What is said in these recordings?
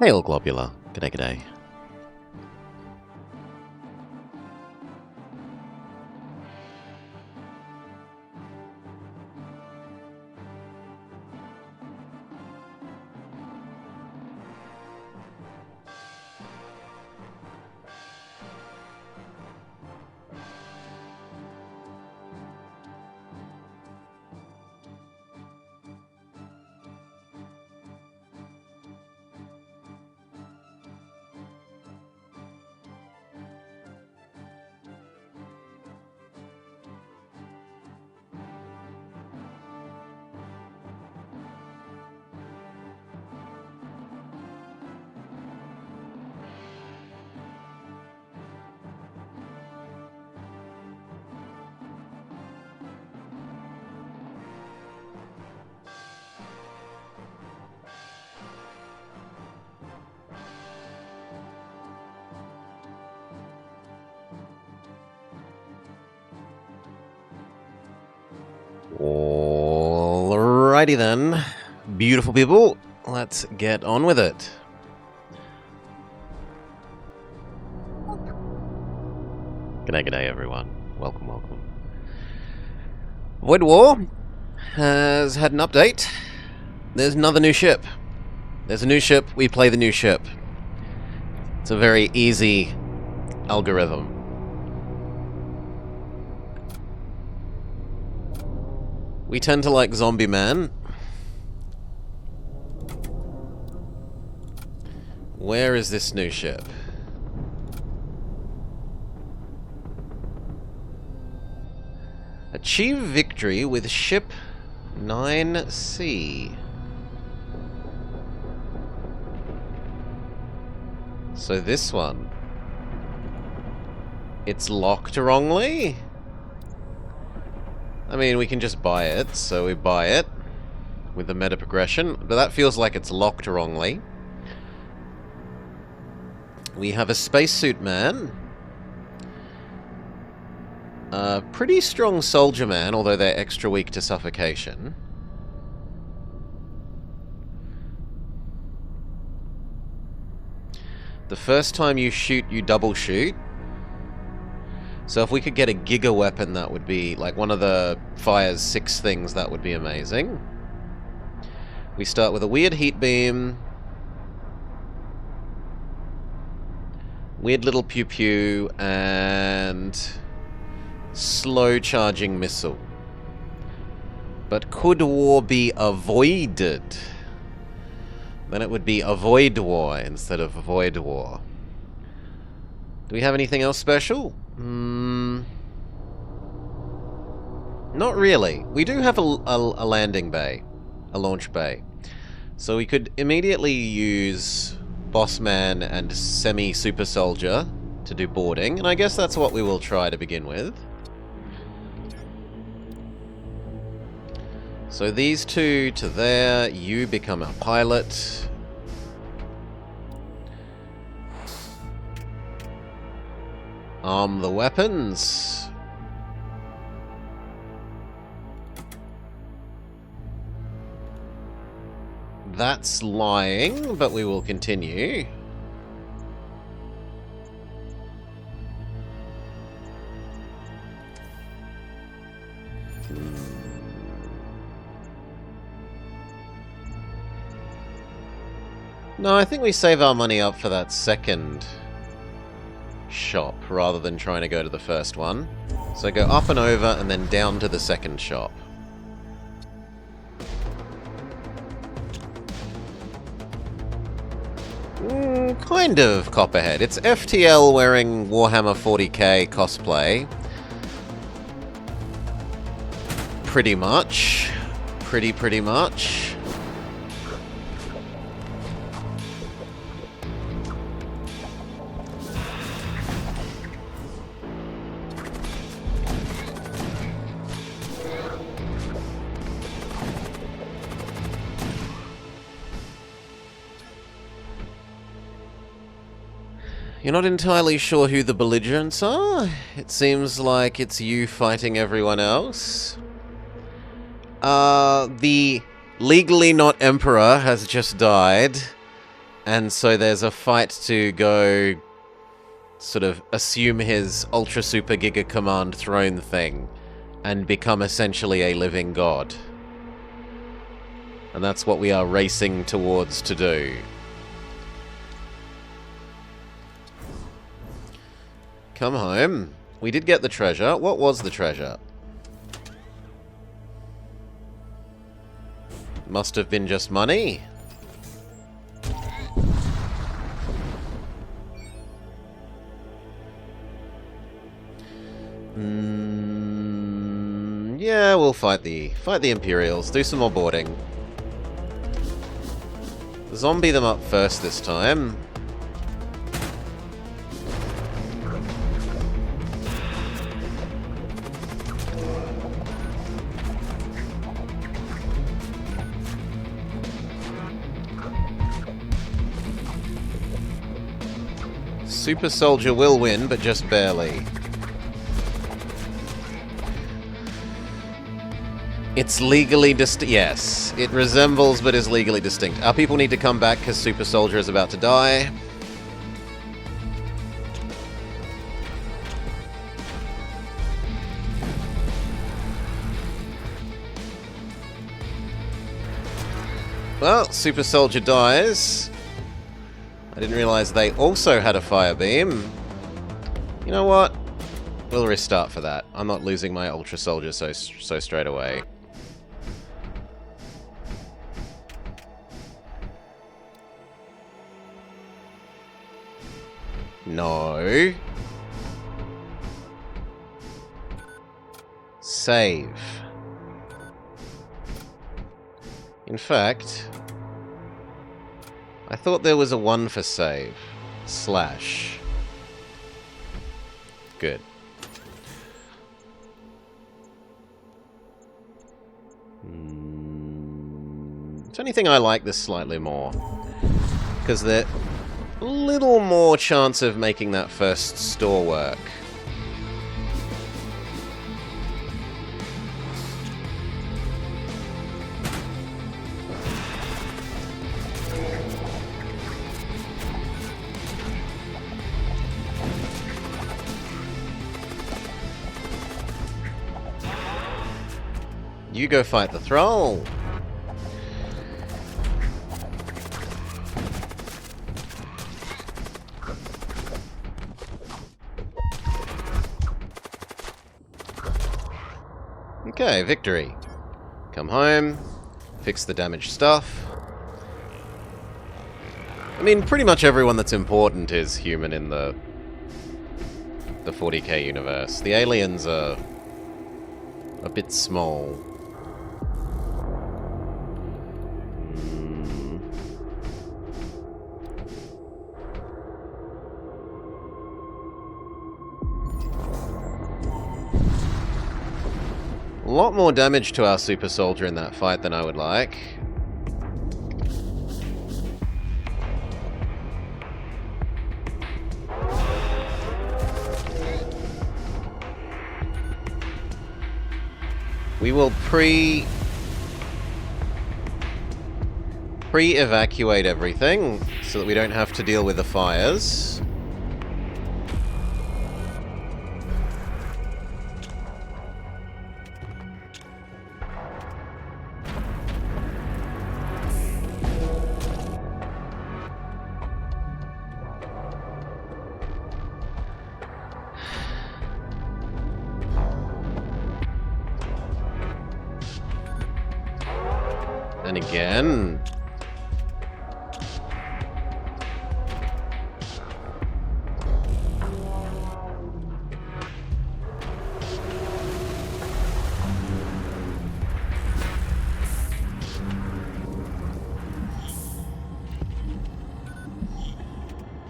Hail Globular. G'day, g'day. Alrighty then, beautiful people, let's get on with it. G'day, g'day everyone. Welcome, welcome. Void War has had an update. There's another new ship. There's a new ship, we play the new ship. It's a very easy algorithm. We tend to like Zombie Man. Where is this new ship? Achieve victory with ship 9C. So this one. It's locked wrongly? I mean, we can just buy it, so we buy it with the meta progression, but that feels like it's locked wrongly. We have a spacesuit man. A pretty strong soldier man, although they're extra weak to suffocation. The first time you shoot, you double shoot. So if we could get a giga weapon, that would be like one of the Fire's 6 things, that would be amazing. We start with a weird heat beam. Weird little pew pew and slow charging missile. But could war be avoided? Then it would be avoid war instead of avoid war. Do we have anything else special? Not really. We do have a landing bay, a launch bay. So we could immediately use Bossman and Semi-Super Soldier to do boarding, and I guess that's what we will try to begin with. So these two to there, you become our pilot. Arm the weapons. That's lying, but we will continue. No, I think we save our money up for that second shop rather than trying to go to the first one. So go up and over and then down to the second shop. Kind of Copperhead. It's FTL wearing Warhammer 40k cosplay. Pretty much. Pretty much. You're not entirely sure who the belligerents are? It seems like it's you fighting everyone else. The legally not emperor has just died. And so there's a fight to go sort of assume his Ultra Super Giga Command throne thing and become essentially a living god. And that's what we are racing towards to do. Come home. We did get the treasure. What was the treasure? Must have been just money. Yeah, we'll fight the Imperials. Do some more boarding. Zombie them up first this time. Super Soldier will win, but just barely. It's legally distinct. Yes, it resembles but is legally distinct. Our people need to come back because Super Soldier is about to die. Well, Super Soldier dies. I didn't realize they also had a fire beam. You know what? We'll restart for that. I'm not losing my Ultra Soldier so straight away. No. Save. In fact, I thought there was a 1 for save. Slash. Good. If anything, I like this slightly more. Because they're a little more chance of making that first store work. You go fight the Thrall. Okay, victory. Come home, fix the damaged stuff. I mean, pretty much everyone that's important is human in the 40k universe. The aliens are a bit small. A lot more damage to our Super Soldier in that fight than I would like. We will pre-evacuate everything so that we don't have to deal with the fires. And again.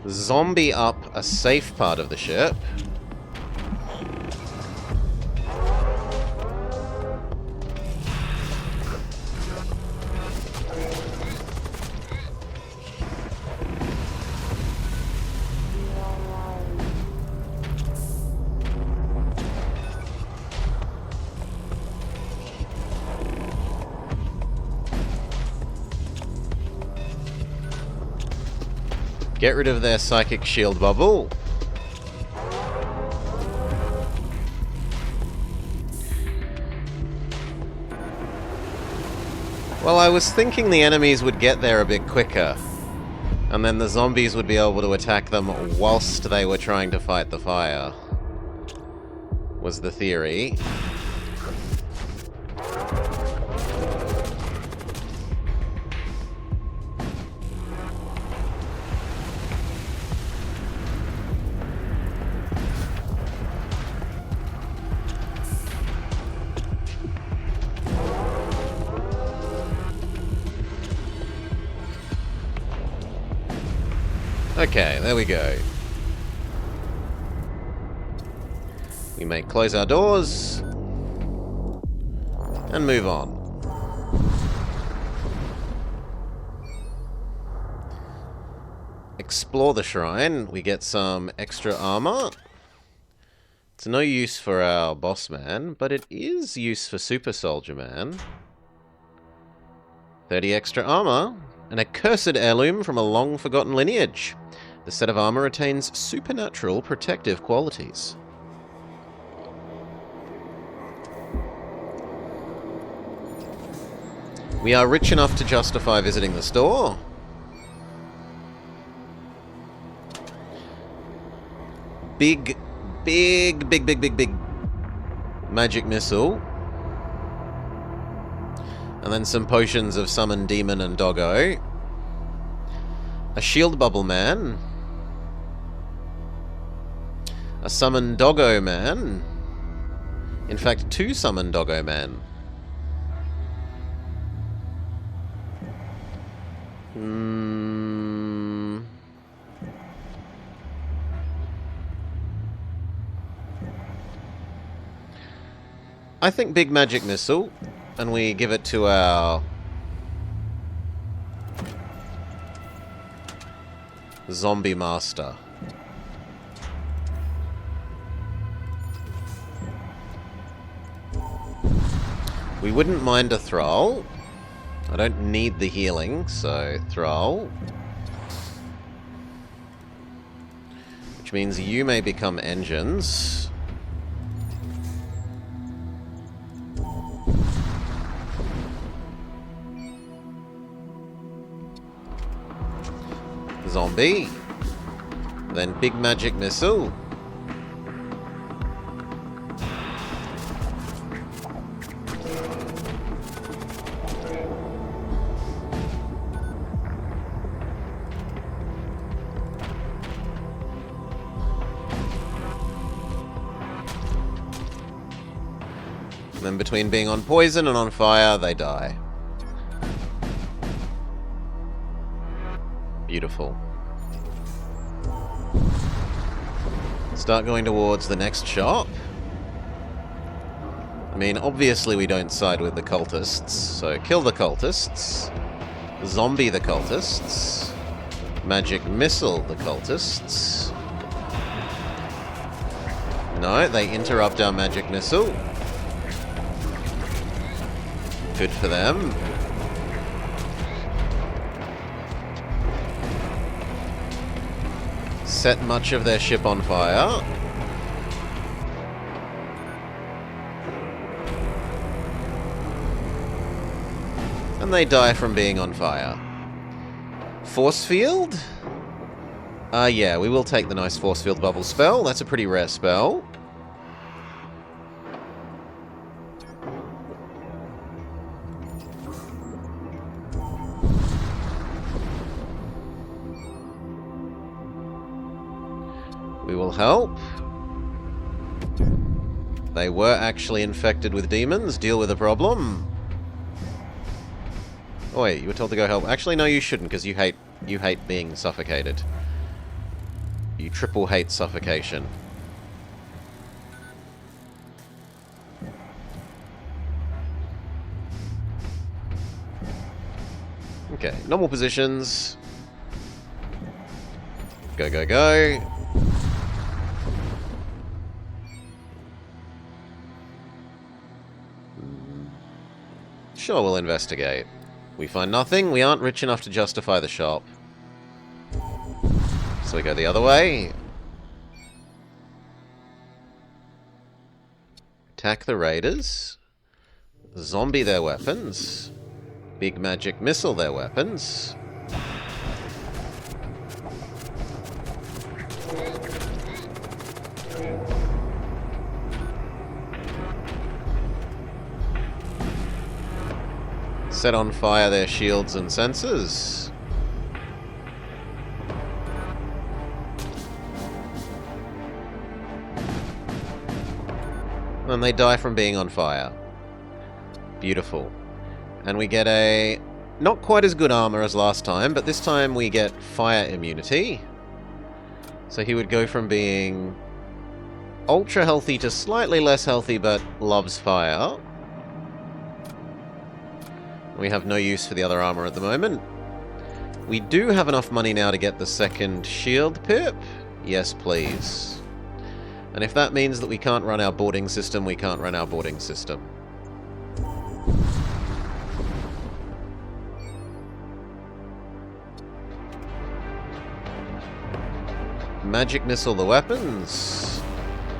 Zombie up a safe part of the ship. Get rid of their psychic shield bubble. Well, I was thinking the enemies would get there a bit quicker, and then the zombies would be able to attack them whilst they were trying to fight the fire. Was the theory. Okay, there we go. We may close our doors and move on. Explore the shrine. We get some extra armor. It's no use for our boss man, but it is use for Super Soldier Man. 30 extra armor. An accursed heirloom from a long-forgotten lineage. The set of armor retains supernatural protective qualities. We are rich enough to justify visiting the store. Big magic missile. And then some potions of Summon Demon and Doggo. A Shield Bubble Man. A Summon Doggo Man. In fact, 2 Summon Doggo Man. I think big magic missile, and we give it to our zombie master. We wouldn't mind a Thrall. I don't need the healing, so Thrall. Which means you may become engines. Zombie. Then big magic missile. And then between being on poison and on fire, they die. Beautiful. Start going towards the next shop. I mean, obviously we don't side with the cultists, so kill the cultists. Zombie the cultists. Magic missile the cultists. No, they interrupt our magic missile. Good for them. Set much of their ship on fire. And they die from being on fire. Force field? Yeah, we will take the nice force field bubble spell. That's a pretty rare spell. We will help. They were actually infected with demons. Deal with the problem. Oh wait, you were told to go help. Actually, no, you shouldn't, because you hate being suffocated. You triple hate suffocation. Okay, normal positions. Go, go, go. Sure, we'll investigate. We find nothing. We aren't rich enough to justify the shop. So we go the other way. Attack the raiders. Zombie their weapons. Big magic missile their weapons. Set on fire their shields and sensors. And they die from being on fire. Beautiful. And we get a not quite as good armor as last time, but this time we get fire immunity. So he would go from being ultra healthy to slightly less healthy, but loves fire. We have no use for the other armor at the moment. We do have enough money now to get the second shield pip. Yes, please. And if that means that we can't run our boarding system, we can't run our boarding system. Magic missile the weapons.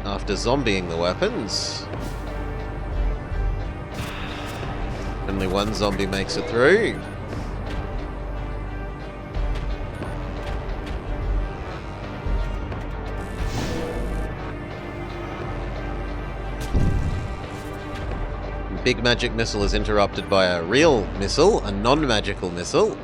After zombieing the weapons. Only one zombie makes it through. Big magic missile is interrupted by a real missile, a non-magical missile.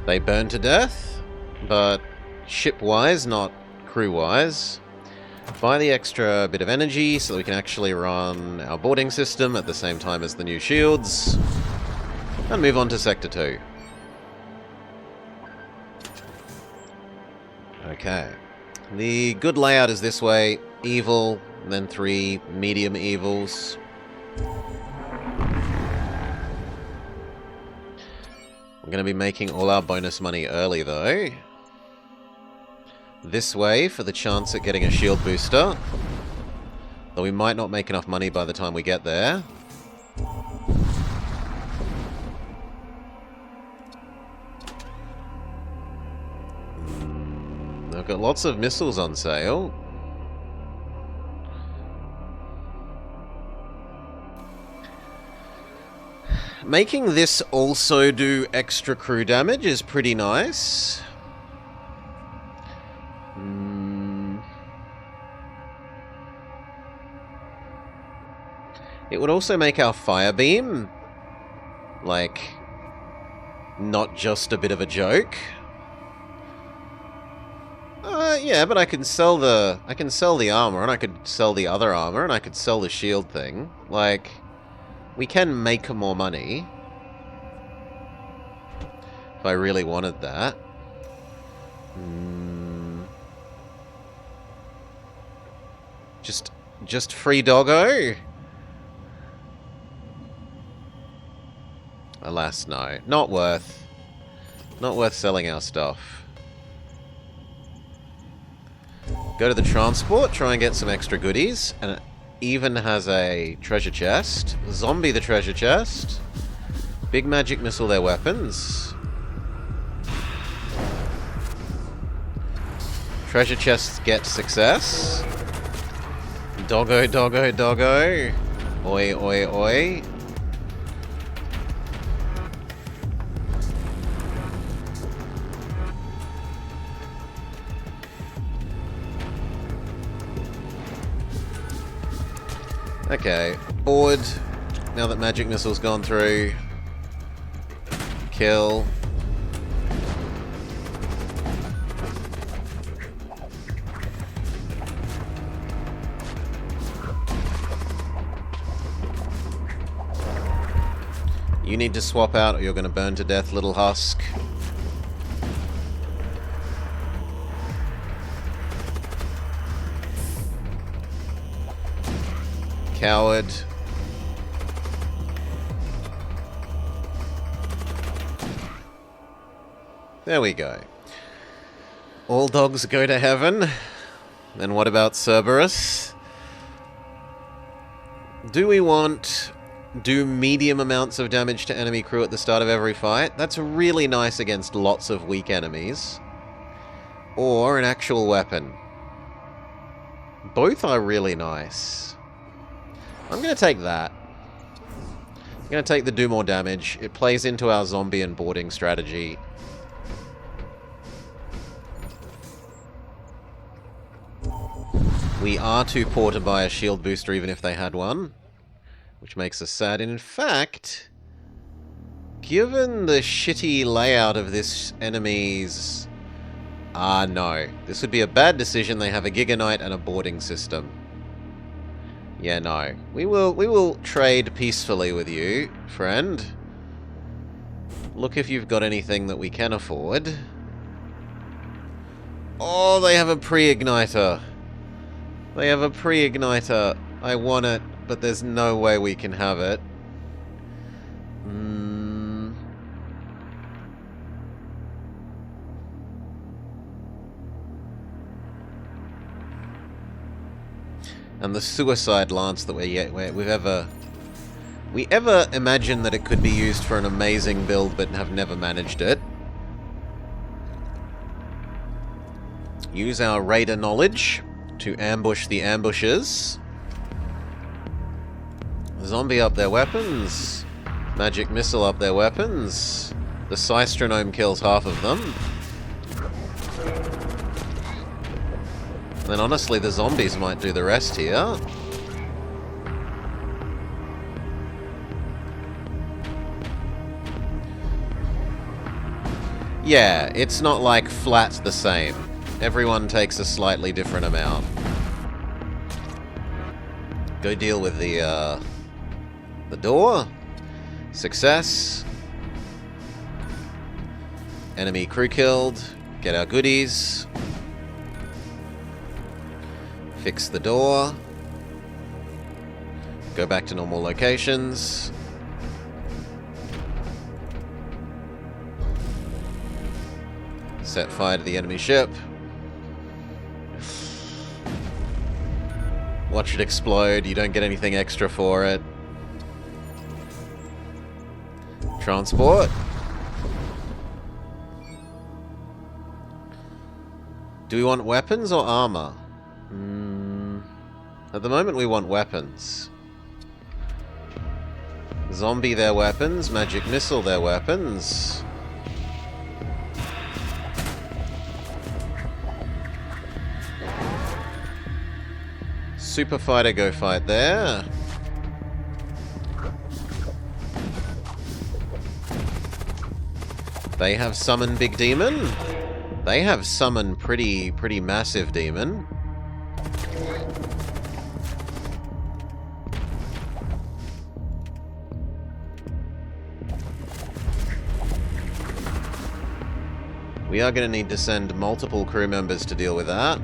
They burn to death, but ship-wise, not crew-wise. Buy the extra bit of energy so that we can actually run our boarding system at the same time as the new shields. And move on to Sector 2. Okay. The good layout is this way. Evil, and then 3 medium evils. We're going to be making all our bonus money early, though. This way for the chance at getting a shield booster. Though we might not make enough money by the time we get there. I've got lots of missiles on sale. Making this also do extra crew damage is pretty nice. It would also make our fire beam, like, not just a bit of a joke. Yeah, but I can sell the armor, and I could sell the other armor, and I could sell the shield thing. Like, we can make more money. If I really wanted that. Just free doggo? Alas, no. Not worth selling our stuff. Go to the transport, try and get some extra goodies, and it even has a treasure chest. Zombie the treasure chest. Big magic missile their weapons. Treasure chests get success. Doggo, doggo, doggo. Oi, oi, oi. Okay, board. Now that magic missile's gone through. Kill. You need to swap out or you're going to burn to death, little husk. Coward. There we go. All dogs go to heaven. Then what about Cerberus? Do we want... do medium amounts of damage to enemy crew at the start of every fight? That's really nice against lots of weak enemies. Or an actual weapon. Both are really nice. I'm going to take that. I'm going to take the do more damage. It plays into our zombie and boarding strategy. We are too poor to buy a shield booster even if they had one. Which makes us sad. And in fact, given the shitty layout of this enemy's... no. This would be a bad decision. They have a Giga Knight and a boarding system. Yeah, no. We will trade peacefully with you, friend. Look if you've got anything that we can afford. Oh, they have a pre-igniter. They have a pre-igniter. I want it, but there's no way we can have it. And the suicide lance that we ever imagined that it could be used for an amazing build, but have never managed it. Use our raider knowledge to ambush the ambushers. Zombie up their weapons. Magic missile up their weapons. The Systronome kills half of them. Then honestly, the zombies might do the rest here. Yeah, it's not like flat the same. Everyone takes a slightly different amount. Go deal with the door. Success. Enemy crew killed. Get our goodies. Fix the door. Go back to normal locations. Set fire to the enemy ship. Watch it explode. You don't get anything extra for it. Transport. Do we want weapons or armor? At the moment we want weapons. Zombie their weapons, magic missile their weapons. Super fighter go fight there. They have summon big demon. They have summon pretty massive demon. We are going to need to send multiple crew members to deal with that.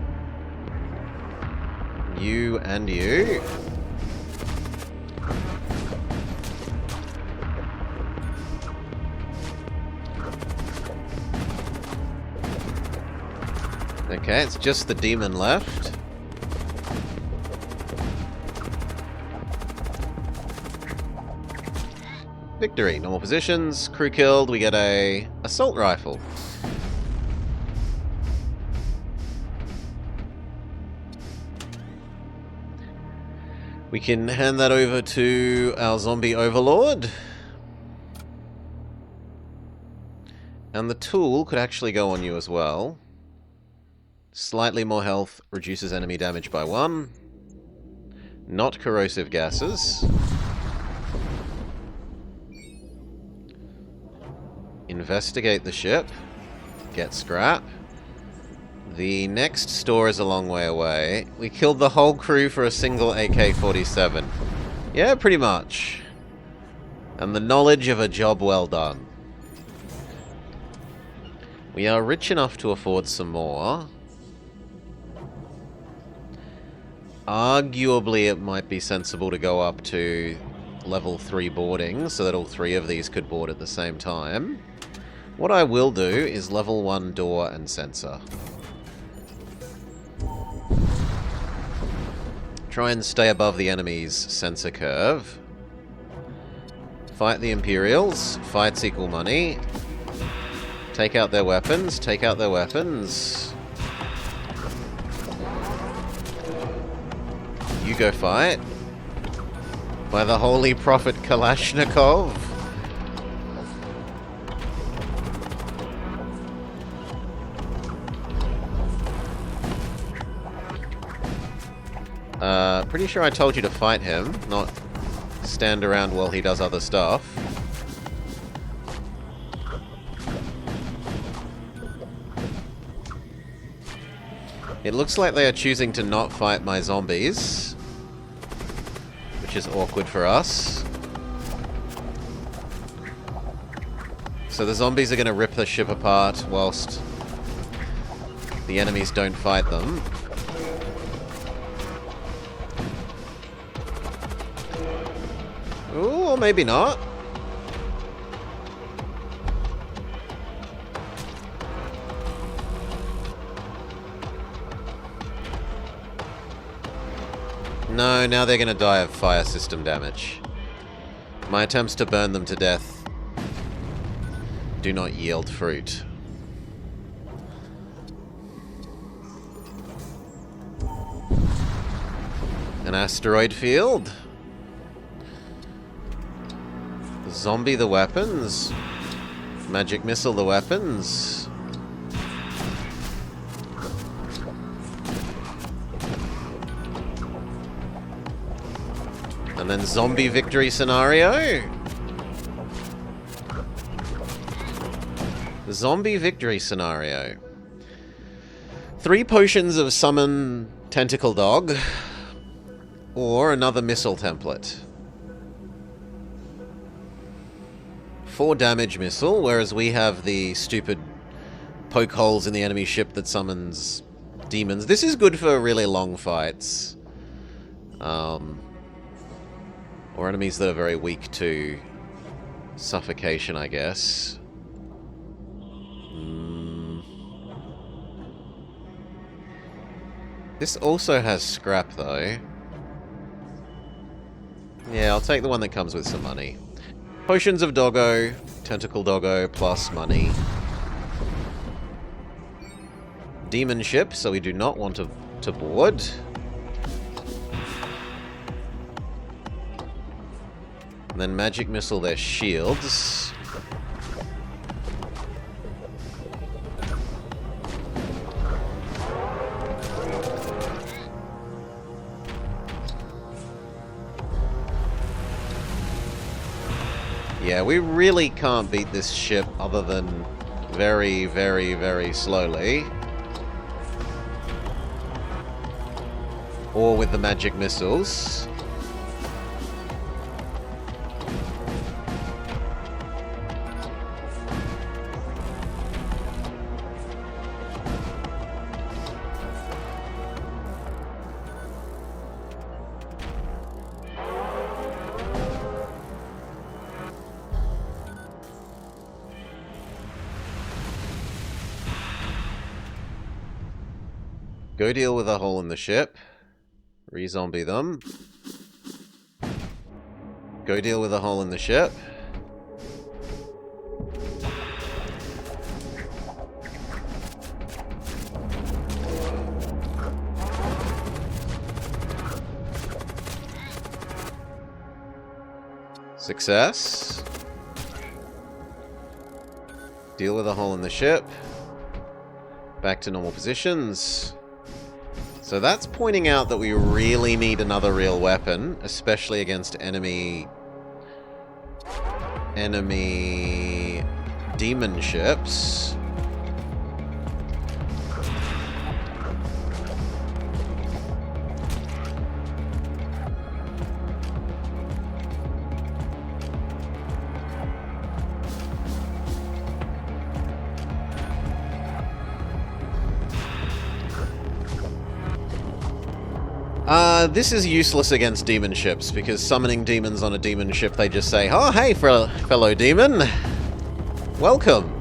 You and you. Okay, it's just the demon left. Victory. Normal positions. Crew killed. We get a assault rifle. We can hand that over to our zombie overlord. And the tool could actually go on you as well. Slightly more health, reduces enemy damage by 1. Not corrosive gases. Investigate the ship. Get scrap. The next store is a long way away. We killed the whole crew for a single AK-47. Yeah, pretty much. and the knowledge of a job well done. We are rich enough to afford some more. Arguably, it might be sensible to go up to level 3 boarding so that all 3 of these could board at the same time. What I will do is level 1 door and sensor. Try and stay above the enemy's sensor curve. Fight the Imperials. Fights equal money. Take out their weapons. Take out their weapons. You go fight. By the Holy Prophet Kalashnikov. Pretty sure I told you to fight him, not stand around while he does other stuff. It looks like they are choosing to not fight my zombies, which is awkward for us. So the zombies are going to rip the ship apart whilst the enemies don't fight them. Ooh, or maybe not. No, now they're going to die of fire system damage. My attempts to burn them to death do not yield fruit. An asteroid field. Zombie the weapons. Magic missile the weapons. And then zombie victory scenario. Zombie victory scenario. 3 potions of summon tentacle dog. Or another missile template. 4 damage missile, whereas we have the stupid poke holes in the enemy ship that summons demons. This is good for really long fights. Or enemies that are very weak to suffocation, I guess. This also has scrap, though. Yeah, I'll take the one that comes with some money. Potions of Doggo, Tentacle Doggo, plus money. Demon ship, so we do not want to board. And then magic missile their shields. Yeah, we really can't beat this ship other than very, very, very slowly. Or with the magic missiles. Go deal with a hole in the ship. Re-zombie them. Go deal with a hole in the ship. Success. Deal with a hole in the ship. Back to normal positions. So that's pointing out that we really need another real weapon, especially against enemy demon ships. This is useless against demon ships, because summoning demons on a demon ship, they just say, "Oh, hey, fellow demon. Welcome."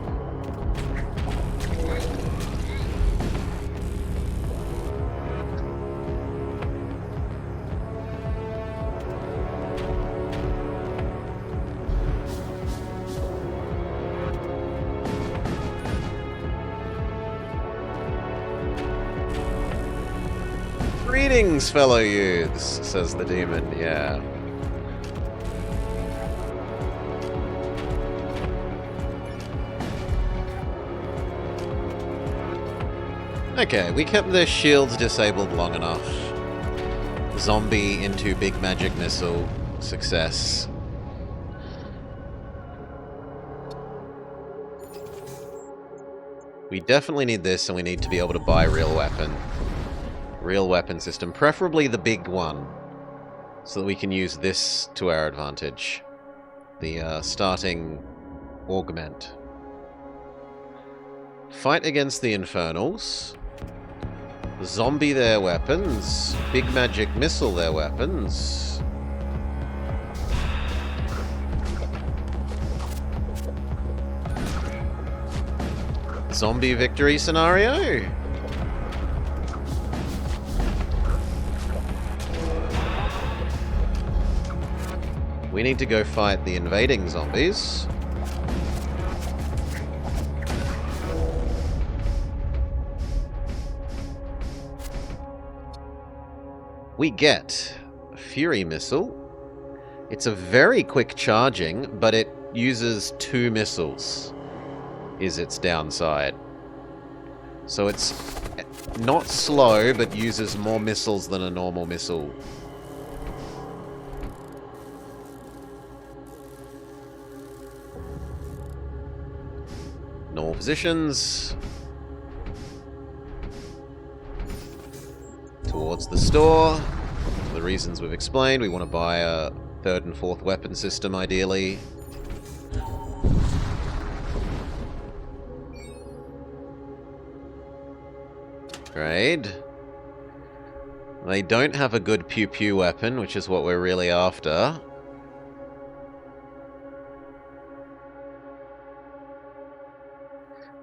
"Greetings, fellow youths," says the demon, yeah. Okay, we kept their shields disabled long enough. Zombie into big magic missile. Success. We definitely need this, and we need to be able to buy real weapon. Real weapon system, preferably the big one, so that we can use this to our advantage. The starting augment. Fight against the Infernals. Zombie their weapons. Big magic missile their weapons. Zombie victory scenario. We need to go fight the invading zombies. We get a Fury Missile. It's a very quick charging, but it uses 2 missiles, is its downside. So it's not slow, but uses more missiles than a normal missile. Normal positions. Towards the store. For the reasons we've explained, we want to buy a 3rd and 4th weapon system, ideally. Great. They don't have a good pew-pew weapon, which is what we're really after.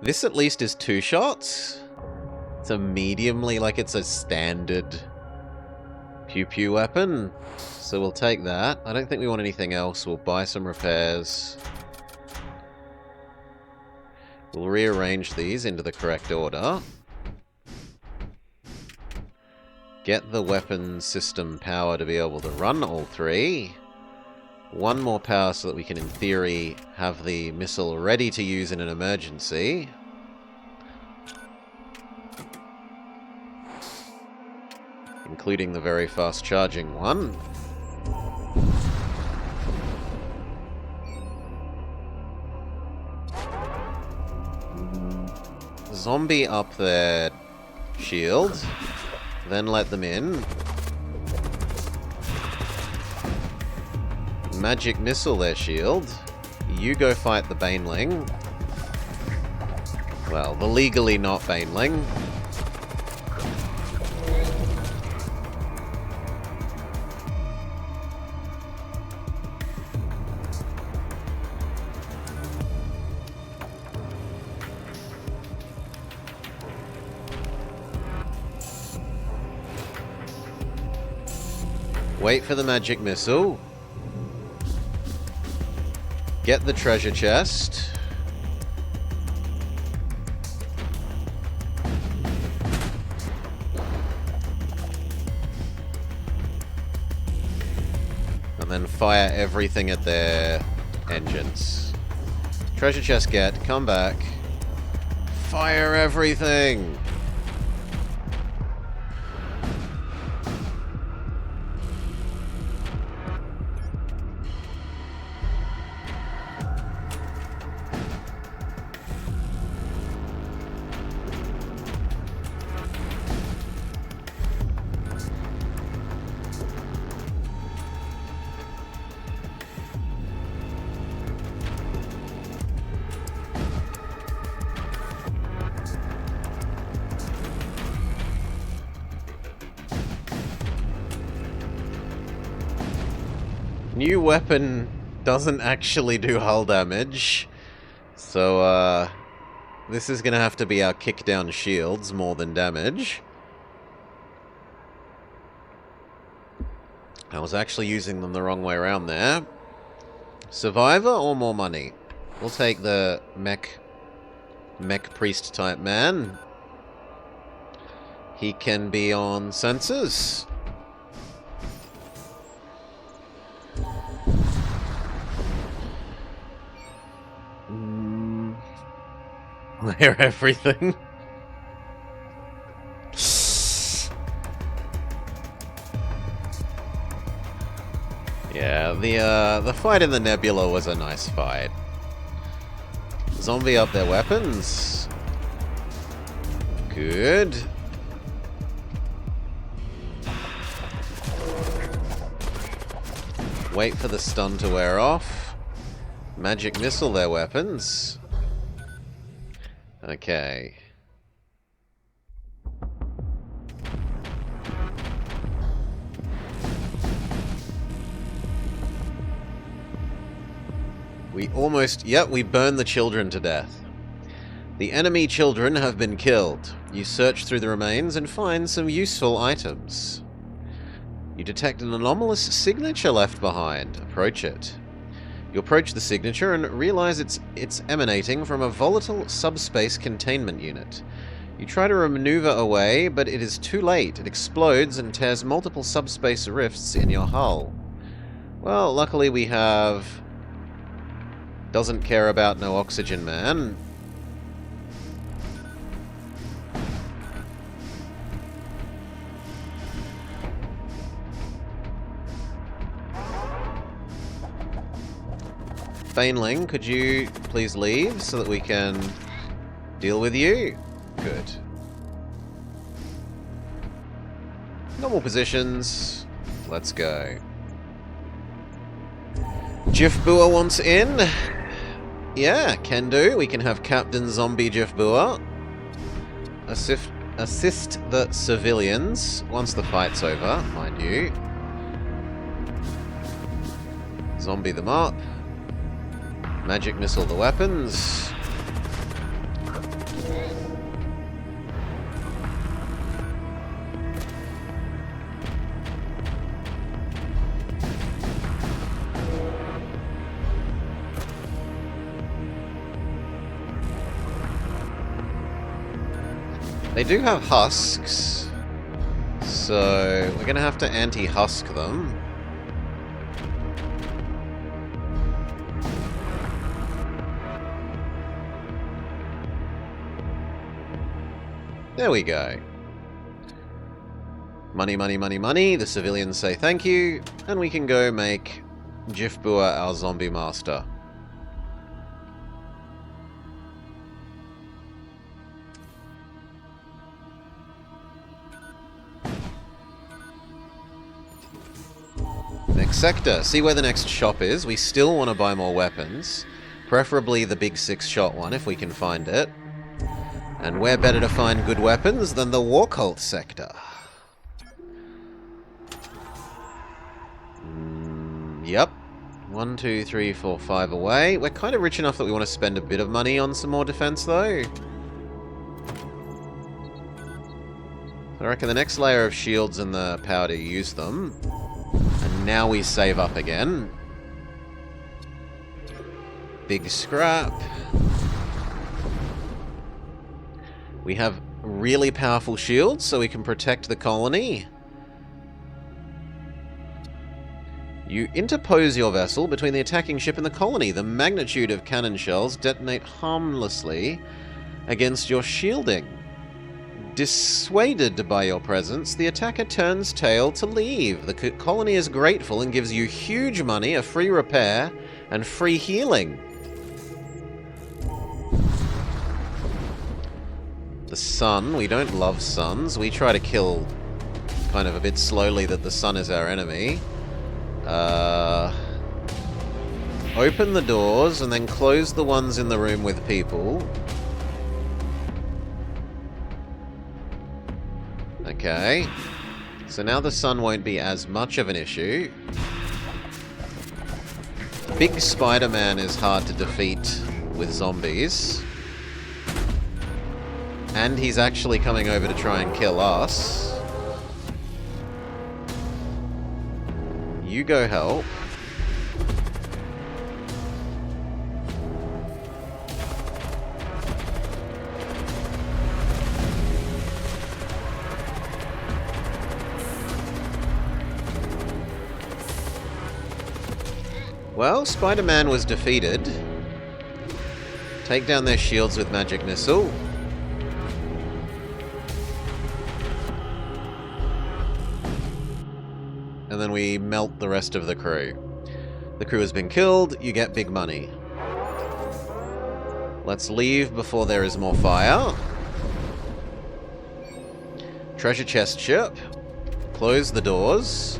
This at least is 2 shots. It's a mediumly, like it's a standard pew-pew weapon. So we'll take that. I don't think we want anything else. We'll buy some repairs. We'll rearrange these into the correct order. Get the weapon system power to be able to run all 3. 1 more power so that we can, in theory, have the missile ready to use in an emergency. Including the very fast charging one. Zombie up their shield. Then let them in. Magic missile their shield. You go fight the Baneling. Well, the legally not Baneling. Wait for the magic missile. Get the treasure chest. And then fire everything at their engines. Treasure chest get, come back. Fire everything! new weapon doesn't actually do hull damage. So, this is going to have to be our kick down shields more than damage. I was actually using them the wrong way around there. Survivor or more money? We'll take the mech priest type man. He can be on sensors. Clear everything. Yeah, the fight in the nebula was a nice fight. Zombie up their weapons. Good. Wait for the stun to wear off. Magic missile their weapons. Okay. We almost... Yep, we burned the children to death. The enemy children have been killed. You search through the remains and find some useful items. You detect an anomalous signature left behind. Approach it. You approach the signature and realize it's emanating from a volatile subspace containment unit. You try to maneuver away, but it is too late. It explodes and tears multiple subspace rifts in your hull. Well, luckily we have... Doesn't care about no oxygen man. Baneling, could you please leave so that we can deal with you? Good. Normal positions. Let's go. Jifbua wants in. Yeah, can do. We can have Captain Zombie Jifbua assist the civilians once the fight's over, mind you. Zombie them up. Magic missile the weapons. They do have husks, so we're going to have to anti-husk them. There we go. Money, money, money, money. The civilians say thank you, and we can go make Jifbua our zombie master. Next sector. See where the next shop is. We still want to buy more weapons. Preferably the big 6-shot one if we can find it. And where better to find good weapons than the War Cult sector? Yep. 1, 2, 3, 4, 5 away. We're kind of rich enough that we want to spend a bit of money on some more defense, though. I reckon the next layer of shields and the power to use them. And now we save up again. Big scrap. We have really powerful shields, so we can protect the colony. You interpose your vessel between the attacking ship and the colony. The magnitude of cannon shells detonate harmlessly against your shielding. Dissuaded by your presence, the attacker turns tail to leave. The colony is grateful and gives you huge money, a free repair, and free healing. The sun. We don't love suns. We try to kill kind of a bit slowly that the sun is our enemy. Open the doors and then close the ones in the room with people. Okay. So now the sun won't be as much of an issue. Big Spider-Man is hard to defeat with zombies. And he's actually coming over to try and kill us. You go help. Well, Spider-Man was defeated. Take down their shields with Magic Missile. And then we melt the rest of the crew. The crew has been killed, you get big money. Let's leave before there is more fire. Treasure chest ship. Close the doors.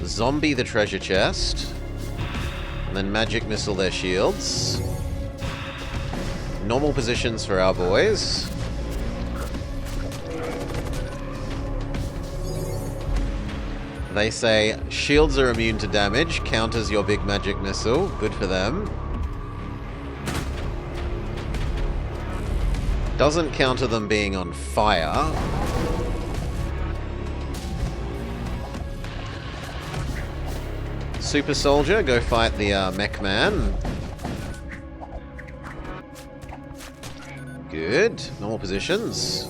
Zombie the treasure chest. And then Magic Missile their shields. Normal positions for our boys. They say, shields are immune to damage, counters your big Magic Missile. Good for them. Doesn't counter them being on fire. Super Soldier, go fight the Mech Man. Good. Normal positions.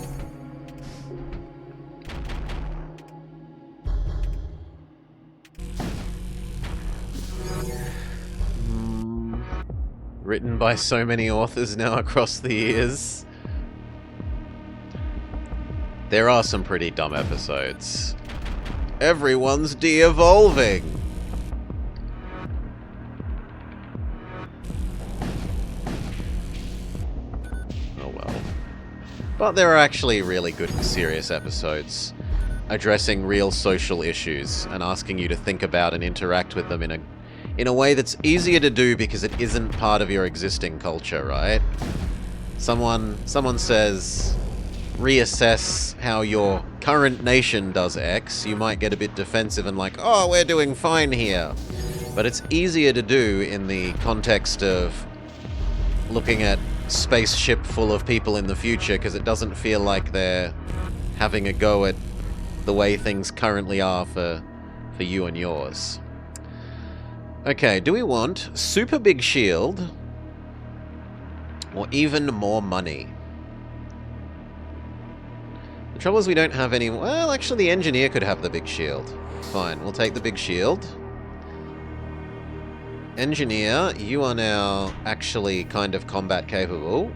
Written by so many authors now across the years. There are some pretty dumb episodes. Everyone's de-evolving. Oh well. But there are actually really good and serious episodes addressing real social issues and asking you to think about and interact with them in a way that's easier to do because it isn't part of your existing culture, right? Someone says, reassess how your current nation does X, you might get a bit defensive and like, oh, we're doing fine here. But it's easier to do in the context of looking at spaceship full of people in the future because it doesn't feel like they're having a go at the way things currently are for you and yours. Okay, do we want super big shield or even more money? The trouble is we don't have any... Well, actually the engineer could have the big shield. Fine, we'll take the big shield. Engineer, you are now actually kind of combat capable.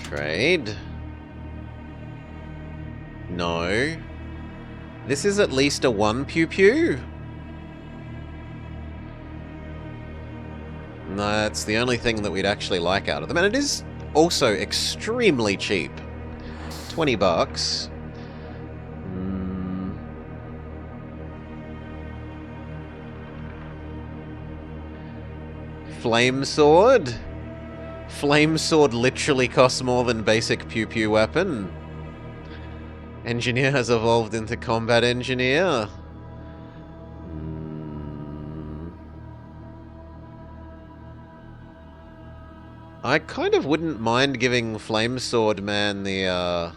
Trade. No. This is at least a 1 pew-pew. That's the only thing that we'd actually like out of them. And it is also extremely cheap. 20 bucks. Flame sword? Flame sword literally costs more than basic pew-pew weapon. Engineer has evolved into combat engineer. I kind of wouldn't mind giving Flame Sword Man the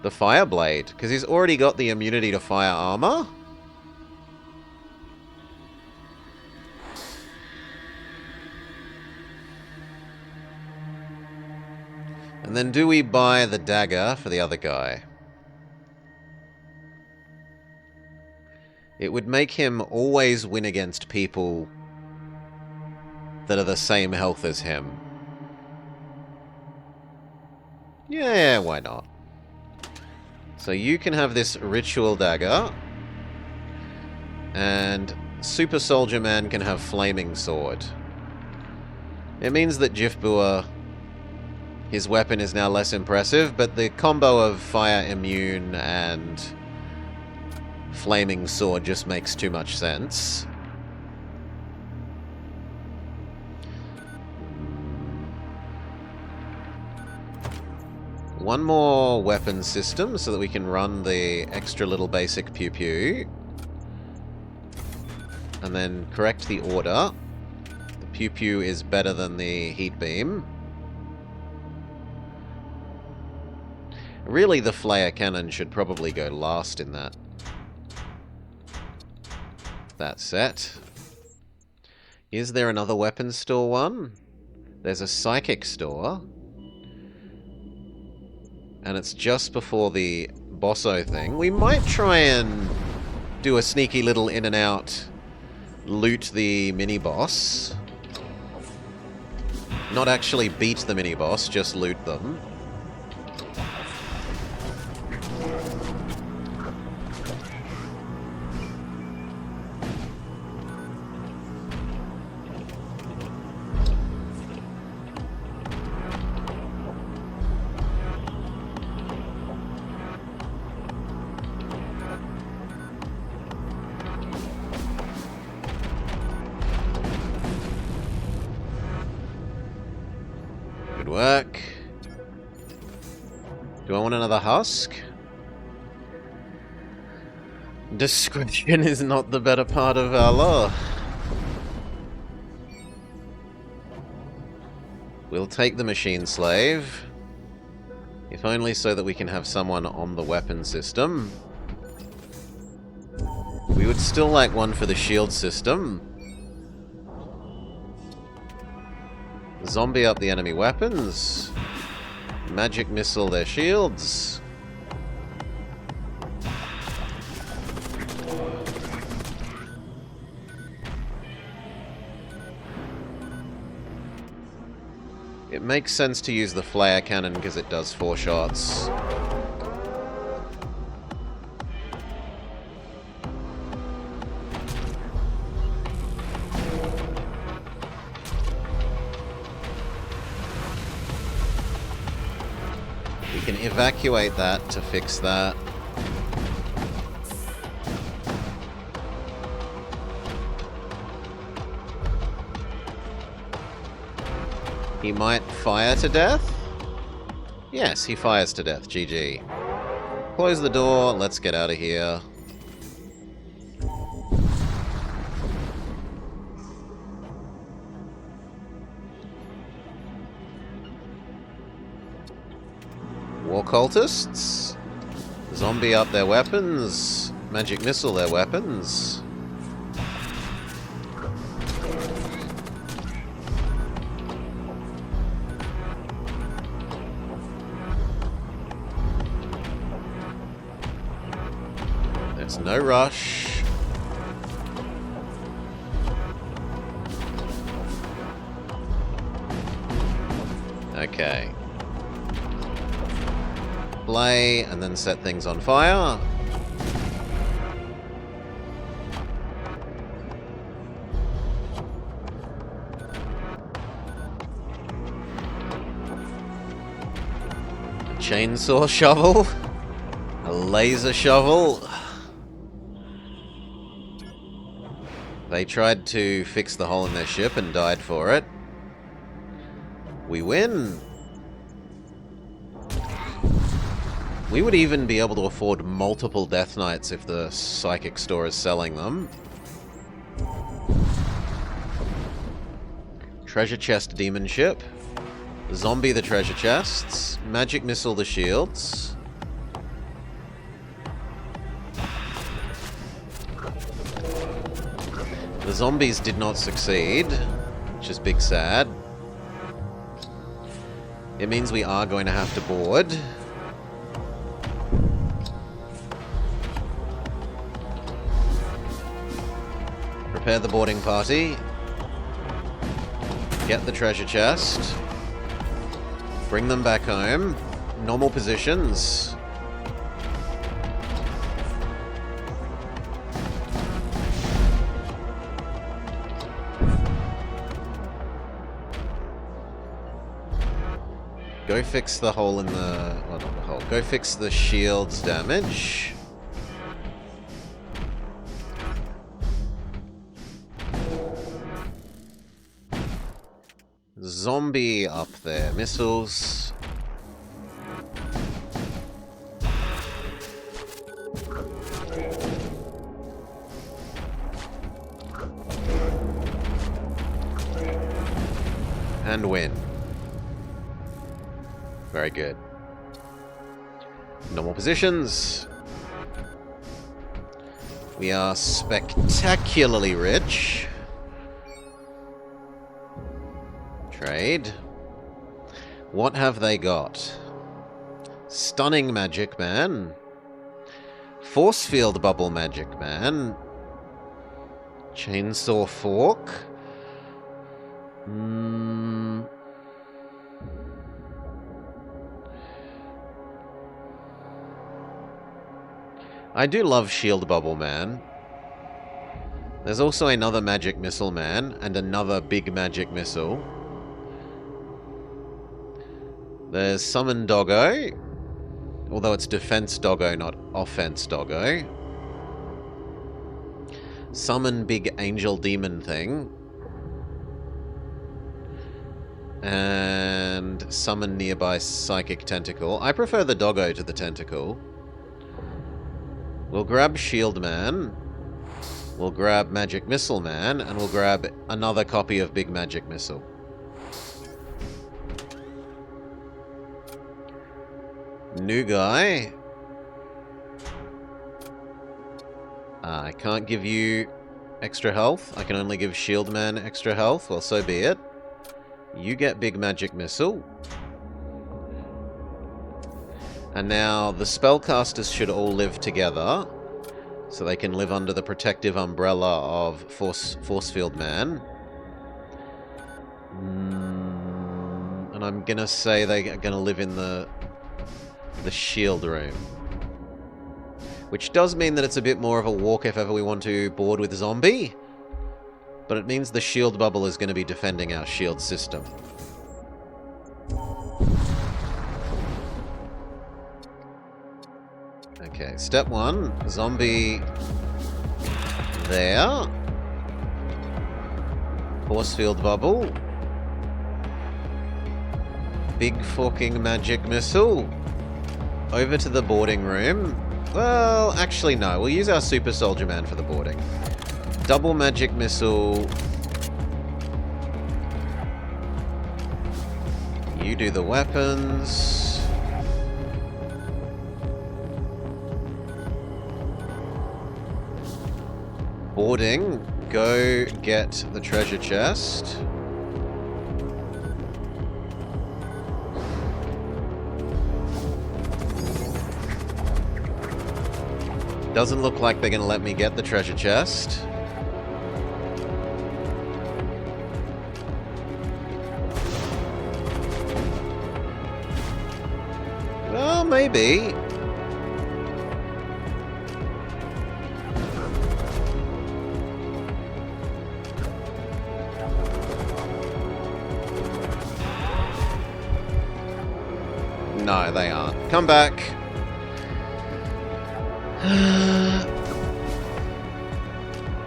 Fire Blade, because he's already got the immunity to fire armor. And then do we buy the dagger for the other guy? It would make him always win against people that are the same health as him. Yeah, why not? So you can have this ritual dagger. And Super Soldier Man can have flaming sword. It means that Jifbua, his weapon is now less impressive, but the combo of fire immune and flaming sword just makes too much sense. One more weapon system so that we can run the extra little basic pew-pew. And then correct the order. The pew-pew is better than the heat beam. Really, the flare cannon should probably go last in that set. Is there another weapon store one? There's a psychic store. And it's just before the bosso thing. We might try and do a sneaky little in and out, loot the mini-boss. Not actually beat the mini-boss, just loot them. Work. Do I want another husk? Discretion is not the better part of valor. We'll take the machine slave. If only so that we can have someone on the weapon system. We would still like one for the shield system. Zombie up the enemy weapons. Magic missile their shields. It makes sense to use the flare cannon because it does 4 shots. We can evacuate that to fix that. He might fire to death? Yes, he fires to death. GG. Close the door. Let's get out of here. War cultists. Zombie up their weapons. Magic missile their weapons. There's no rush. Okay. Play and then set things on fire. A chainsaw shovel. A laser shovel. They tried to fix the hole in their ship and died for it. We win. We would even be able to afford multiple Death Knights if the Psychic Store is selling them. Treasure Chest Demon Ship. Zombie the treasure chests. Magic Missile the shields. The zombies did not succeed, which is big sad. It means we are going to have to board. Prepare the boarding party. Get the treasure chest. Bring them back home. Normal positions. Go fix the hole in the... well, not the hole. Go fix the shield's damage. Zombie up there. Missiles. And win. Very good. Normal positions. We are spectacularly rich. Trade. What have they got? Stunning Magic Man. Force Field Bubble Magic Man. Chainsaw Fork. I do love Shield Bubble Man. There's also another Magic Missile Man and another big Magic Missile. There's Summon Doggo. Although it's Defense Doggo, not Offense Doggo. Summon Big Angel Demon Thing. And Summon Nearby Psychic Tentacle. I prefer the Doggo to the Tentacle. We'll grab Shield Man. We'll grab Magic Missile Man. And we'll grab another copy of Big Magic Missile. New guy. I can't give you extra health. I can only give Shield Man extra health. Well, so be it. You get Big Magic Missile. And now the spellcasters should all live together. So they can live under the protective umbrella of Force Field Man. And I'm going to say they're going to live in the shield room. Which does mean that it's a bit more of a walk if ever we want to board with zombie. But it means the shield bubble is going to be defending our shield system. Okay, step one. Zombie there. Force field bubble. Big fucking magic missile. Over to the boarding room. Well, actually no. We'll use our Super Soldier Man for the boarding. Double magic missile. You do the weapons. Boarding. Go get the treasure chest. Doesn't look like they're going to let me get the treasure chest. Well, maybe. No, they aren't. Come back.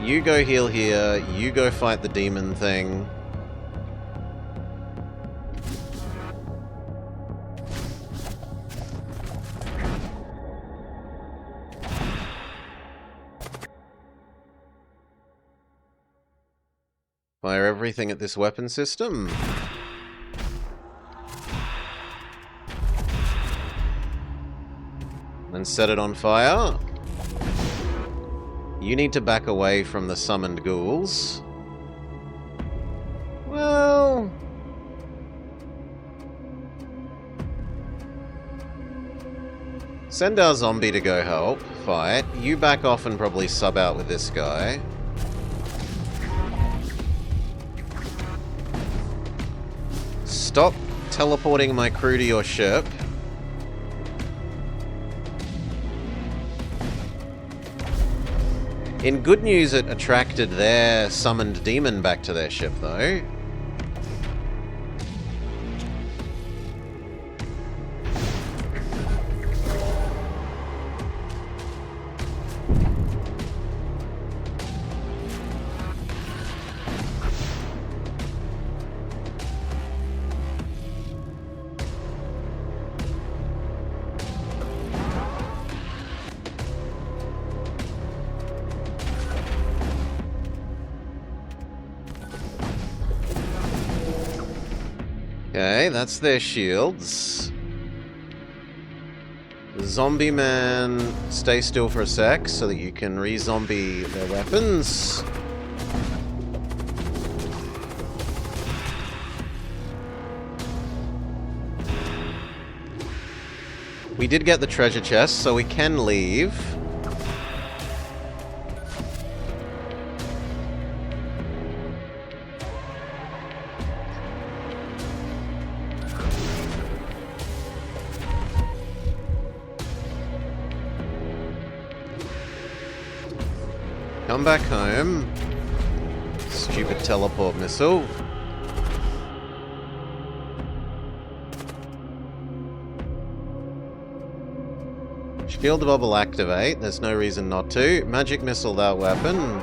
You go heal here. You go fight the demon thing. Fire everything at this weapon system. And set it on fire. You need to back away from the summoned ghouls. Well... send our zombie to go help, fight. You back off and probably sub out with this guy. Stop teleporting my crew to your ship. In good news, it attracted their summoned demon back to their ship, though. Okay, that's their shields. Zombie man, stay still for a sec so that you can re-zombie their weapons. We did get the treasure chest, so we can leave. Come back home. Stupid teleport missile. Shield bubble activate. There's no reason not to. Magic missile that weapon.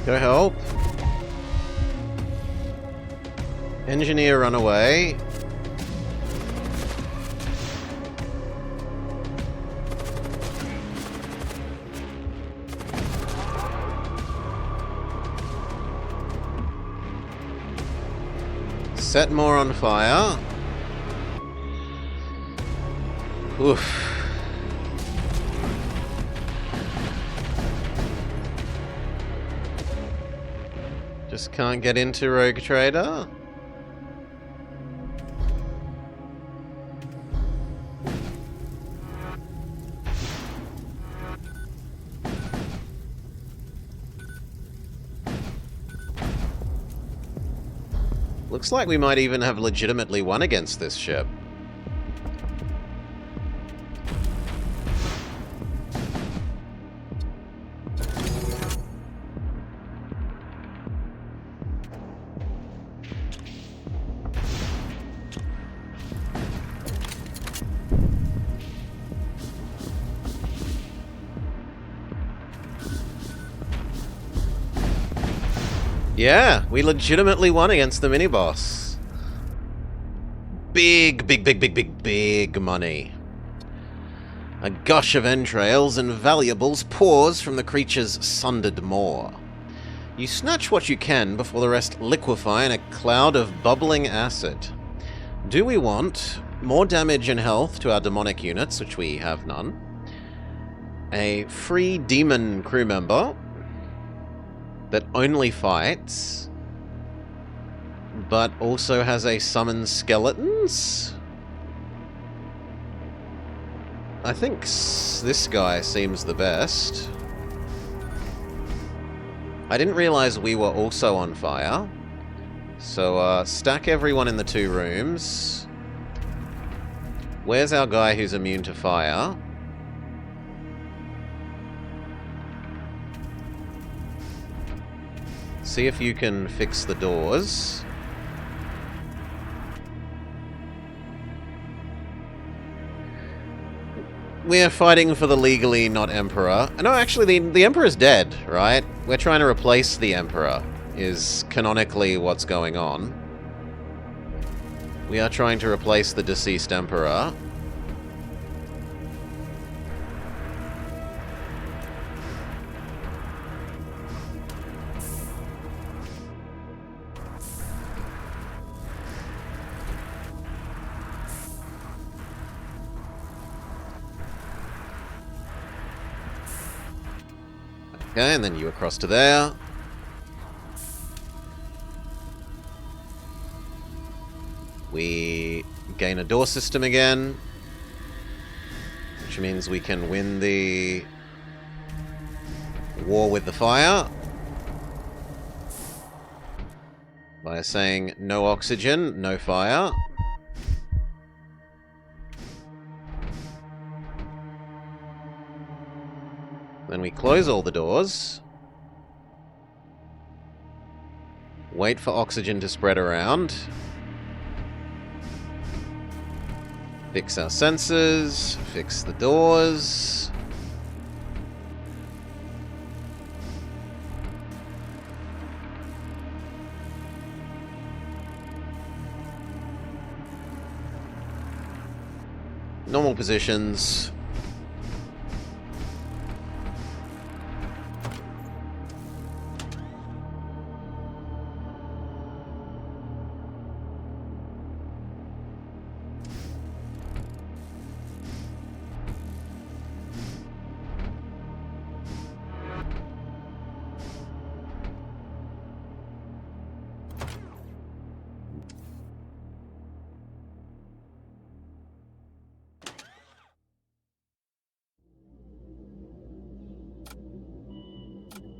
Go help. Engineer run away. Set more on fire. Oof. Just can't get into Rogue Trader. Looks like we might even have legitimately won against this ship. Yeah, we legitimately won against the mini-boss. Big money. A gush of entrails and valuables pours from the creature's sundered maw. You snatch what you can before the rest liquefy in a cloud of bubbling acid. Do we want more damage and health to our demonic units, which we have none? A free demon crew member that only fights, but also has a summon skeletons? I think this guy seems the best. I didn't realize we were also on fire. So, stack everyone in the 2 rooms. Where's our guy who's immune to fire? See if you can fix the doors. We're fighting for the legally not Emperor. No, actually, the Emperor's dead, right? We're trying to replace the Emperor, is canonically what's going on. We are trying to replace the deceased Emperor. Okay, and then you across to there. We gain a door system again, which means we can win the war with the fire by saying no oxygen, no fire. Then we close all the doors. Wait for oxygen to spread around. Fix our sensors. Fix the doors. Normal positions.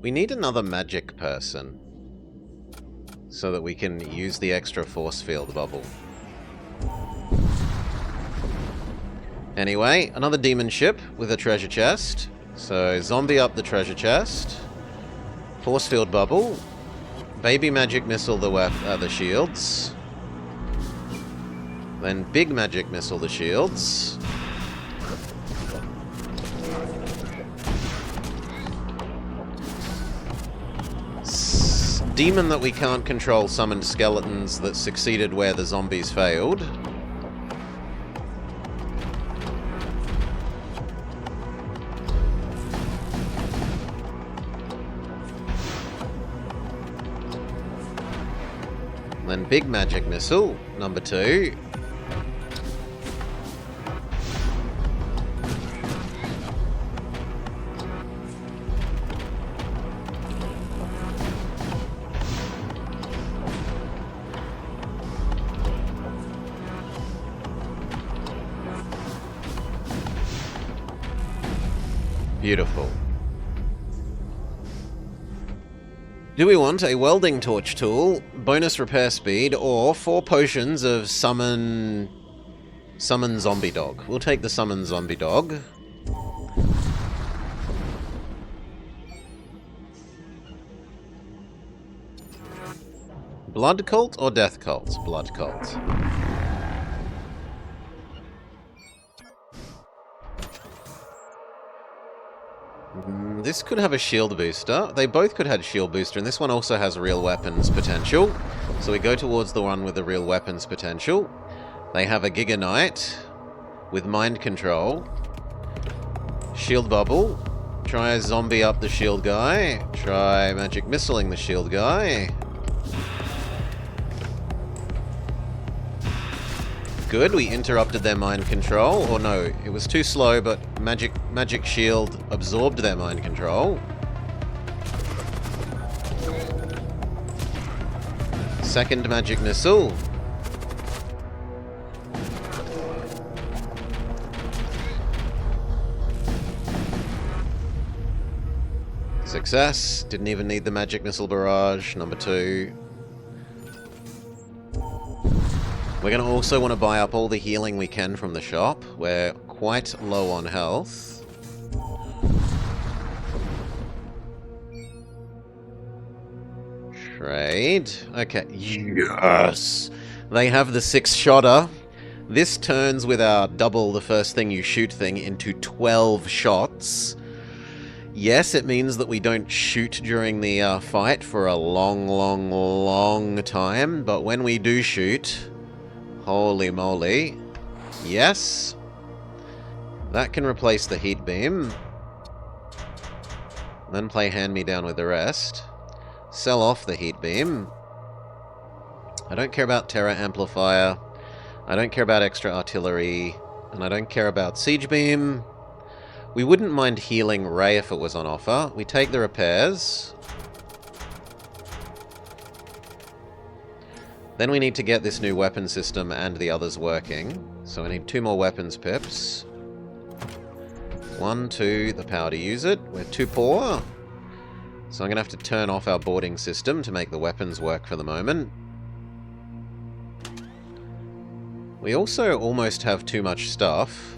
We need another magic person so that we can use the extra force field bubble. Anyway, another demon ship with a treasure chest. So, zombie up the treasure chest. Force field bubble. Baby magic missile the shields. Then big magic missile the shields. Demon that we can't control summoned skeletons that succeeded where the zombies failed. Then big magic missile, number 2. Beautiful. Do we want a welding torch tool, bonus repair speed, or 4 potions of summon zombie dog? We'll take the summon zombie dog. Blood cult or death cult? Blood cult. This could have a shield booster. They both could have shield booster, and this one also has real weapons potential. So we go towards the one with the real weapons potential. They have a Giga Knight with mind control. Shield bubble. Try zombie up the shield guy. Try magic missiling the shield guy. Good, we interrupted their mind control. Or no, it was too slow, but magic shield absorbed their mind control. Second magic missile. Success. Didn't even need the magic missile barrage. Number 2. We're going to also want to buy up all the healing we can from the shop. We're quite low on health. Trade. Okay. Yes! They have the 6-shotter. This turns with our double the first thing you shoot thing into 12 shots. Yes, it means that we don't shoot during the fight for a long time. But when we do shoot... Holy moly. Yes. That can replace the heat beam. Then play hand me down with the rest. Sell off the heat beam. I don't care about Terra Amplifier. I don't care about extra artillery. And I don't care about siege beam. We wouldn't mind healing Ray if it was on offer. We take the repairs. Then we need to get this new weapon system and the others working. So I need 2 more weapons pips. 1, 2, the power to use it. We're too poor. So I'm going to have to turn off our boarding system to make the weapons work for the moment. We also almost have too much stuff.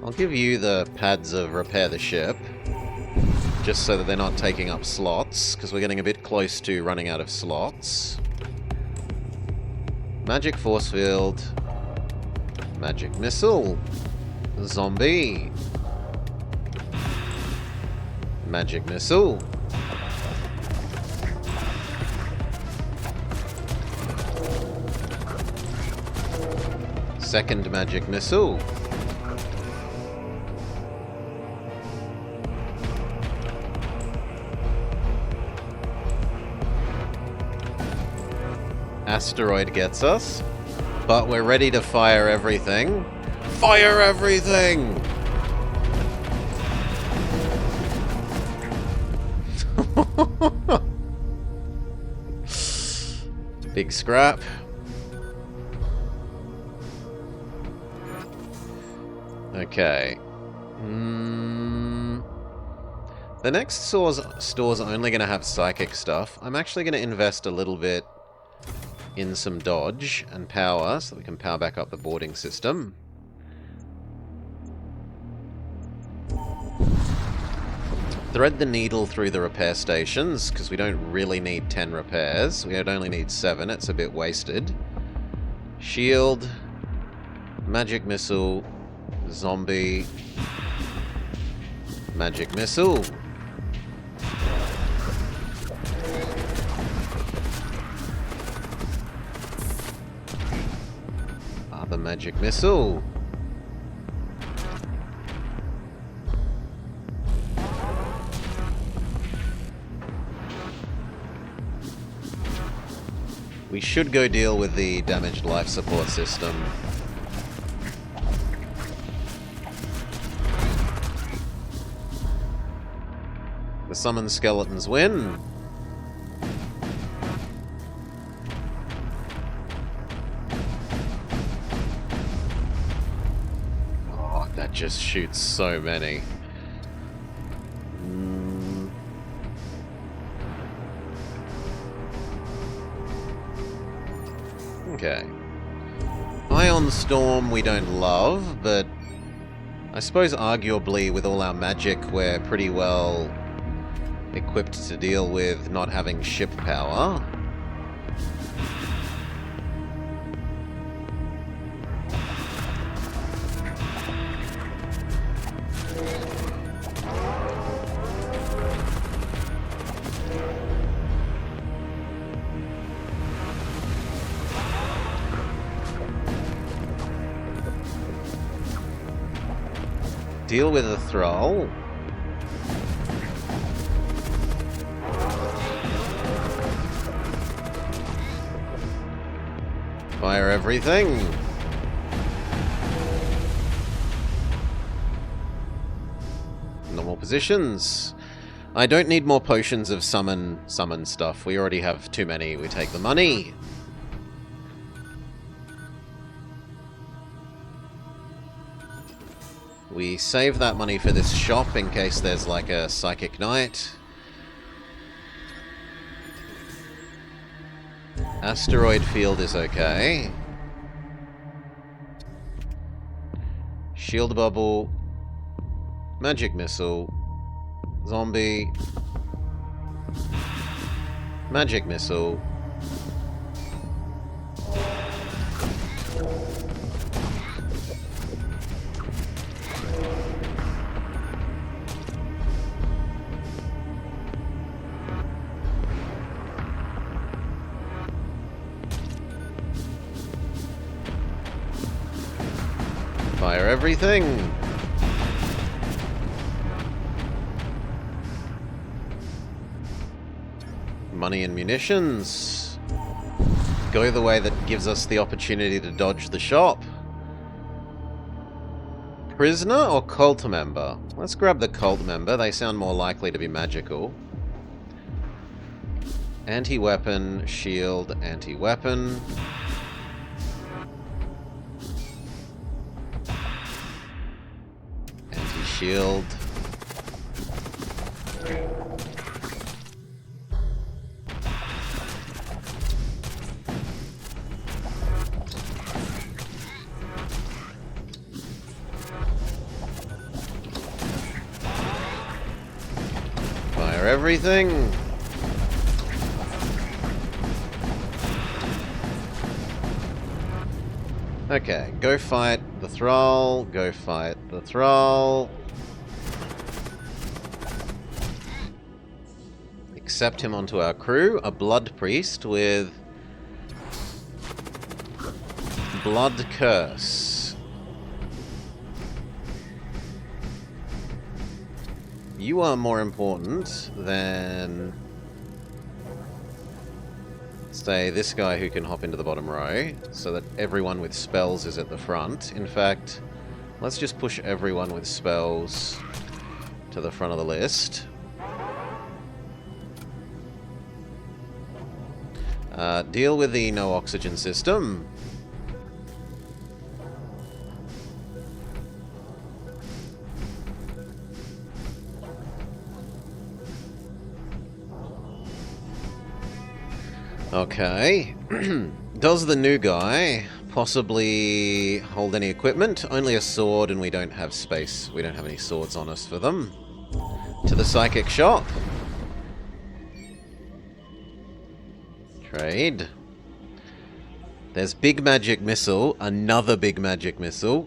I'll give you the pads of repair the ship, just so that they're not taking up slots, because we're getting a bit close to running out of slots. Magic force field, magic missile, zombie, magic missile, second magic missile, asteroid gets us, but we're ready to fire everything. Fire everything! Big scrap. Okay. The next store's only going to have psychic stuff. I'm actually going to invest a little bit in some dodge and power so we can power back up the boarding system. Thread the needle through the repair stations, because we don't really need 10 repairs. We would only need 7. It's a bit wasted. Shield. Magic missile. Zombie. Magic missile. Other magic missile. We should go deal with the damaged life support system. The summoned skeletons win. Oh, that just shoots so many. Okay. Ion Storm we don't love, but I suppose arguably with all our magic we're pretty well equipped to deal with not having ship power. Deal with a thrall. Fire everything. Normal positions. I don't need more potions of summon stuff. We already have too many. We take the money. We save that money for this shop in case there's like a psychic night. Asteroid field is okay. Shield bubble. Magic missile. Zombie. Magic missile. Fire everything. Money and munitions. Go the way that gives us the opportunity to dodge the shop. Prisoner or cult member? Let's grab the cult member. They sound more likely to be magical. Anti-weapon, shield, anti-weapon. Anti-shield. Fire everything. Okay, go fight the thrall, go fight the thrall. Accept him onto our crew, a blood priest with blood curse. You are more important than, say, this guy who can hop into the bottom row, so that everyone with spells is at the front. In fact, let's just push everyone with spells to the front of the list. Deal with the no oxygen system. Okay. Does the new guy possibly hold any equipment? Only a sword, and we don't have space. We don't have any swords on us for them. To the psychic shop. Trade. There's big magic missile. Another big magic missile.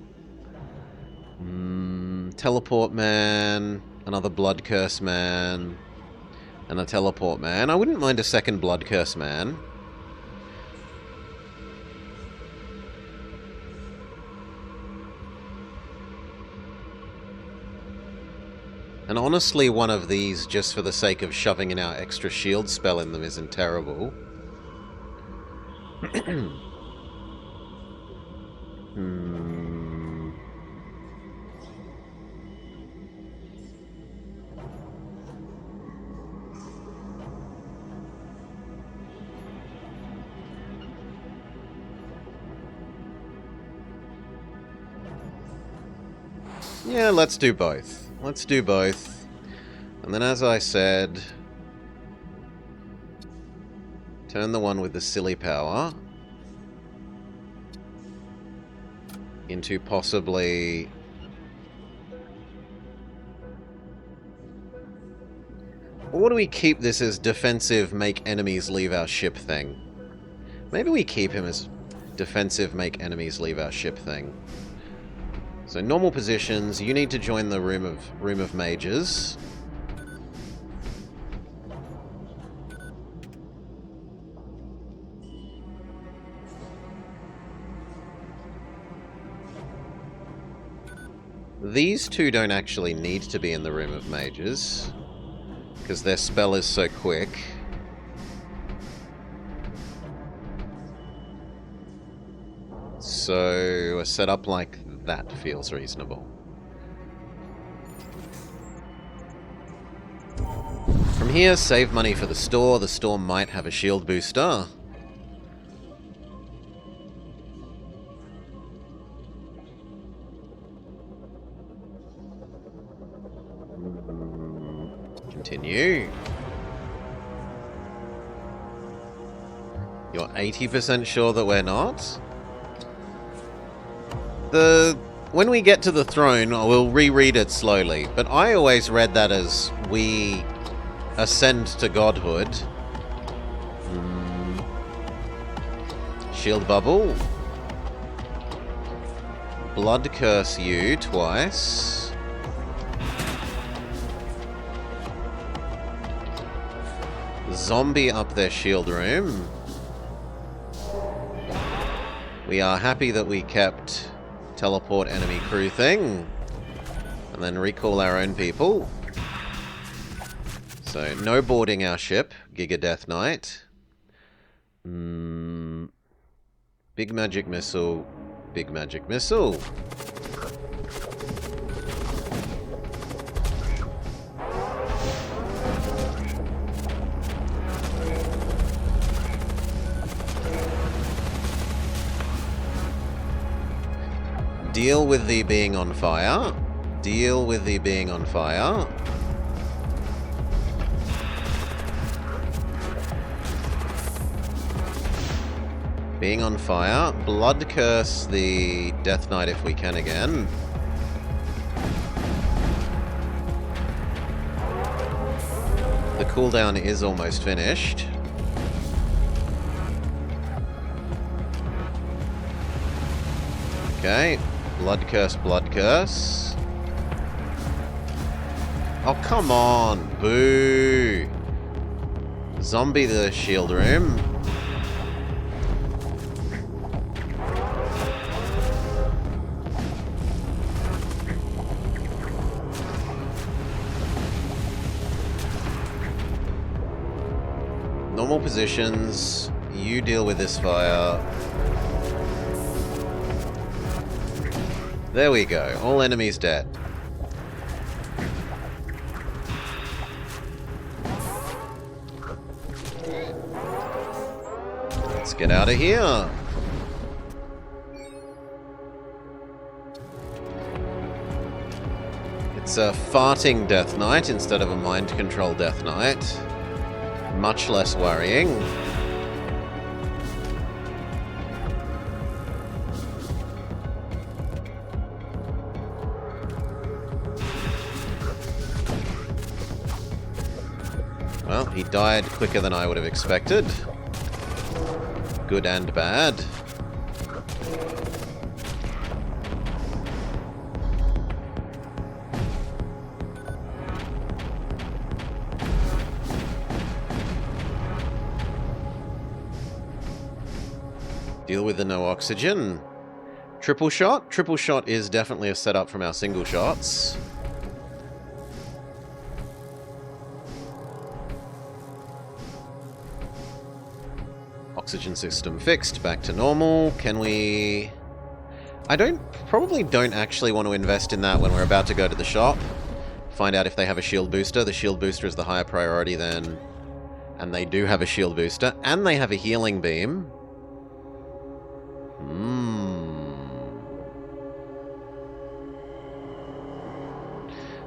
Teleport man. Another blood curse man. And a teleport man. I wouldn't mind a second blood curse man. And honestly, one of these, just for the sake of shoving in our extra shield spell in them, isn't terrible. Yeah, let's do both. Let's do both. And then, as I said, turn the one with the silly power into possibly... Or do we keep this as defensive, make enemies leave our ship thing? Maybe we keep him as defensive, make enemies leave our ship thing. So normal positions, you need to join the room of mages. These two don't actually need to be in the room of mages, because their spell is so quick. So a setup like that feels reasonable. From here, save money for the store. The store might have a shield booster. Continue. You're 80% sure that we're not? When we get to the throne, I will reread it slowly, but I always read that as we ascend to godhood. Shield bubble. Blood curse you twice. Zombie up their shield room. We are happy that we kept teleport enemy crew thing. And then recall our own people. So, no boarding our ship. Giga Death Knight. Big magic missile. Big magic missile. Deal with the being on fire. Deal with the being on fire. Being on fire. Blood curse the Death Knight if we can again. The cooldown is almost finished. Okay. Blood curse, blood curse. Oh, come on. Boo. Zombie the shield room. Normal positions. You deal with this fire. There we go. All enemies dead. Let's get out of here. It's a farting Death Knight instead of a mind control Death Knight. Much less worrying. He died quicker than I would have expected. Good and bad. Deal with the no oxygen. Triple shot? Triple shot is definitely a setup from our single shots. Oxygen system fixed, back to normal. Can we... probably don't actually want to invest in that when we're about to go to the shop. Find out if they have a shield booster. The shield booster is the higher priority then. And they do have a shield booster. And they have a healing beam.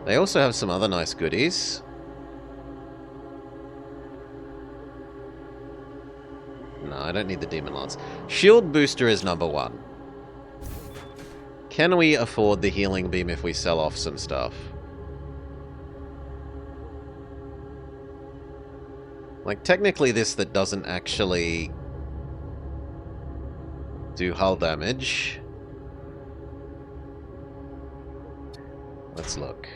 They also have some other nice goodies. No, I don't need the Demon Lance. Shield booster is number one. Can we afford the healing beam if we sell off some stuff? Like, technically this that doesn't actually do hull damage. Let's look.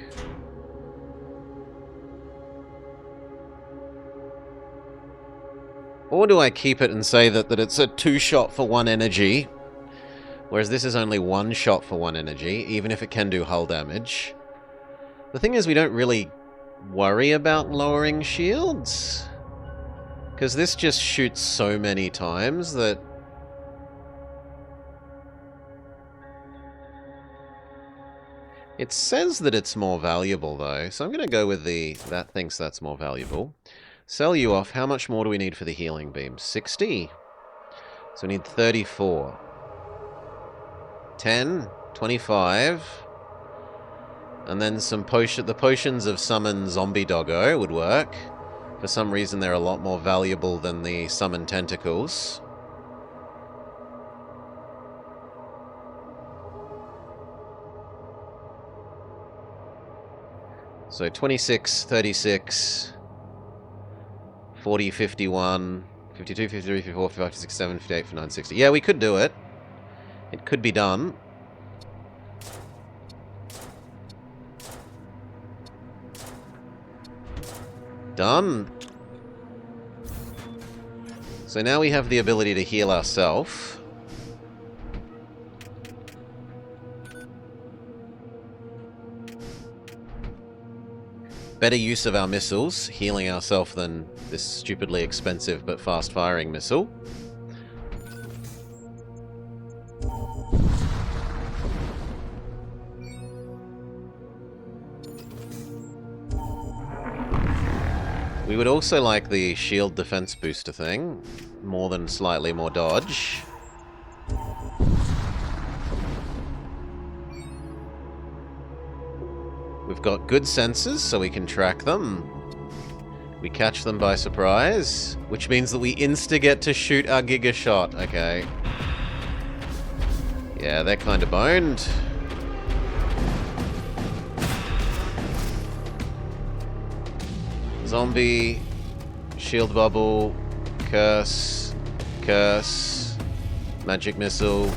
Or do I keep it and say that it's a 2-shot for 1 energy, whereas this is only 1 shot for 1 energy, even if it can do hull damage? The thing is, we don't really worry about lowering shields, because this just shoots so many times that... It says that it's more valuable, though, so I'm going to go with that thinks that's more valuable. Sell you off. How much more do we need for the healing beam? 60. So we need 34. 10, 25. And then some the potions of summon zombie doggo would work. For some reason they're a lot more valuable than the summon tentacles. So 26, 36... 40, 51, 52, 53, 54, 55, 57, 58, 59, 60. Yeah, we could do it. It could be done. Done. So now we have the ability to heal ourselves. Better use of our missiles, healing ourselves than this stupidly expensive but fast-firing missile. We would also like the shield defense booster thing, more than slightly more dodge. We've got good sensors, so we can track them. We catch them by surprise, which means that we insta-get to shoot our Giga Shot. Okay. Yeah, they're kind of boned. Zombie, shield bubble, curse, curse, magic missile.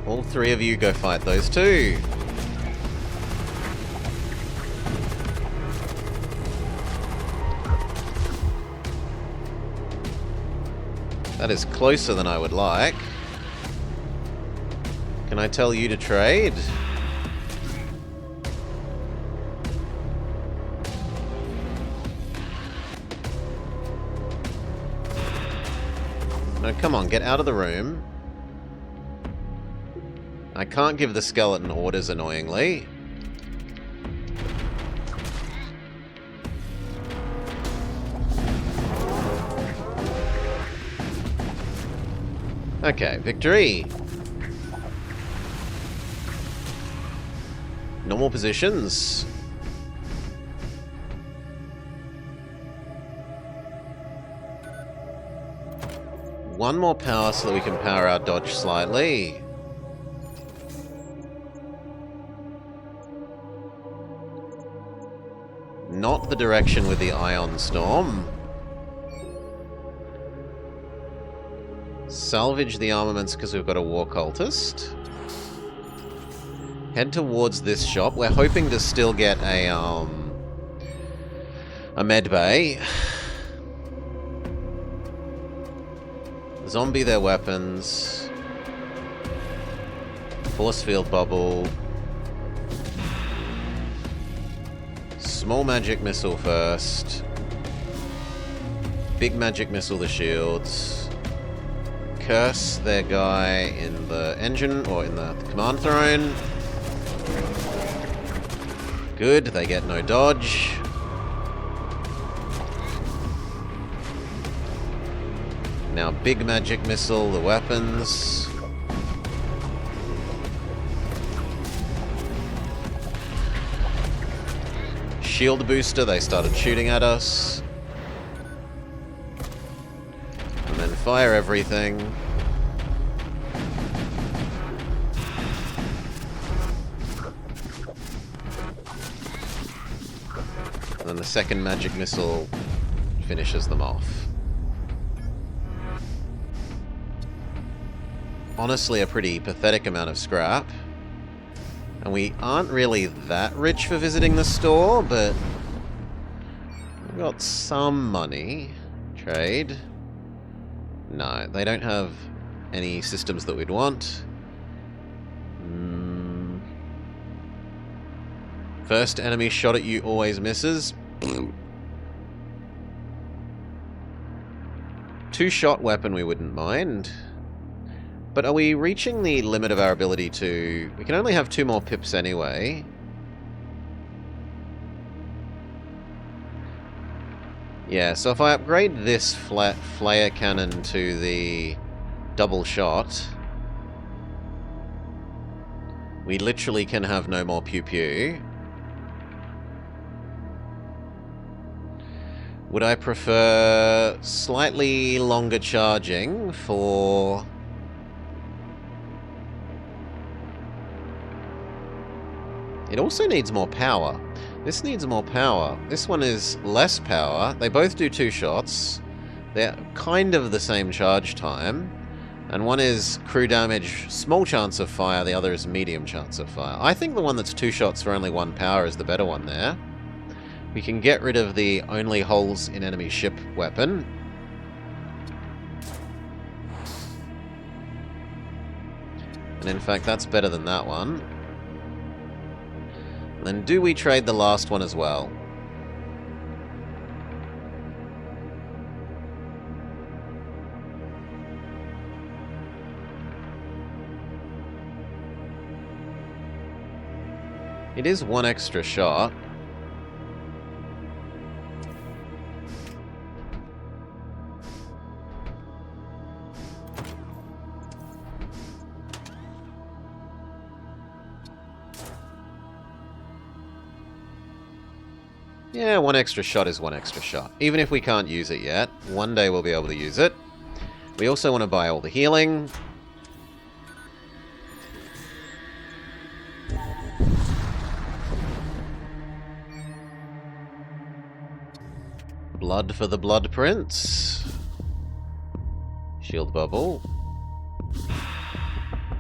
All 3 of you go fight those 2. That is closer than I would like. Can I tell you to trade? No, come on, get out of the room. I can't give the skeleton orders, annoyingly. Okay, victory. Normal positions. one more power so that we can power our dodge slightly. Not the direction with the Ion Storm. Salvage the armaments because we've got a War Cultist. Head towards this shop. We're hoping to still get a med bay. Zombie their weapons. Force field bubble. Small magic missile first. Big magic missile the shields. Curse their guy in the engine or in the command throne. Good, they get no dodge. Now big magic missile the weapons. Shield booster, they started shooting at us. And then fire everything. And then the second magic missile finishes them off. Honestly, a pretty pathetic amount of scrap. And we aren't really that rich for visiting the store, but we've got some money. Trade. No, they don't have any systems that we'd want. First enemy shot at you always misses. Two-shot weapon we wouldn't mind. But are we reaching the limit of our ability to... We can only have 2 more pips anyway. Yeah, so if I upgrade this flare cannon to the double shot, we literally can have no more pew-pew. Would I prefer slightly longer charging for... It also needs more power. This needs more power. This one is less power. They both do 2 shots. They're kind of the same charge time. And one is crew damage, small chance of fire. The other is medium chance of fire. I think the one that's 2 shots for only 1 power is the better one there. We can get rid of the only holes in enemy ship weapon. And in fact, that's better than that one. Then do we trade the last one as well? It is 1 extra shot. Yeah, 1 extra shot is 1 extra shot. Even if we can't use it yet, one day we'll be able to use it. We also want to buy all the healing. Blood for the Blood Prince. Shield bubble.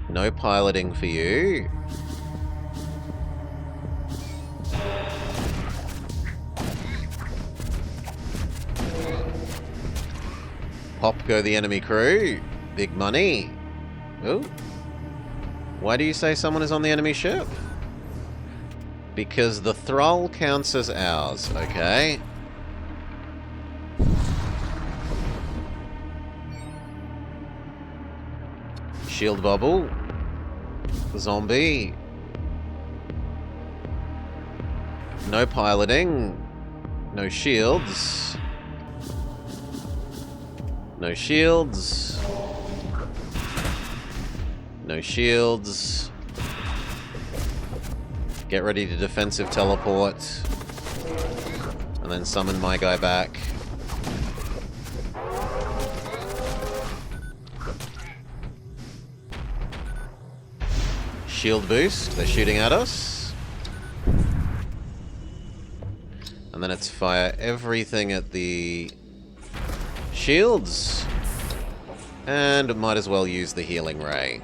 No piloting for you. Pop go the enemy crew. Big money. Ooh. Why do you say someone is on the enemy ship? Because the Thrall counts as ours, okay? Shield bubble. Zombie. No piloting. No shields. No shields. No shields. Get ready to defensive teleport. And then summon my guy back. Shield boost. They're shooting at us. And then it's fire everything at the shields. And might as well use the healing ray.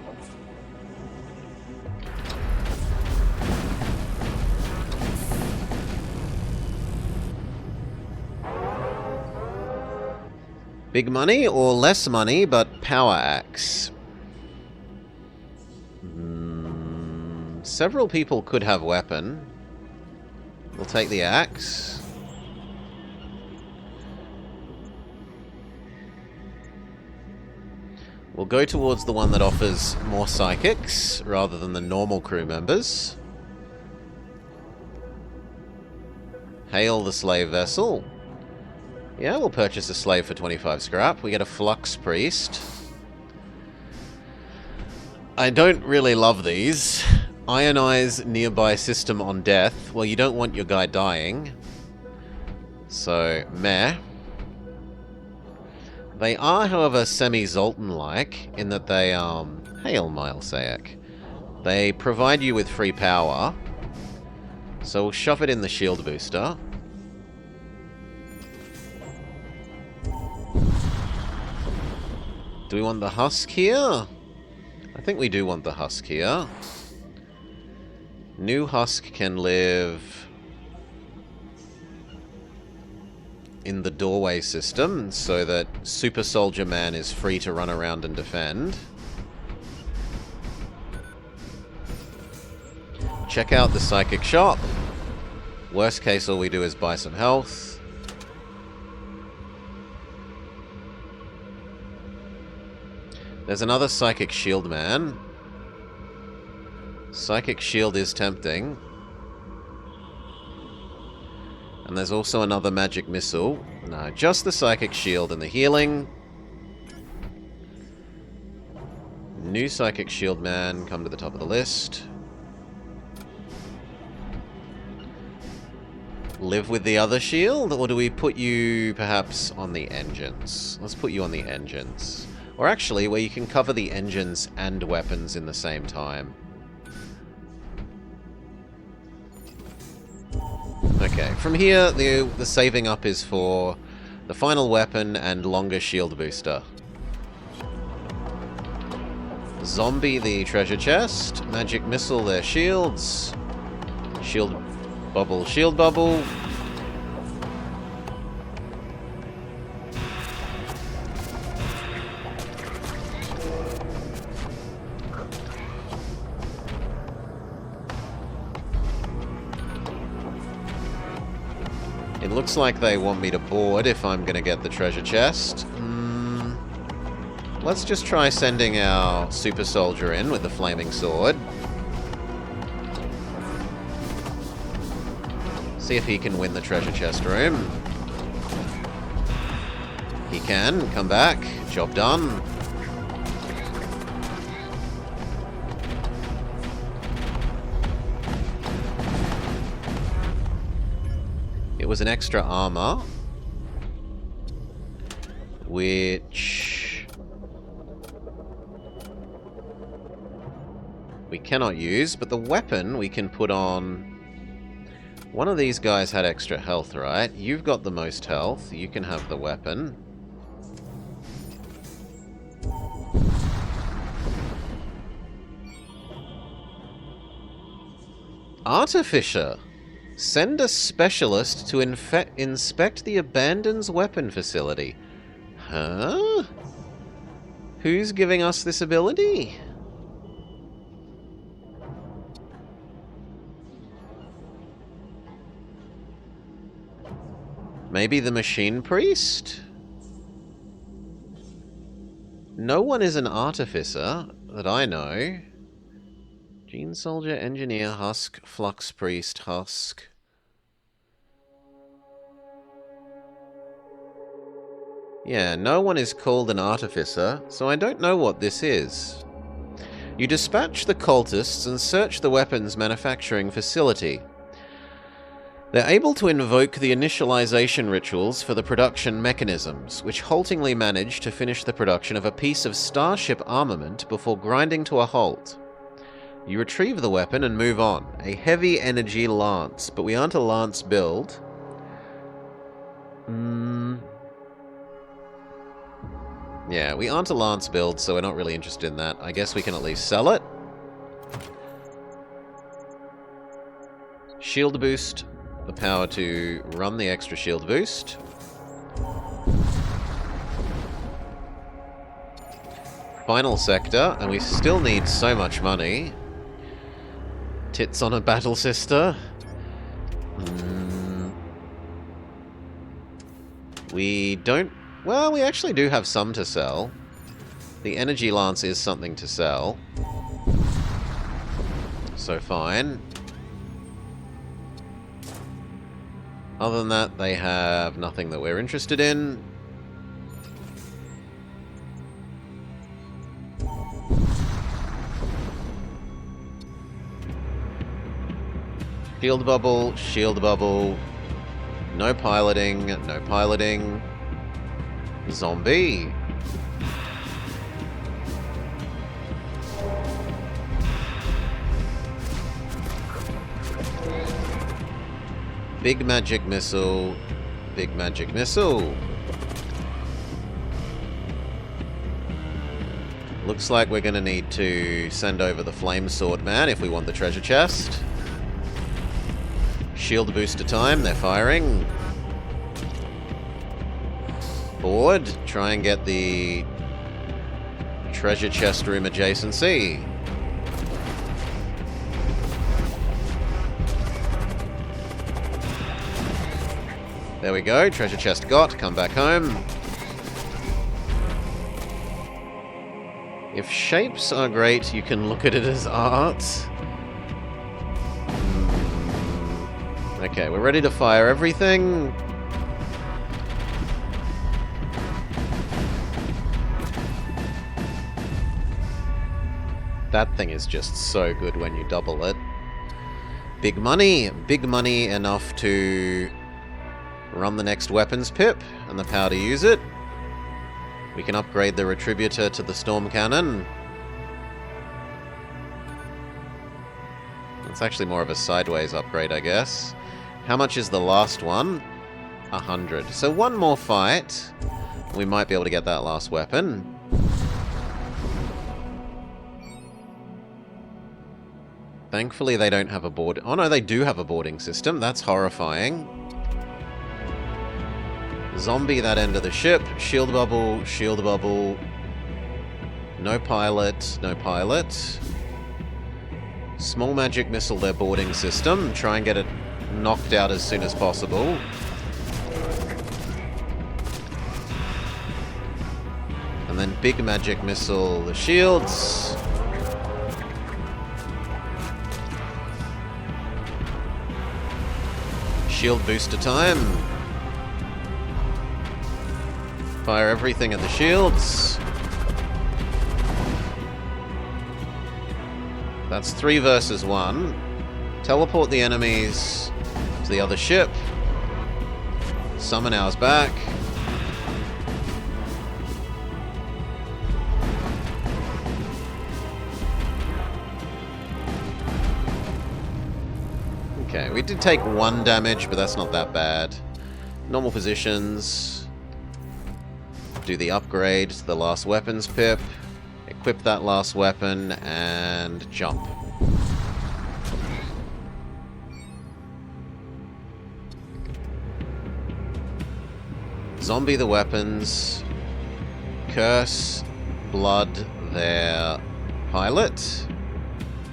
Big money or less money, but power axe. Several people could have weapon. We'll take the axe. We'll go towards the one that offers more psychics, rather than the normal crew members. Hail the slave vessel. Yeah, we'll purchase a slave for 25 scrap. We get a Flux Priest. I don't really love these. Ionize nearby system on death. Well, you don't want your guy dying. So, meh. They are, however, semi-Zoltan-like, in that they, Hail Milesaic. They provide you with free power. So we'll shove it in the shield booster. Do we want the husk here? I think we do want the husk here. New husk can live in the doorway system, so that Super Soldier Man is free to run around and defend. Check out the psychic shop. Worst case, all we do is buy some health. There's another Psychic Shield Man. Psychic Shield is tempting. And there's also another Magic Missile. No, just the Psychic Shield and the healing. New Psychic Shield Man, come to the top of the list. Live with the other shield? Or do we put you, perhaps, on the engines? Let's put you on the engines. Or actually, where you can cover the engines and weapons in the same time. Okay, from here, the saving up is for the final weapon and longer shield booster. Zombie the treasure chest. Magic missile their shields. Shield bubble, shield bubble. It looks like they want me to board if I'm going to get the treasure chest. Let's just try sending our super soldier in with the flaming sword. See if he can win the treasure chest room. He can. Come back. Job done. It was an extra armor, which we cannot use, but the weapon we can put on. One of these guys had extra health, right? You've got the most health. You can have the weapon. Artificer. Send a specialist to inspect the abandoned weapon facility. Huh? Who's giving us this ability? Maybe the Machine Priest? No one is an artificer that I know. Gene Soldier, Engineer, Husk, Flux Priest, Husk. Yeah, no one is called an artificer, so I don't know what this is. You dispatch the cultists and search the weapons manufacturing facility. They're able to invoke the initialization rituals for the production mechanisms, which haltingly manage to finish the production of a piece of starship armament before grinding to a halt. You retrieve the weapon and move on. A heavy energy lance, but we aren't a lance build. Yeah, we aren't a lance build, so we're not really interested in that. I guess we can at least sell it. Shield boost. The power to run the extra shield boost. Final sector, and we still need so much money. Tits on a battle sister. We don't... Well, we actually do have some to sell. The energy lance is something to sell. So fine. Other than that, they have nothing that we're interested in. Shield bubble, shield bubble. No piloting, no piloting. Zombie. Big magic missile. Big magic missile. Looks like we're going to need to send over the Flame Sword Man if we want the treasure chest. Shield booster time, they're firing. Board, try and get the treasure chest room adjacency. There we go, treasure chest got, come back home. If shapes are great, you can look at it as art. Okay, we're ready to fire everything. That thing is just so good when you double it. Big money enough to run the next weapons pip and the power to use it. We can upgrade the Retributor to the Storm Cannon. It's actually more of a sideways upgrade, I guess. How much is the last one? 100. So one more fight. We might be able to get that last weapon. Thankfully they don't have a board... Oh no, they do have a boarding system. That's horrifying. Zombie that end of the ship. Shield bubble, shield bubble. No pilot, no pilot. Small magic missile their boarding system. Try and get it knocked out as soon as possible. And then big magic missile the shields. Shield booster time. Fire everything at the shields. That's 3 versus 1. Teleport the enemies to the other ship. Summon ours back. Okay, we did take 1 damage, but that's not that bad. Normal positions. Do the upgrade to the last weapons pip. Equip that last weapon and jump. Zombie the weapons. Curse, blood their pilot.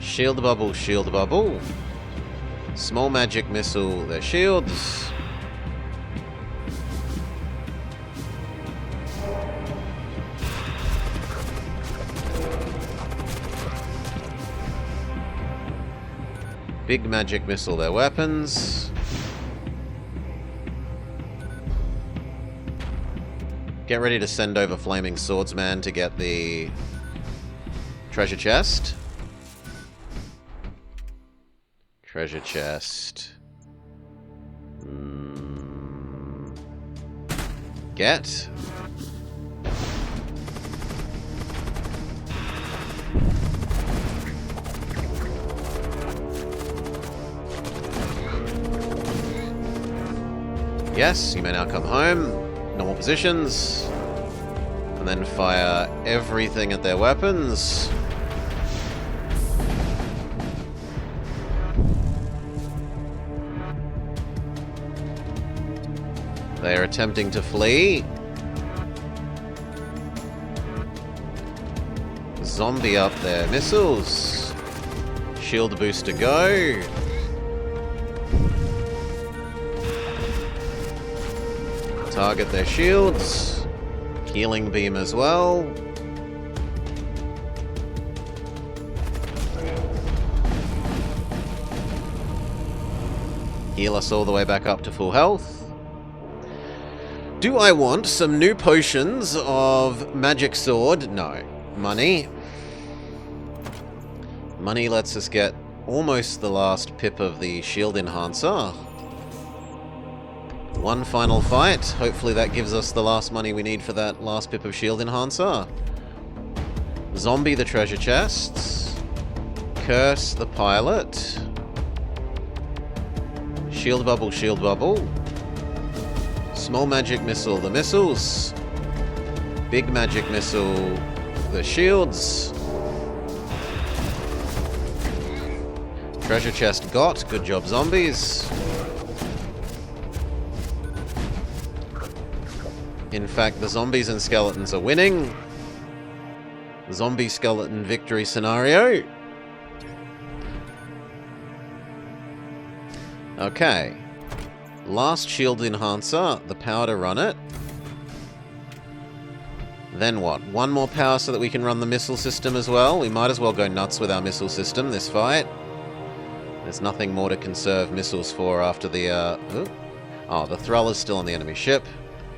Shield bubble, shield bubble. Small magic missile their shields. Big magic missile their weapons. Get ready to send over Flaming Swordsman to get the treasure chest. Treasure chest. Get. Yes, you may now come home. Normal positions. And then fire everything at their weapons. They are attempting to flee. Zombie up their missiles. Shield booster go. Target their shields. Healing beam as well. Heal us all the way back up to full health. Do I want some new potions of magic sword? No. Money. Money lets us get almost the last pip of the shield enhancer. One final fight. Hopefully that gives us the last money we need for that last pip of shield enhancer. Zombie the treasure chests. Curse the pilot. Shield bubble, shield bubble. Small magic missile, the missiles. Big magic missile, the shields. Treasure chest got. Good job, zombies. In fact, the zombies and skeletons are winning. Zombie skeleton victory scenario. Okay. Last shield enhancer, the power to run it. Then what? One more power so that we can run the missile system as well. We might as well go nuts with our missile system this fight. There's nothing more to conserve missiles for after the, Oh, the Thraller's still on the enemy ship.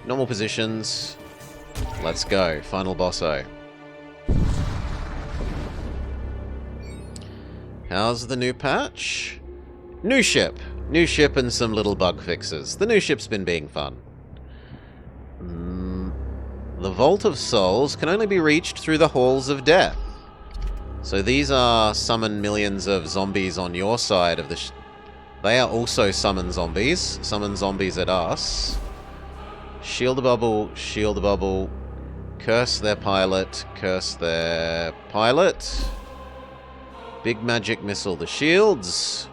Normal positions. Let's go. Final bosso. How's the new patch? New ship. New ship and some little bug fixes. The new ship's been being fun. The Vault of Souls can only be reached through the Halls of Death. So these are summon millions of zombies on your side of the... They are also summon zombies. Summon zombies at us. Shield bubble, shield bubble. Curse their pilot, curse their pilot. Big magic missile, the shields.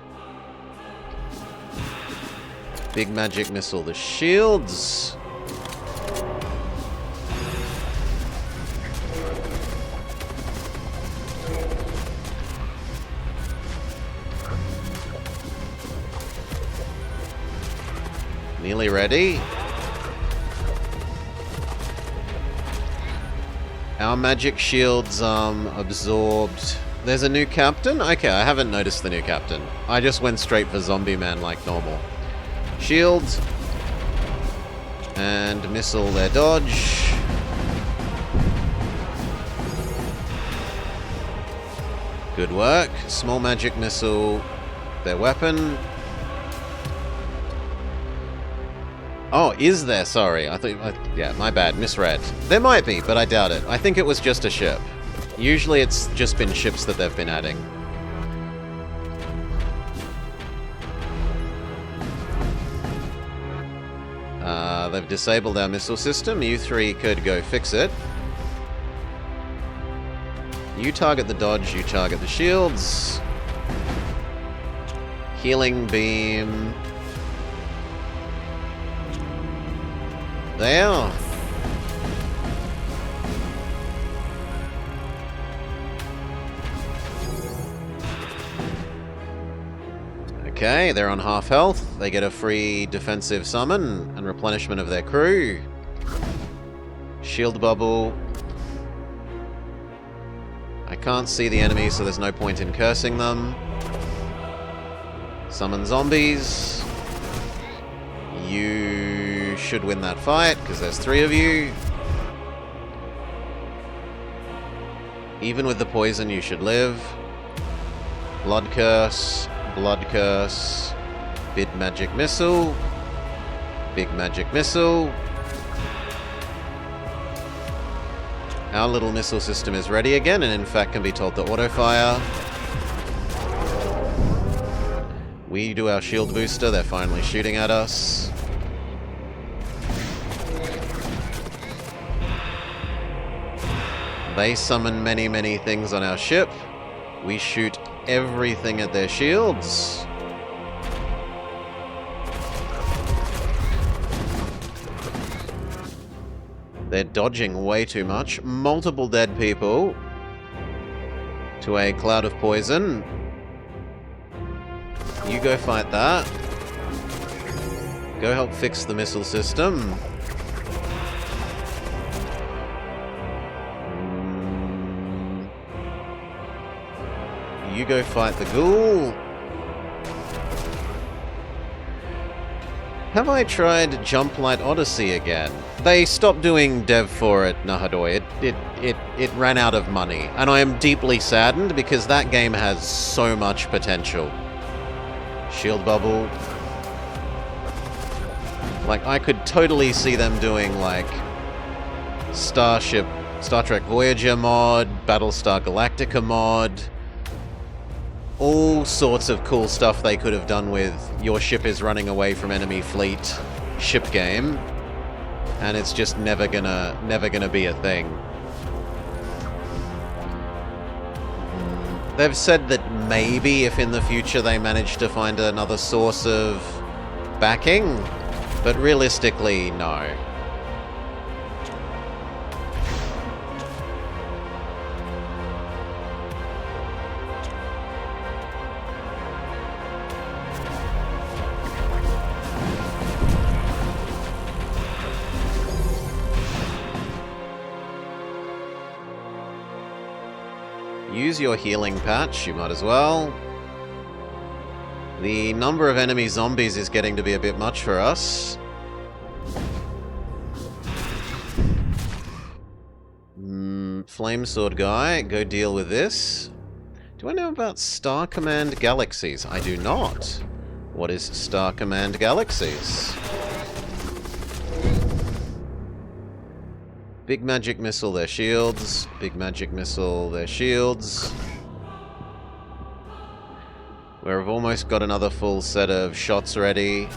Big magic missile, the shields. Nearly ready. Our magic shields absorbed. There's a new captain? Okay, I haven't noticed the new captain. I just went straight for Zombie Man like normal. Shields. And missile their dodge. Good work. Small magic missile their weapon. Oh, is there? Sorry. Yeah, my bad. Misread. There might be, but I doubt it. I think it was just a ship. Usually it's just been ships that they've been adding. They've disabled our missile system. You three could go fix it. You target the dodge, you target the shields. Healing beam. There. Okay, they're on half health. They get a free defensive summon and replenishment of their crew. Shield bubble. I can't see the enemy, so there's no point in cursing them. Summon zombies. You should win that fight, because there's 3 of you. Even with the poison, you should live. Blood curse. Blood curse. Big magic missile. Big magic missile. Our little missile system is ready again, and in fact can be told to auto-fire. We do our shield booster, they're finally shooting at us. They summon many, many things on our ship. We shoot everything at their shields. They're dodging way too much. Multiple dead people. To a cloud of poison. You go fight that. Go help fix the missile system. You go fight the ghoul. Have I Jump Light Odyssey again? They stopped doing dev for it, Nahadoy. It ran out of money. And I am deeply saddened because that game has so much potential. Shield Bubble. Like, I could totally see them doing, like, Star Trek Voyager mod, Battlestar Galactica mod, all sorts of cool stuff they could have done with your ship is running away from enemy fleet ship game, and it's just never gonna be a thing. They've said that maybe if in the future they manage to find another source of backing, but realistically, no. Use your healing patch, you might as well. The number of enemy zombies is getting to be a bit much for us. Flame Sword guy, go deal with this. Do I know about Star Command Galaxies? I do not. What is Star Command Galaxies? Big Magic Missile, their shields. Big Magic Missile, their shields. We've almost got another full set of shots ready.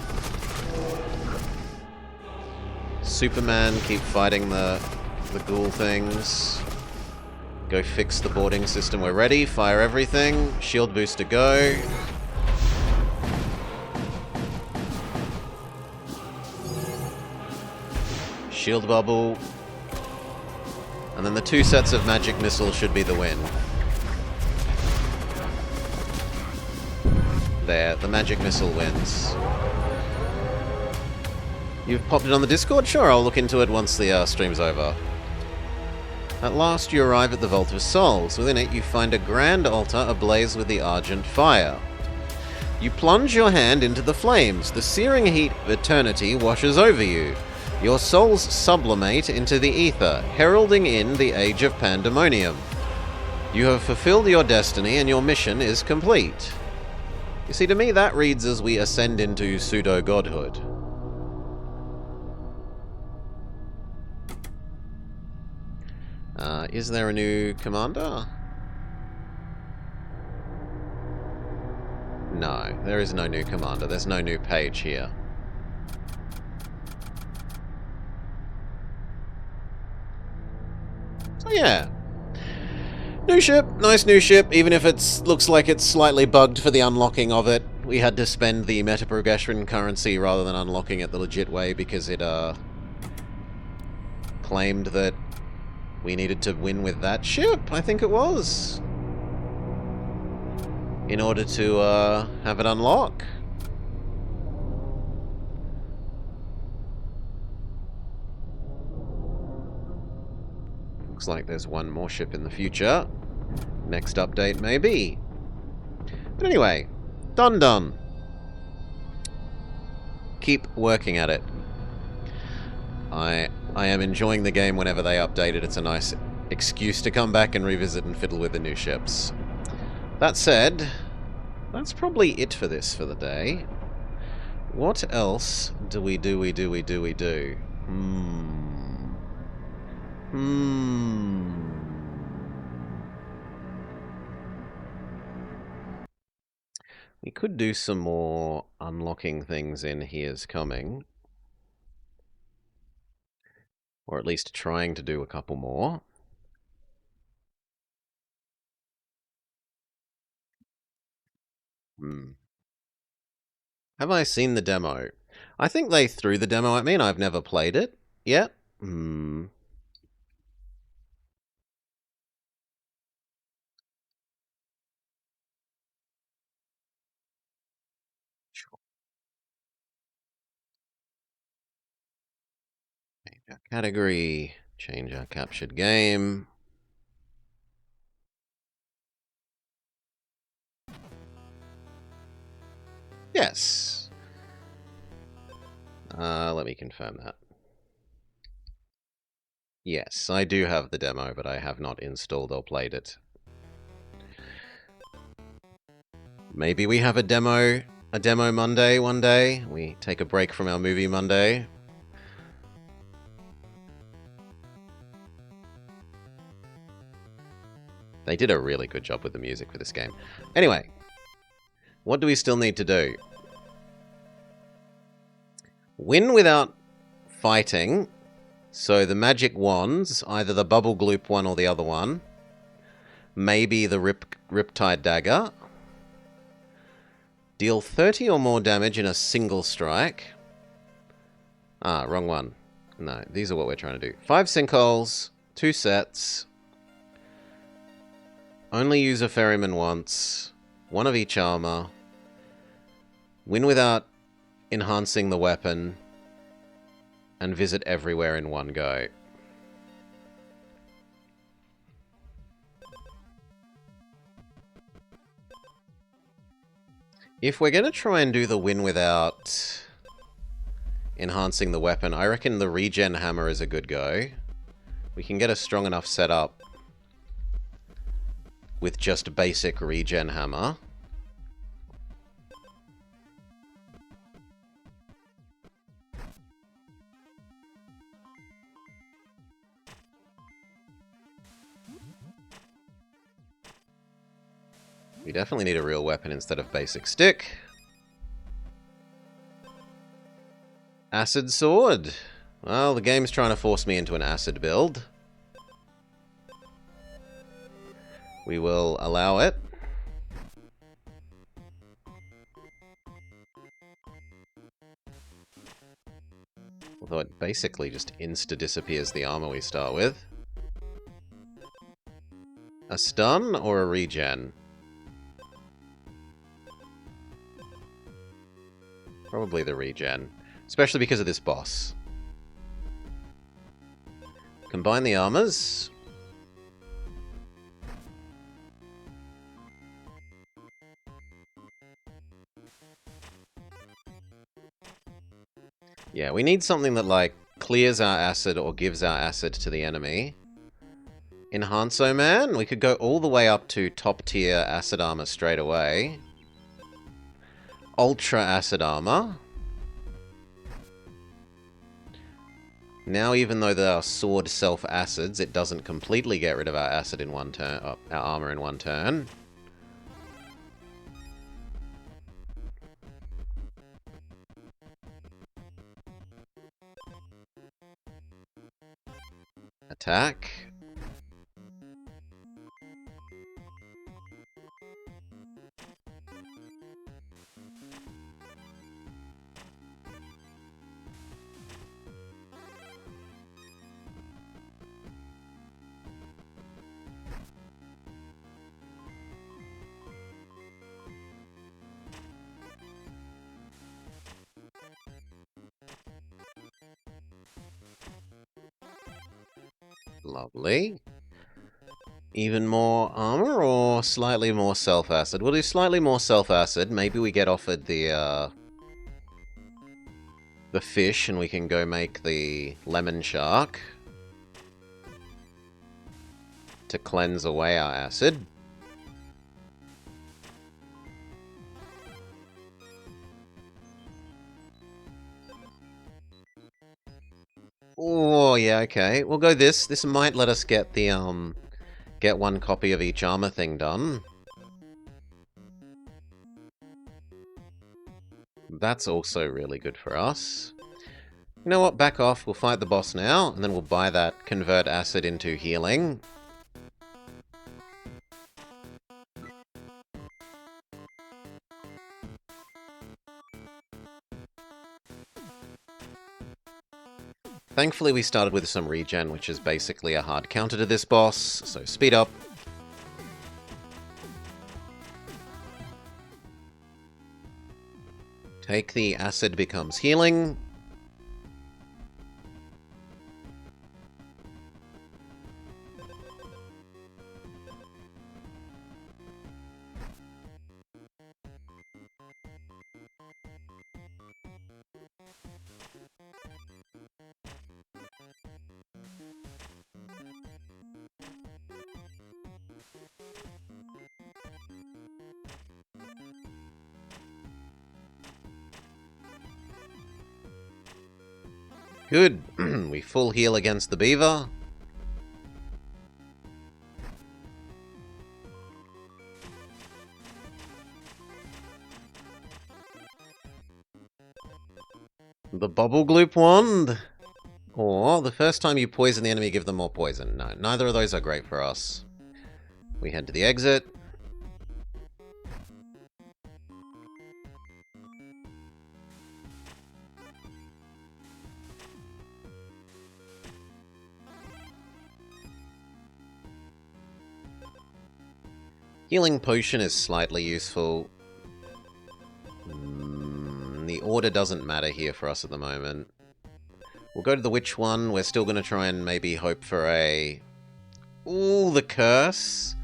Superman, keep fighting the ghoul things. Go fix the boarding system. We're ready. Fire everything. Shield booster, go. Shield bubble. And then the 2 sets of magic missiles should be the win. There, the magic missile wins. You've popped it on the Discord? Sure, I'll look into it once the stream's over. At last you arrive at the Vault of Souls. Within it you find a grand altar ablaze with the Argent Fire. You plunge your hand into the flames. The searing heat of eternity washes over you. Your souls sublimate into the ether, heralding in the Age of Pandemonium. You have fulfilled your destiny and your mission is complete. You see, to me that reads as we ascend into pseudo-godhood. Is there a new commander? No, there is no new commander. There's no new page here. So yeah. New ship, nice new ship, even if it looks like it's slightly bugged for the unlocking of it. We had to spend the meta progression currency rather than unlocking it the legit way because it claimed that we needed to win with that ship, I think it was, in order to have it unlock. Looks like there's one more ship in the future. Next update, maybe. But anyway, done. Keep working at it. I am enjoying the game whenever they update it. It's a nice excuse to come back and revisit and fiddle with the new ships. That said, that's probably it for the day. What else do we do? We could do some more unlocking things in Here's Coming. Or at least trying to do a couple more. Hmm. Have I seen the demo? I think they threw the demo at me and I've never played it yet. Hmm. Sure. Change our category. Change our captured game. Yes. Let me confirm that. Yes, I do have the demo, but I have not installed or played it. Maybe we have a demo Monday one day. We take a break from our movie Monday. They did a really good job with the music for this game. Anyway, what do we still need to do? Win without fighting. So the magic wands, either the bubble gloop one or the other one. Maybe the Riptide Dagger. Deal 30 or more damage in a single strike. Ah, wrong one. No, these are what we're trying to do. 5 sinkholes, 2 sets. Only use a ferryman once. 1 of each armor. Win without enhancing the weapon. And visit everywhere in one go. If we're going to try and do the win without enhancing the weapon, I reckon the regen hammer is a good go. We can get a strong enough setup with just basic regen hammer. We definitely need a real weapon instead of basic stick. Acid sword. Well, the game's trying to force me into an acid build. We will allow it. Although it basically just insta-disappears the armor we start with. A stun or a regen? Probably the regen. Especially because of this boss. Combine the armors. Yeah, we need something that, like, clears our acid or gives our acid to the enemy. Enhancer Man? We could go all the way up to top tier acid armor straight away. Ultra acid armor. Now, even though our sword self-acids, it doesn't completely get rid of our acid in one turn, our armor in one turn. Attack. Lovely. Even more armor or slightly more self-acid? We'll do slightly more self-acid. Maybe we get offered the fish and we can go make the lemon shark to cleanse away our acid. Oh, yeah, okay. We'll go this. This might let us get the, get 1 copy of each armor thing done. That's also really good for us. You know what? Back off. We'll fight the boss now, and then we'll buy that convert acid into healing. Thankfully we started with some regen, which is basically a hard counter to this boss, so speed up. Take the acid becomes healing. Good. We full heal against the beaver. The Bubble Gloop Wand. Or, the first time you poison the enemy, give them more poison. No, neither of those are great for us. We head to the exit. Healing Potion is slightly useful. The order doesn't matter here for us at the moment. We'll go to the Witch one. We're still going to try and maybe hope for a... Ooh, the Curse.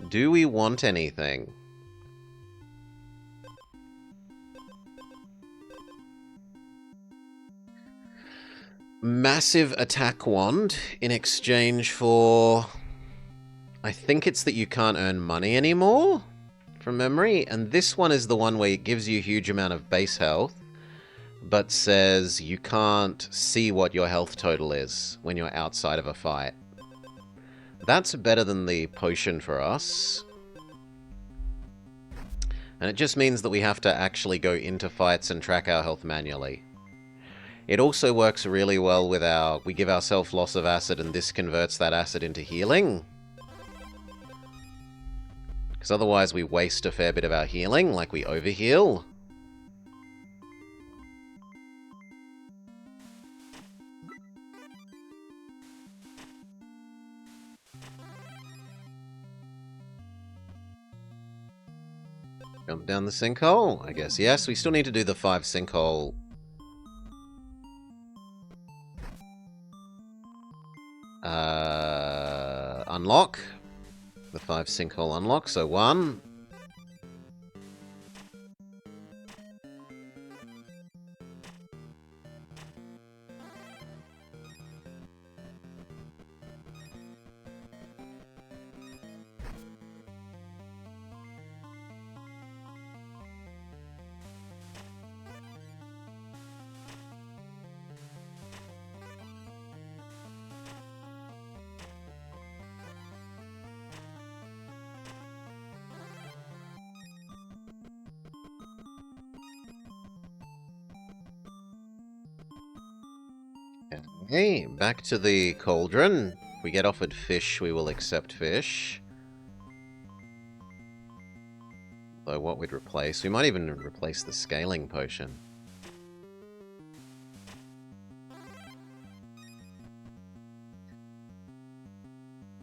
Do we want anything? Massive Attack Wand in exchange for... I think it's that you can't earn money anymore, from memory. And this one is the one where it gives you a huge amount of base health, but says you can't see what your health total is when you're outside of a fight. That's better than the potion for us. And it just means that we have to actually go into fights and track our health manually. It also works really well with our... We give ourselves loss of acid and this converts that acid into healing. Because otherwise we waste a fair bit of our healing, like we overheal. Jump down the sinkhole, I guess. Yes, we still need to do the 5 sinkhole. Unlock. The 5 sinkhole unlock, so 1. Okay, back to the cauldron. If we get offered fish, we will accept fish. Though what we'd replace... We might even replace the scaling potion.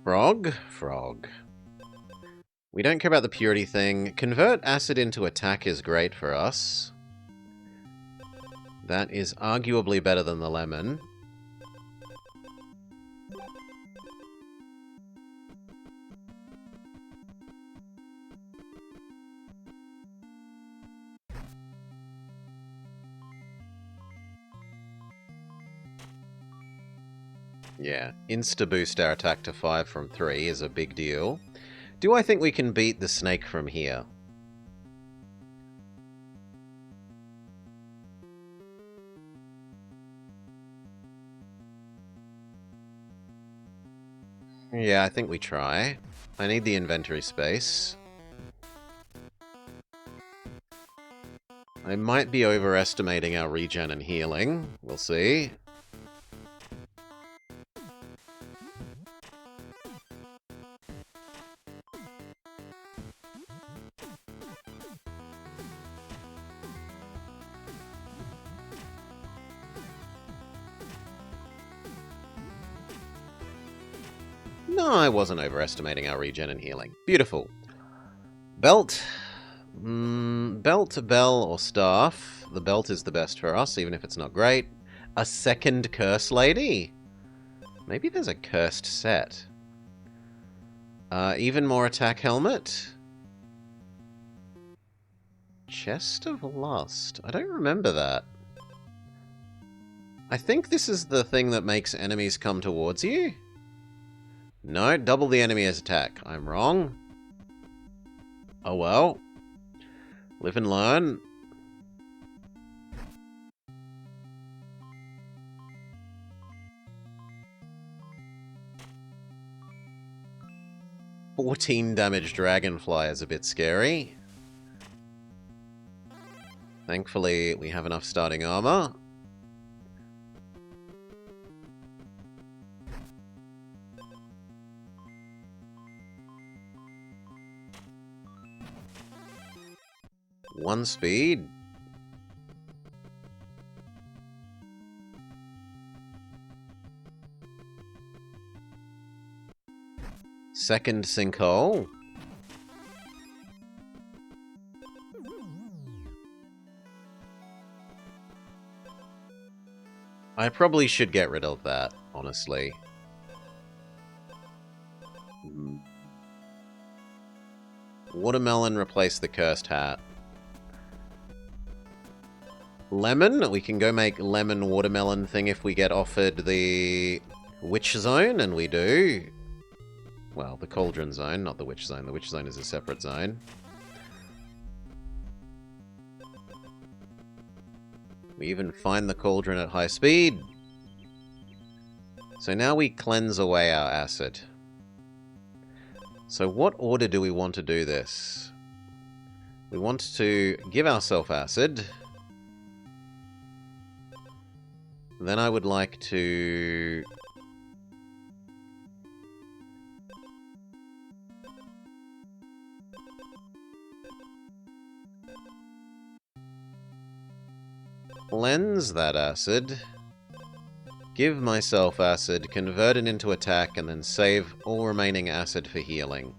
Frog? Frog. We don't care about the purity thing. Convert acid into attack is great for us. That is arguably better than the lemon. Yeah, insta-boost our attack to 5 from 3 is a big deal. Do I think we can beat the snake from here? Yeah, I think we try. I need the inventory space. I might be overestimating our regen and healing. We'll see. No, I wasn't overestimating our regen and healing. Beautiful. Belt. Belt, bell, or staff. The belt is the best for us, even if it's not great. A second curse lady? Maybe there's a cursed set. Even more attack helmet. Chest of Lust. I don't remember that. I think this is the thing that makes enemies come towards you. No, double the enemy's attack. I'm wrong. Oh well. Live and learn. "14 damage Dragonfly" is a bit scary. Thankfully, we have enough starting armor. One speed. Second sinkhole. I probably should get rid of that, honestly. Watermelon, replace the cursed hat. Lemon, we can go make lemon watermelon thing if we get offered the witch zone, and we do. Well, the cauldron zone, not the witch zone. The witch zone is a separate zone. We even find the cauldron at high speed. So now we cleanse away our acid. So what order do we want to do this? We want to give ourselves acid. Then I would like to... cleanse that acid. Give myself acid, convert it into attack, and then save all remaining acid for healing.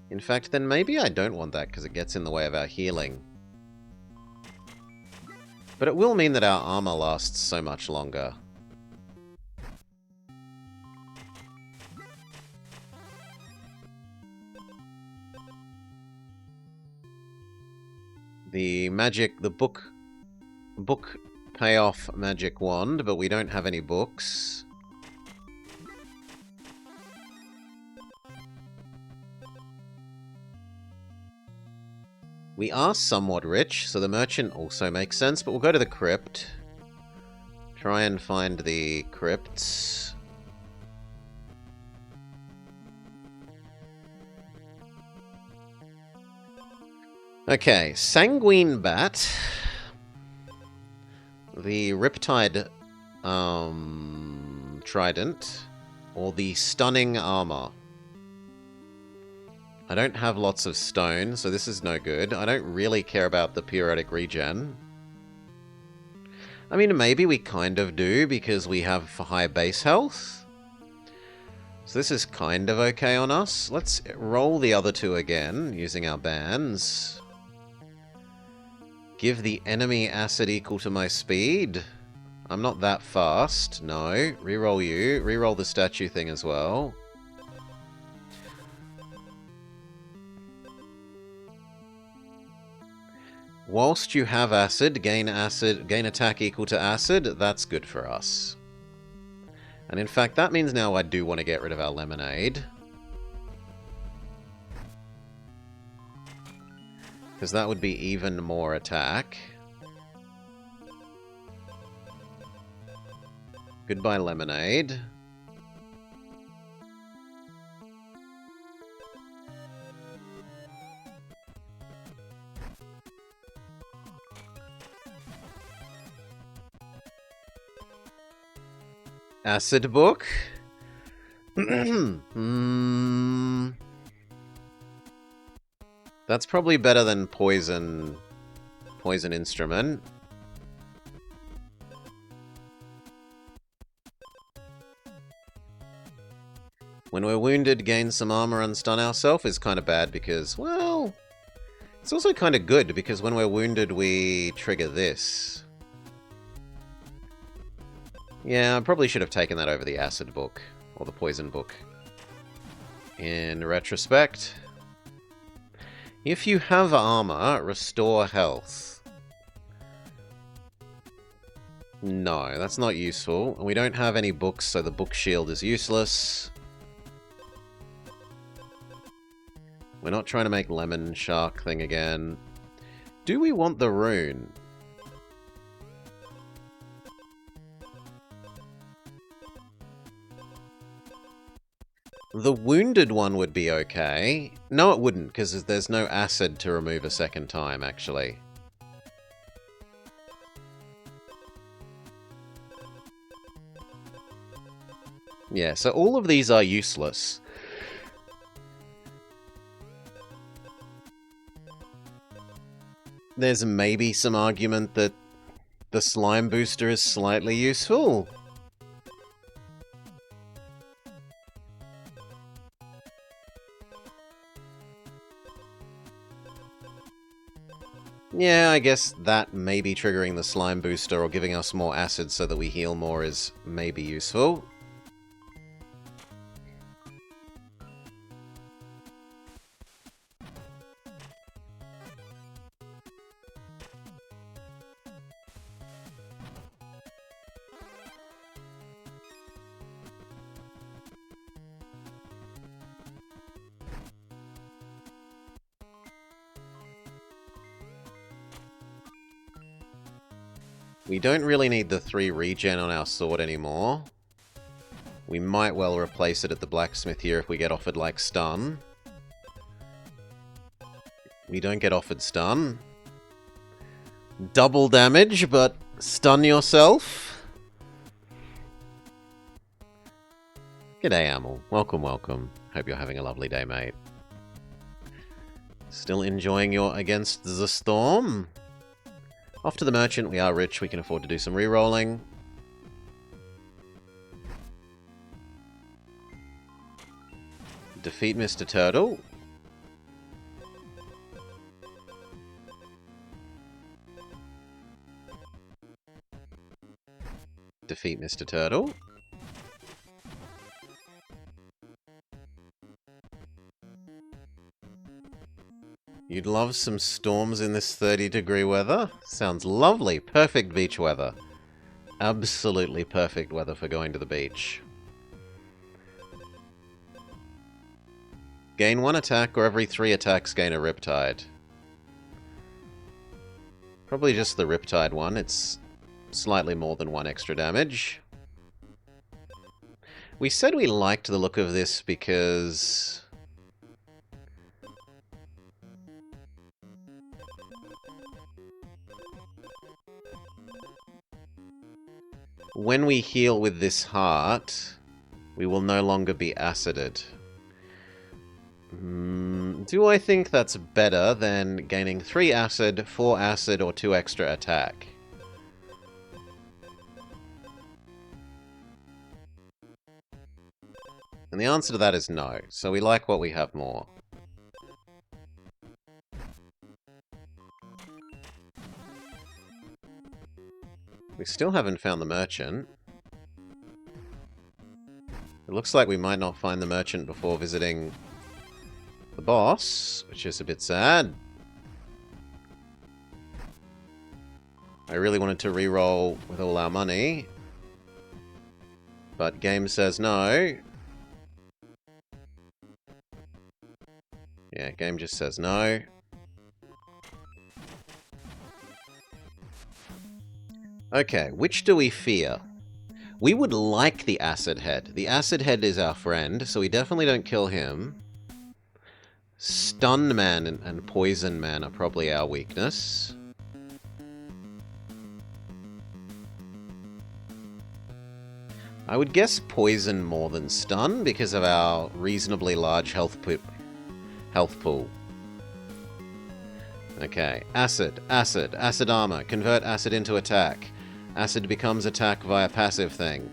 In fact, then maybe I don't want that because it gets in the way of our healing. But it will mean that our armor lasts so much longer. The book payoff magic wand, but we don't have any books. We are somewhat rich, so the merchant also makes sense, but we'll go to the crypt. Try and find the crypts. Okay, Sanguine Bat. The Riptide Trident. Or the Stunning Armor. I don't have lots of stone, so this is no good. I don't really care about the periodic regen. I mean, maybe we kind of do, because we have high base health. So this is kind of okay on us. Let's roll the other two again, using our bands. Give the enemy acid equal to my speed. I'm not that fast. No. Reroll you. Reroll the statue thing as well. Whilst you have acid, gain attack equal to acid. That's good for us. And in fact, that means now I do want to get rid of our lemonade. Because that would be even more attack. Goodbye, lemonade. Acid book. That's probably better than poison instrument. When we're wounded, gain some armor and stun ourselves is kind of bad because, well, it's also kind of good because when we're wounded, we trigger this. Yeah, I probably should have taken that over the acid book, or the poison book. In retrospect, if you have armor, restore health. No, that's not useful. We don't have any books, so the book shield is useless. We're not trying to make lemon shark thing again. Do we want the rune? The wounded one would be okay. No, it wouldn't, because there's no acid to remove a second time, actually. Yeah, so all of these are useless. There's maybe some argument that the slime booster is slightly useful. Yeah, I guess that maybe triggering the slime booster or giving us more acid so that we heal more is maybe useful. We don't really need the 3 regen on our sword anymore. We might well replace it at the blacksmith here if we get offered, like, stun. We don't get offered stun. Double damage, but stun yourself. G'day, Amel. Welcome, welcome. Hope you're having a lovely day, mate. Still enjoying your Against the Storm? Off to the merchant. We are rich. We can afford to do some re-rolling. Defeat Mr. Turtle. Defeat Mr. Turtle. You'd love some storms in this 30-degree weather? Sounds lovely. Perfect beach weather. Absolutely perfect weather for going to the beach. Gain 1 attack, or every 3 attacks gain a Riptide. Probably just the Riptide one. It's slightly more than 1 extra damage. We said we liked the look of this because when we heal with this heart, we will no longer be acided. Do I think that's better than gaining 3 acid, 4 acid, or 2 extra attack? And the answer to that is no, so we like what we have more. We still haven't found the merchant. It looks like we might not find the merchant before visiting the boss, which is a bit sad. I really wanted to re-roll with all our money, but game says no. Yeah, game just says no. Okay, which do we fear? We would like the Acid Head. The Acid Head is our friend, so we definitely don't kill him. Stun Man and Poison Man are probably our weakness. I would guess Poison more than Stun because of our reasonably large health pool. Okay, Acid, Acid, Acid Armor. Convert Acid into attack. Acid becomes attack via passive thing.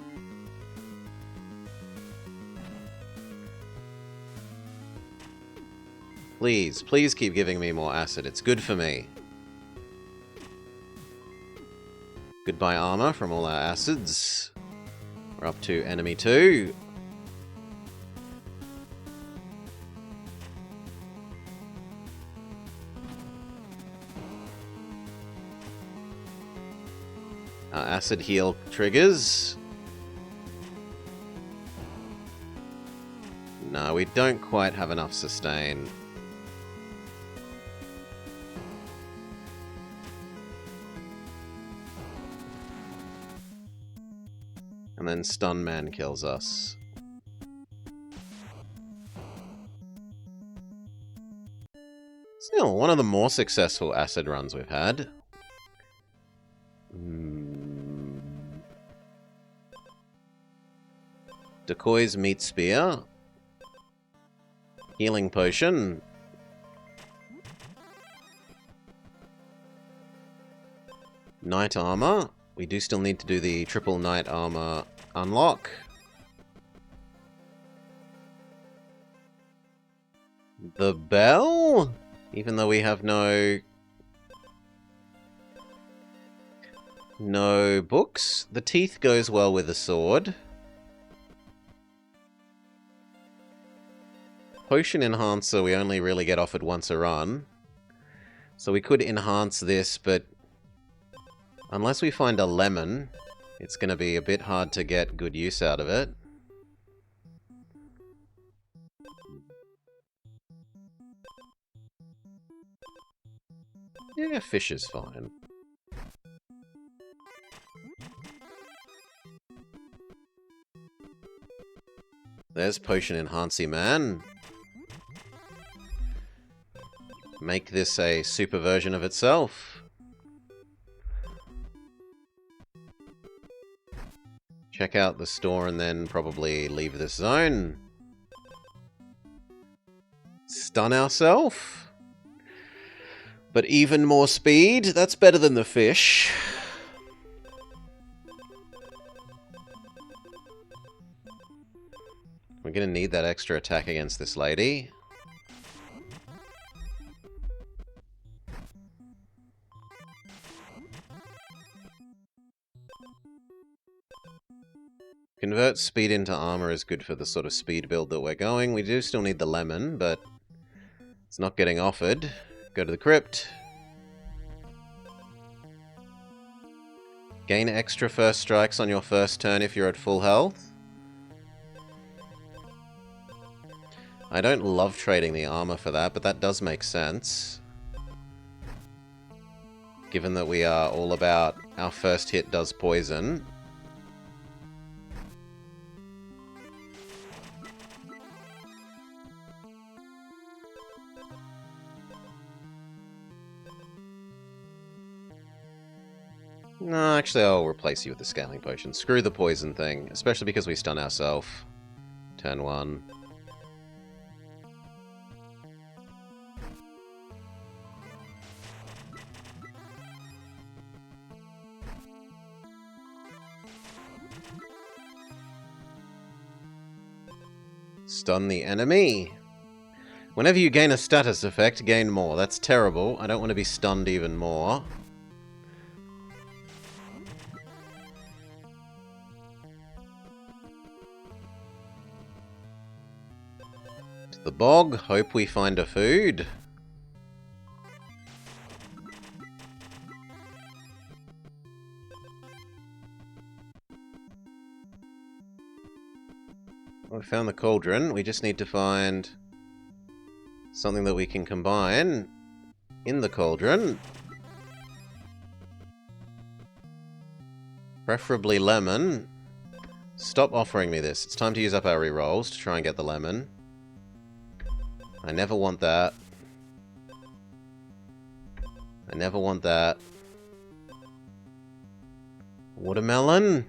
Please, please keep giving me more acid. It's good for me. Goodbye armor from all our acids. We're up to enemy 2. Our acid heal triggers. No, we don't quite have enough sustain. And then Stun Man kills us. Still, one of the more successful acid runs we've had. Decoy's Meat Spear. Healing Potion. Knight Armor. We do still need to do the triple Knight Armor unlock. The Bell? Even though we have no books. The Teeth goes well with a sword. Potion Enhancer we only really get offered once a run. So we could enhance this, but unless we find a lemon, it's going to be a bit hard to get good use out of it. Yeah, fish is fine. There's Potion Enhancy Man. Make this a super version of itself. Check out the store and then probably leave this zone. Stun ourselves. But even more speed, that's better than the fish. We're going to need that extra attack against this lady. Convert speed into armor is good for the sort of speed build that we're going. We do still need the lemon, but it's not getting offered. Go to the crypt. Gain extra first strikes on your first turn if you're at full health. I don't love trading the armor for that, but that does make sense. Given that we are all about our first hit does poison. No, actually I'll replace you with the Scaling Potion. Screw the poison thing, especially because we stun ourselves. Turn 1. Stun the enemy. Whenever you gain a status effect, gain more. That's terrible. I don't want to be stunned even more. To the bog. Hope we find a food. We found the cauldron. We just need to find something that we can combine in the cauldron. Preferably lemon. Stop offering me this. It's time to use up our rerolls to try and get the lemon. I never want that. I never want that. Watermelon?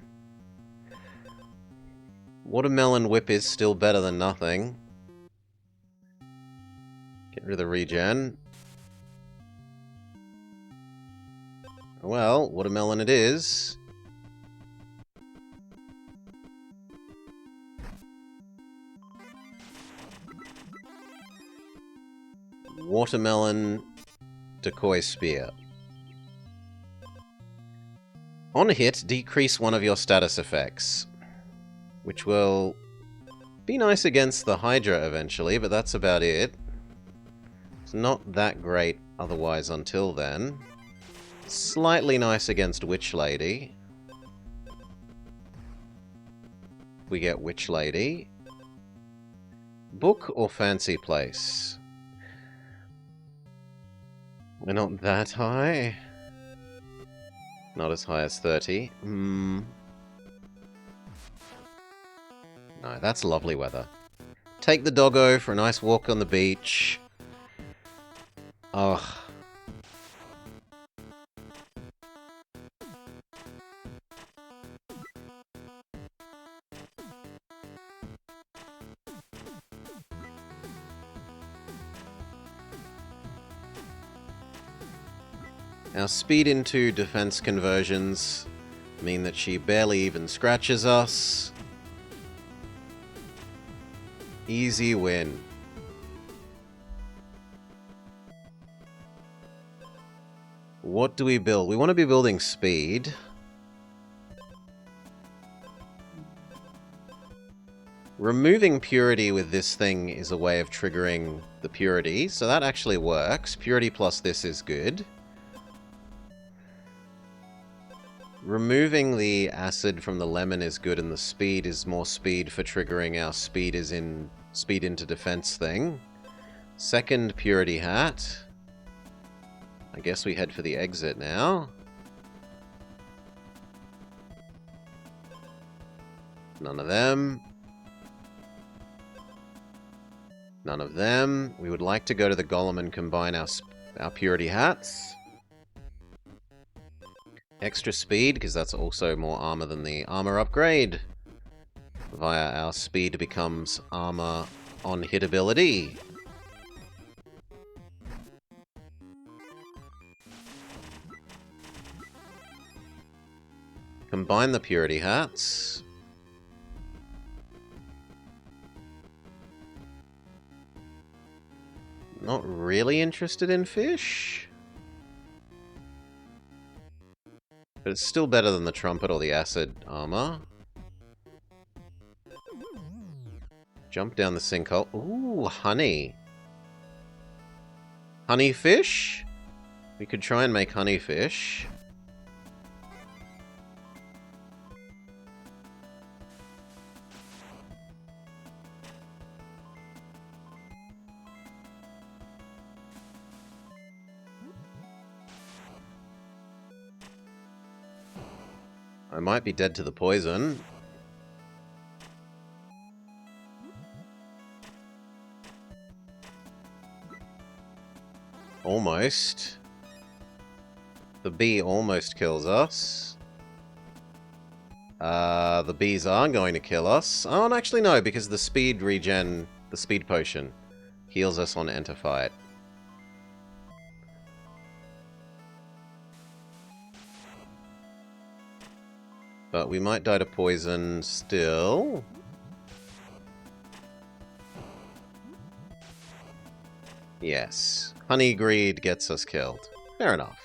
Watermelon whip is still better than nothing. Get rid of the regen. Well, watermelon it is. Watermelon, Decoy Spear. On hit, decrease one of your status effects, which will be nice against the Hydra eventually, but that's about it. It's not that great otherwise until then. Slightly nice against Witch Lady. We get Witch Lady. Book or Fancy Place? We're not that high. Not as high as 30. No, that's lovely weather. Take the doggo for a nice walk on the beach. Ugh. Our speed into defense conversions mean that she barely even scratches us. Easy win. What do we build? We want to be building speed. Removing purity with this thing is a way of triggering the purity, so that actually works. Purity plus this is good. Removing the acid from the lemon is good, and the speed is more speed for triggering our speed into defense thing. Second purity hat. I guess we head for the exit now. None of them. None of them. We would like to go to the Golem and combine our purity hats. Extra speed, because that's also more armor than the armor upgrade. Via our speed becomes armor on hit ability. Combine the purity hats. Not really interested in fish. But it's still better than the trumpet or the acid armor. Jump down the sinkhole. Ooh, honey. Honey fish? We could try and make honey fish. I might be dead to the poison. Almost. The bee almost kills us. The bees are going to kill us. Oh, and actually no, because the speed regen, the speed potion, heals us on enter fight. But we might die to poison still. Yes. Honey greed gets us killed. Fair enough.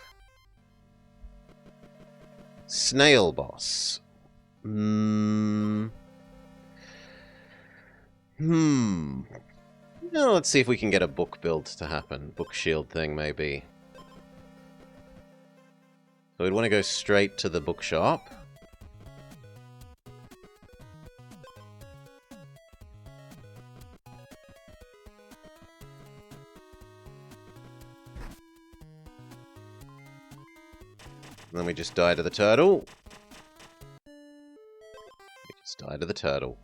Snail boss. Now let's see if we can get a book build to happen. Book shield thing, maybe. So we'd want to go straight to the bookshop. And then we just die to the turtle. We just die to the turtle.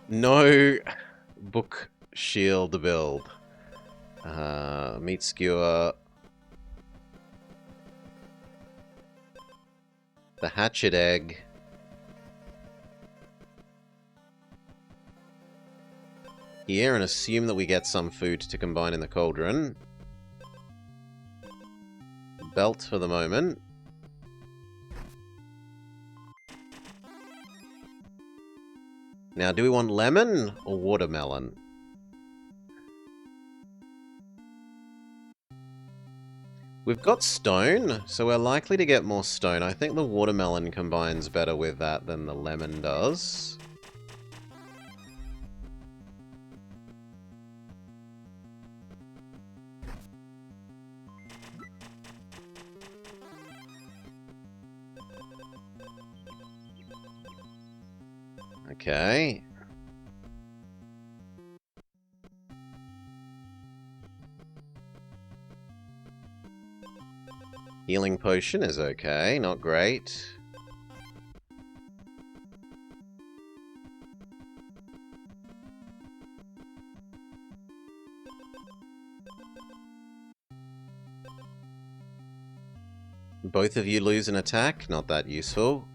No book shield build. Meat skewer. The hatchet egg. Here and assume that we get some food to combine in the cauldron. Belt for the moment. Now, do we want lemon or watermelon? We've got stone, so we're likely to get more stone. I think the watermelon combines better with that than the lemon does. Okay. Healing potion is okay, not great. Both of you lose an attack, not that useful.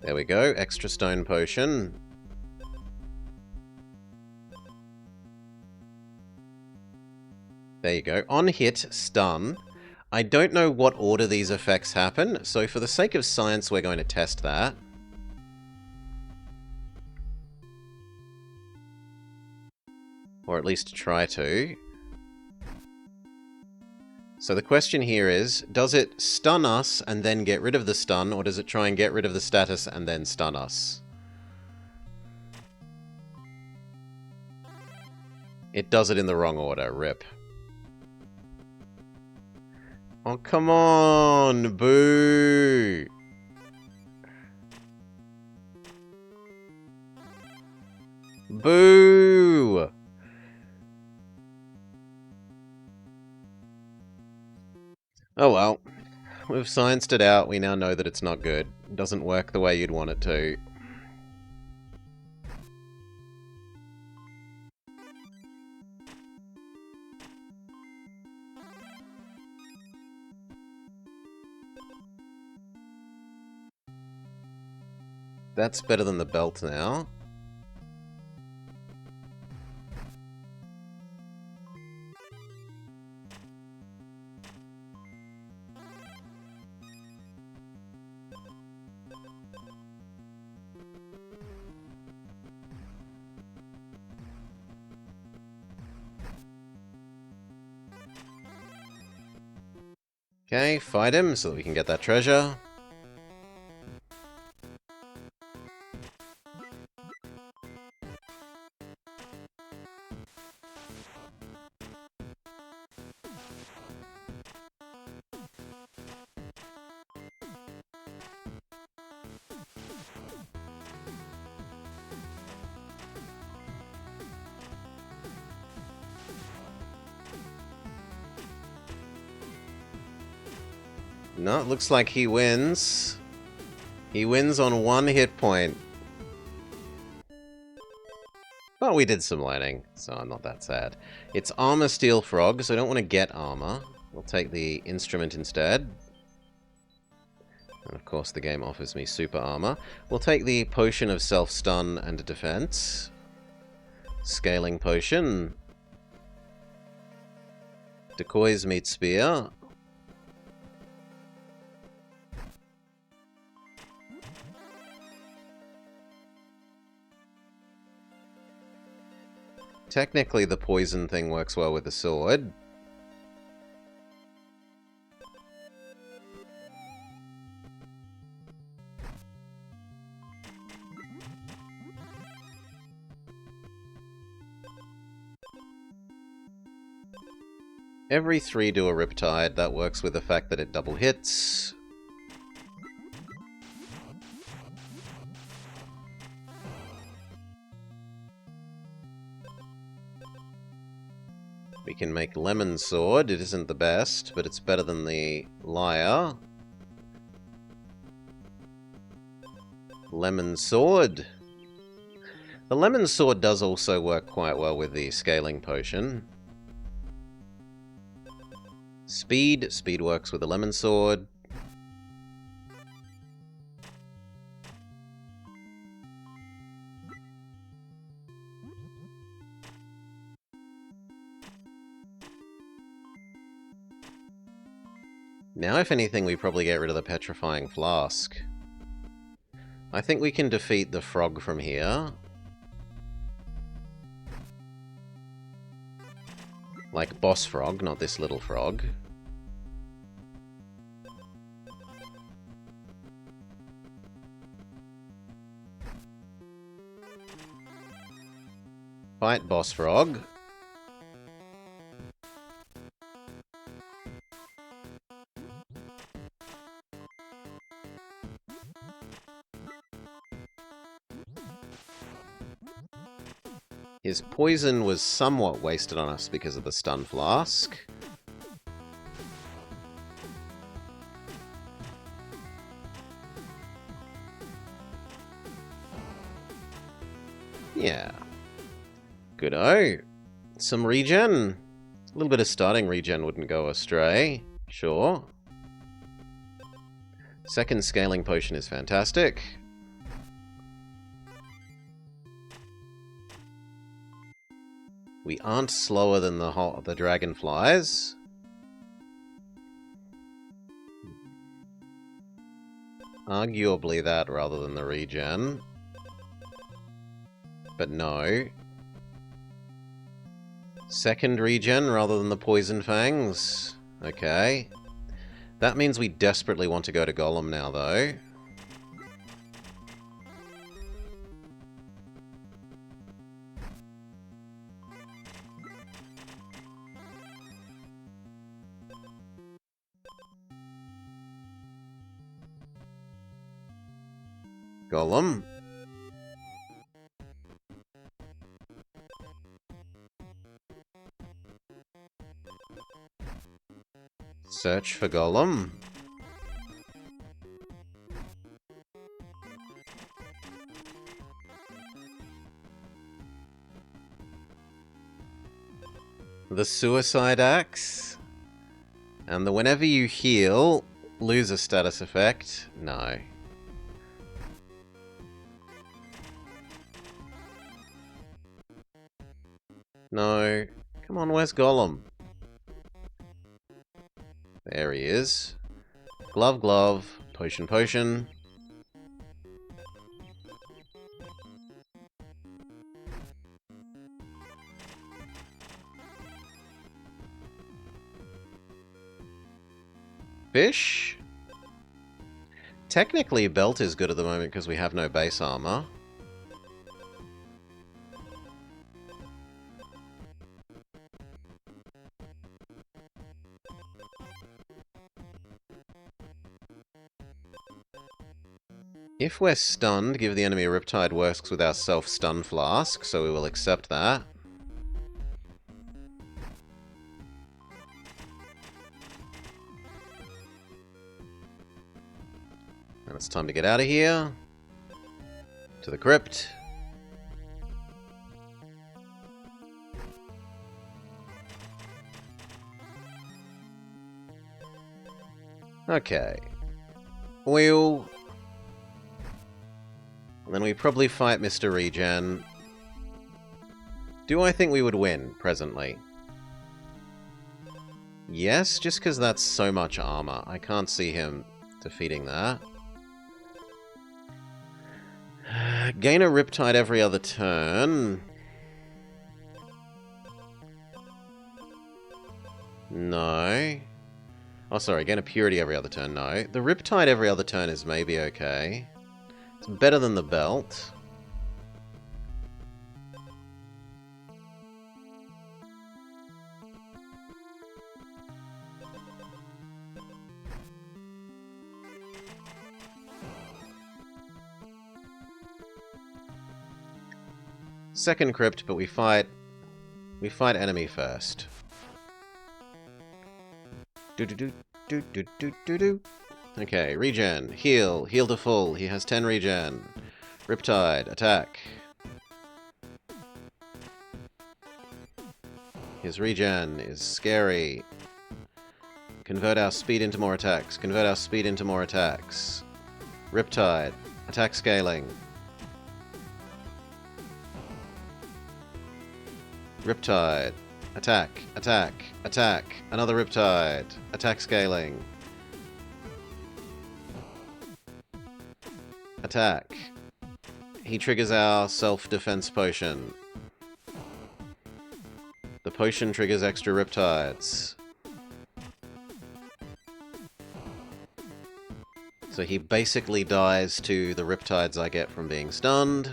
There we go, extra stone potion. There you go. On hit, stun. I don't know what order these effects happen, so for the sake of science, we're going to test that. Or at least try to. So the question here is, does it stun us and then get rid of the stun, or does it try and get rid of the status and then stun us? It does it in the wrong order, rip. Oh, come on, boo! Boo! Oh well. We've scienced it out, we now know that it's not good. It doesn't work the way you'd want it to. That's better than the belt now. Okay, fight him so that we can get that treasure. No, it looks like he wins. He wins on 1 hit point. But we did some learning, so I'm not that sad. It's armor steel frog, so I don't want to get armor. We'll take the instrument instead. And of course the game offers me super armor. We'll take the potion of self-stun and defense. Scaling potion. Decoys meet spear. Technically, the poison thing works well with the sword. Every 3 do a Riptide. That works with the fact that it double hits. We can make Lemon Sword. It isn't the best, but it's better than the Lyre. Lemon Sword. The Lemon Sword does also work quite well with the Scaling Potion. Speed. Speed works with the Lemon Sword. Now, if anything, we probably get rid of the Petrifying Flask. I think we can defeat the frog from here. Like boss frog, not this little frog. Fight boss frog. His poison was somewhat wasted on us because of the stun flask. Yeah. Good-o. Some regen. A little bit of starting regen wouldn't go astray. Sure. Second scaling potion is fantastic. We aren't slower than the dragonflies. Arguably that rather than the regen. But no. Second regen rather than the poison fangs. Okay. That means we desperately want to go to Golem now, though. Golem. Search for Golem. The Suicide Axe. And the whenever you heal, lose a status effect. No. No. Come on, where's Golem? There he is. Glove, glove. Potion, potion. Fish? Technically, belt is good at the moment because we have no base armor. If we're stunned, give the enemy a Riptide works with our self-stun flask, so we will accept that. And it's time to get out of here. To the crypt. Okay. We'll... Then we probably fight Mr. Regen. Do I think we would win, presently? Yes, just because that's so much armor. I can't see him defeating that. Gain a Riptide every other turn. No. Oh, sorry, gain a Purity every other turn. No. The Riptide every other turn is maybe okay. It's better than the belt. Second crypt, but we fight enemy first. Do. Okay, regen, heal to full. He has 10 regen. Riptide, attack. His regen is scary. Convert our speed into more attacks. Convert our speed into more attacks. Riptide, attack scaling. Riptide, attack, attack, attack. Another Riptide, attack scaling. Attack. He triggers our self-defense potion. The potion triggers extra Riptides. So he basically dies to the Riptides I get from being stunned.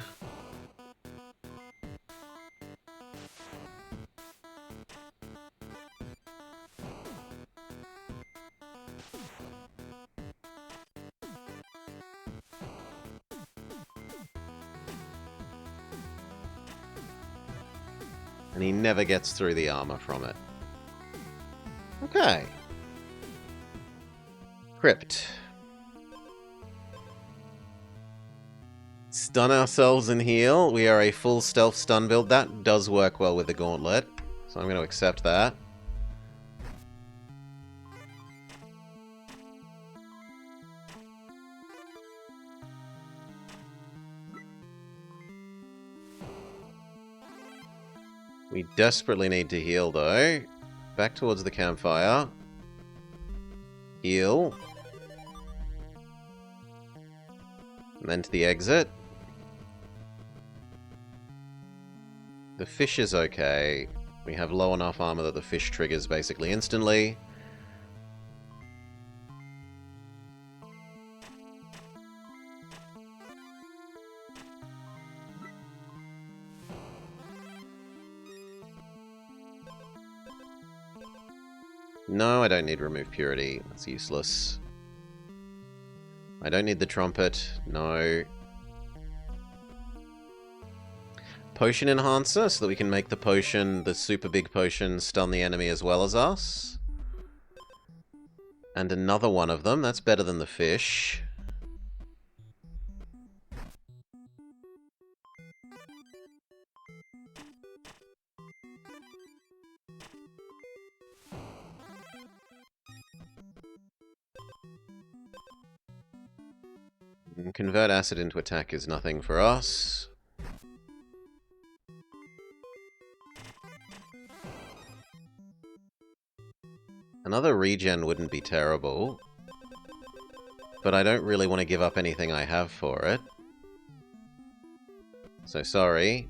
And he never gets through the armor from it. Okay. Crypt. Stun ourselves and heal. We are a full stealth stun build. That does work well with the gauntlet. So I'm going to accept that. We desperately need to heal, though. Back towards the campfire. Heal. And then to the exit. The fish is okay. We have low enough armor that the fish triggers basically instantly. No, I don't need remove purity. That's useless. I don't need the trumpet. No. Potion enhancer, so that we can make the potion, the super big potion, stun the enemy as well as us. And another one of them. That's better than the fish. Convert acid into attack is nothing for us. Another regen wouldn't be terrible. But I don't really want to give up anything I have for it. So sorry.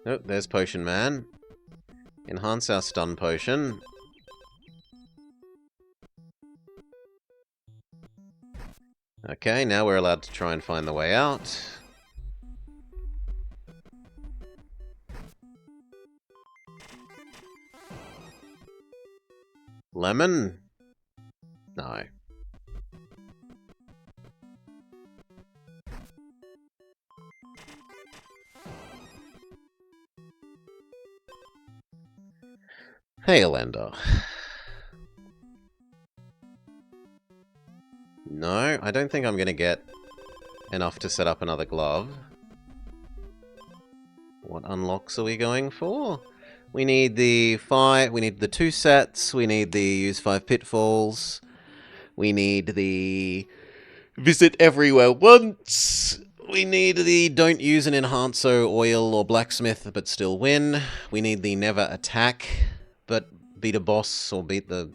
Oh, there's Potion Man. Enhance our stun potion. Okay, now we're allowed to try and find the way out. Lemon? No. Hey, Elender. No, I don't think I'm going to get enough to set up another glove. What unlocks are we going for? We need the 2 sets, we need the use 5 pitfalls, we need the visit everywhere once, we need the don't use an enhancer, oil, or blacksmith but still win, we need the never attack but beat a boss or beat the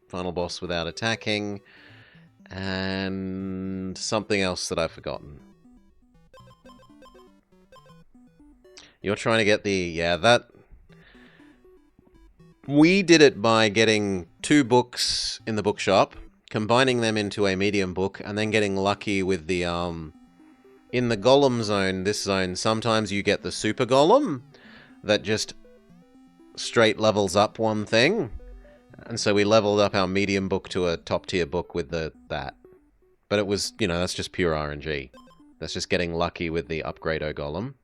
final boss without attacking, and something else that I've forgotten. You're trying to get the... yeah, that... We did it by getting 2 books in the bookshop, combining them into a medium book, and then getting lucky with the, in the golem zone, this zone, sometimes you get the super golem that just straight levels up one thing. And so we leveled up our medium book to a top tier book with that. But it was, you know, that's just pure RNG. That's just getting lucky with the upgrade-o golem.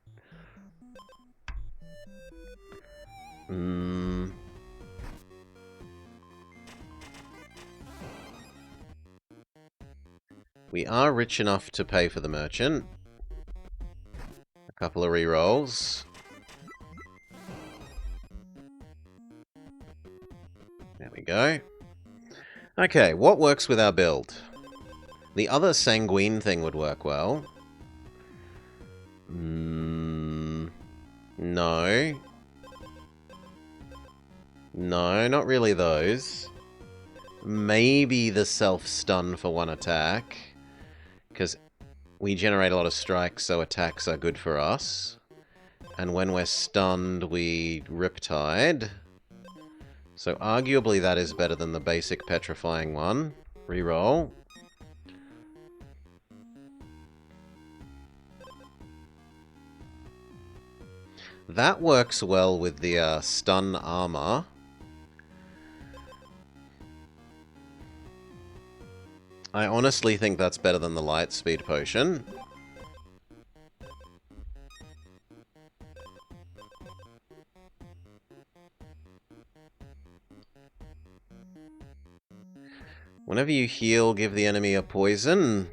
We are rich enough to pay for the merchant. A couple of rerolls. There we go. Okay, what works with our build? The other sanguine thing would work well. No. No, not really those. maybe the self-stun for one attack, because we generate a lot of strikes, so attacks are good for us. And when we're stunned, we Riptide. So arguably that is better than the basic petrifying one. Reroll. That works well with the stun armor. I honestly think that's better than the light speed potion. Whenever you heal, give the enemy a poison.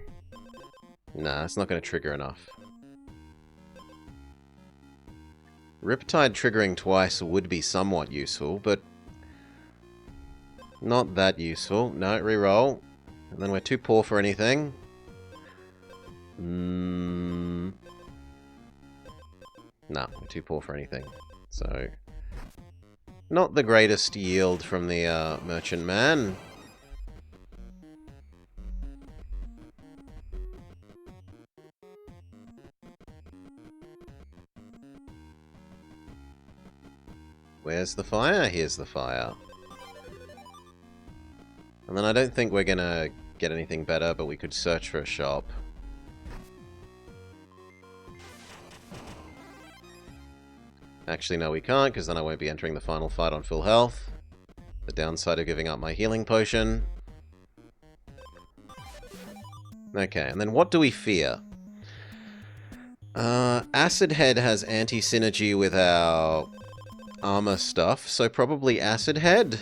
Nah, it's not going to trigger enough. Riptide triggering twice would be somewhat useful, but not that useful. No, reroll. And then we're too poor for anything. No, we're too poor for anything. So, not the greatest yield from the Merchant Man. Where's the fire? Here's the fire. And then I don't think we're gonna get anything better, but we could search for a shop. Actually, no, we can't, because then I won't be entering the final fight on full health. The downside of giving up my healing potion. Okay, and then what do we fear? Acid Head has anti-synergy with our armor stuff, so probably Acid Head.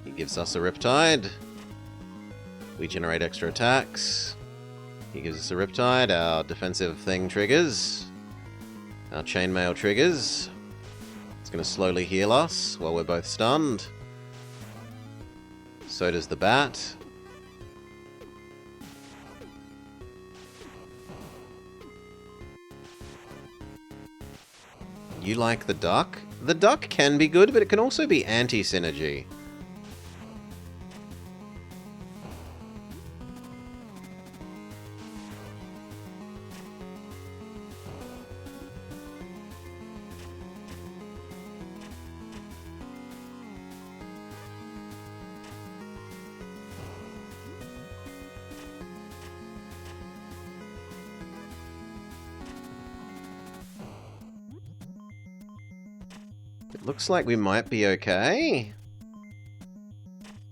He gives us a Riptide. We generate extra attacks. He gives us a Riptide. Our defensive thing triggers. Our chainmail triggers. It's going to slowly heal us while we're both stunned. So does the bat. You like the duck? The duck can be good, but it can also be anti-synergy. It looks like we might be okay.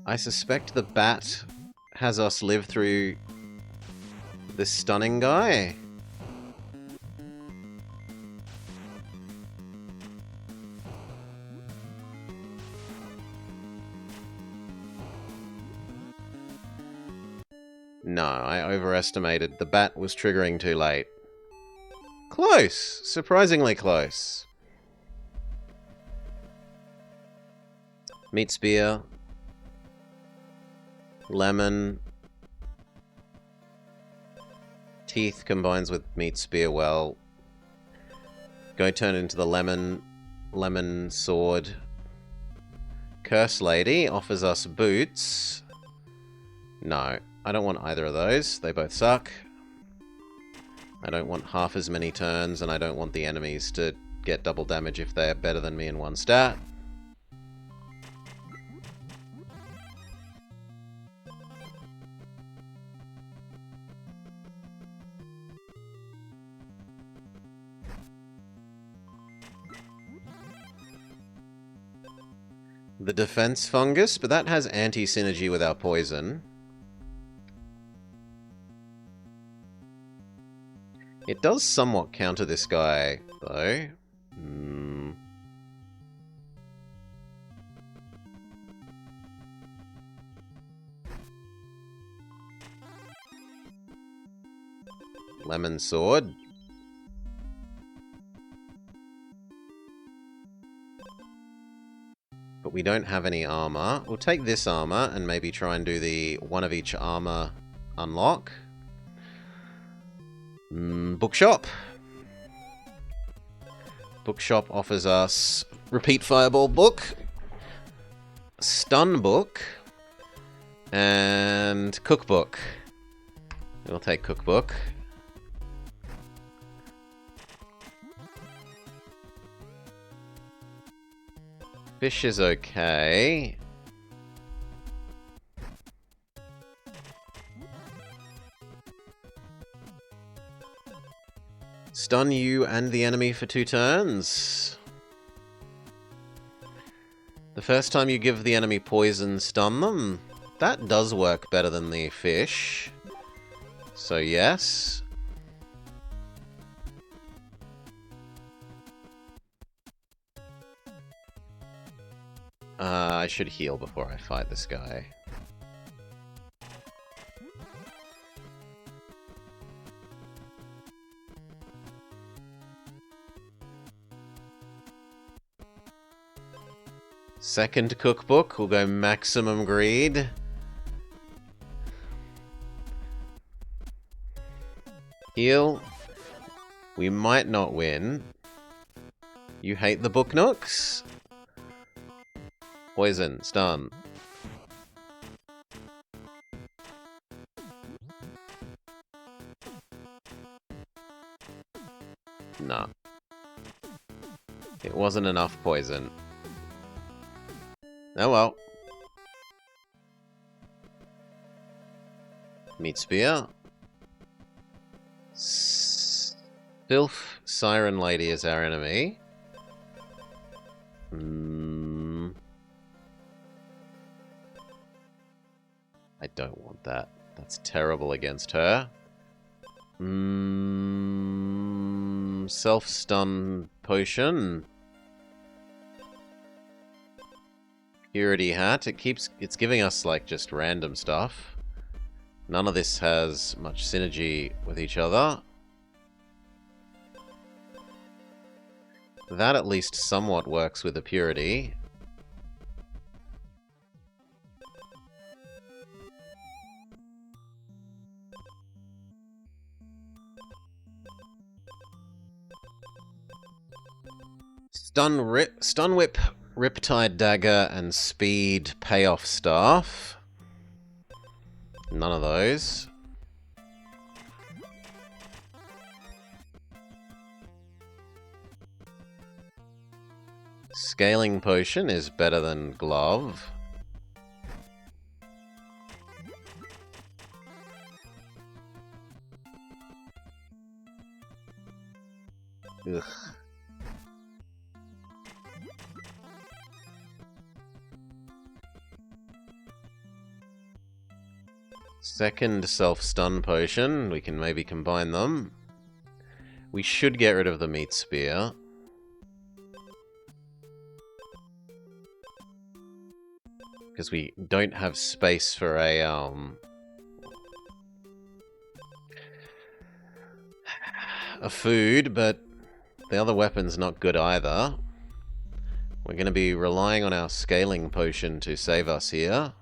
I suspect the bat has us live through this stunning guy. No, I overestimated. The bat was triggering too late. Close! Surprisingly close. Meat Spear. Lemon. Teeth combines with Meat Spear well. Go turn into the lemon sword. Curse Lady offers us boots. No, I don't want either of those. They both suck. I don't want half as many turns, and I don't want the enemies to get double damage if they are better than me in one stat. The defense fungus, but that has anti-synergy with our poison. It does somewhat counter this guy, though. Lemon sword. But we don't have any armor. We'll take this armor and maybe try and do the one of each armor unlock. Bookshop. Bookshop offers us Repeat Fireball book, Stun book, and Cookbook. We'll take Cookbook. Fish is okay. Stun you and the enemy for 2 turns. The first time you give the enemy poison, stun them. That does work better than the fish. So yes. I should heal before I fight this guy. Second cookbook, we'll go Maximum Greed. Heal. We might not win. You hate the Book Nooks? Poison, stun. Nah. It wasn't enough poison. Oh well. Meat Spear. Sylph Siren Lady is our enemy. I don't want that. That's terrible against her. Self-stun potion. Purity hat. It's giving us like just random stuff. None of this has much synergy with each other. That at least somewhat works with the purity. Stun Whip, Riptide Dagger, and Speed Payoff Staff. None of those. Scaling Potion is better than Glove. Ugh. Second self-stun potion. We can maybe combine them. We should get rid of the Meat Spear. Because we don't have space for a food, but the other weapon's not good either. We're going to be relying on our scaling potion to save us here.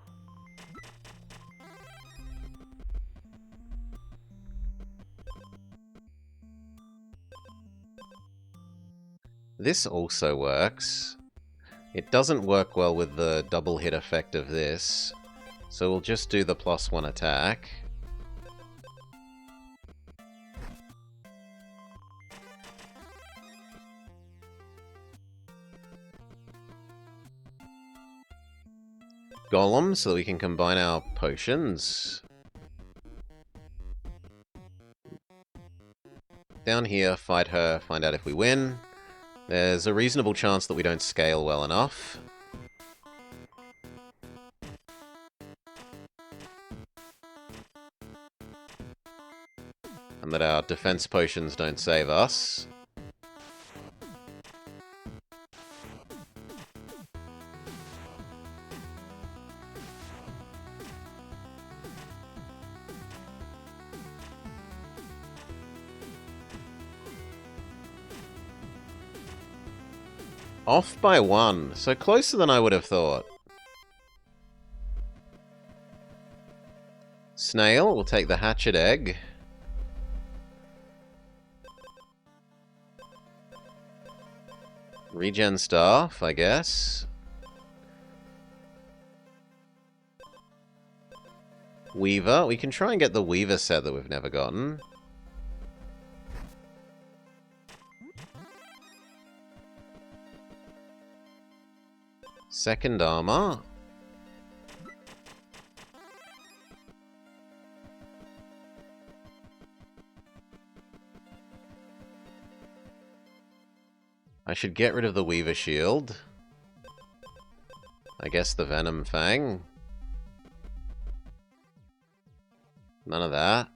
This also works. It doesn't work well with the double hit effect of this, so we'll just do the +1 attack. Golem, so that we can combine our potions. Down here, fight her, find out if we win. There's a reasonable chance that we don't scale well enough. And that our defense potions don't save us. Off by 1, so closer than I would have thought. Snail will take the hatchet egg. Regen staff, I guess. Weaver. We can try and get the Weaver set that we've never gotten. Second armor. I should get rid of the Weaver shield. I guess the Venom Fang. None of that.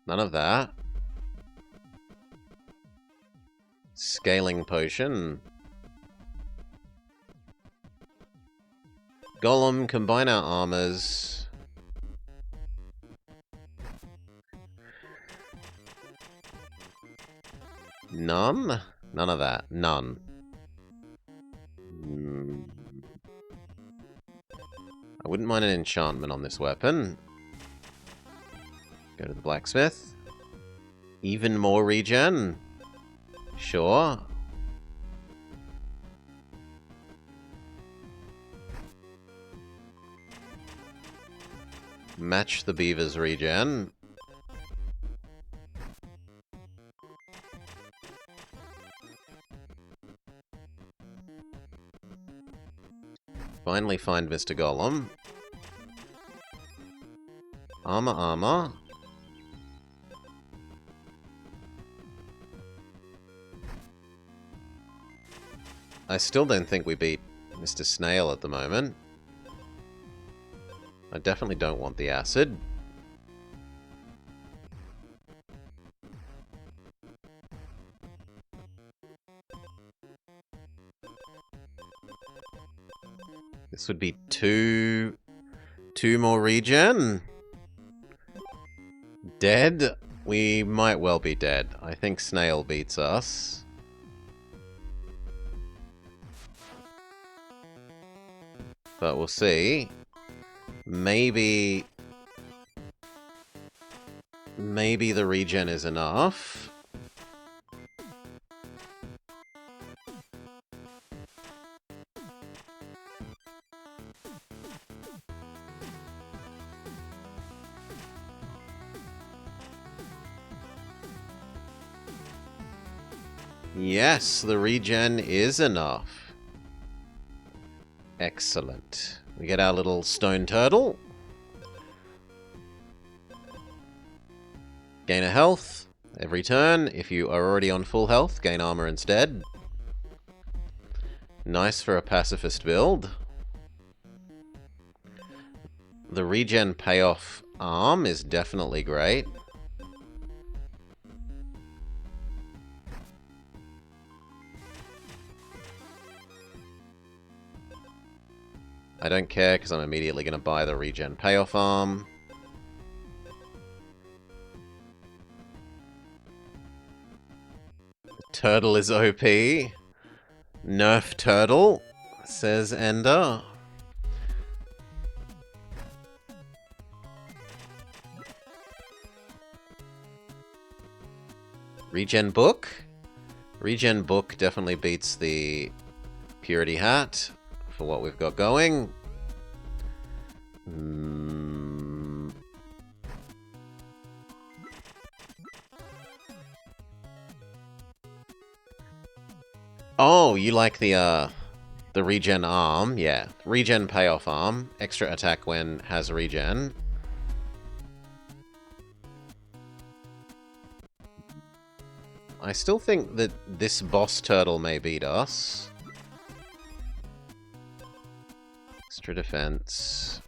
None of that. Scaling potion. Golem, combine our armors. None? None of that. None. I wouldn't mind an enchantment on this weapon. Go to the blacksmith. Even more regen. Sure. Match the beaver's regen. Finally find Mr. Golem. Armor. I still don't think we beat Mr. Snail at the moment. I definitely don't want the acid. This would be two more regen. Dead? We might well be dead. I think Snail beats us. But we'll see. Maybe the regen is enough. Yes, the regen is enough. Excellent. We get our little stone turtle. Gain a health every turn. If you are already on full health, gain armor instead. Nice for a pacifist build. The regen payoff arm is definitely great. I don't care because I'm immediately going to buy the regen payoff arm. The turtle is OP. Nerf turtle, says Ender. Regen book. Regen book definitely beats the purity hat. For what we've got going. Oh, you like the regen arm? Yeah, regen payoff arm. Extra attack when has regen. I still think that this boss turtle may beat us. Extra defense.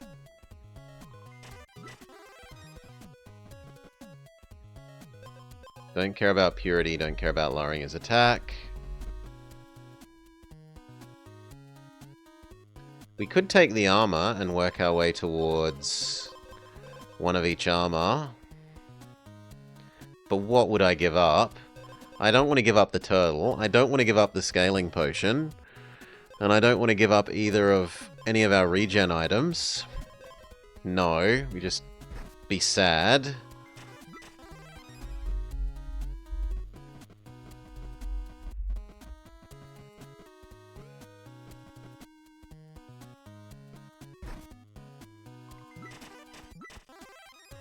Don't care about purity, don't care about lowering his attack. We could take the armor and work our way towards one of each armor. But what would I give up? I don't want to give up the turtle. I don't want to give up the scaling potion. And I don't want to give up either of any of our regen items. No, we just be sad.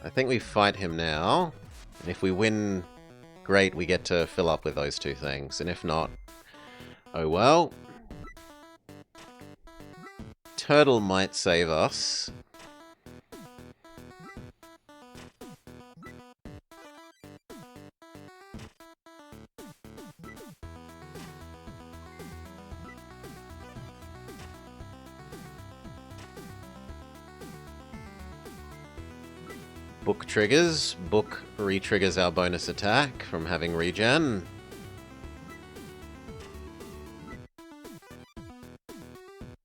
I think we fight him now. And if we win, great, we get to fill up with those two things. And if not, oh well. Turtle might save us. Book triggers. Book re-triggers our bonus attack from having regen.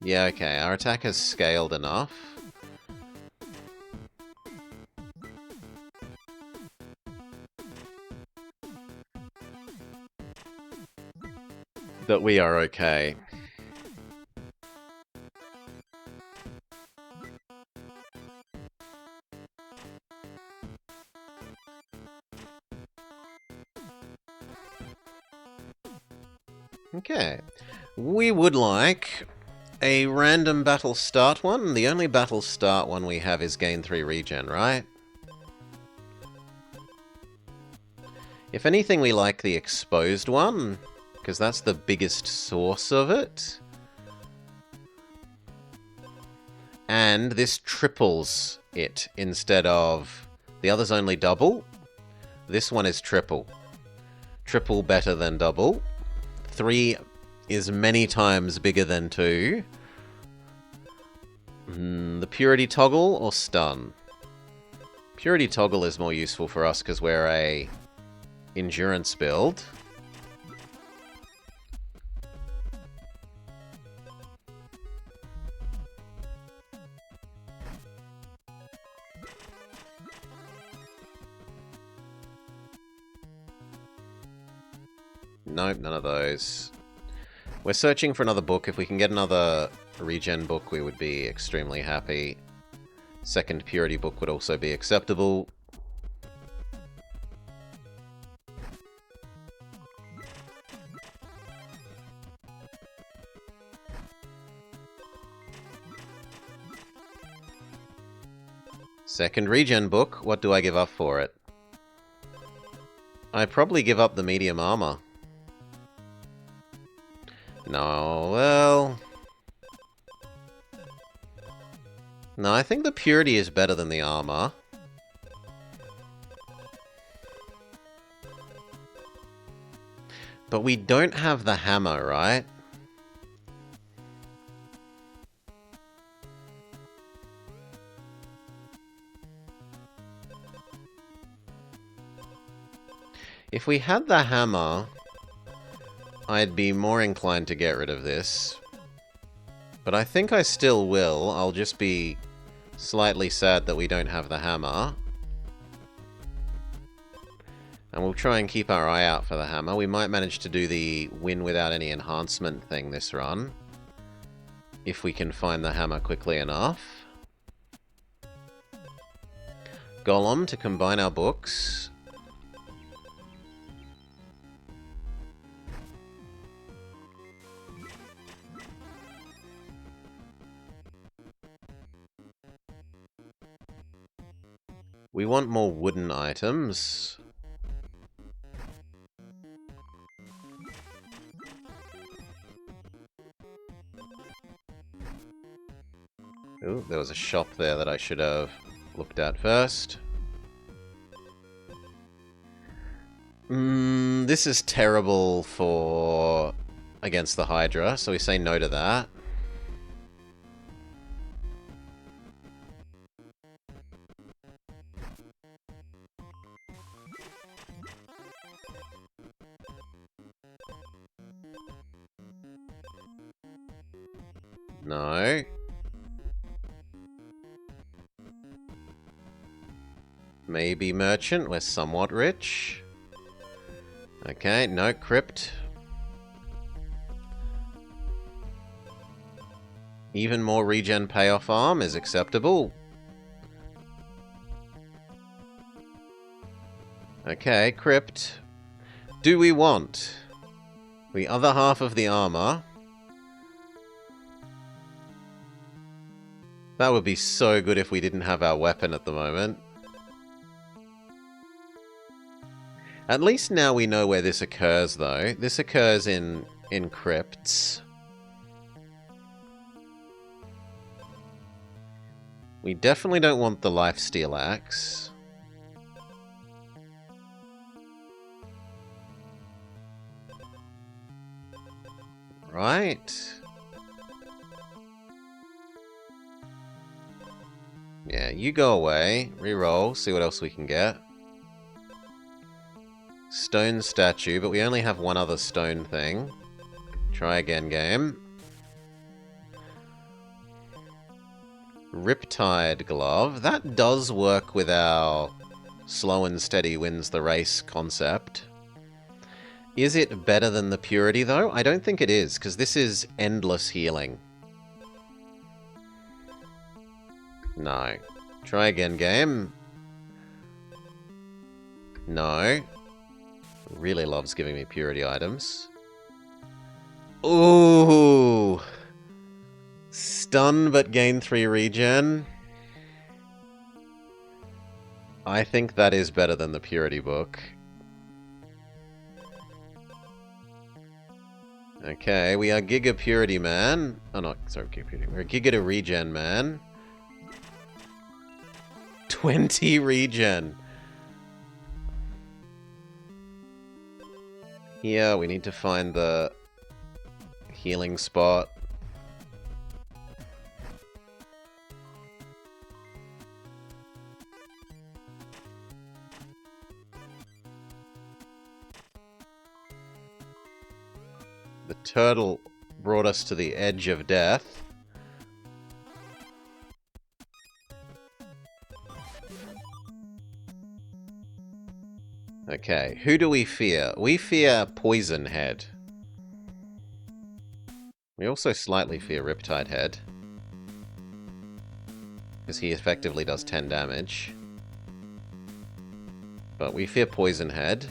Yeah, okay, our attack has scaled enough. That we are okay. Okay. We would like a random battle start one. The only battle start one we have is gain 3 regen, right? If anything, we like the exposed one, because that's the biggest source of it. And this triples it instead of... The others only double. This one is triple. Triple better than double. 3 is many times bigger than 2. The Purity Toggle or Stun? Purity Toggle is more useful for us because we're a endurance build. Nope, none of those. We're searching for another book. If we can get another regen book, we would be extremely happy. Second purity book would also be acceptable. Second regen book, what do I give up for it? I probably give up the medium armor. No, well... No, I think the purity is better than the armor. But we don't have the hammer, right? If we had the hammer, I'd be more inclined to get rid of this. But I think I still will. I'll just be slightly sad that we don't have the hammer. And we'll try and keep our eye out for the hammer. We might manage to do the win without any enhancement thing this run. If we can find the hammer quickly enough. Golem to combine our books. We want more wooden items. Ooh, there was a shop there that I should have looked at first. This is terrible for against the Hydra, so we say no to that. No. Maybe merchant, we're somewhat rich. Okay, no, crypt. Even more regen payoff arm is acceptable. Okay, crypt. Do we want the other half of the armor? That would be so good if we didn't have our weapon at the moment. At least now we know where this occurs, though. This occurs in crypts. We definitely don't want the lifesteal axe. Right. Yeah, you go away. Reroll, see what else we can get. Stone statue, but we only have one other stone thing. Try again, game. Riptide glove. That does work with our slow and steady wins the race concept. Is it better than the purity, though? I don't think it is, because this is endless healing. No. Try again, game. No. Really loves giving me purity items. Ooh! Stun but gain 3 regen. I think that is better than the purity book. Okay, we are Giga Purity Man. Oh, no, sorry, Giga Purity. We're Giga to Regen Man. 20 regen. Yeah, we need to find the healing spot. The turtle brought us to the edge of death. Okay, who do we fear? We fear Poison Head. We also slightly fear Riptide Head. Because he effectively does 10 damage. But we fear Poison Head.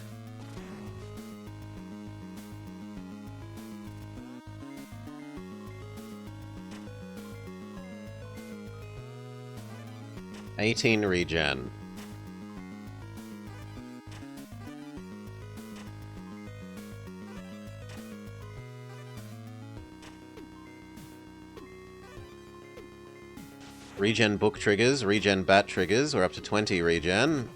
$18 regen. Regen book triggers, regen bat triggers, we're up to 20 regen.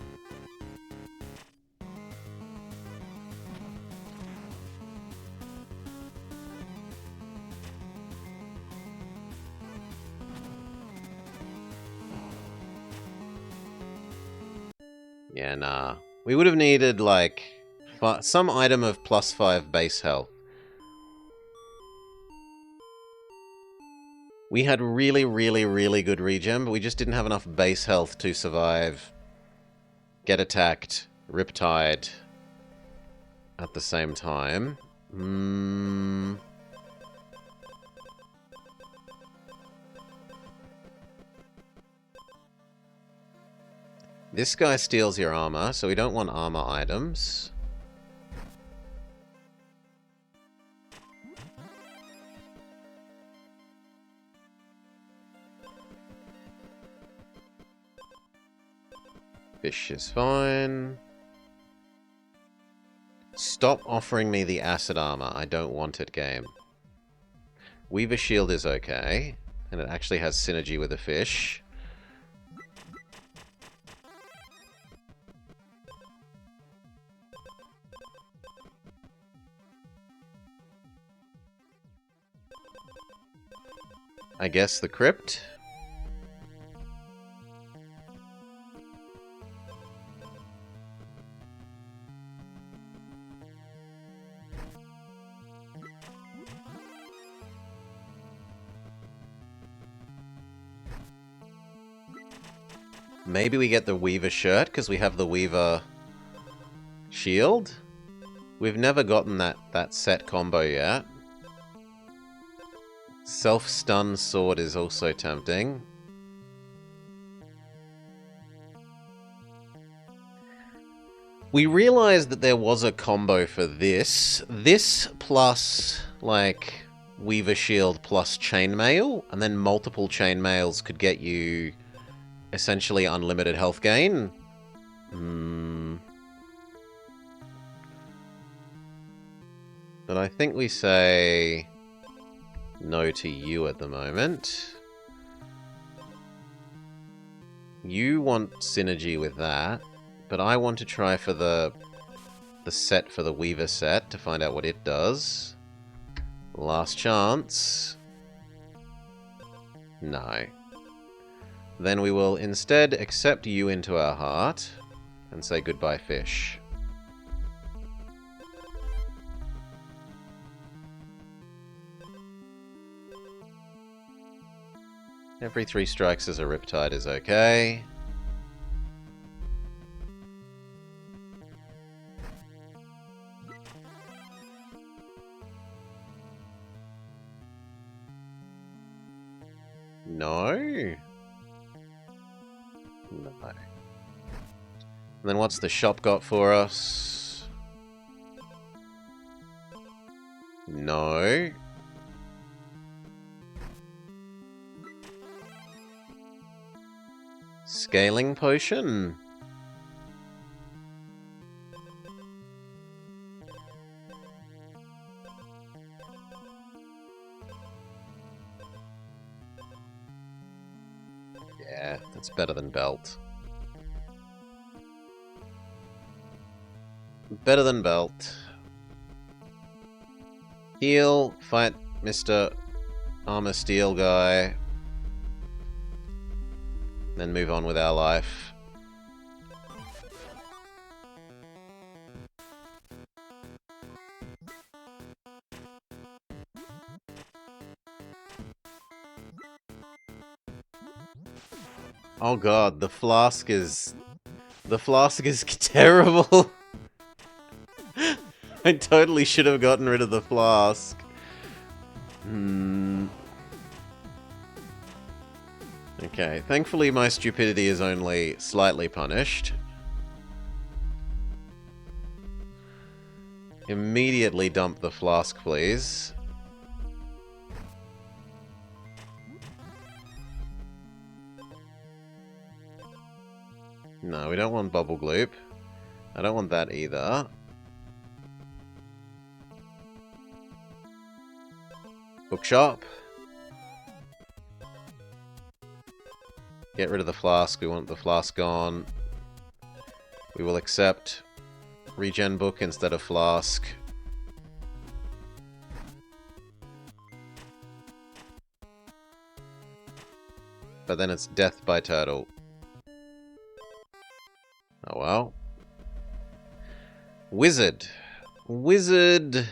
Yeah, nah. We would have needed, like, some item of +5 base health. We had really, really, really good regen, but we just didn't have enough base health to survive, get attacked, Riptide at the same time. This guy steals your armor, so we don't want armor items. Fish is fine. Stop offering me the acid armor. I don't want it, game. Weaver Shield is okay, and it actually has synergy with the fish. I guess the crypt. Maybe we get the Weaver shirt because we have the Weaver shield. We've never gotten that set combo yet. Self-stun sword is also tempting. We realized that there was a combo for this. This plus, like, Weaver Shield plus Chainmail, and then multiple Chainmails could get you essentially unlimited health gain. And I think we say no to you at the moment. You want synergy with that, but I want to try for the set for the Weaver set to find out what it does. Last chance. No. Then we will instead accept you into our heart and say goodbye, fish. Every 3 strikes as a Riptide is okay. No. No. And then what's the shop got for us? No. Scaling potion? Yeah, that's better than belt. Better than belt. Heal, fight Mr. Armor Steel guy. Then move on with our life. Oh god, the flask is... The flask is terrible! I totally should have gotten rid of the flask. Okay, thankfully my stupidity is only slightly punished. Immediately dump the flask, please. No, we don't want Bubble Gloop. I don't want that either. Bookshop. Get rid of the flask. We want the flask gone. We will accept regen book instead of flask. But then it's death by turtle. Oh well. Wizard. Wizard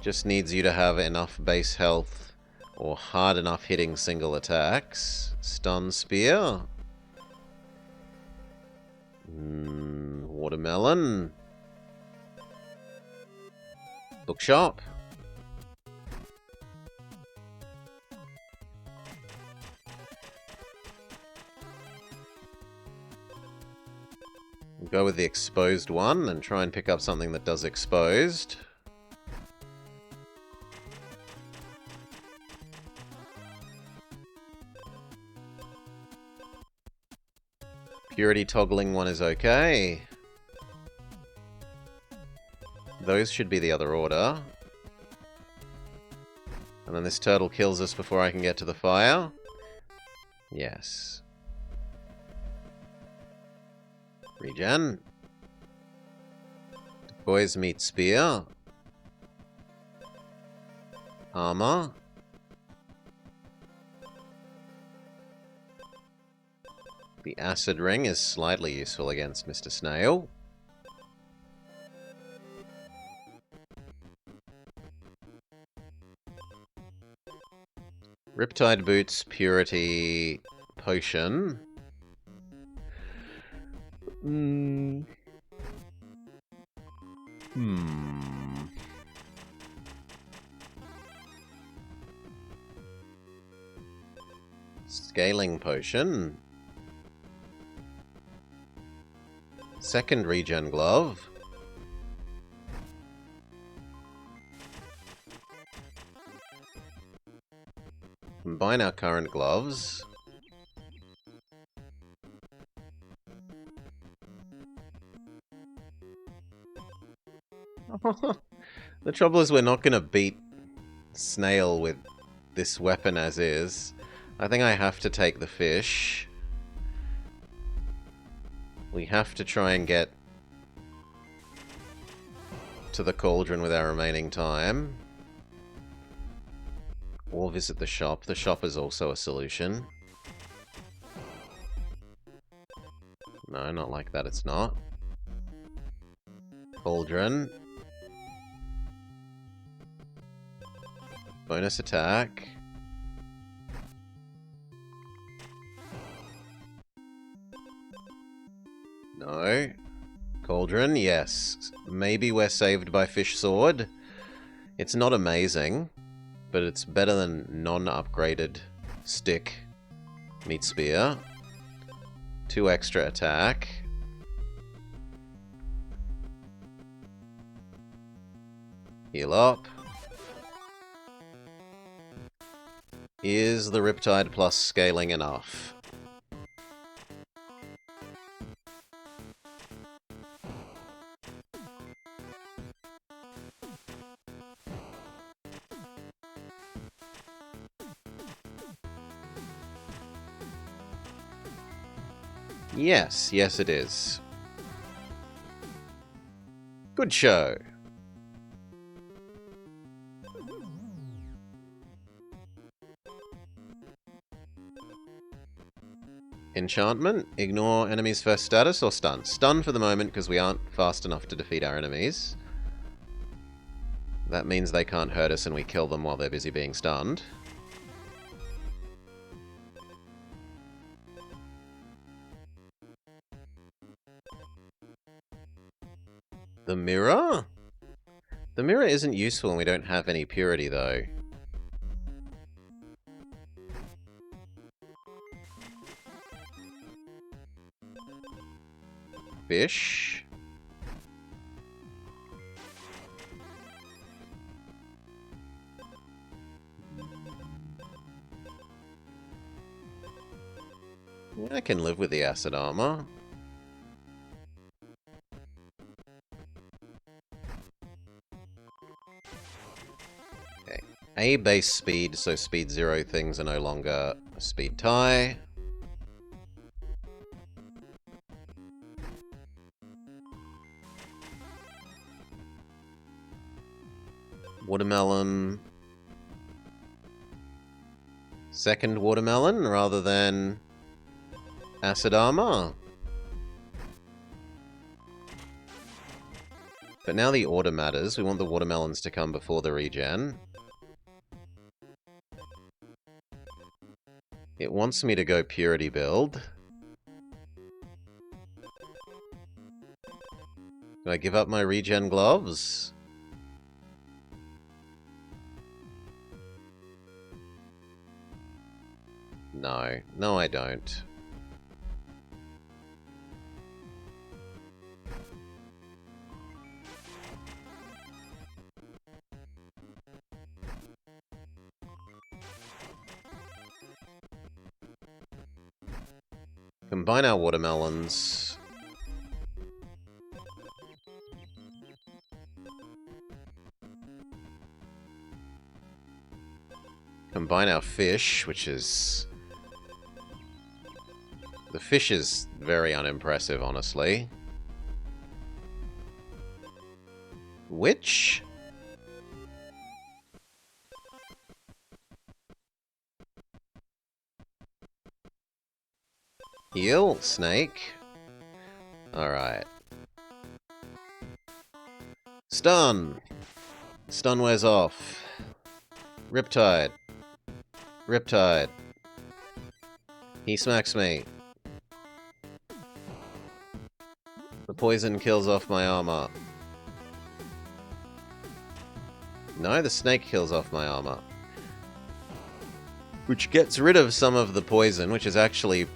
just needs you to have enough base health or hard enough hitting single attacks. Stun spear. Watermelon. Bookshop. Go with the exposed one and try and pick up something that does exposed. Purity toggling one is okay. Those should be the other order. And then this turtle kills us before I can get to the fire. Yes. Regen. Boys meet spear. Armor. The acid ring is slightly useful against Mr. Snail. Riptide boots, purity, potion. Scaling potion. Second regen glove. Combine our current gloves. The trouble is we're not going to beat Snail with this weapon as is. I think I have to take the fish. We have to try and get to the cauldron with our remaining time. Or visit the shop. The shop is also a solution. No, not like that, it's not. Cauldron. Bonus attack. No. Cauldron, yes. Maybe we're saved by Fish Sword. It's not amazing, but it's better than non-upgraded Stick Meat Spear. 2 extra attack. Heal up. Is the Riptide plus scaling enough? Yes, yes it is. Good show. Enchantment, ignore enemies' first status or stun? Stun for the moment because we aren't fast enough to defeat our enemies. That means they can't hurt us and we kill them while they're busy being stunned. The mirror? The mirror isn't useful and we don't have any purity though. Fish. I can live with the acid armor. Okay. A base speed, so speed 0 things are no longer a speed tie. Watermelon. Second watermelon rather than acid armor. But now the order matters. We want the watermelons to come before the regen. It wants me to go purity build. Do I give up my regen gloves? No. No, I don't. Combine our watermelons. Combine our fish, which is... The fish is very unimpressive, honestly. Which? Heal, snake. Alright. Stun! Stun wears off. Riptide. Riptide. He smacks me. The poison kills off my armor. No, the snake kills off my armor. Which gets rid of some of the poison, which is actually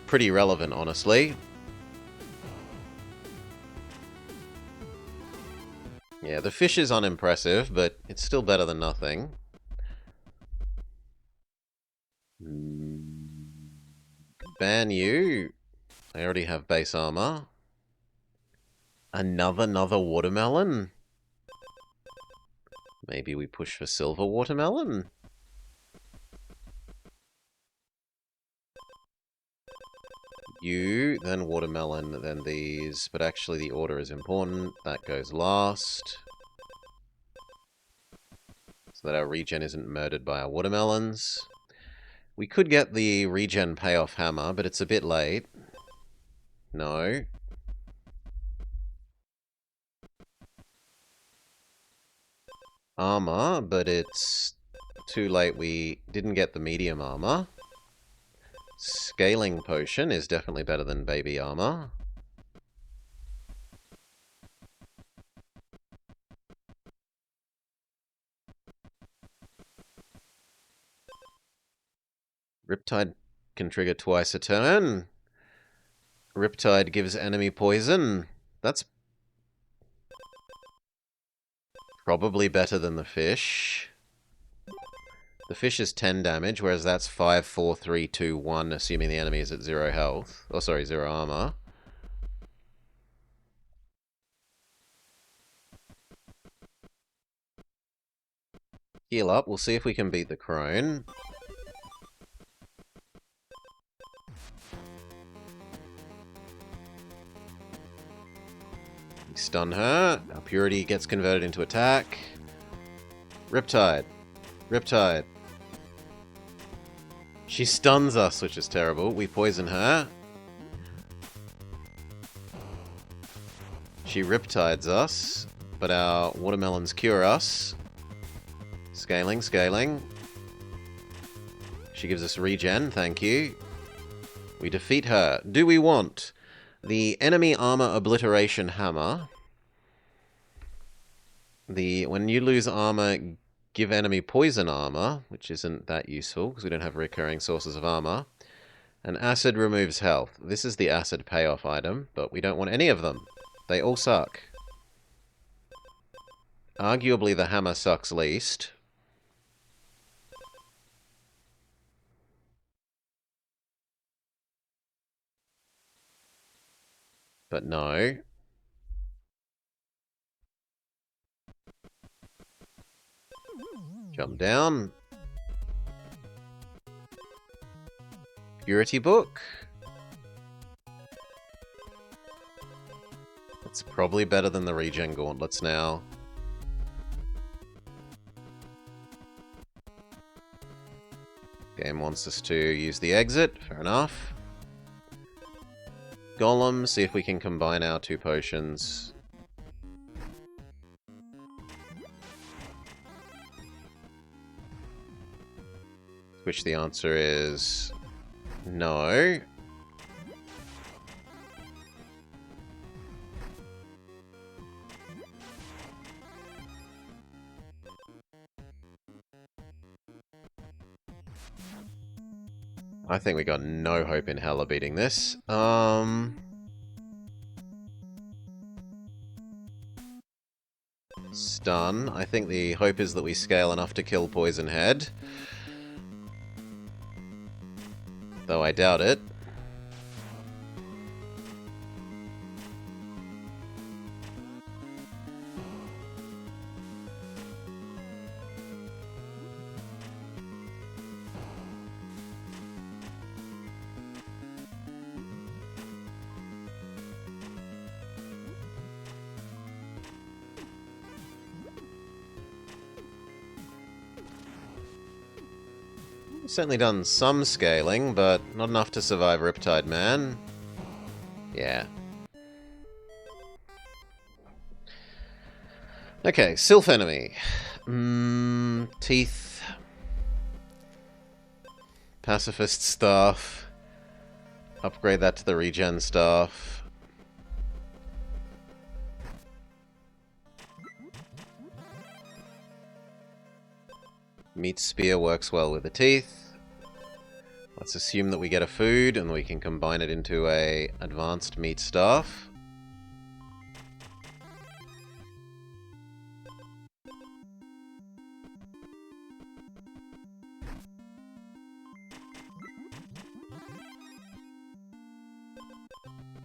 pretty relevant, honestly. Yeah, the fish is unimpressive, but it's still better than nothing. Ban you. I already have base armor. Another watermelon? Maybe we push for silver watermelon? You, then watermelon, then these. But actually the order is important. That goes last. So that our regen isn't murdered by our watermelons. We could get the regen payoff hammer, but it's a bit late. No. Armor, but it's too late. We didn't get the medium armor. Scaling potion is definitely better than baby armor. Riptide can trigger twice a turn. Riptide gives enemy poison. That's probably better than the fish. The fish is 10 damage, whereas that's 5, 4, 3, 2, 1, assuming the enemy is at 0 health. Oh, sorry, 0 armor. Heal up. We'll see if we can beat the crone. We stun her. Our purity gets converted into attack. Riptide. Riptide. She stuns us, which is terrible. We poison her. She riptides us, but our watermelons cure us. Scaling, scaling. She gives us regen, thank you. We defeat her. Do we want the enemy armor obliteration hammer? When you lose armor, give enemy poison armor, which isn't that useful because we don't have recurring sources of armor. And acid removes health. This is the acid payoff item, but we don't want any of them. They all suck. Arguably the hammer sucks least. But no. Jump down. Purity book. It's probably better than the regen gauntlets now. Game wants us to use the exit. Fair enough. Golem, see if we can combine our 2 potions. Which the answer is no. I think we got no hope in hell of beating this. Stun. I think the hope is that we scale enough to kill Poison Head. Though I doubt it. Certainly done some scaling, but not enough to survive Riptide Man. Yeah. Okay, Sylph enemy. Teeth. Pacifist staff. Upgrade that to the regen staff. Meat spear works well with the teeth. Let's assume that we get a food and we can combine it into a advanced meat staff.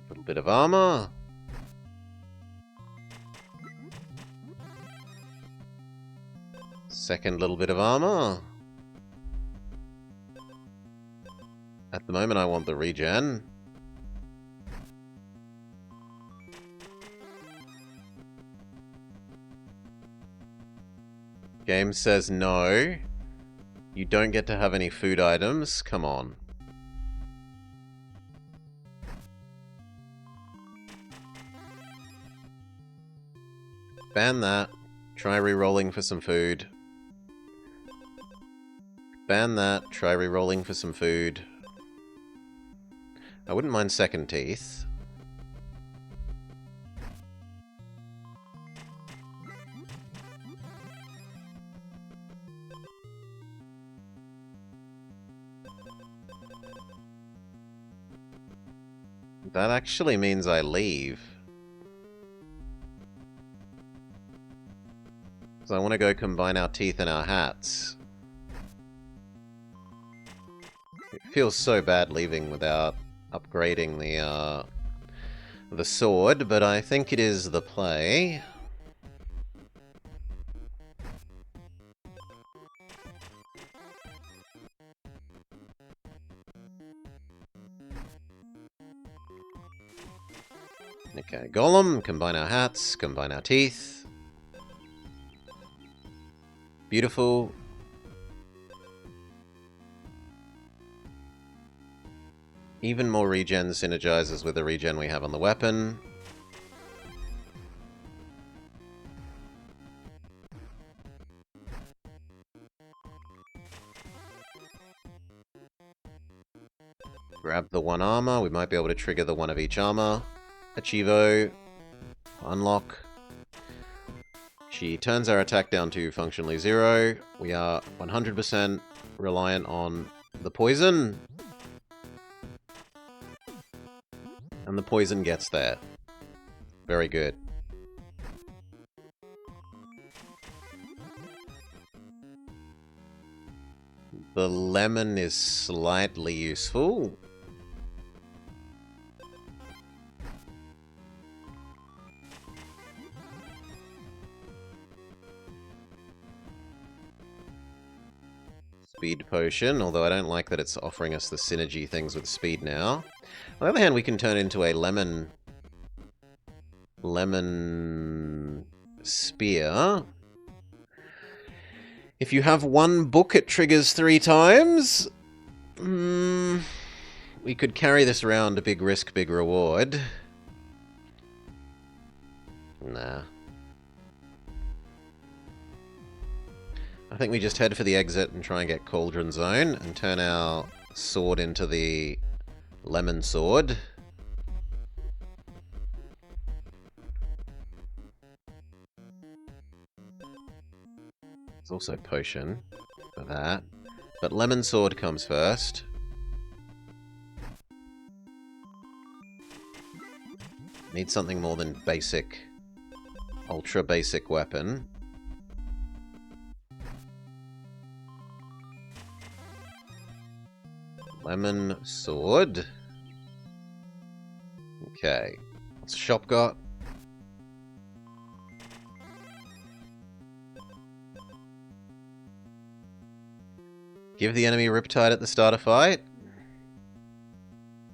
A little bit of armor. Second little bit of armor. At the moment I want the regen. Game says no. You don't get to have any food items. Come on. Ban that. Try re-rolling for some food. Ban that. Try re-rolling for some food. I wouldn't mind second teeth. That actually means I leave. Because I want to go combine our teeth and our hats. It feels so bad leaving without upgrading the sword, but I think it is the play. Okay, Golem, combine our hats, combine our teeth. Beautiful. Even more regen synergizes with the regen we have on the weapon. Grab the one armor. We might be able to trigger the one of each armor. Achievo. Unlock. She turns our attack down to functionally 0. We are 100% reliant on the poison. And the poison gets there. Very good. The lemon is slightly useful. Speed potion, although I don't like that it's offering us the synergy things with speed now. On the other hand, we can turn into a lemon spear. If you have one book, it triggers 3 times. We could carry this around, a big risk, big reward. Nah. I think we just head for the exit and try and get Cauldron Zone and turn our sword into the lemon sword. There's also potion for that. But lemon sword comes first. Need something more than basic, ultra basic weapon. Lemon sword. Okay. What's the shop got? Give the enemy Riptide at the start of fight?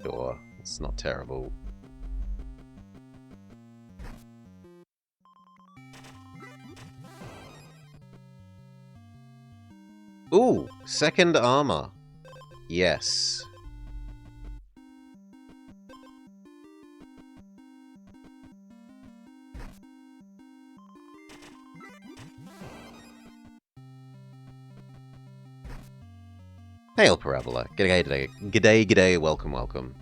Sure. It's not terrible. Ooh! Second armor. Yes. Hail Parabola. G'day, g'day. G'day, g'day. Welcome, welcome.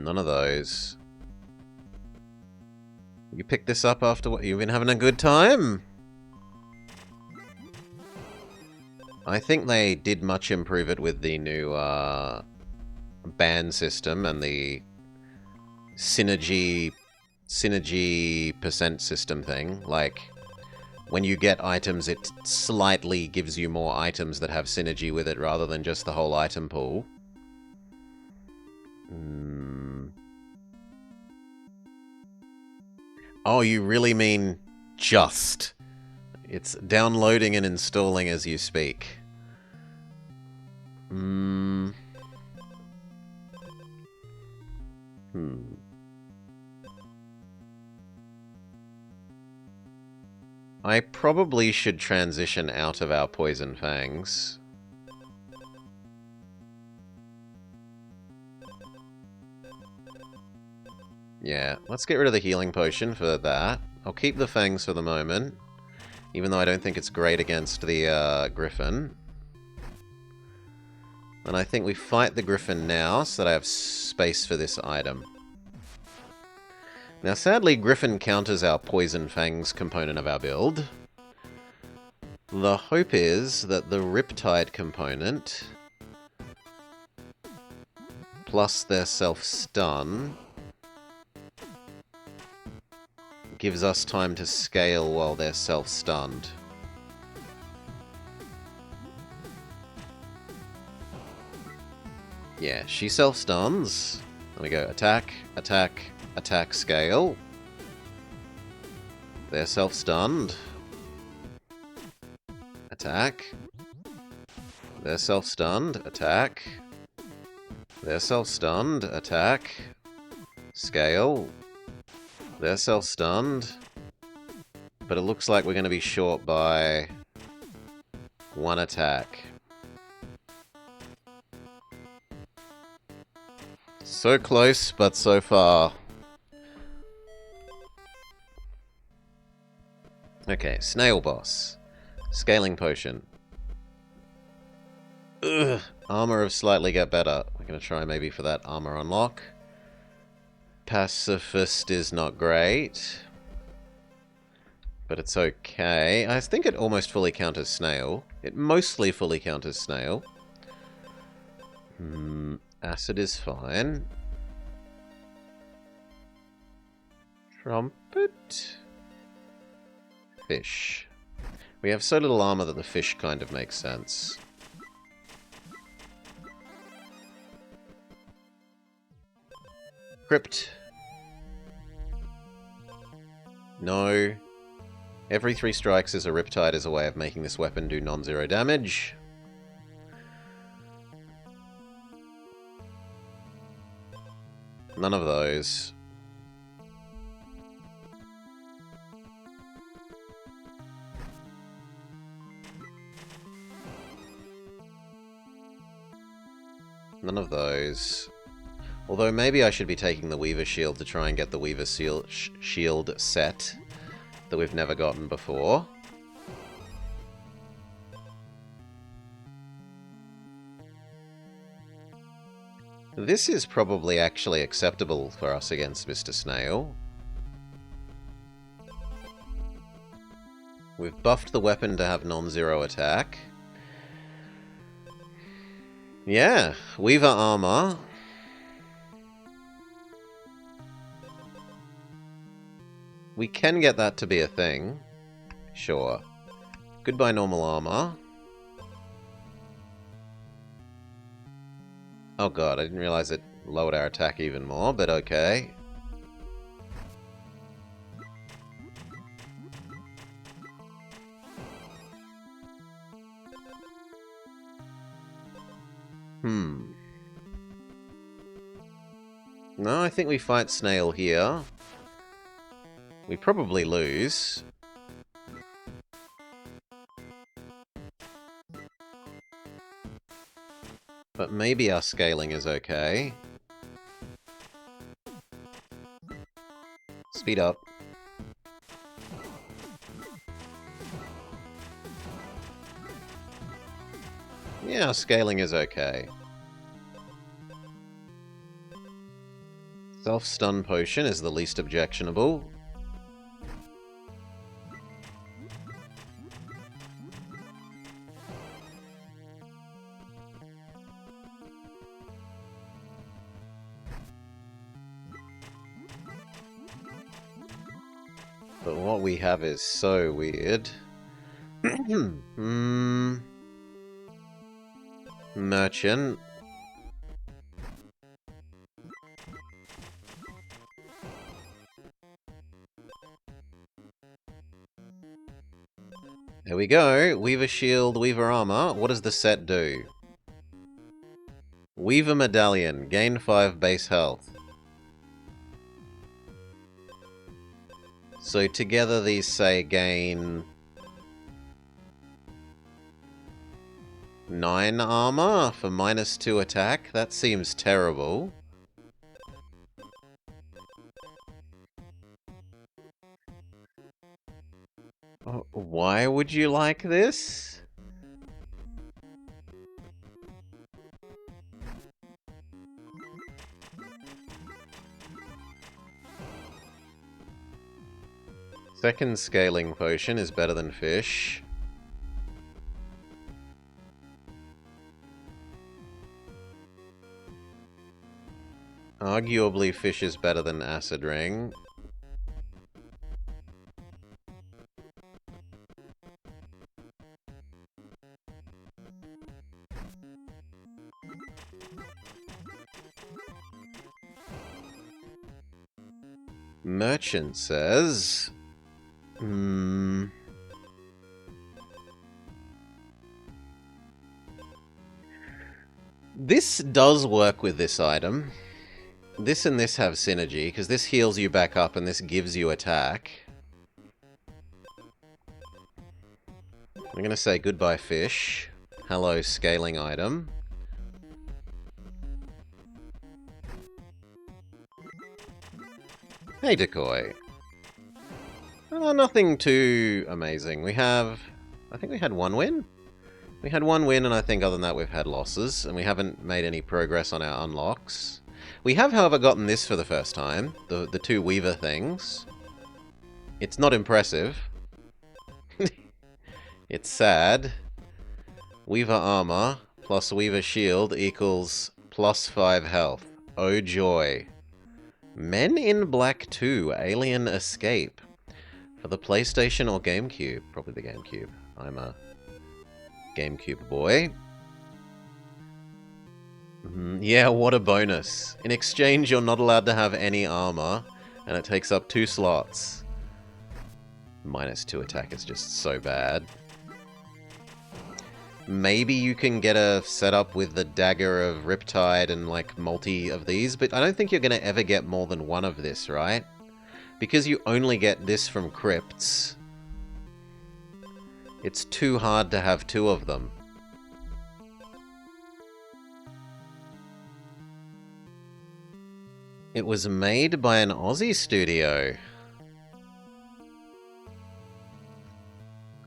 None of those. You picked this up after what? You've been having a good time? I think they did much improve it with the new ban system and the synergy percent system thing. Like, when you get items, it slightly gives you more items that have synergy with it rather than just the whole item pool. Oh, you really mean just It's downloading and installing as you speak. I probably should transition out of our Poison Fangs. Yeah, let's get rid of the healing potion for that. I'll keep the Fangs for the moment, even though I don't think it's great against the Griffin. And I think we fight the Griffin now, so that I have space for this item. Now, sadly, Griffin counters our Poison Fangs component of our build. The hope is that the Riptide component, plus their self-stun, gives us time to scale while they're self-stunned. Yeah, she self-stuns. There we go. Attack, attack, attack, scale. They're self-stunned. Attack. They're self-stunned. Attack. They're self-stunned. Attack. Scale. They're self-stunned. But it looks like we're going to be short by one attack. So close, but so far. Okay, Snail Boss. Scaling Potion. Ugh. Armor of slightly get better. We're going to try maybe for that armor unlock. Pacifist is not great. But it's okay. I think it almost fully counters Snail. It mostly fully counters Snail. Acid is fine. Trumpet. Fish. We have so little armor that the fish kind of makes sense. Crypt. No. Every 3 strikes is a Riptide as a way of making this weapon do non-zero damage. None of those. None of those. Although maybe I should be taking the Weaver Shield to try and get the Weaver Shield set that we've never gotten before. This is probably actually acceptable for us against Mr. Snail. We've buffed the weapon to have non-zero attack. Yeah, Weaver armor. We can get that to be a thing. Sure. Goodbye normal armor. Oh god, I didn't realize it lowered our attack even more, but okay. No, I think we fight Snail here. We probably lose. But maybe our scaling is okay. Speed up. Yeah, our scaling is okay. Self-stun potion is the least objectionable. But what we have is so weird. Merchant. There we go. Weaver Shield, Weaver Armor. What does the set do? Weaver Medallion. Gain 5 base health. So together these say gain 9 armor for -2 attack. That seems terrible. Why would you like this? Second scaling potion is better than fish. Arguably fish is better than acid ring. Merchant says... This does work with this item. This and this have synergy, because this heals you back up and this gives you attack. I'm going to say goodbye, fish. Hello, scaling item. Hey, Decoy. Nothing too amazing. We have... I think we had 1 win? We had 1 win, and I think other than that we've had losses, and we haven't made any progress on our unlocks. We have, however, gotten this for the first time. The 2 Weaver things. It's not impressive. It's sad. Weaver Armor plus Weaver Shield equals +5 health. Oh joy. Men in Black 2, Alien Escape. For the PlayStation or GameCube? Probably the GameCube. I'm a GameCube boy. Yeah, what a bonus. In exchange, you're not allowed to have any armor, and it takes up 2 slots. -2 attack is just so bad. Maybe you can get a setup with the Dagger of Riptide and, like, multi of these, but I don't think you're going to ever get more than 1 of this, right? Because you only get this from crypts, it's too hard to have 2 of them. It was made by an Aussie studio.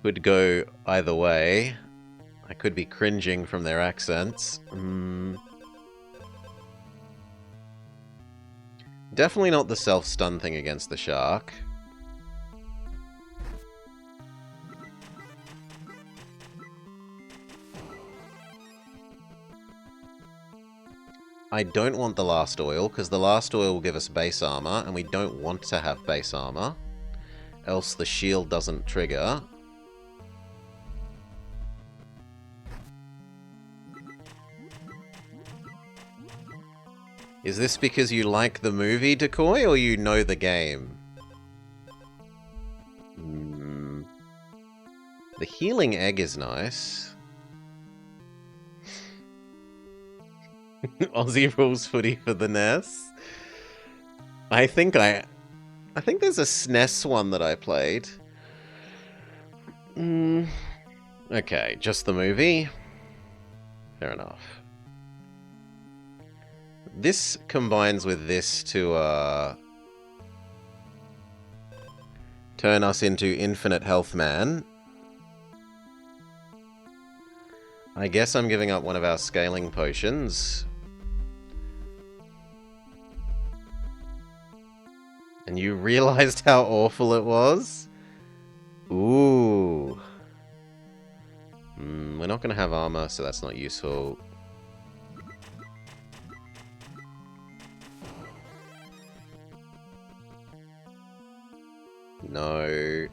Could go either way. I could be cringing from their accents. Definitely not the self-stun thing against the shark. I don't want the last oil, because the last oil will give us base armor, and we don't want to have base armor. Else the shield doesn't trigger. Is this because you like the movie, Decoy, or you know the game? The healing egg is nice. Aussie rules footy for the NES. I think there's a SNES one that I played. Okay, just the movie. Fair enough. This combines with this to turn us into Infinite Health Man. I guess I'm giving up one of our scaling potions. And you realized how awful it was? Ooh. We're not going to have armor, so that's not useful. No.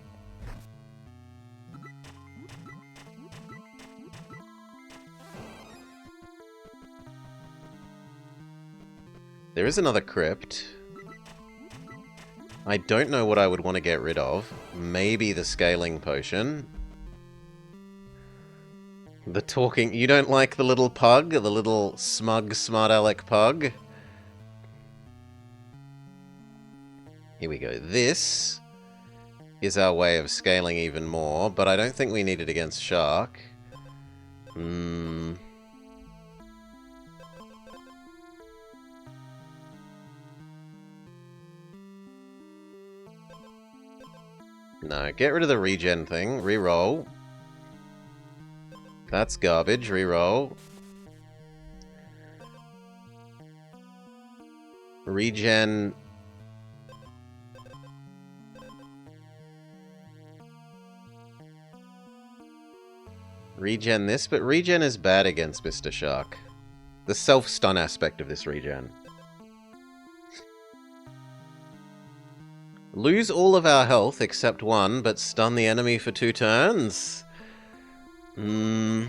There is another crypt. I don't know what I would want to get rid of. Maybe the scaling potion. The talking... You don't like the little pug? The little smug, smart aleck pug? Here we go. This is our way of scaling even more, but I don't think we need it against Shark. No, get rid of the regen thing. Reroll. That's garbage. Reroll. Regen... Regen this, but regen is bad against Mr. Shark. The self-stun aspect of this regen. Lose all of our health except one, but stun the enemy for 2 turns? No,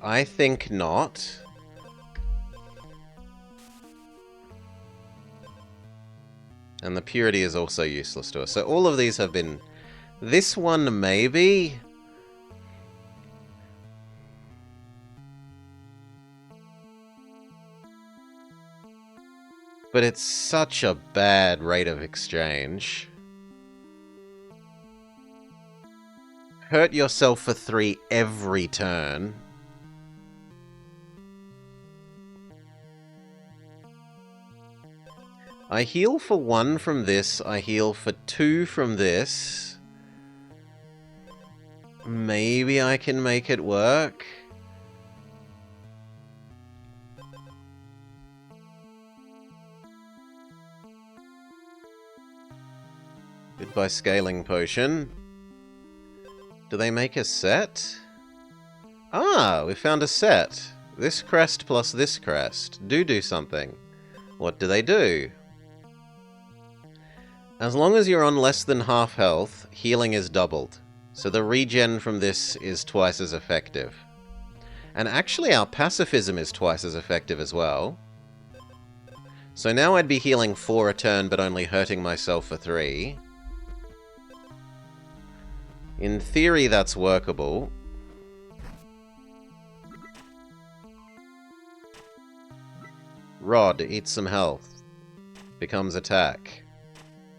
I think not. And the purity is also useless to us. So all of these have been... This one, maybe? But it's such a bad rate of exchange. Hurt yourself for 3 every turn. I heal for 1 from this. I heal for 2 from this. Maybe I can make it work. Goodbye scaling potion. Do they make a set? Ah, we found a set. This crest plus this crest. Do something. What do they do? As long as you're on less than half health, healing is doubled. So the regen from this is twice as effective. And actually our pacifism is twice as effective as well. So now I'd be healing 4 a turn, but only hurting myself for 3. In theory, that's workable. Rod, eats some health. Becomes attack.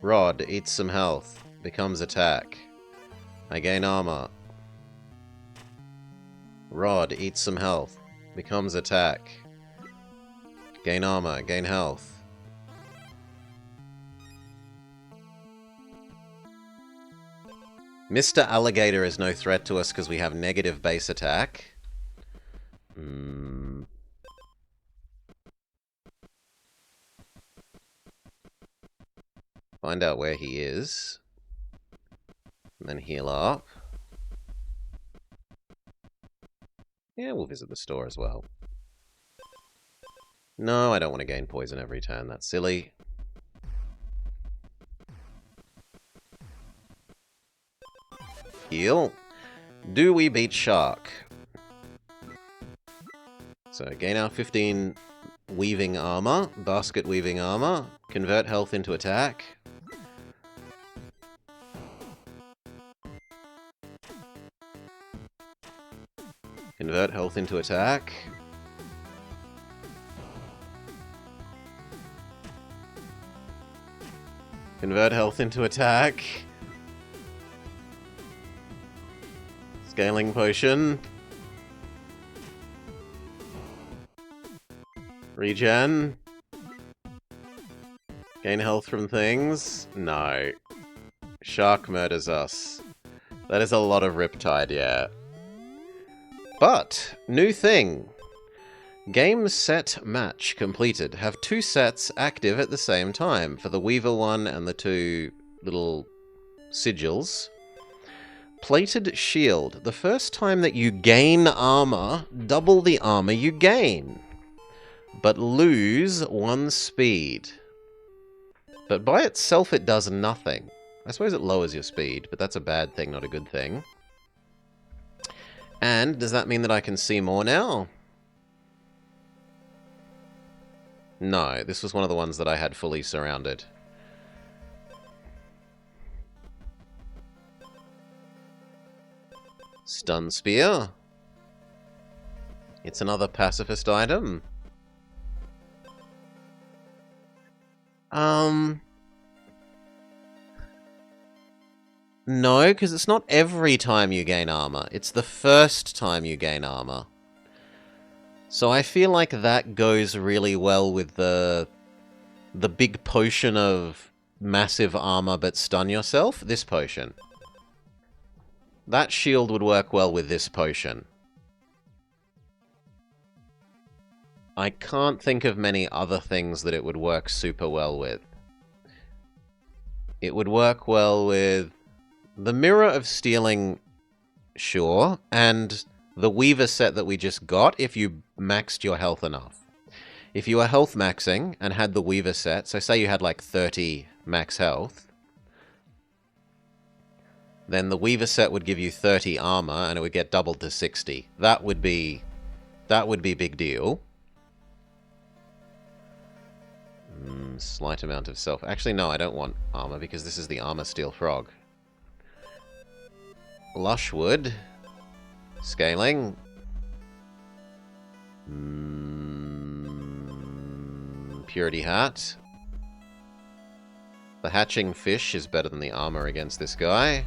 Rod, eats some health. Becomes attack. I gain armor. Rod, eats some health. Becomes attack. Gain armor, gain health. Mr. Alligator is no threat to us because we have negative base attack. Find out where he is. And then heal up. Yeah, we'll visit the store as well. No, I don't want to gain poison every turn. That's silly. Heal. Do we beat Shark? So gain our 15 weaving armor, basket weaving armor, convert health into attack. Convert health into attack. Convert health into attack. Scaling potion. Regen. Gain health from things. No. Shark murders us. That is a lot of Riptide, yeah. But, new thing. Game set match completed. Have 2 sets active at the same time for the Weaver one and the 2 little sigils. Plated shield. The first time that you gain armor, double the armor you gain. But lose 1 speed. But by itself it does nothing. I suppose it lowers your speed, but that's a bad thing, not a good thing. And does that mean that I can see more now? No, this was one of the ones that I had fully surrounded. Stun Spear. It's another pacifist item. No, because it's not every time you gain armor. It's the first time you gain armor. So I feel like that goes really well with the big potion of massive armor but stun yourself. This potion. That shield would work well with this potion. I can't think of many other things that it would work super well with. It would work well with the Mirror of Stealing, sure, and the Weaver set that we just got if you maxed your health enough. If you were health maxing and had the Weaver set, so say you had like 30 max health, then the Weaver set would give you 30 armor and it would get doubled to 60. That would be big deal. Slight amount of self. Actually, no, I don't want armor because this is the Armor Steel Frog. Lushwood. Scaling. Purity Hat. The Hatching Fish is better than the armor against this guy.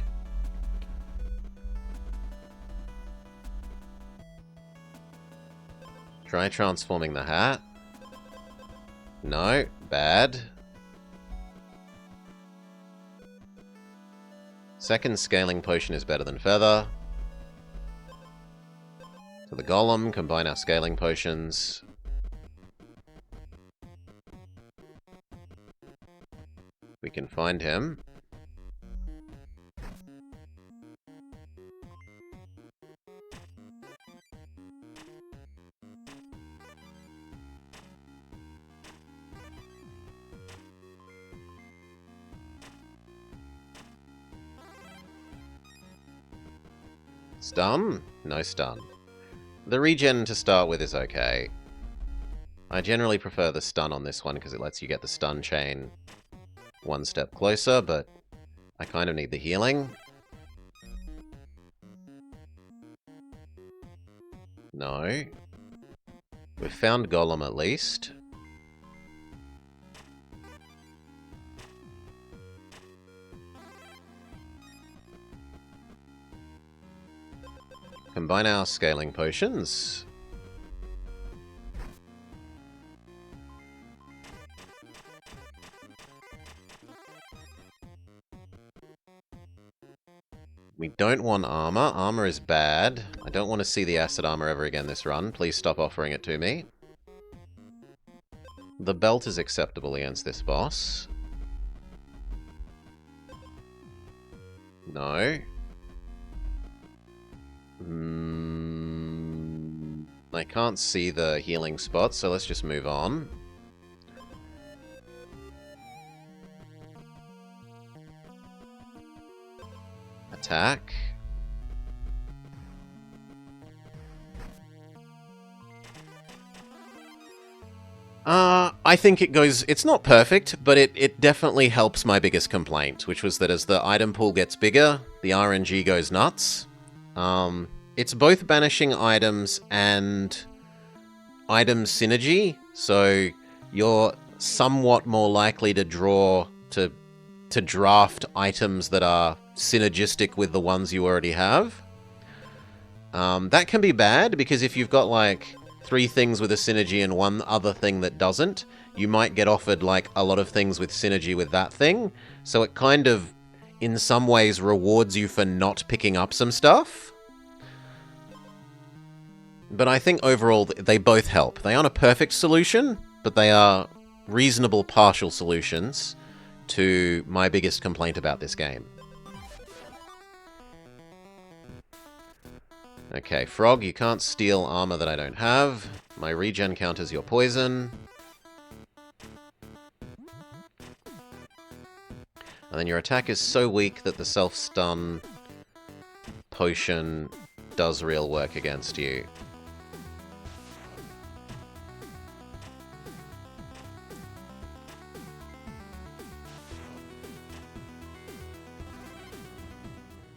Try transforming the hat. No, bad. Second scaling potion is better than feather. To the golem, combine our scaling potions. We can find him. Stun? No stun. The regen to start with is okay. I generally prefer the stun on this one because it lets you get the stun chain one step closer, but I kind of need the healing. No. We've found Golem at least. Combine our scaling potions. We don't want armor. Armor is bad. I don't want to see the acid armor ever again this run. Please stop offering it to me. The belt is acceptable against this boss. No. I can't see the healing spot, so let's just move on. Attack. I think it goes... It's not perfect, but it definitely helps my biggest complaint, which was that as the item pool gets bigger, the RNG goes nuts. It's both banishing items and item synergy, so you're somewhat more likely to draw to draft items that are synergistic with the ones you already have. That can be bad, because if you've got like 3 things with a synergy and one other thing that doesn't, you might get offered like a lot of things with synergy with that thing. So it kind of, in some ways, rewards you for not picking up some stuff. But I think overall they both help. They aren't a perfect solution, but they are reasonable partial solutions to my biggest complaint about this game. Okay, Frog, you can't steal armor that I don't have. My regen counters your poison. And then your attack is so weak that the self-stun potion does real work against you.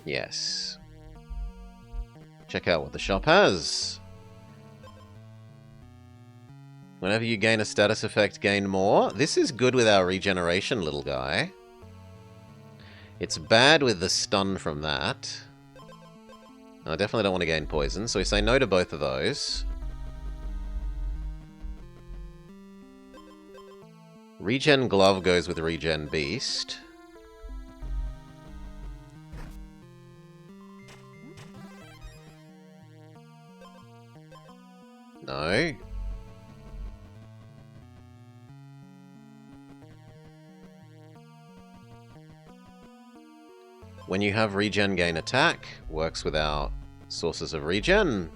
Yes. check out what the shop has. Whenever you gain a status effect, gain more. This is good with our regeneration, little guy. It's bad with the stun from that. I definitely don't want to gain poison, so we say no to both of those. Regen Glove goes with Regen Beast. No. When you have regen gain attack, works with our sources of regen.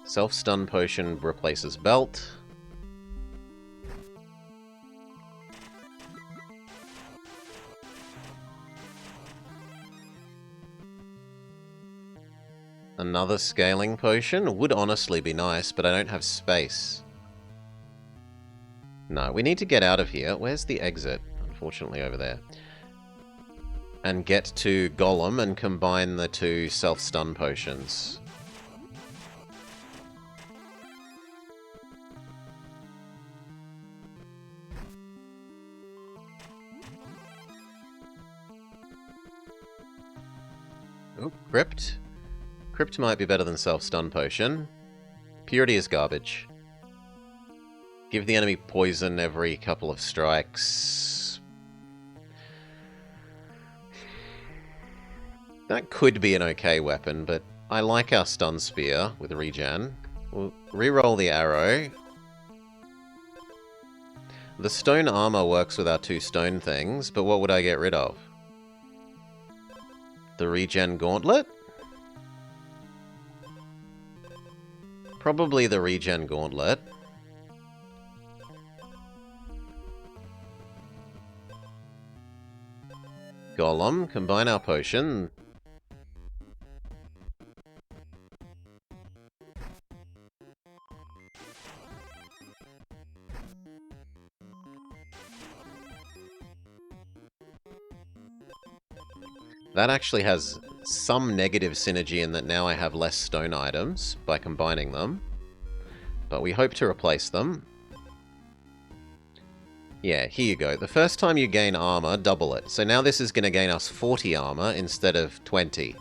Self-stun potion replaces belt. Another scaling potion would honestly be nice, but I don't have space. No, we need to get out of here. Where's the exit? Unfortunately over there. And get to Golem and combine the two self-stun potions. Oh, Crypt. Crypt might be better than self-stun potion. Purity is garbage. Give the enemy poison every couple of strikes. That could be an okay weapon, but I like our stun spear with regen. We'll re-roll the arrow. The stone armor works with our two stone things, but what would I get rid of? The regen gauntlet? Probably the regen gauntlet. Golem, combine our potion. That actually has some negative synergy in that now I have less stone items by combining them. But we hope to replace them. Yeah, here you go. The first time you gain armor, double it. So now this is going to gain us 40 armor instead of 20.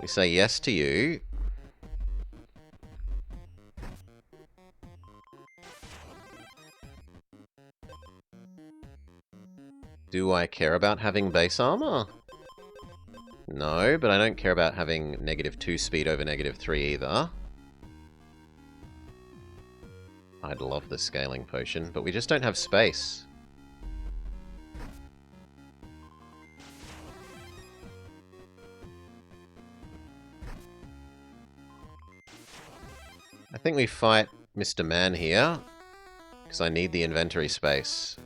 We say yes to you. Do I care about having base armor? No, but I don't care about having -2 speed over -3 either. I'd love the scaling potion, but we just don't have space. I think we fight Mr. Man here, because I need the inventory space.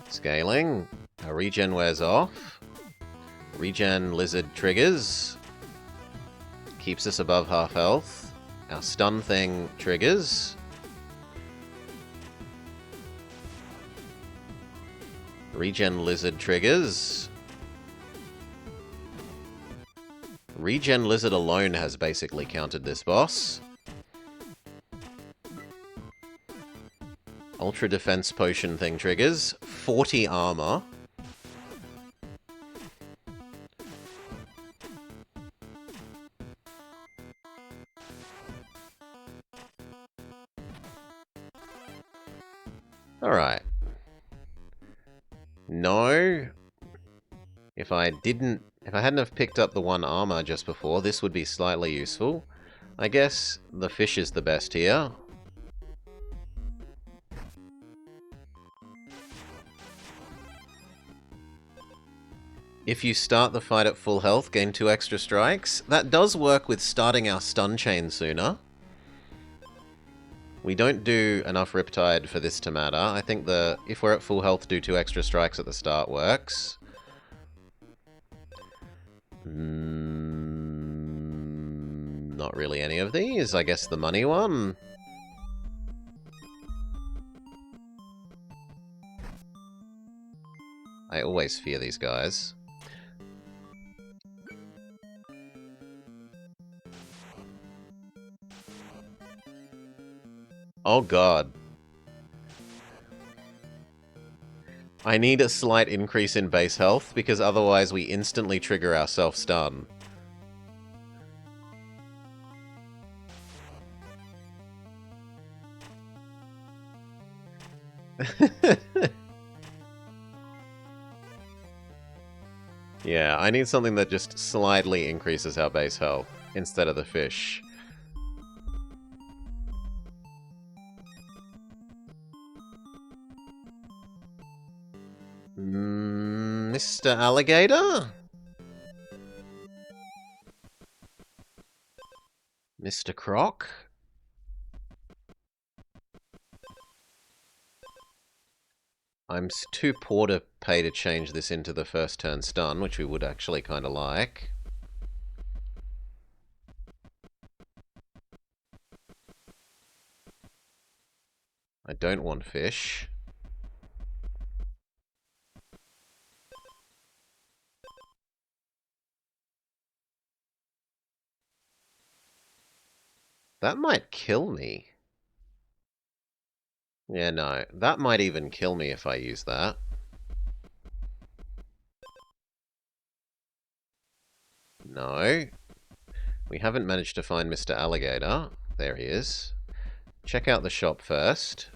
Scaling. Our regen wears off. Regen lizard triggers. Keeps us above half health. Our stun thing triggers. Regen lizard triggers. Regen lizard alone has basically countered this boss. Ultra defense potion thing triggers. 40 armor. Alright. No. If I hadn't have picked up the one armor just before, this would be slightly useful. I guess the fish is the best here. If you start the fight at full health, gain 2 extra strikes. That does work with starting our stun chain sooner. We don't do enough Riptide for this to matter. I think if we're at full health, do 2 extra strikes at the start works. Not really any of these. I guess the money one. I always fear these guys. Oh god. I need a slight increase in base health, because otherwise we instantly trigger our self-stun. Yeah, I need something that just slightly increases our base health, instead of the fish. Mr. Alligator? Mr. Croc? I'm too poor to pay to change this into the first turn stun, which we would actually kind of like. I don't want fish. That might kill me. Yeah, no. That might even kill me if I use that. No. We haven't managed to find Mr. Alligator. There he is. Check out the shop first.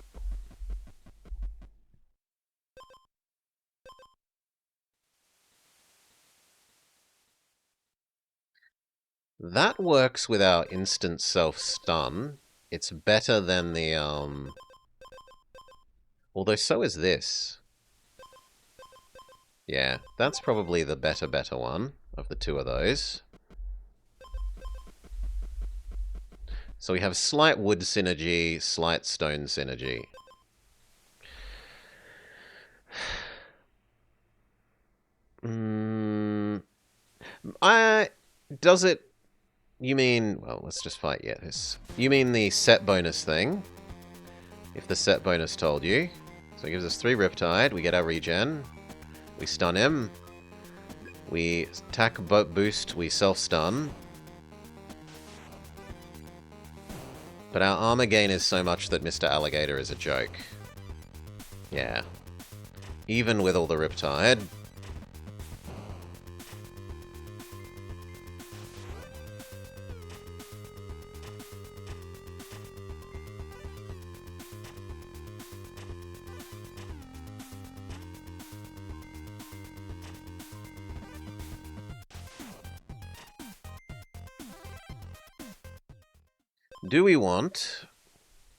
That works with our instant self-stun. It's better than the, although so is this. Yeah, that's probably the better one of the two of those. So we have slight wood synergy, slight stone synergy. Does it... You mean... Well, let's just fight this. You mean the set bonus thing? If the set bonus told you. So it gives us 3 Riptide, we get our regen. We stun him. We attack boost, we self-stun. But our armor gain is so much that Mr. Alligator is a joke. Yeah. Even with all the Riptide. Do we want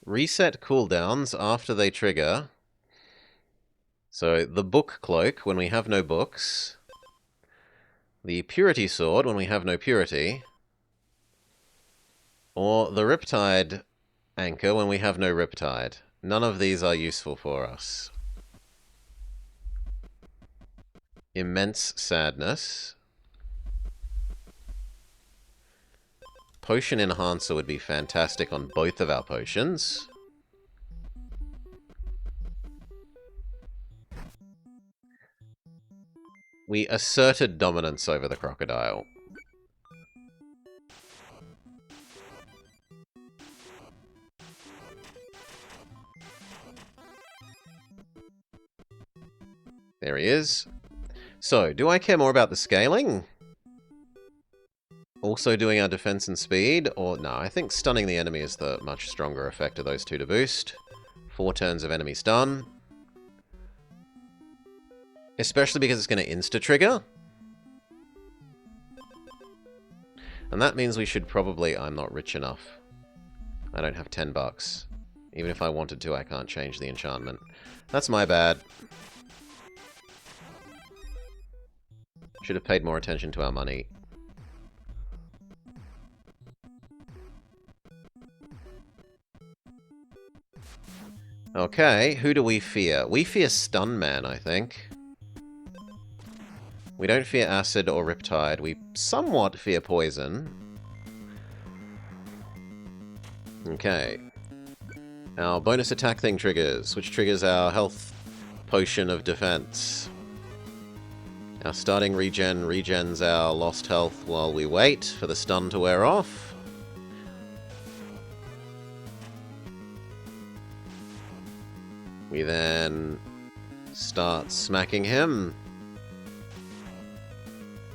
reset cooldowns after they trigger? So the book cloak when we have no books. The purity sword when we have no purity. Or the riptide anchor when we have no riptide. None of these are useful for us. Immense sadness. Potion enhancer would be fantastic on both of our potions. We asserted dominance over the crocodile. There he is. So, do I care more about the scaling? Also doing our defense and speed? Or, no, I think stunning the enemy is the much stronger effect of those two to boost. 4 turns of enemy stun. Especially because it's going to insta-trigger. And that means we should probably... I'm not rich enough. I don't have 10 bucks. Even if I wanted to, I can't change the enchantment. That's my bad. Should have paid more attention to our money. Okay, who do we fear? We fear Stun Man, I think. We don't fear Acid or Riptide. We somewhat fear Poison. Okay. Our bonus attack thing triggers, which triggers our health potion of defense. Our starting regen regens our lost health while we wait for the stun to wear off. We then start smacking him.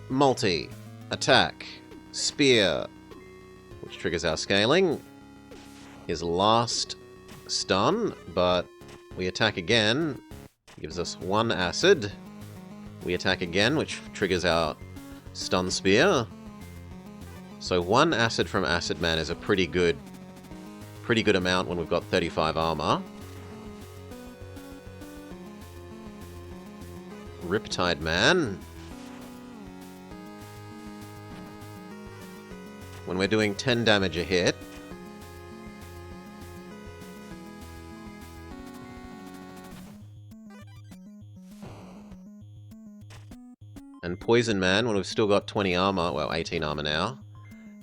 Multi, attack, spear, which triggers our scaling. His last stun, but we attack again. Gives us 1 acid. We attack again, which triggers our stun spear. So 1 acid from Acid Man is a pretty good amount when we've got 35 armor. Riptide Man. When we're doing 10 damage a hit. And Poison Man, when we've still got 20 armor, well, 18 armor now.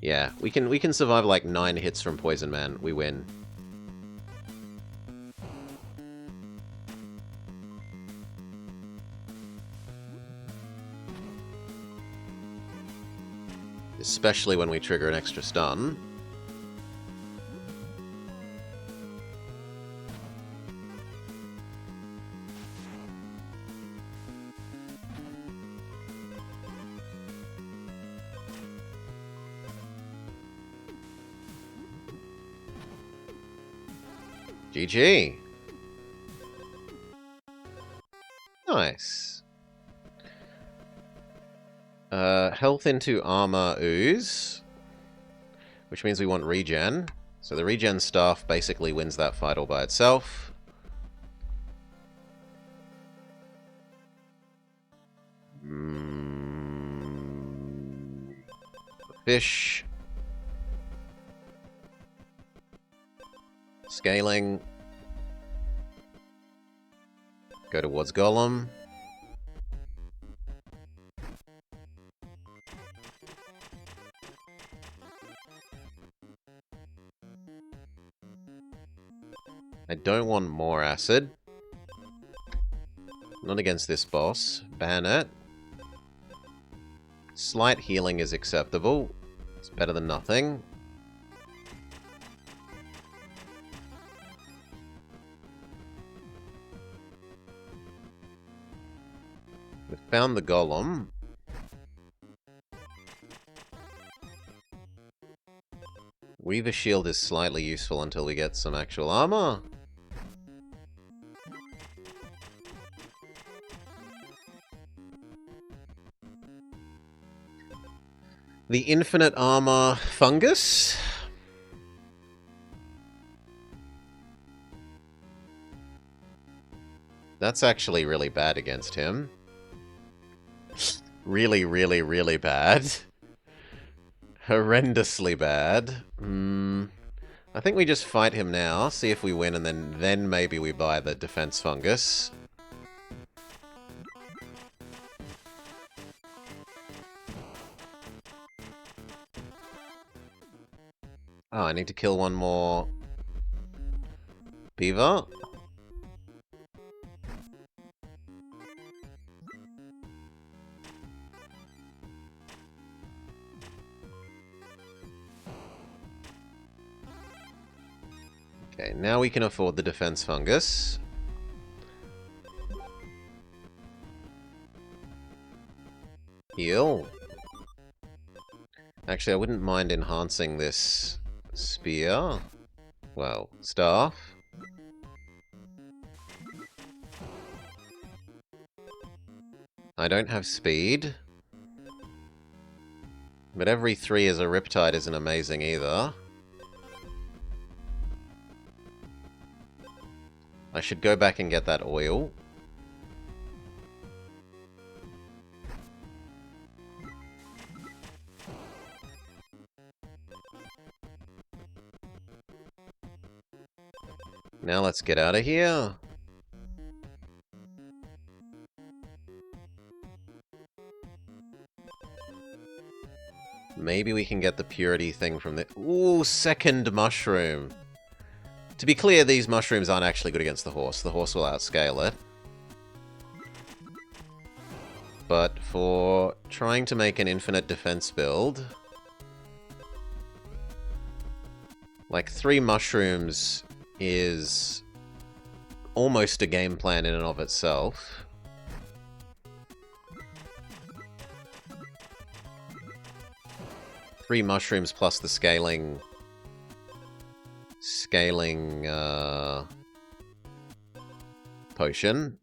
Yeah, we can survive like 9 hits from Poison Man. We win. Especially when we trigger an extra stun. GG. Nice. Health into armor ooze, which means we want regen. So the regen staff basically wins that fight all by itself. Fish. Scaling. Go towards Golem. I don't want more acid. Not against this boss. Ban it. Slight healing is acceptable. It's better than nothing. We've found the Golem. Weaver Shield is slightly useful until we get some actual armor. The Infinite Armor Fungus. That's actually really bad against him. Really, really, really bad. Horrendously bad. I think we just fight him now, see if we win, and then maybe we buy the Defense Fungus. Oh, I need to kill one more beaver. Okay, now we can afford the Defense Fungus. Heal. Actually, I wouldn't mind enhancing this spear. Well, staff. I don't have speed. But every 3 as a Riptide isn't amazing either. I should go back and get that oil. Now let's get out of here. Maybe we can get the purity thing from the... Ooh, second mushroom. To be clear, these mushrooms aren't actually good against the horse. The horse will outscale it. But for trying to make an infinite defense build... Like, 3 mushrooms is almost a game plan in and of itself. Three mushrooms plus the scaling potion.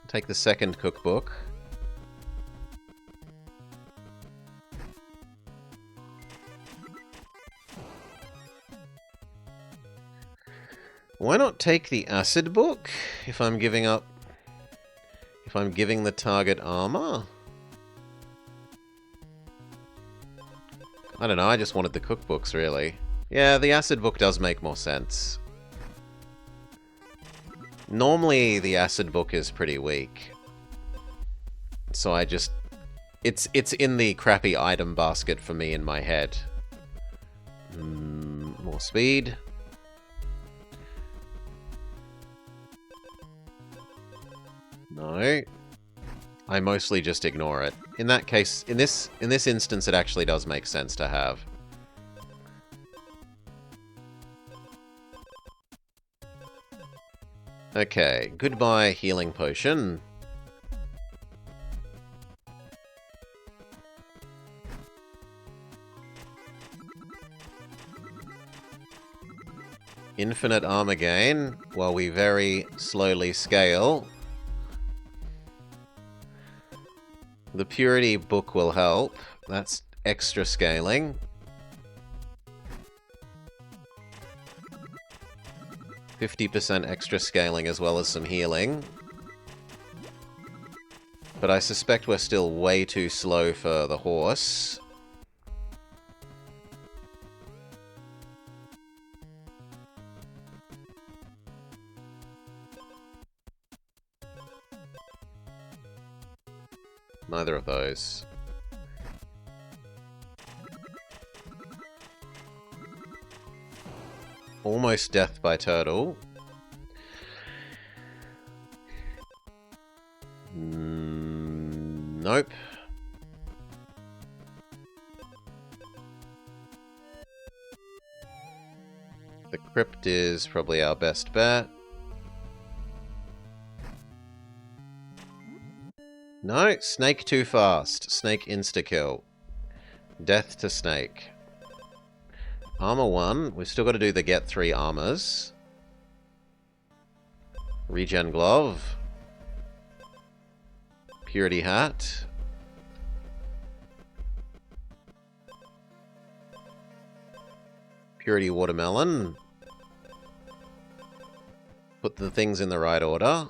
Take the second cookbook. Why not take the acid book if I'm giving the target armor? I don't know, I just wanted the cookbooks, really. Yeah, the acid book does make more sense. Normally, the acid book is pretty weak. So I just... It's in the crappy item basket for me in my head. More speed. No. I mostly just ignore it. In that case, in this instance, it actually does make sense to have. Okay, goodbye healing potion. Infinite armor gain, while we very slowly scale. The purity book will help. That's extra scaling. %50 extra scaling as well as some healing. But I suspect we're still way too slow for the horse. Neither of those. Almost death by turtle. Nope. The crypt is probably our best bet. No, snake too fast. Snake insta-kill. Death to snake. Armor 1. We've still got to do the get 3 armors. Regen glove. Purity hat. Purity watermelon. Put the things in the right order.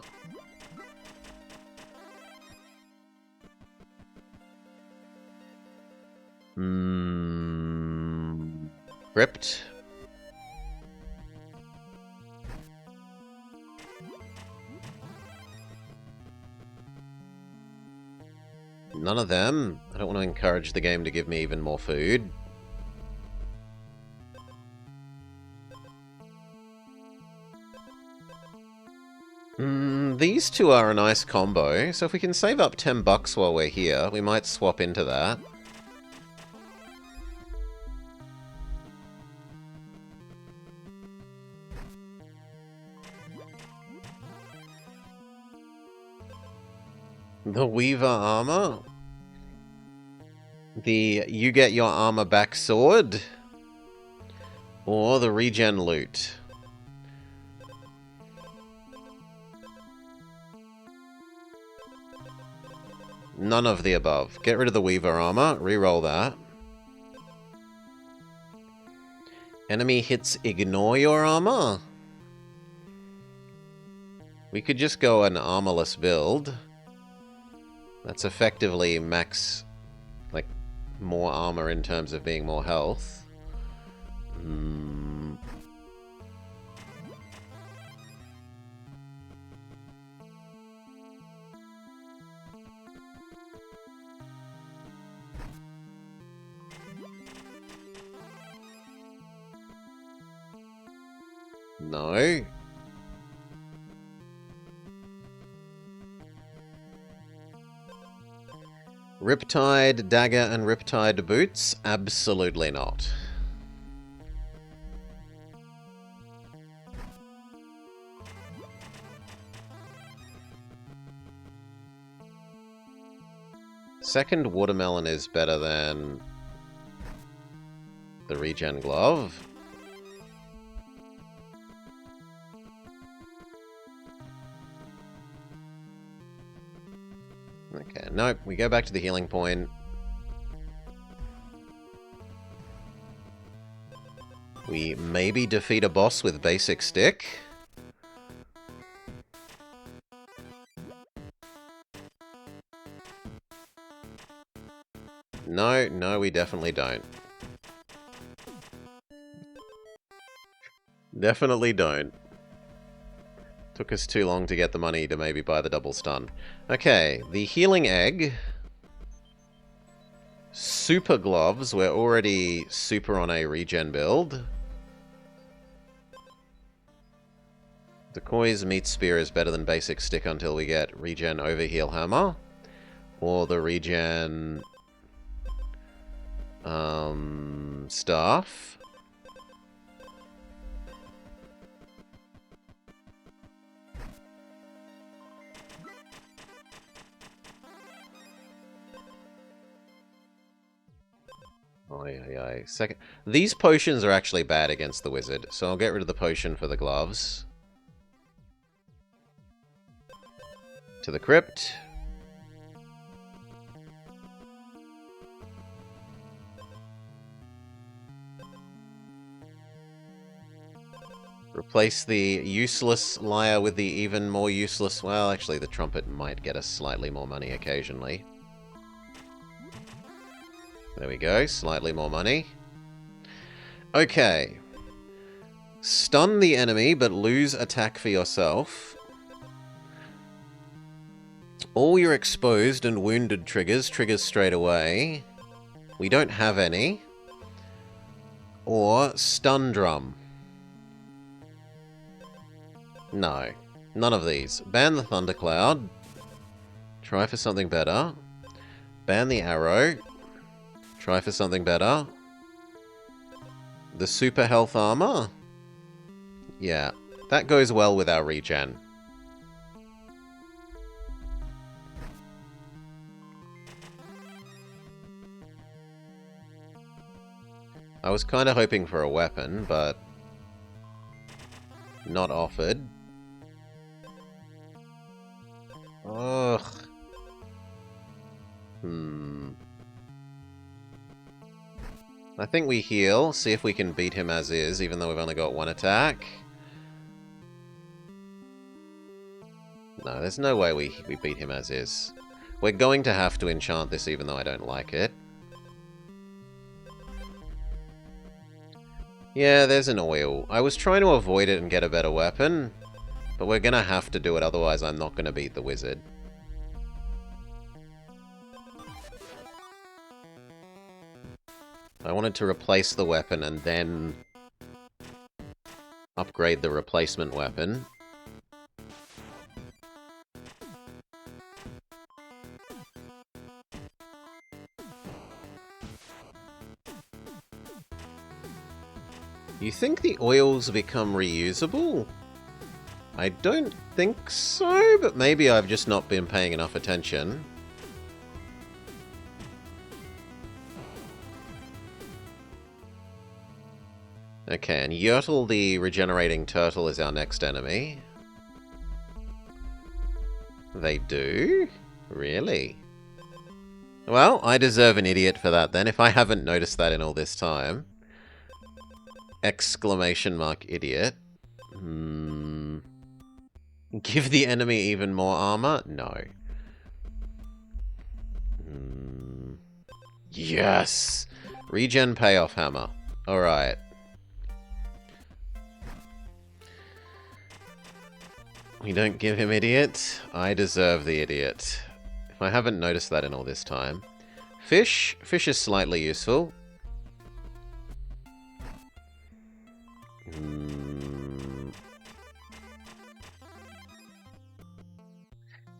Crypt. None of them. I don't want to encourage the game to give me even more food. These two are a nice combo, so if we can save up $10 while we're here, we might swap into that. The Weaver armor? The you get your armor back sword? Or the regen loot? None of the above. Get rid of the Weaver armor, reroll that. Enemy hits ignore your armor? We could just go an armorless build. That's effectively max, like, more armor in terms of being more health. No. Riptide Dagger and Riptide Boots? Absolutely not. Second Watermelon is better than the Regen Glove. Okay, nope. We go back to the healing point. We maybe defeat a boss with basic stick. No, we definitely don't. Definitely don't. Took us too long to get the money to maybe buy the double stun. Okay, the healing egg. Super gloves. We're already super on a regen build. Decoy's meat spear is better than basic stick until we get regen overheal hammer. Or the regen... staff. Second. These potions are actually bad against the wizard, so I'll get rid of the potion for the gloves. To the crypt. Replace the useless lyre with the even more useless... Well, actually, the trumpet might get us slightly more money occasionally. There we go, slightly more money. Okay. Stun the enemy, but lose attack for yourself. All your exposed and wounded triggers straight away. We don't have any. Or stun drum. No. None of these. Ban the thundercloud. Try for something better. Ban the arrow. Try for something better. The super health armor? Yeah, that goes well with our regen. I was kind of hoping for a weapon, but not offered. Ugh. I think we heal, see if we can beat him as is, even though we've only got one attack. No, there's no way we beat him as is. We're going to have to enchant this even though I don't like it. Yeah, there's an oil. I was trying to avoid it and get a better weapon, but we're going to have to do it, otherwise I'm not going to beat the wizard. I wanted to replace the weapon and then upgrade the replacement weapon. You think the oils become reusable? I don't think so, but maybe I've just not been paying enough attention. Okay, and Yertle the regenerating turtle is our next enemy. They do? Really? Well, I deserve an idiot for that then, if I haven't noticed that in all this time. Exclamation mark idiot. Give the enemy even more armor? No. Yes! Regen payoff hammer. Alright. We don't give him idiot. I deserve the idiot. If I haven't noticed that in all this time. Fish. Fish is slightly useful.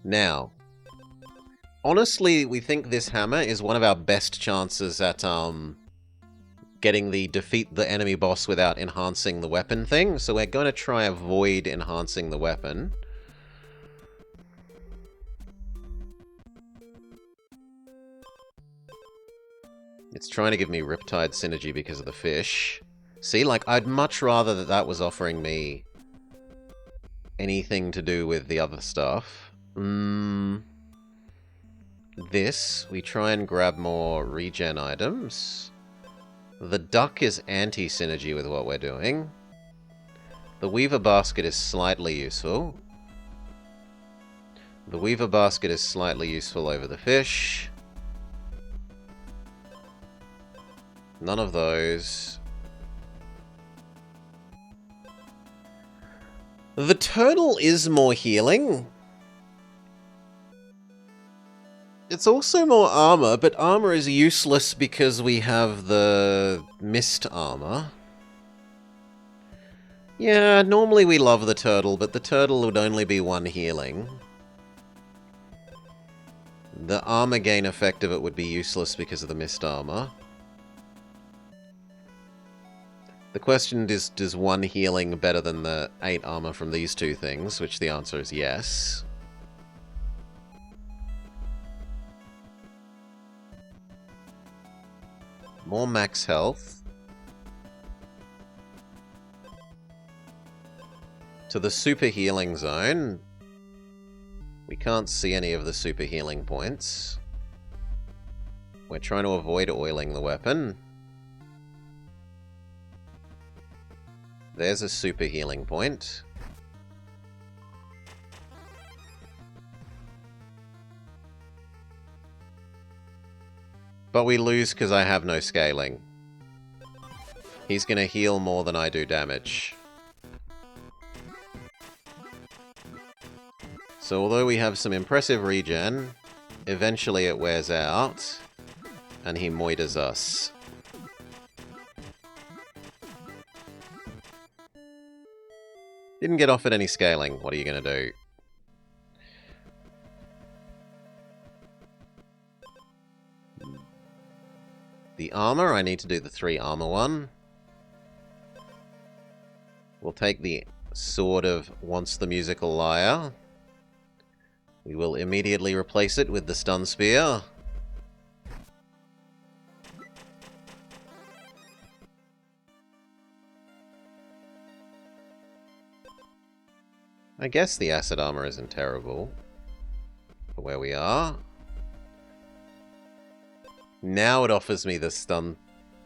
Now, honestly, we think this hammer is one of our best chances at, getting the defeat the enemy boss without enhancing the weapon thing, so we're going to try avoid enhancing the weapon. It's trying to give me Riptide synergy because of the fish. See, like, I'd much rather that that was offering me anything to do with the other stuff. This, we try and grab more regen items. The duck is anti-synergy with what we're doing. The Weaver Basket is slightly useful. The Weaver Basket is slightly useful over the fish. None of those. The turtle is more healing. It's also more armor, but armor is useless because we have the mist armor. Yeah, normally we love the turtle, but the turtle would only be one healing. The armor gain effect of it would be useless because of the mist armor. The question is, does one healing better than the 8 armor from these two things? Which the answer is yes. More max health. To the super healing zone. We can't see any of the super healing points. We're trying to avoid oiling the weapon. There's a super healing point. But we lose because I have no scaling. He's going to heal more than I do damage. So although we have some impressive regen, eventually it wears out, and he moiders us. Didn't get offered any scaling. What are you going to do? The armor, I need to do the 3 armor one. We'll take the Sword of Once the Musical Lyre. We will immediately replace it with the Stun Spear. I guess the acid armor isn't terrible for where we are. Now it offers me the stun,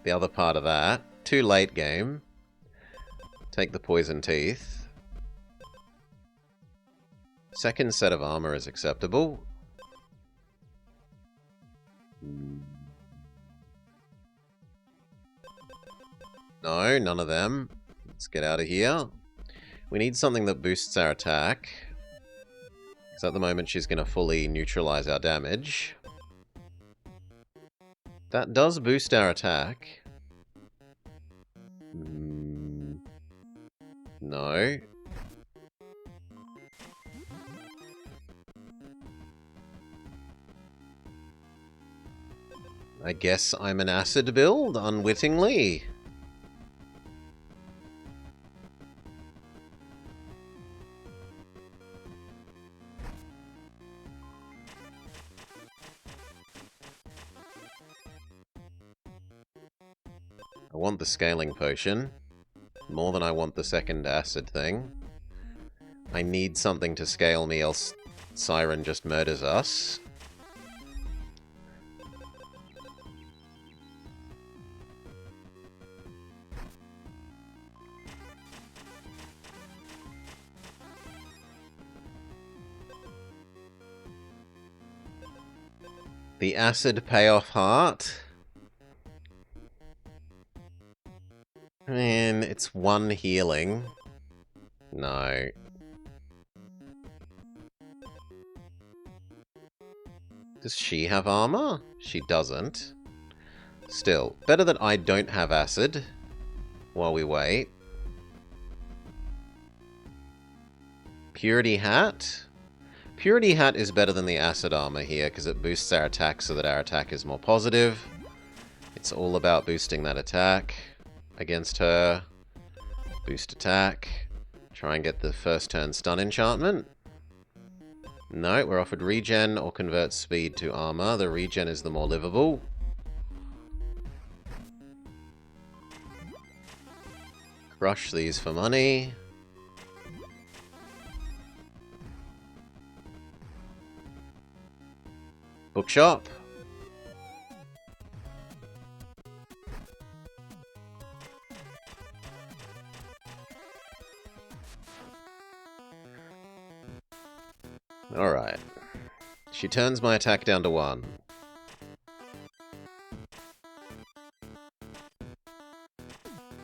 the other part of that. Too late game. Take the poison teeth. Second set of armor is acceptable. No, none of them. Let's get out of here. We need something that boosts our attack. Because at the moment she's going to fully neutralize our damage. That does boost our attack. No. I guess I'm an acid build, unwittingly. I want the scaling potion. More than I want the second acid thing. I need something to scale me, else Siren just murders us. The acid payoff heart. Man, it's one healing. No. Does she have armor? She doesn't. Still, better that I don't have acid while we wait. Purity hat. Purity Hat is better than the Acid Armor here because it boosts our attack so that our attack is more positive. It's all about boosting that attack against her. Boost attack. Try and get the first turn stun enchantment. No, we're offered regen or convert speed to armor. The regen is the more livable. Crush these for money. Bookshop. Alright. She turns my attack down to 1.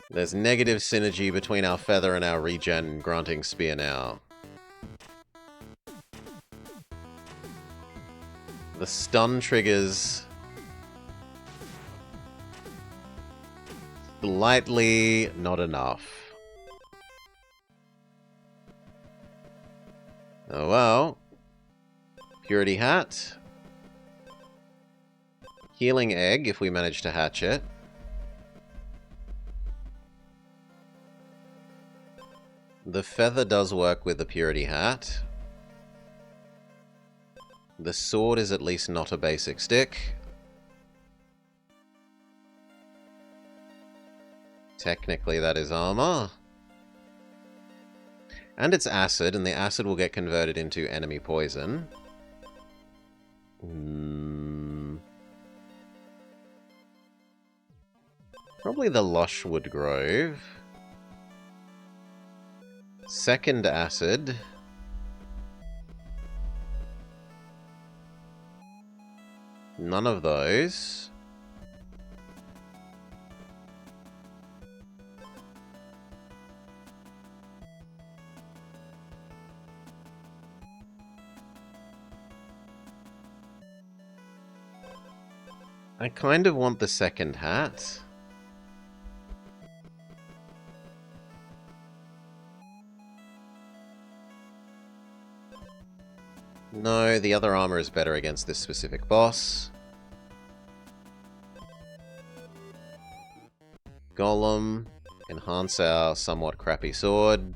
There's negative synergy between our feather and our regen granting spear now. The stun triggers slightly not enough. Oh well. Purity Hat. Healing Egg if we manage to hatch it. The feather does work with the Purity Hat. The sword is at least not a basic stick. Technically that is armor. And it's acid, and the acid will get converted into enemy poison. Probably the Lushwood Grove. Second acid. None of those. I kind of want the second hat. No, the other armor is better against this specific boss. Golem. Enhance our somewhat crappy sword.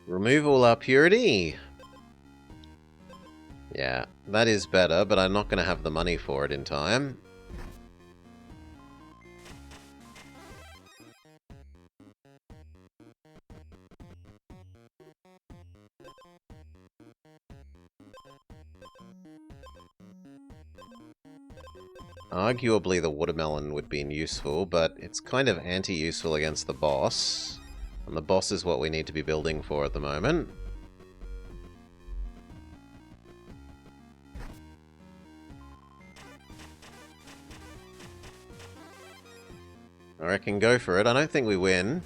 Remove all our purity. Yeah, that is better, but I'm not going to have the money for it in time. Arguably the watermelon would be useful, but it's kind of anti-useful against the boss. And the boss is what we need to be building for at the moment. I reckon go for it. I don't think we win.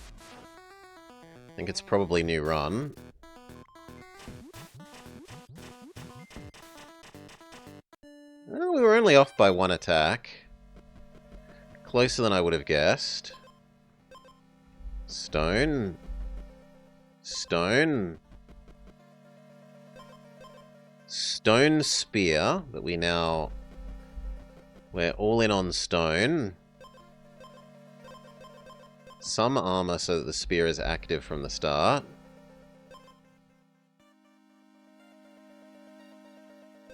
I think it's probably new run. Well, we were only off by 1 attack. Closer than I would have guessed. Stone. Stone. Stone spear that we now... We're all in on stone. Some armor so that the spear is active from the start.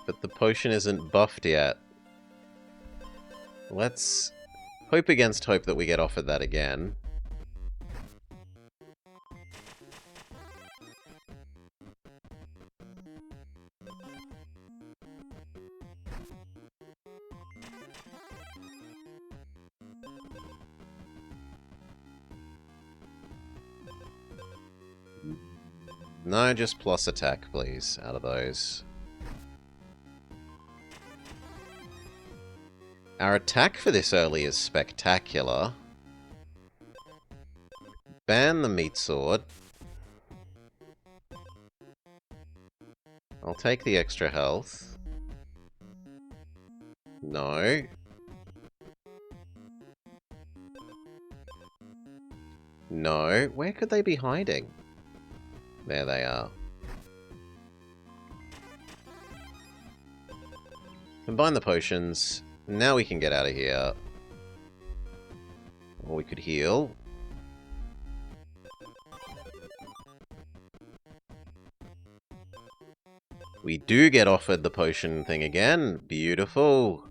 But the potion isn't buffed yet. Let's hope against hope that we get offered that again. No, just plus attack, please, out of those. Our attack for this early is spectacular. Ban the meat sword. I'll take the extra health. No. No. Where could they be hiding? There they are. Combine the potions. Now we can get out of here. Or we could heal. We do get offered the potion thing again. Beautiful.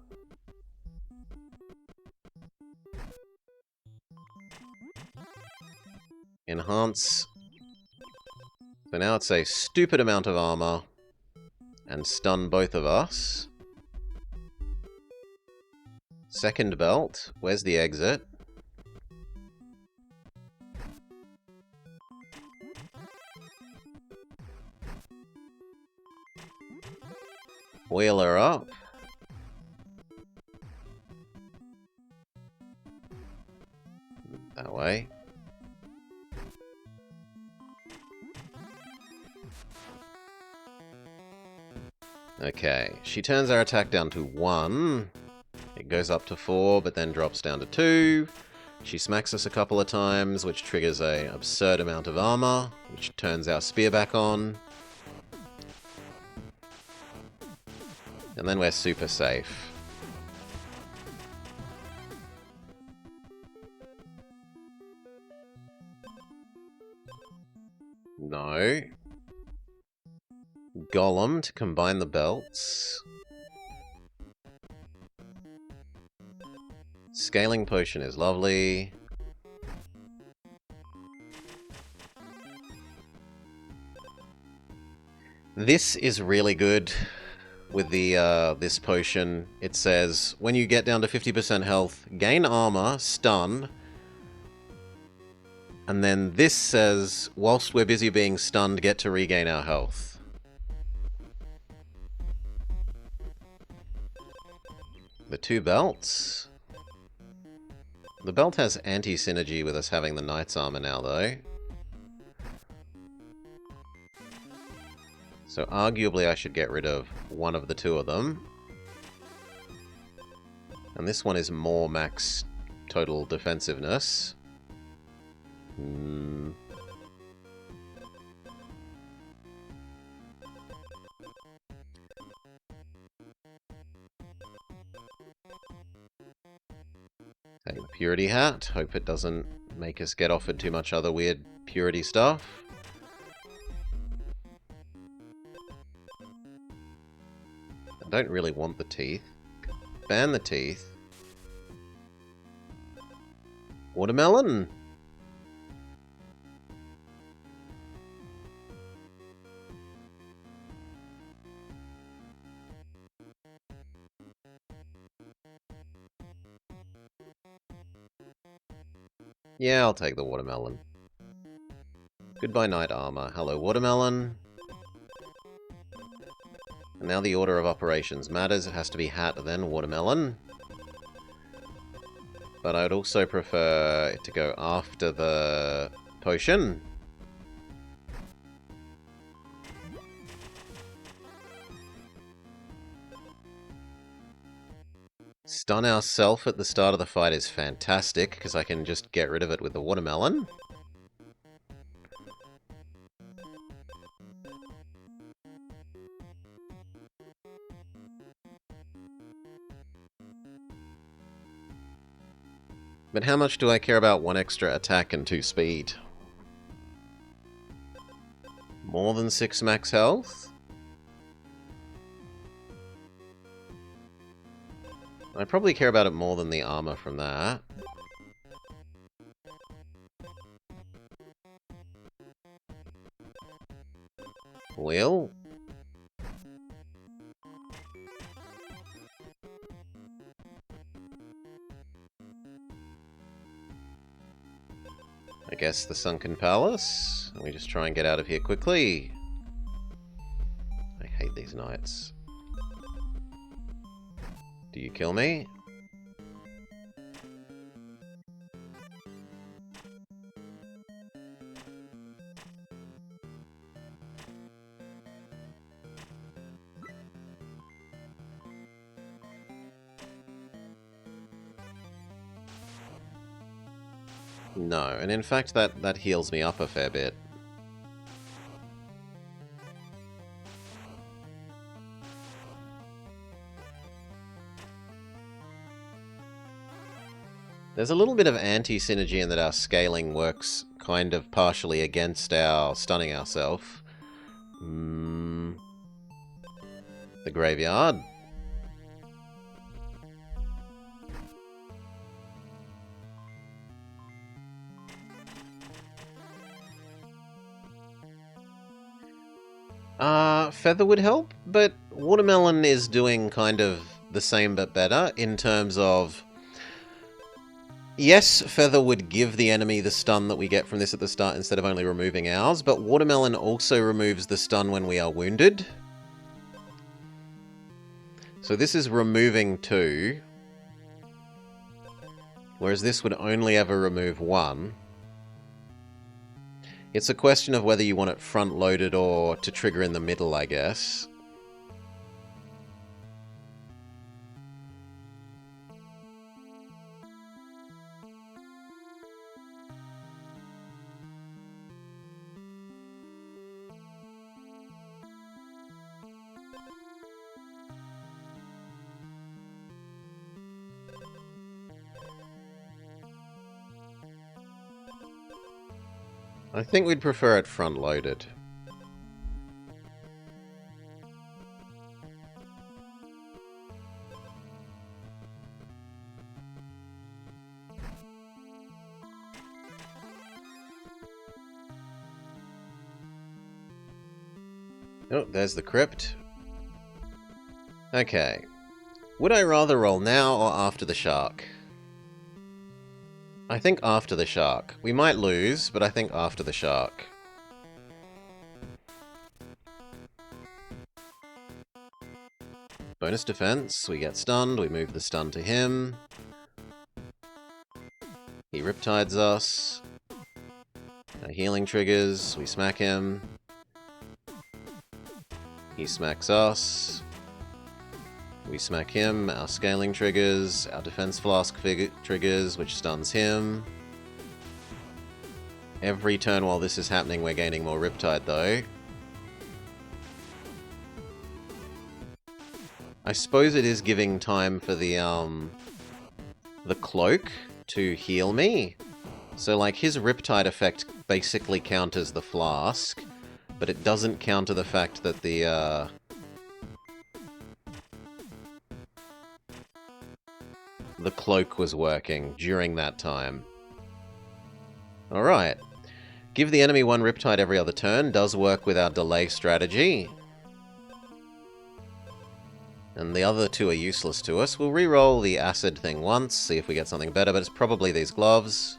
Enhance. So now it's a stupid amount of armor. And stun both of us. Second belt. Where's the exit? Wheel her up. That way. Okay, she turns our attack down to 1. It goes up to 4, but then drops down to 2. She smacks us a couple of times, which triggers an absurd amount of armor, which turns our spear back on. And then we're super safe. No. Golem to combine the belts. Scaling potion is lovely. This is really good with the this potion. It says, when you get down to 50% health, gain armor, stun. And then this says, whilst we're busy being stunned, get to regain our health. The 2 belts. The belt has anti-synergy with us having the knight's armor now, though. So arguably I should get rid of one of the 2 of them. And this one is more max total defensiveness. Take the purity hat. Hope it doesn't make us get offered too much other weird purity stuff. I don't really want the teeth. Ban the teeth. Watermelon! Yeah, I'll take the watermelon. Goodbye, knight armor. Hello, watermelon. And now the order of operations matters. It has to be hat, then watermelon. But I would also prefer it to go after the potion. Stun ourself at the start of the fight is fantastic, because I can just get rid of it with the watermelon. But how much do I care about 1 extra attack and 2 speed? More than 6 max health? I probably care about it more than the armor from that. Well, I guess the Sunken Palace. We just try and get out of here quickly. I hate these knights. Do you kill me? No, and in fact that heals me up a fair bit. There's a little bit of anti-synergy in that our scaling works kind of partially against our stunning ourselves. The graveyard. Feather would help, but Watermelon is doing kind of the same but better in terms of... Yes, Feather would give the enemy the stun that we get from this at the start instead of only removing ours, but Watermelon also removes the stun when we are wounded. So this is removing 2, whereas this would only ever remove 1. It's a question of whether you want it front-loaded or to trigger in the middle, I guess. I think we'd prefer it front-loaded. Oh, there's the crypt. Okay. Would I rather roll now or after the shark? I think after the shark. We might lose, but I think after the shark. Bonus defense, we get stunned, we move the stun to him. He riptides us. Our healing triggers, we smack him. He smacks us. We smack him, our scaling triggers, our defense flask triggers, which stuns him. Every turn while this is happening, we're gaining more Riptide, though. I suppose it is giving time for the cloak to heal me. So, like, his Riptide effect basically counters the flask, but it doesn't counter the fact that the cloak was working during that time. Alright. Give the enemy 1 Riptide every other turn does work with our delay strategy. And the other 2 are useless to us. We'll re-roll the acid thing once, see if we get something better, but it's probably these gloves.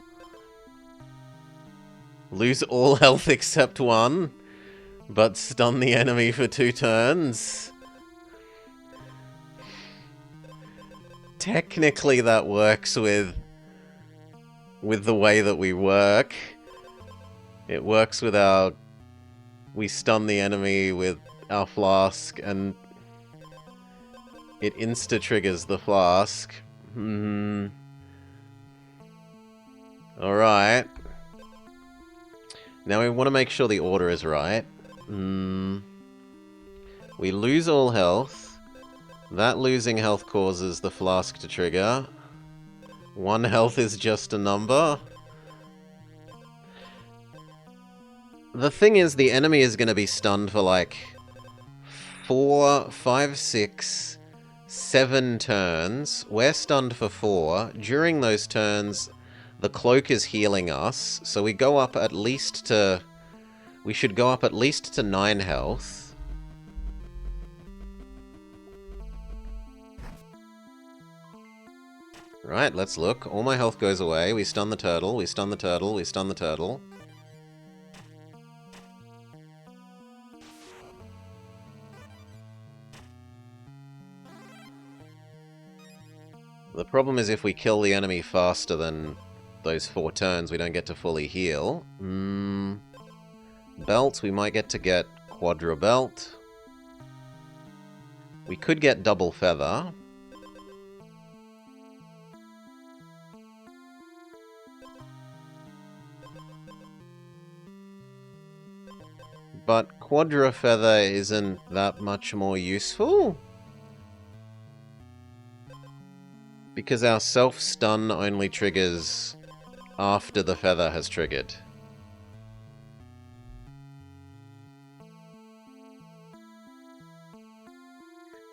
Lose all health except 1, but stun the enemy for 2 turns. Technically that works with the way that we work. It works with our... We stun the enemy with our flask, and it insta-triggers the flask. Alright. Now we want to make sure the order is right. We lose all health. That losing health causes the flask to trigger. 1 health is just a number. The thing is, the enemy is going to be stunned for like 4, 5, 6, 7 turns. We're stunned for 4. During those turns, the cloak is healing us, so we go up at least to... We should go up at least to 9 health. Right, let's look. All my health goes away. We stun the turtle, we stun the turtle, we stun the turtle. The problem is if we kill the enemy faster than those 4 turns, we don't get to fully heal. Belt, we might get Quadra Belt. We could get Double Feather. But Quadra Feather isn't that much more useful? Because our self-stun only triggers after the feather has triggered.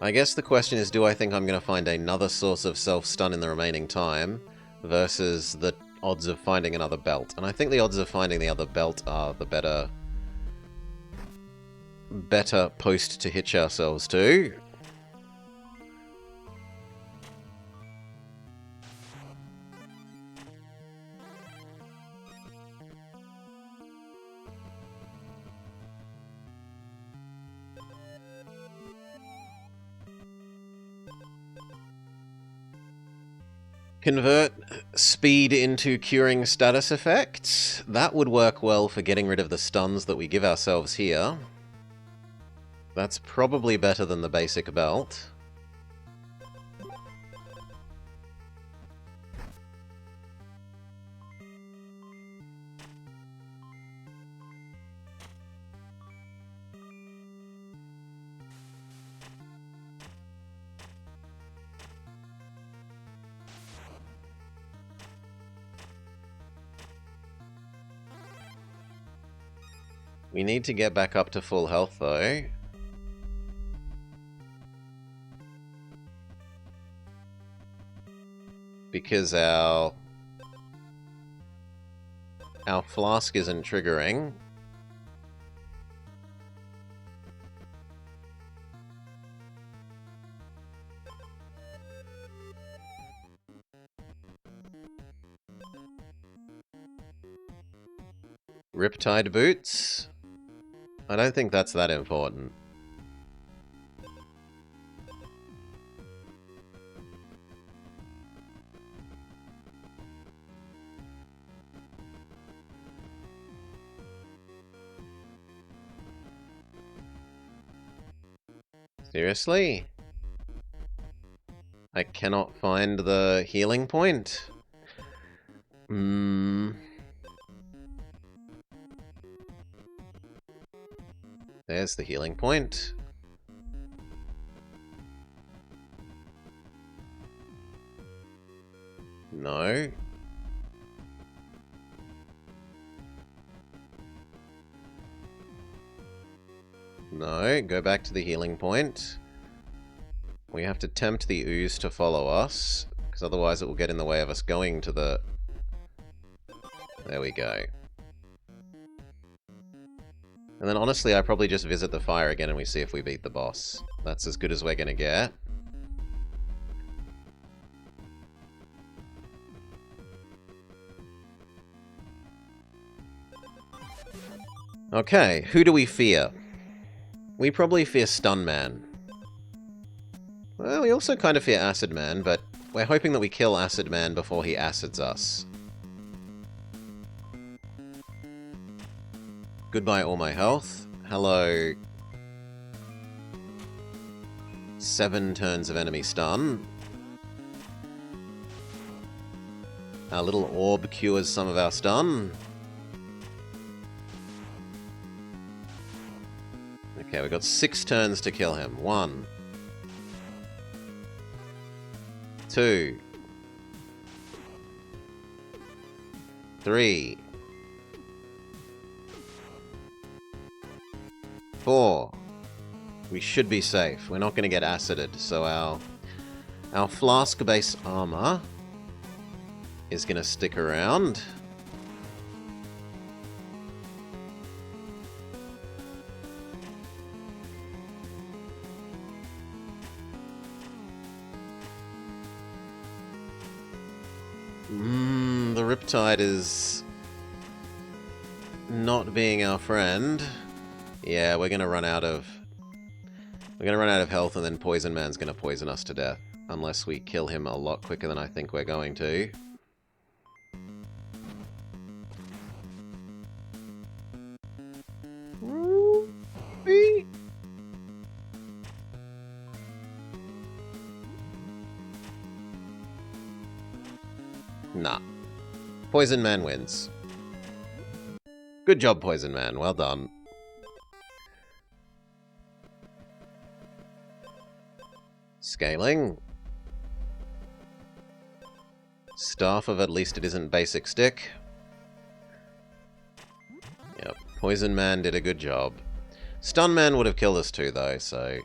I guess the question is, do I think I'm going to find another source of self-stun in the remaining time versus the odds of finding another belt? And I think the odds of finding the other belt are the better post to hitch ourselves to. Convert speed into curing status effects. That would work well for getting rid of the stuns that we give ourselves here. That's probably better than the basic belt. We need to get back up to full health, though. Because our flask isn't triggering. Riptide boots? I don't think that's that important. Seriously? I cannot find the healing point? There's the healing point. No. No, go back to the healing point. We have to tempt the ooze to follow us, because otherwise it will get in the way of us going to the... There we go. And then honestly, I probably just visit the fire again and we see if we beat the boss. That's as good as we're gonna get. Okay, who do we fear? We probably fear Stun Man. Well, we also kind of fear Acid Man, but we're hoping that we kill Acid Man before he acids us. Goodbye all my health. Hello. 7 turns of enemy stun. Our little orb cures some of our stun. Okay, we've got 6 turns to kill him. 1. 2. 3. 4. We should be safe. We're not going to get acided, so our flask base armor is going to stick around. The Riptide is not being our friend. Yeah, we're gonna run out of health, and then Poison Man's gonna poison us to death. Unless we kill him a lot quicker than I think we're going to. Nah. Poison Man wins. Good job, Poison Man. Well done. Scaling. Staff of at least it isn't basic stick. Yep, Poison Man did a good job. Stun Man would have killed us too, though, so...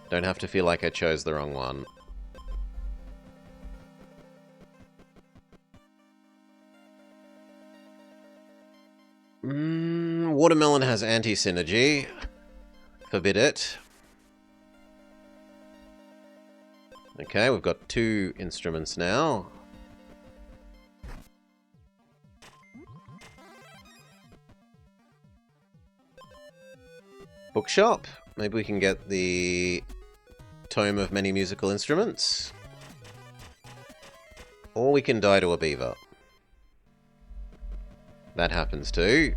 Don't have to feel like I chose the wrong one. Watermelon has anti-synergy. Forbid it. Okay, we've got 2 instruments now. Bookshop. Maybe we can get the Tome of Many Musical Instruments. Or we can die to a beaver. That happens too.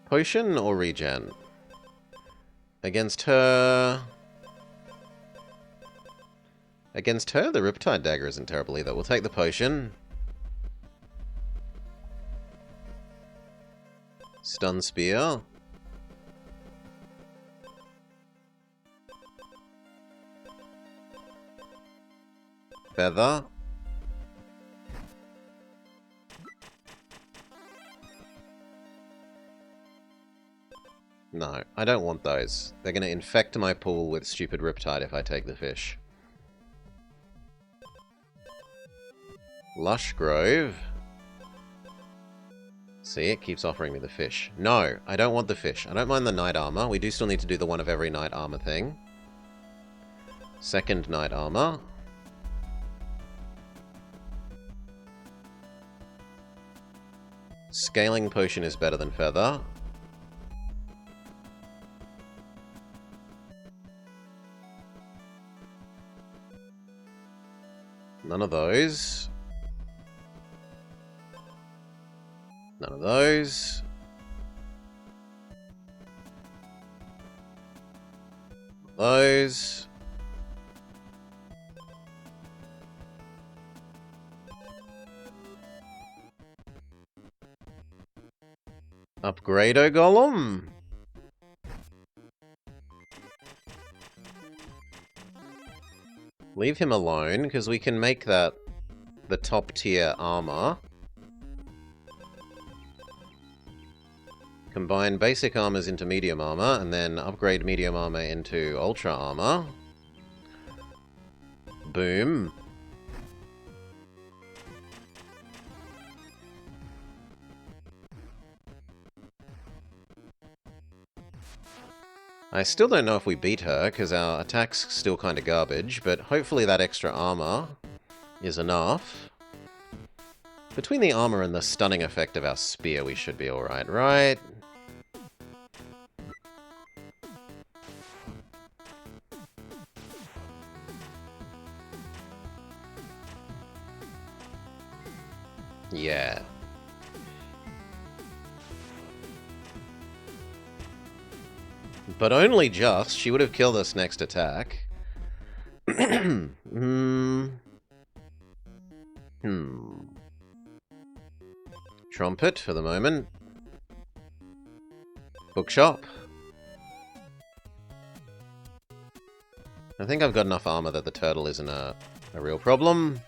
Potion or regen? Against her... Against her, the Riptide Dagger isn't terrible either. We'll take the potion. Stun Spear. Feather. No, I don't want those. They're going to infect my pool with stupid Riptide if I take the fish. Lush Grove. See, it keeps offering me the fish. No, I don't want the fish. I don't mind the Knight Armor. We do still need to do the one of every Knight Armor thing. Second Knight Armor. Scaling Potion is better than Feather. None of those. None of those. Those. Upgrado Golem. Leave him alone, because we can make that the top tier armor. Combine basic armors into medium armor, and then upgrade medium armor into ultra armor. Boom. I still don't know if we beat her, because our attack's still kind of garbage, but hopefully that extra armor is enough. Between the armor and the stunning effect of our spear, we should be alright, right? Yeah. But only just. She would have killed us next attack. Trumpet for the moment. Bookshop. I think I've got enough armor that the turtle isn't a real problem.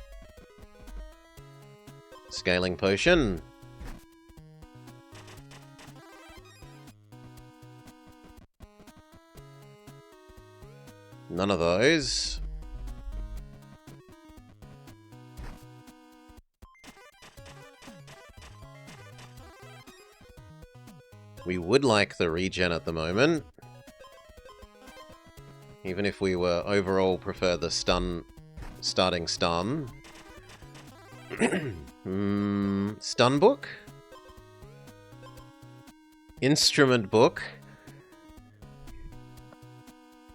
Scaling Potion. None of those. We would like the regen at the moment. Even if we were overall prefer the starting stun. Stun book? Instrument book?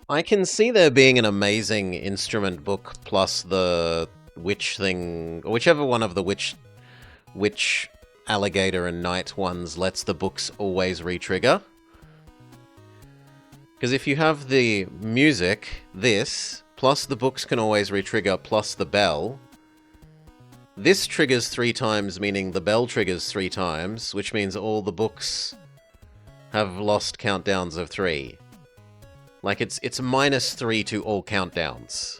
I can see there being an amazing instrument book plus the witch thing, or whichever one of the witch alligator and knight ones lets the books always re-trigger. Because if you have the music, this, plus the books can always re-trigger, plus the bell, this triggers 3 times, meaning the bell triggers 3 times, which means all the books have lost countdowns of 3. Like, it's -3 to all countdowns.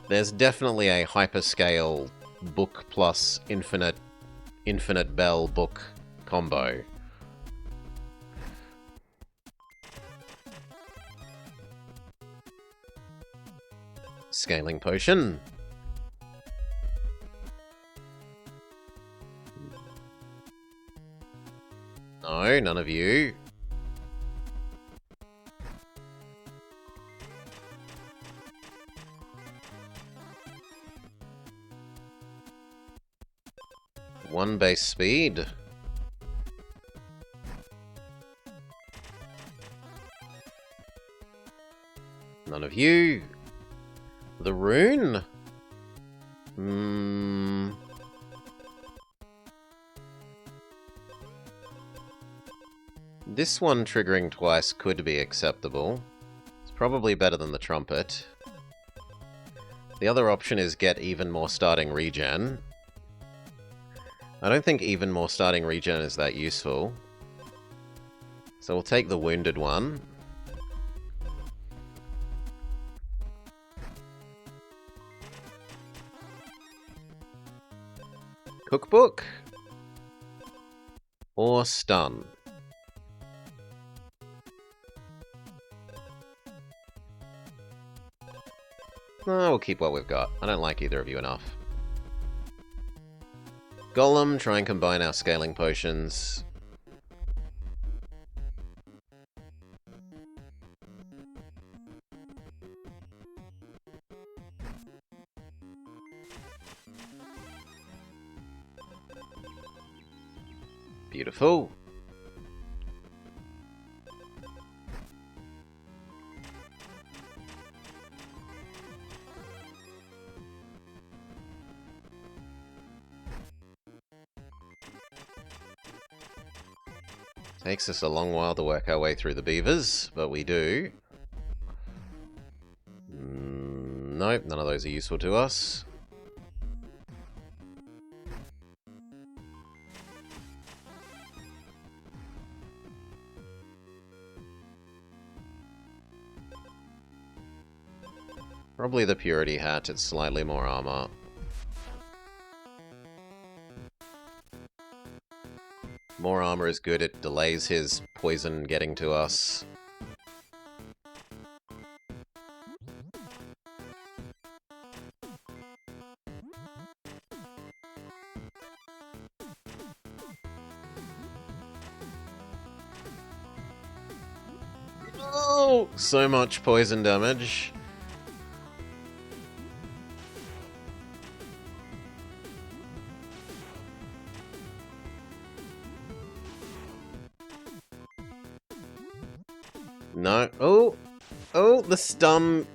There's definitely a hyperscale book plus infinite bell book combo. Scaling potion. No, none of you. One base speed. None of you. The rune? This one triggering twice could be acceptable. It's probably better than the trumpet. The other option is get even more starting regen. I don't think even more starting regen is that useful. So we'll take the wounded one. Cookbook? Or stun? No, we'll keep what we've got. I don't like either of you enough. Golem, try and combine our scaling potions. Beautiful. Takes us a long while to work our way through the beavers, but we do. Nope, none of those are useful to us. Probably the Purity Hat, it's slightly more armor. More armor is good, it delays his poison getting to us. Oh, so much poison damage. No. Oh! Oh, the stun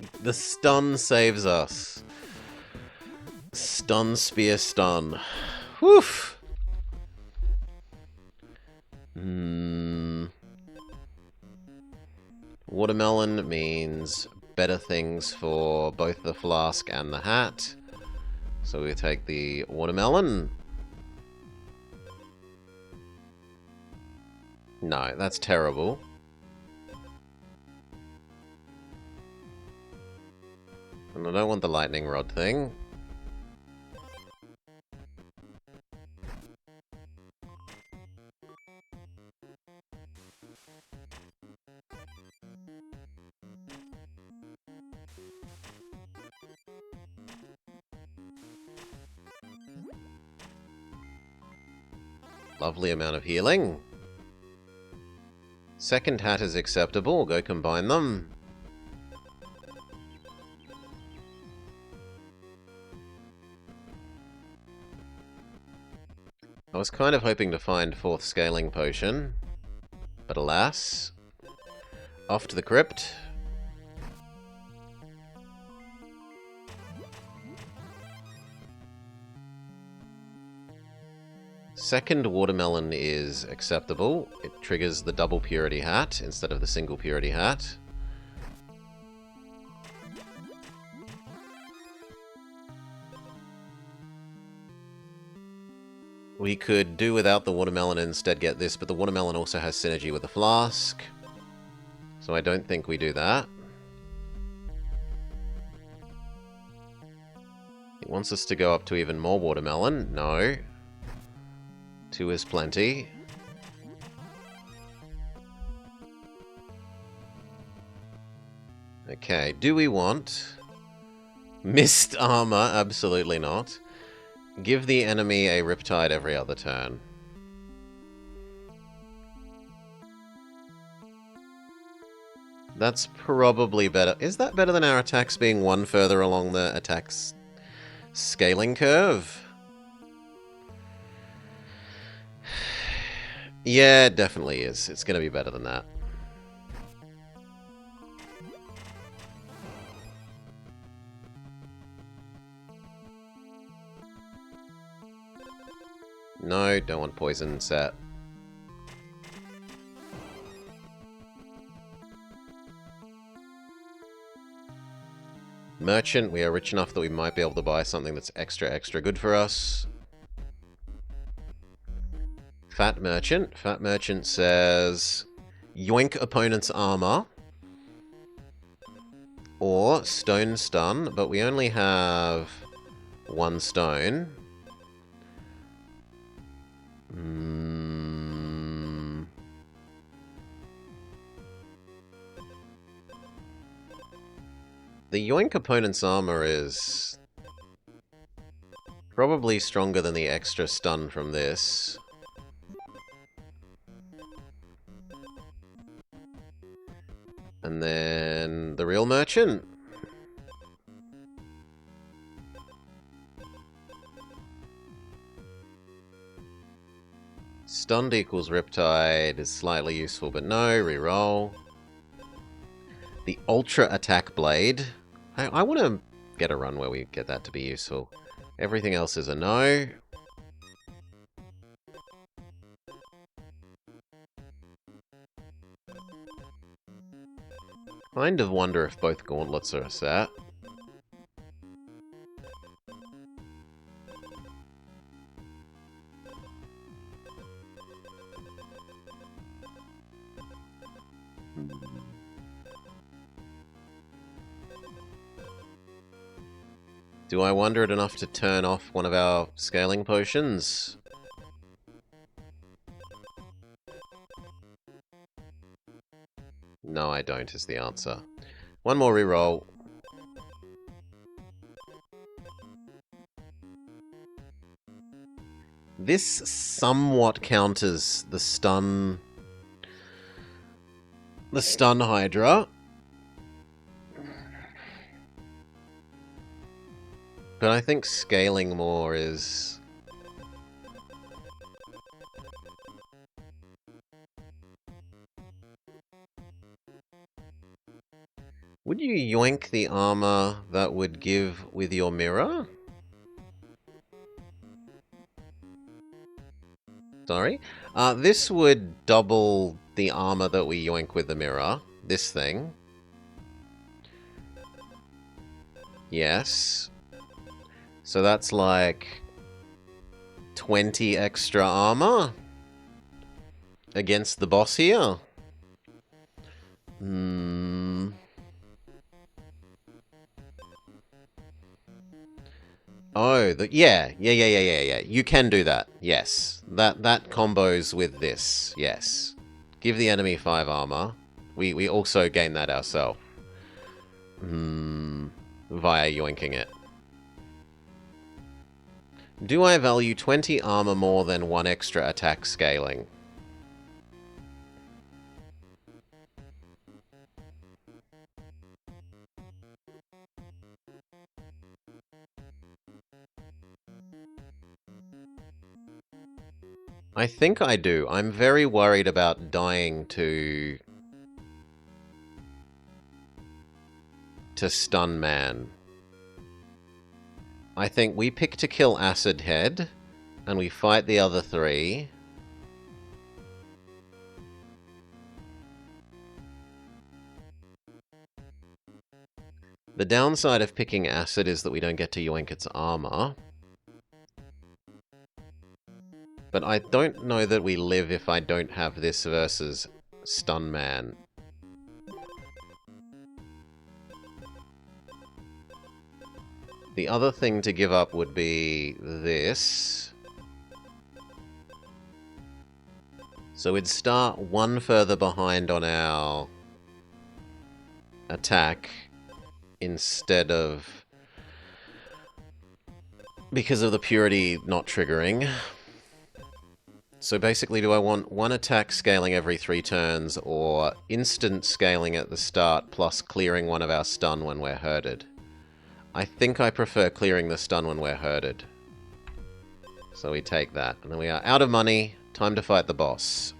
saves us. Stun, spear, stun. Woof! Watermelon means better things for both the flask and the hat. So we take the watermelon. No, that's terrible. And I don't want the lightning rod thing. Lovely amount of healing. Second hat is acceptable. We'll go combine them. I was kind of hoping to find fourth scaling potion, but alas. Off to the crypt. Second watermelon is acceptable. It triggers the double purity hat instead of the single purity hat. We could do without the watermelon and instead get this, but the watermelon also has synergy with the flask. So I don't think we do that. It wants us to go up to even more watermelon. No. 2 is plenty. Okay, do we want mist armor? Absolutely not. Give the enemy a Riptide every other turn. That's probably better. Is that better than our attacks being one further along the attacks scaling curve? Yeah, it definitely is. It's going to be better than that. No, don't want poison set. Merchant, we are rich enough that we might be able to buy something that's extra good for us. Fat Merchant. Fat Merchant says, yoink opponent's armor. Or stone stun, but we only have 1 stone. The yoink opponent's armor is probably stronger than the extra stun from this. And then the real merchant. Stunned equals Riptide is slightly useful, but no, reroll. The Ultra Attack Blade. I want to get a run where we get that to be useful. Everything else is a no. Kind of wonder if both gauntlets are set. Do I wonder it enough to turn off one of our scaling potions? No, I don't, is the answer. One more reroll. This somewhat counters the stun... the stun Hydra. But I think scaling more is... Would you yoink the armor that would give with your mirror? Sorry? This would double the armor that we yoink with the mirror. This thing. Yes. So that's like 20 extra armor against the boss here. Oh, yeah. You can do that. Yes. That combos with this. Yes. Give the enemy 5 armor. We also gain that ourselves. Via yoinking it. Do I value 20 armor more than 1 extra attack scaling? I think I do. I'm very worried about dying to stun man. I think we pick to kill Acid Head, and we fight the other 3. The downside of picking Acid is that we don't get to yoink its armor. But I don't know that we live if I don't have this versus Stun Man. The other thing to give up would be this. So we'd start one further behind on our attack instead of... because of the purity not triggering. So basically, do I want one attack scaling every 3 turns, or instant scaling at the start plus clearing one of our stun when we're herded? I think I prefer clearing the stun when we're herded. So we take that. And then we are out of money. Time to fight the boss.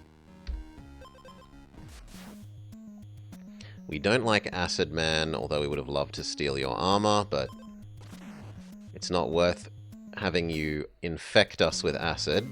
We don't like Acid Man, although we would have loved to steal your armor, but it's not worth having you infect us with acid.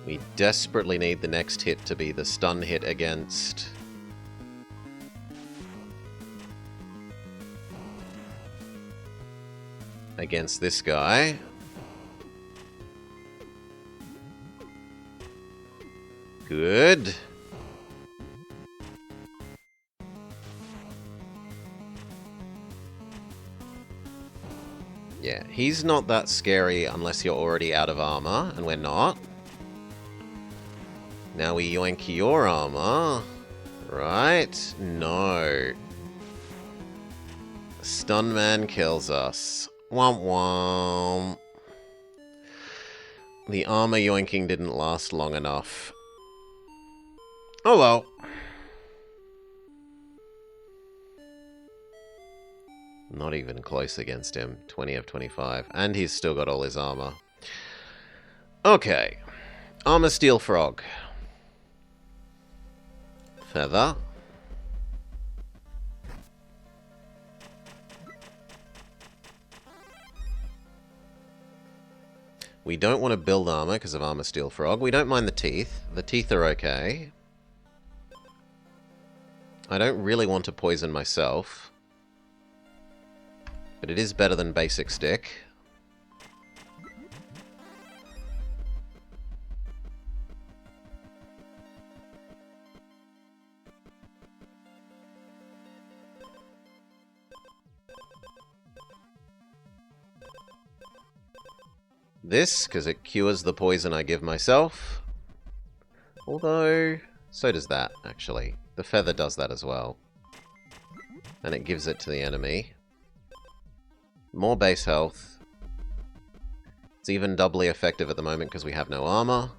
We desperately need the next hit to be the stun hit against... against this guy. Good. Yeah, he's not that scary unless you're already out of armor, and we're not. Now we yoink your armor. Right? No. Stun Man kills us. Womp womp. The armor yoinking didn't last long enough. Oh well. Not even close against him. 20 of 25. And he's still got all his armor. Okay. Armor Steel Frog. Feather. We don't want to build armor because of Armor Steel Frog. We don't mind the teeth. The teeth are okay. I don't really want to poison myself. But it is better than Basic Stick. This, because it cures the poison I give myself. Although, so does that, actually. The feather does that as well. And it gives it to the enemy. More base health. It's even doubly effective at the moment because we have no armor.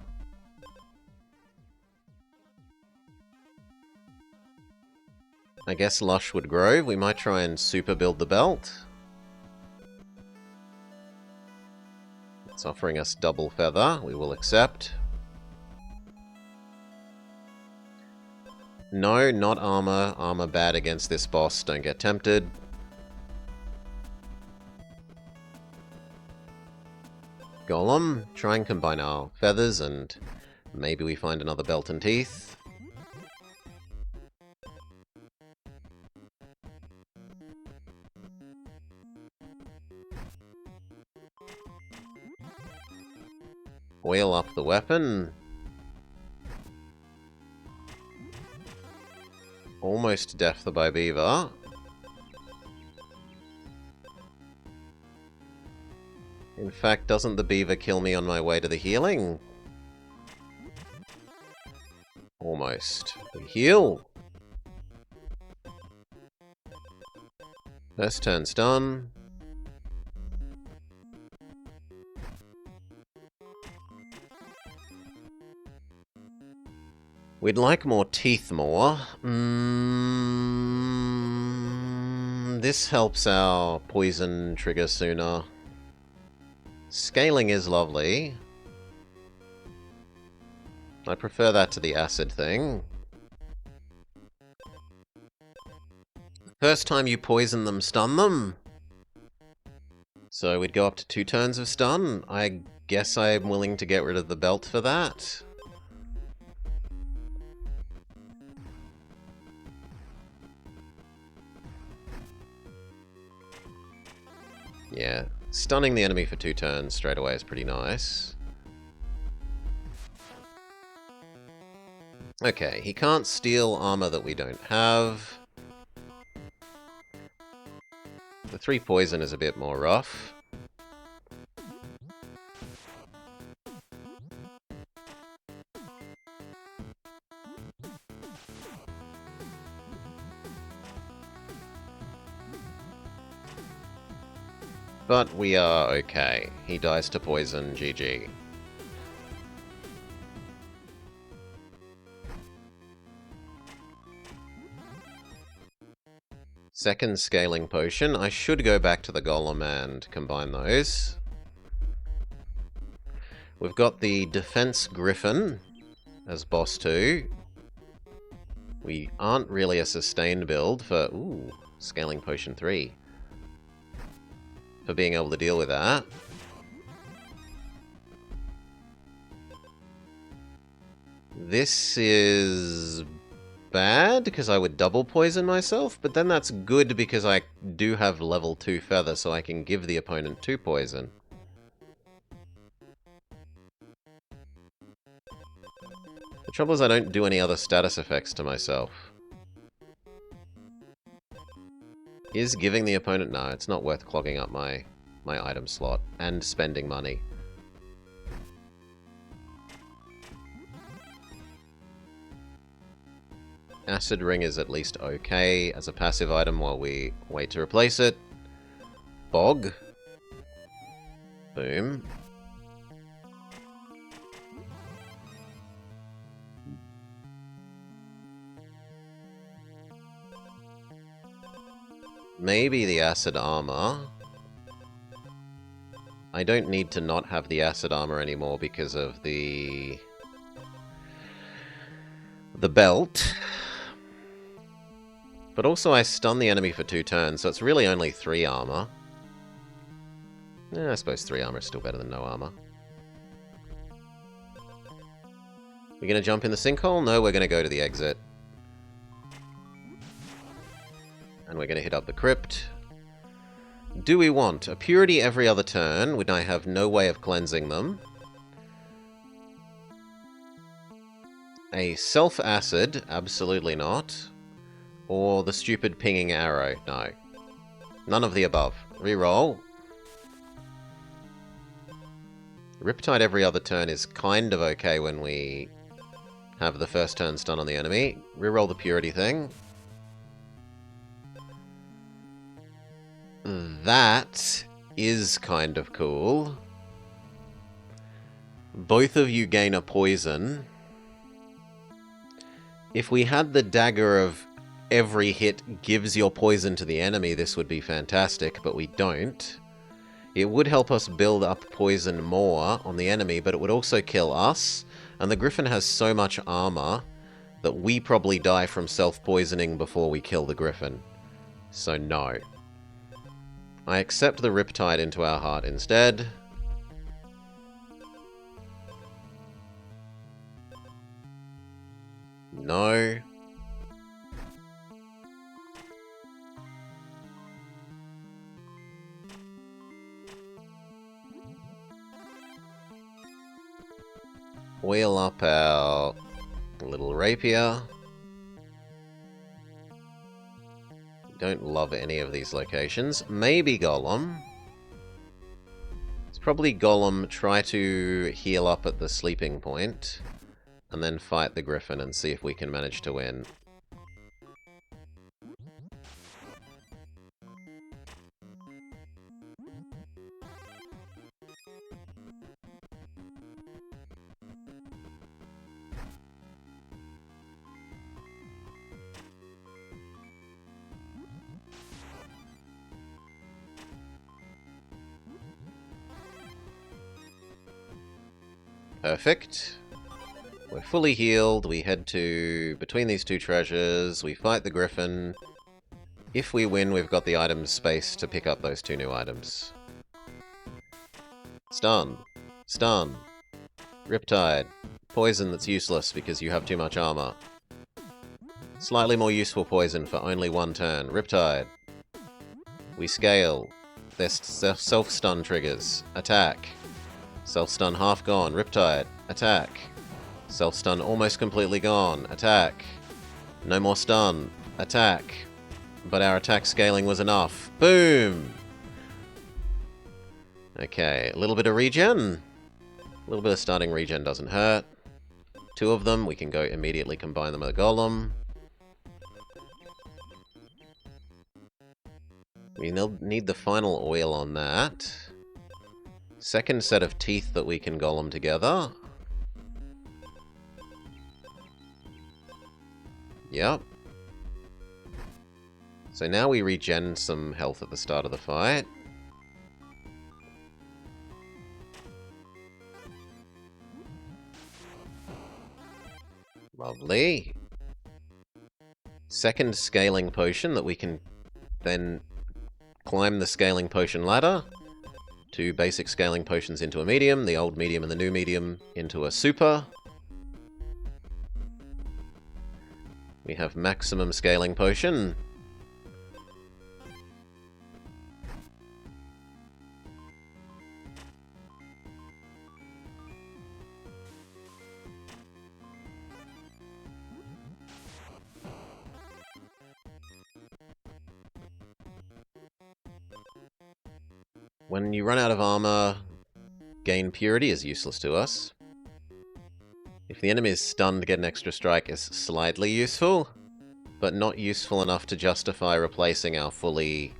I guess Lush would grow. We might try and super build the belt. It's offering us double feather. We will accept. No, not armor. Armor bad against this boss. Don't get tempted. Golem. Try and combine our feathers and maybe we find another belt and teeth. Oil up the weapon. Almost death by beaver. In fact, doesn't the beaver kill me on my way to the healing? Almost. We heal. First turn's done. We'd like more teeth more. This helps our poison trigger sooner. Scaling is lovely. I prefer that to the acid thing. First time you poison them, stun them. So we'd go up to 2 turns of stun. I guess I'm willing to get rid of the belt for that. Yeah, stunning the enemy for 2 turns straight away is pretty nice. Okay, he can't steal armor that we don't have. The 3 poison is a bit more rough. But we are okay. He dies to poison, GG. Second scaling potion. I should go back to the golem and combine those. We've got the defense griffin as boss 2. We aren't really a sustained build for... Ooh, scaling potion 3. For being able to deal with that. This is bad, because I would double poison myself, but then that's good because I do have level 2 feather, so I can give the opponent 2 poison. The trouble is I don't do any other status effects to myself. Is giving the opponent... No, it's not worth clogging up my item slot and spending money. Acid Ring is at least okay as a passive item while we wait to replace it. Bog. Boom. Maybe the acid armor. I don't need to not have the acid armor anymore because of the belt. But also I stun the enemy for 2 turns, so it's really only 3 armor. I suppose 3 armor is still better than no armor. We're going to jump in the sinkhole? No, we're going to go to the exit. And we're going to hit up the crypt. Do we want a purity every other turn when I have no way of cleansing them? A self-acid? Absolutely not. Or the stupid pinging arrow? No. None of the above. Reroll. Riptide every other turn is kind of okay when we have the first turn stun on the enemy. Reroll the purity thing. That is kind of cool. Both of you gain a poison. If we had the dagger of every hit gives your poison to the enemy, this would be fantastic, but we don't. It would help us build up poison more on the enemy, but it would also kill us. And the Griffin has so much armor that we probably die from self-poisoning before we kill the Griffin. So no. I accept the Riptide into our heart instead. No. Wheel up our little rapier. Don't love any of these locations. Maybe Golem. It's probably Golem. Try to heal up at the sleeping point. And then fight the Griffin and see if we can manage to win. Perfect. We're fully healed. We head to between these 2 treasures. We fight the Griffin. If we win, we've got the item space to pick up those 2 new items. It's done. Stun. Riptide. Poison that's useless because you have too much armor. Slightly more useful poison for only one turn. Riptide. We scale. Their self-stun triggers. Attack. Self-stun half gone. Riptide. Attack. Self-stun almost completely gone. Attack. No more stun. Attack. But our attack scaling was enough. Boom! Okay, a little bit of regen. A little bit of starting regen doesn't hurt. 2 of them, we can go immediately combine them with a golem. We need the final oil on that. Second set of teeth that we can golem together. Yep. So now we regen some health at the start of the fight. Lovely. Second scaling potion that we can then climb the scaling potion ladder. 2 basic scaling potions into a medium, the old medium and the new medium into a super. We have maximum scaling potion. When you run out of armor, gain purity is useless to us. If the enemy is stunned, get an extra strike is slightly useful, but not useful enough to justify replacing our fully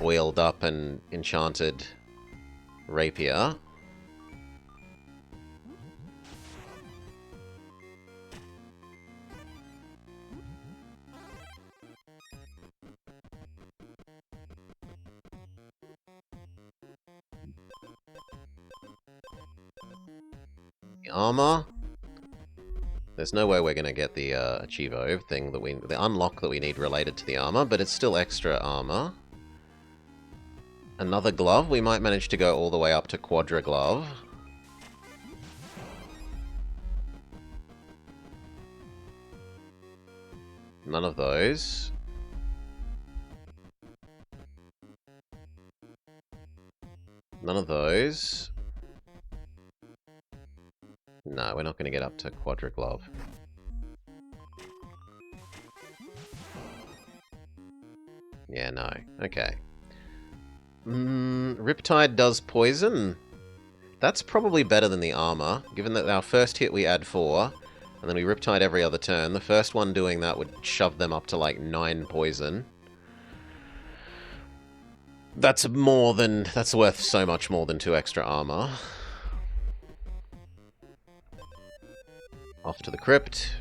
oiled up and enchanted rapier. Armor. There's no way we're going to get the Achievo thing that the unlock that we need related to the armor, but it's still extra armor. Another glove. We might manage to go all the way up to Quadra Glove. None of those. None of those. No, we're not going to get up to Quadra Glove. Yeah, no. Okay. Riptide does poison. That's probably better than the armor, given that our first hit we add 4, and then we Riptide every other turn. The first one doing that would shove them up to like 9 poison. That's worth so much more than 2 extra armor. Off to the crypt.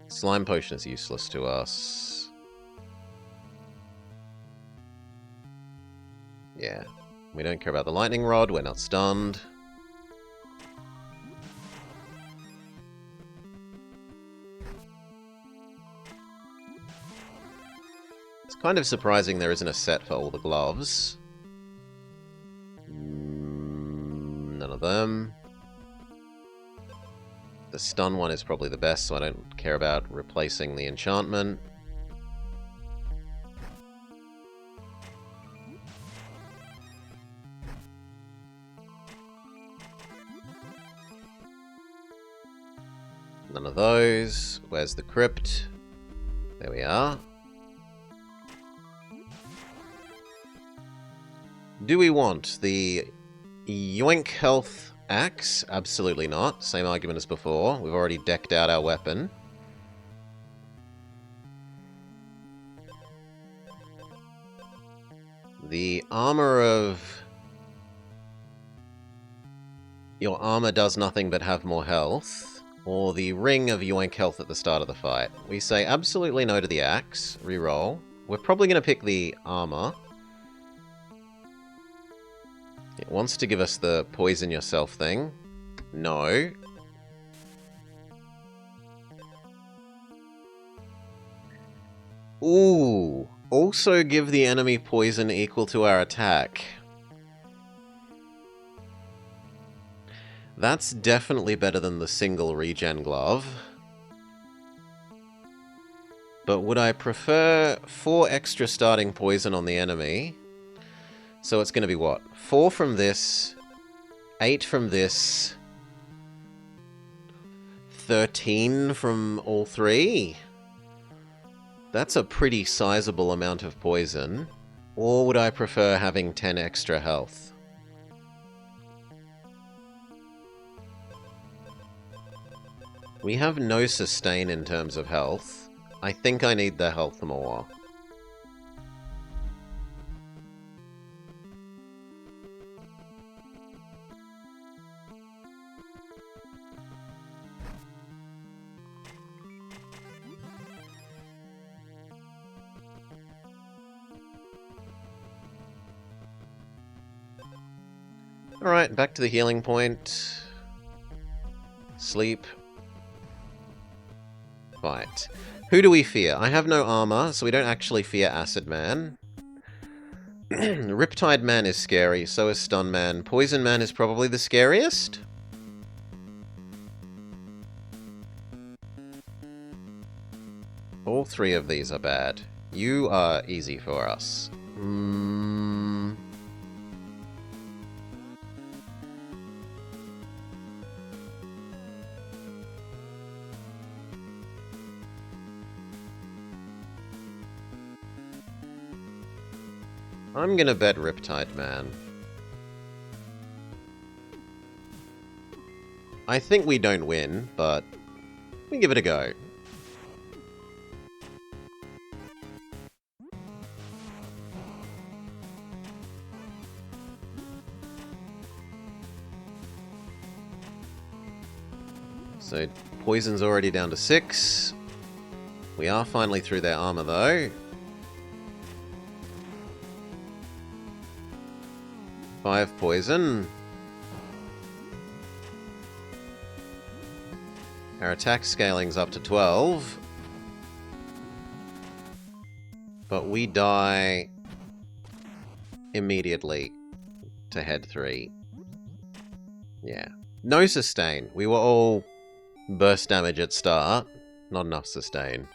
Slime potion is useless to us. Yeah. We don't care about the lightning rod, we're not stunned. It's kind of surprising there isn't a set for all the gloves. None of them. The stun one is probably the best, so I don't care about replacing the enchantment. None of those. Where's the crypt? There we are. Do we want the Yoink Health Axe? Absolutely not. Same argument as before. We've already decked out our weapon. The armor of... Your armor does nothing but have more health. Or the ring of Yoink Health at the start of the fight. We say absolutely no to the axe. Reroll. We're probably going to pick the armor. It wants to give us the poison yourself thing. No. Ooh. Also give the enemy poison equal to our attack. That's definitely better than the single regen glove. But would I prefer 4 extra starting poison on the enemy? So it's going to be what? 4 from this, 8 from this, 13 from all 3? That's a pretty sizable amount of poison. Or would I prefer having 10 extra health? We have no sustain in terms of health. I think I need the health more. Alright, back to the healing point. Sleep. Fight. Who do we fear? I have no armor, so we don't actually fear Acid Man. Riptide Man is scary, so is Stun Man. Poison Man is probably the scariest? All 3 of these are bad. You are easy for us. I'm gonna bet Riptide Man. I think we don't win, but we give it a go. So, poison's already down to 6. We are finally through their armor, though. 5 poison. Our attack scaling's up to 12. But we die immediately to head 3. Yeah. No sustain. We were all burst damage at start. Not enough sustain.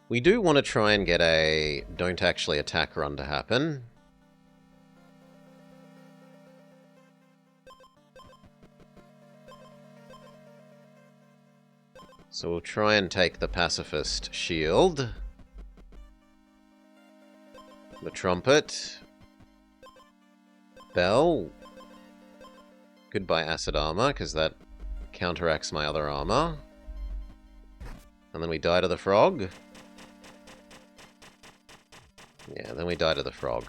We do want to try and get a don't actually attack run to happen. So we'll try and take the Pacifist Shield. The Trumpet. Bell. Goodbye Acid Armor, because that counteracts my other armor. And then we die to the Frog. Yeah, then we die to the Frog.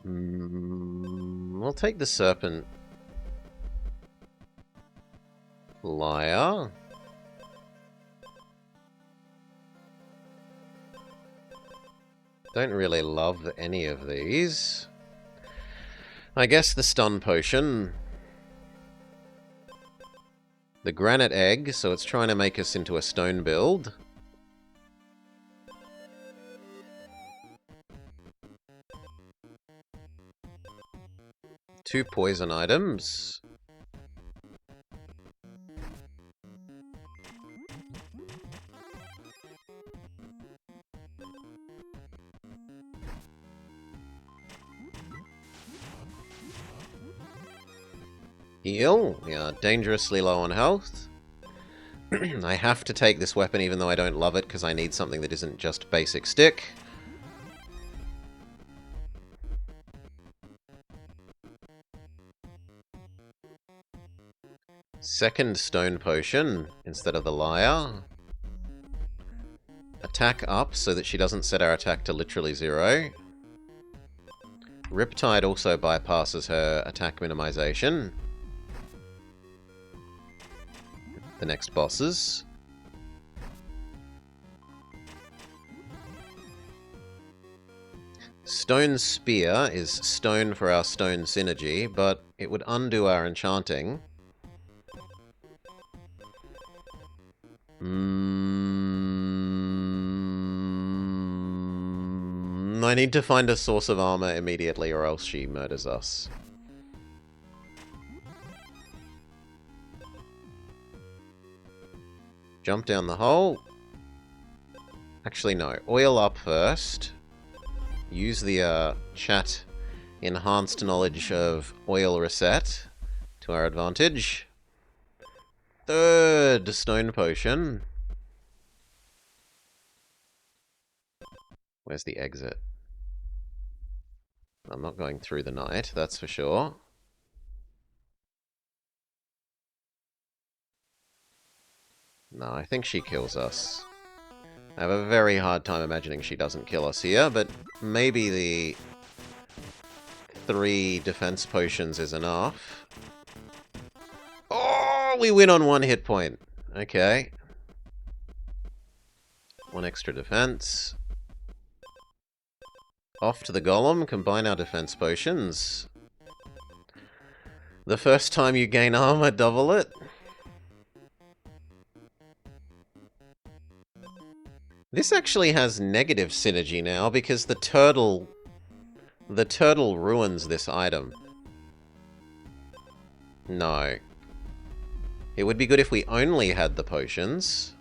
We'll take the Serpent Liar. Don't really love any of these. I guess the Stun Potion. The Granite Egg, so it's trying to make us into a stone build. Two poison items. Heal. We are dangerously low on health. I have to take this weapon even though I don't love it because I need something that isn't just basic stick. Second stone potion instead of the liar. Attack up so that she doesn't set our attack to literally 0. Riptide also bypasses her attack minimization. The next bosses. Stone Spear is stone for our stone synergy, but it would undo our enchanting. I need to find a source of armor immediately or else she murders us. Jump down the hole. Actually, no. Oil up first. Use the chat enhanced knowledge of oil reset to our advantage. Third stone potion. Where's the exit? I'm not going through the night, that's for sure. No, I think she kills us. I have a very hard time imagining she doesn't kill us here, but maybe the 3 defense potions is enough. Oh, we win on 1 hit point. Okay. 1 extra defense. Off to the golem, combine our defense potions. The first time you gain armor, double it. This actually has negative synergy now because the turtle ruins this item. No. It would be good if we only had the potions.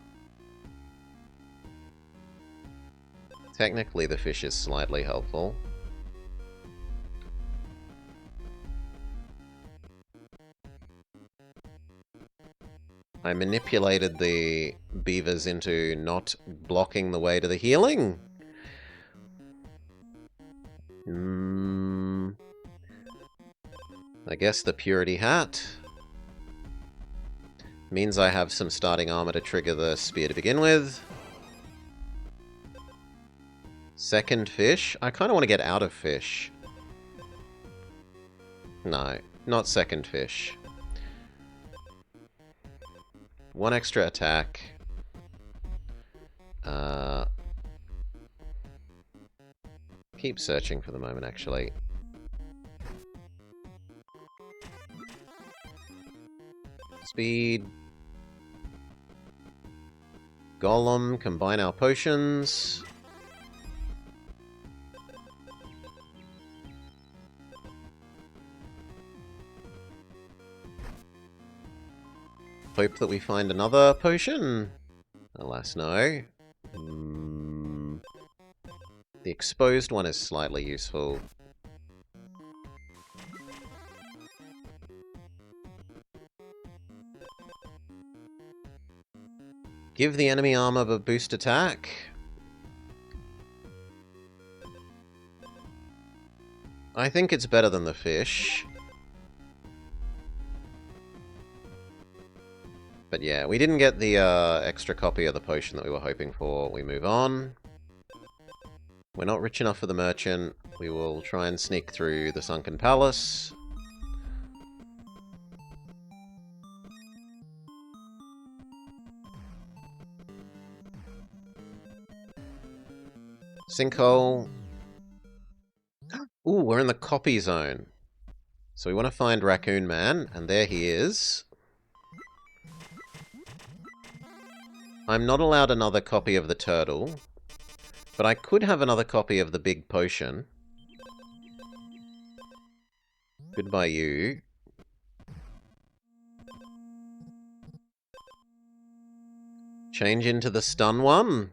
Technically, the fish is slightly helpful. I manipulated the beavers into not blocking the way to the healing. I guess the purity hat means I have some starting armor to trigger the spear to begin with. Second fish? I kind of want to get out of fish. No, not second fish. 1 extra attack. Keep searching for the moment, actually. Speed. Golem, combine our potions. Hope that we find another potion. Alas, no. The exposed one is slightly useful. Give the enemy armor a boost attack. I think it's better than the fish. But yeah, we didn't get the extra copy of the potion that we were hoping for. We move on. We're not rich enough for the merchant. We will try and sneak through the Sunken Palace. Sinkhole. Ooh, we're in the copy zone. So we want to find Raccoon Man, and there he is. I'm not allowed another copy of the turtle, but I could have another copy of the big potion. Goodbye, you. Change into the stun one?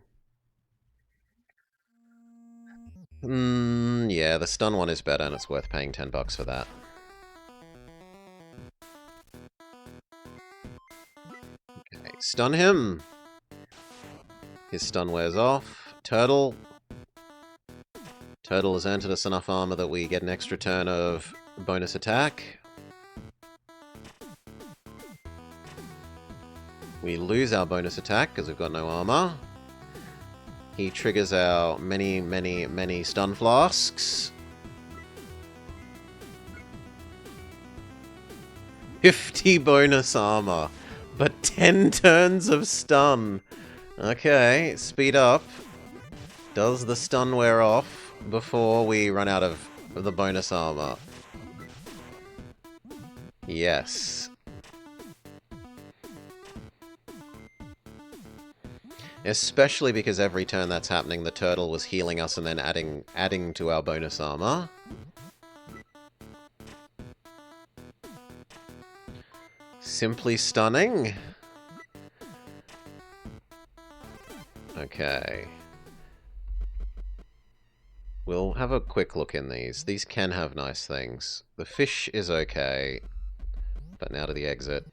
Yeah, the stun one is better, and it's worth paying $10 for that. Okay, stun him! His stun wears off. Turtle. Turtle has entered us enough armor that we get an extra turn of bonus attack. We lose our bonus attack because we've got no armor. He triggers our many, many, many stun flasks. 50 bonus armor, but 10 turns of stun. Okay, speed up. Does the stun wear off? before we run out of the bonus armor? Yes. Especially because every turn that's happening, the turtle was healing us and then adding to our bonus armor. Simply stunning. Okay. We'll have a quick look in these. These can have nice things. The fish is okay. But now to the exit.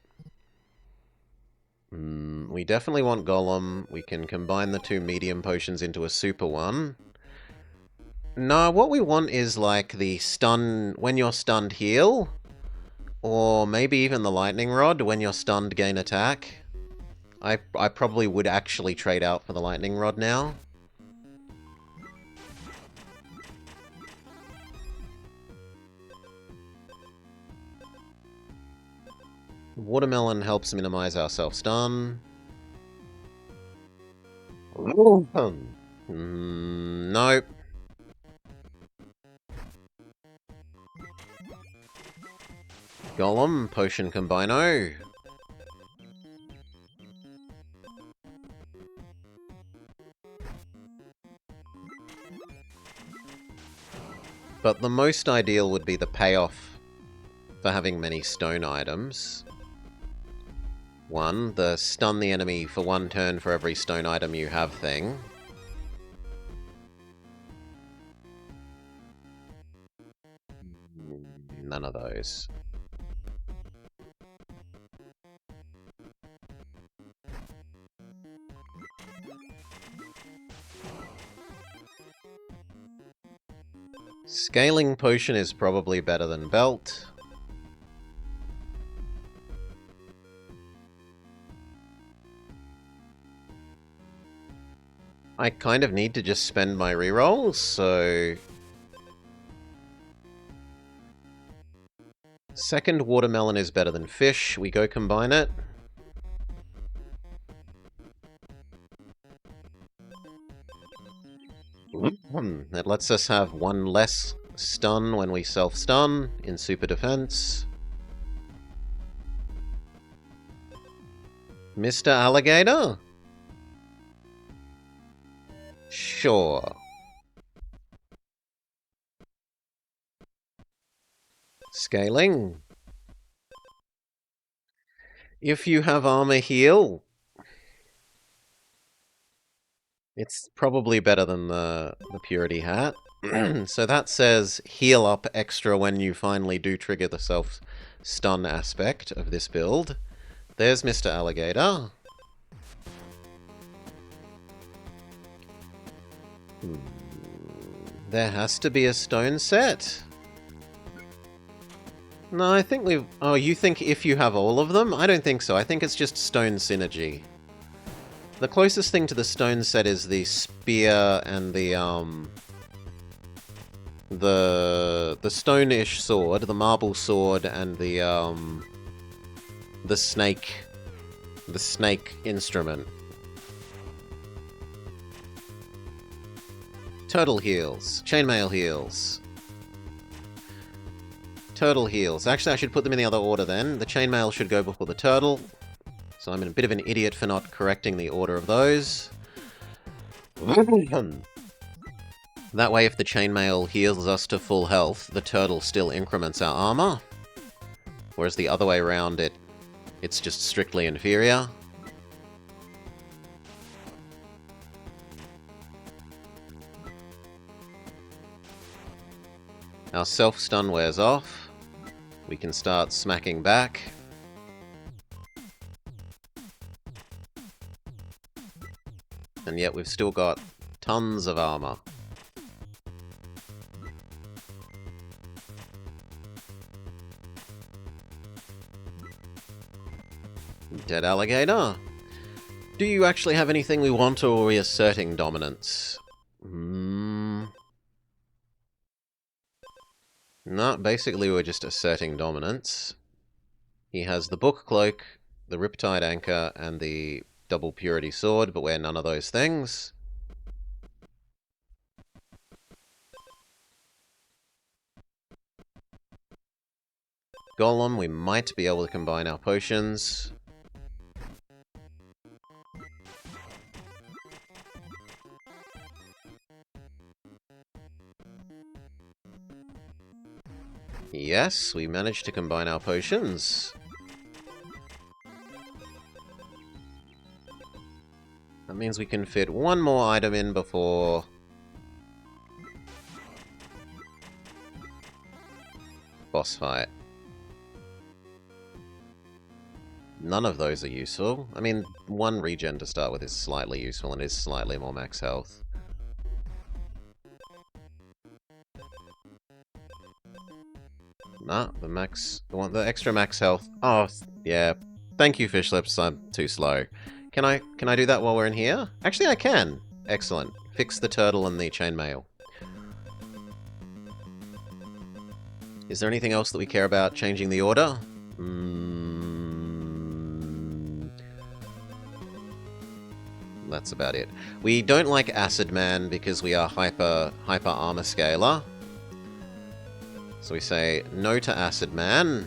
We definitely want Golem. We can combine the two medium potions into a super one. No, what we want is like the stun, when you're stunned heal. Or maybe even the lightning rod, when you're stunned gain attack. I probably would actually trade out for the lightning rod now. Watermelon helps minimize our self-stun. Nope. Golem, potion combino. But the most ideal would be the payoff for having many stone items. One, the stun the enemy for 1 turn for every stone item you have thing. None of those. Scaling potion is probably better than belt. I kind of need to just spend my rerolls, so... Second watermelon is better than fish. We go combine it. That lets us have 1 less stun when we self-stun in super defense. Mr. Alligator? Sure. Scaling. If you have armor heal, it's probably better than the Purity Hat. So that says heal up extra when you finally do trigger the self-stun aspect of this build. There's Mr. Alligator. There has to be a stone set. No, I think we've... Oh, you think if you have all of them? I don't think so. I think it's just stone synergy. The closest thing to the stone set is the spear and the stone-ish sword, the marble sword, and the snake instrument. Turtle heals. Chainmail heals. Turtle heals. Actually, I should put them in the other order then. The chainmail should go before the turtle. So I'm a bit of an idiot for not correcting the order of those. That way, if the chainmail heals us to full health, the turtle still increments our armor. Whereas the other way around, it's just strictly inferior. Our self-stun wears off. We can start smacking back. And yet we've still got tons of armor. Dead alligator. Do you actually have anything we want, or are we asserting dominance? No, basically we're just asserting dominance. He has the book cloak, the riptide anchor, and the double purity sword, but we're none of those things. Golem, we might be able to combine our potions. Yes, we managed to combine our potions. That means we can fit one more item in before boss fight. None of those are useful. I mean, one regen to start with is slightly useful and is slightly more max health. Nah, the extra max health. Oh, yeah. Thank you, fish lips. I'm too slow. Can I do that while we're in here? Actually, I can. Excellent. Fix the turtle and the chainmail. Is there anything else that we care about changing the order? That's about it. We don't like Acid Man because we are hyper armor scaler. So we say no to Acid Man.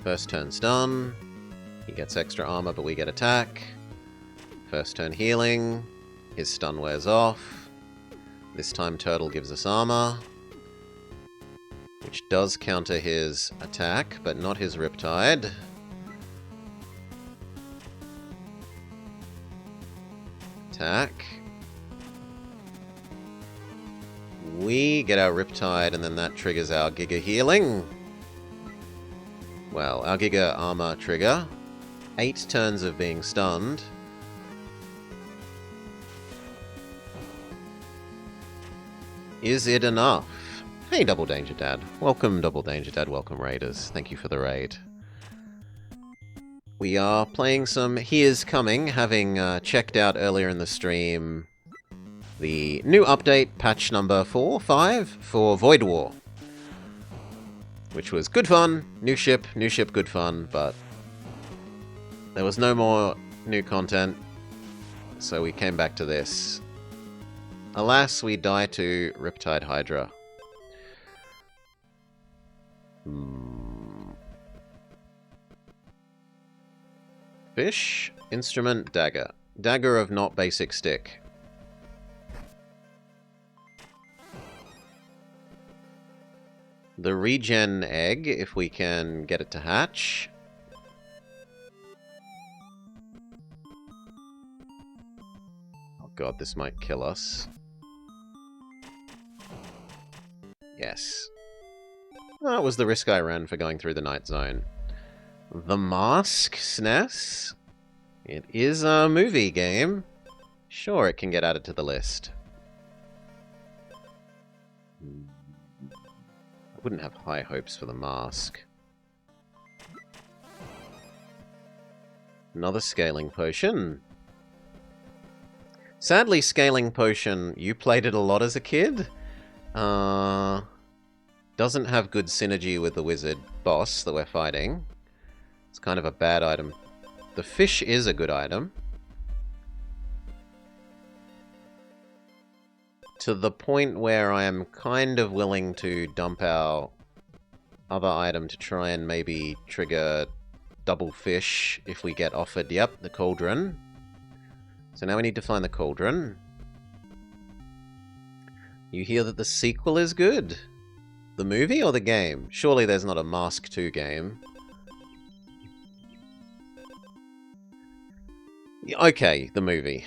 First turn's done. He gets extra armor, but we get attack. First turn healing. His stun wears off. This time Turtle gives us armor, which does counter his attack, but not his Riptide. Attack. We get our Riptide, and then that triggers our Giga healing. Well, our Giga armor trigger. 8 turns of being stunned. Is it enough? Hey, Double Danger Dad. Welcome, Double Danger Dad. Welcome, Raiders. Thank you for the raid. We are playing some Here's Coming, having checked out earlier in the stream the new update, patch number 4.5 for Void War. Which was good fun. New ship, good fun, but there was no more new content, so we came back to this. Alas, we die to Riptide Hydra. Fish, instrument, dagger. Dagger of not basic stick. The regen egg, if we can get it to hatch. Oh god, this might kill us. Yes. That was the risk I ran for going through the night zone. The Mask SNES? It is a movie game. Sure, it can get added to the list. I wouldn't have high hopes for The Mask. Another scaling potion. Sadly, scaling potion, you played it a lot as a kid. Doesn't have good synergy with the wizard boss that we're fighting. It's kind of a bad item. The fish is a good item. To the point where I am kind of willing to dump our other item to try and maybe trigger double fish if we get offered, yep, the cauldron. So now we need to find the cauldron. You hear that the sequel is good? The movie or the game? Surely there's not a Mask 2 game. Okay, the movie.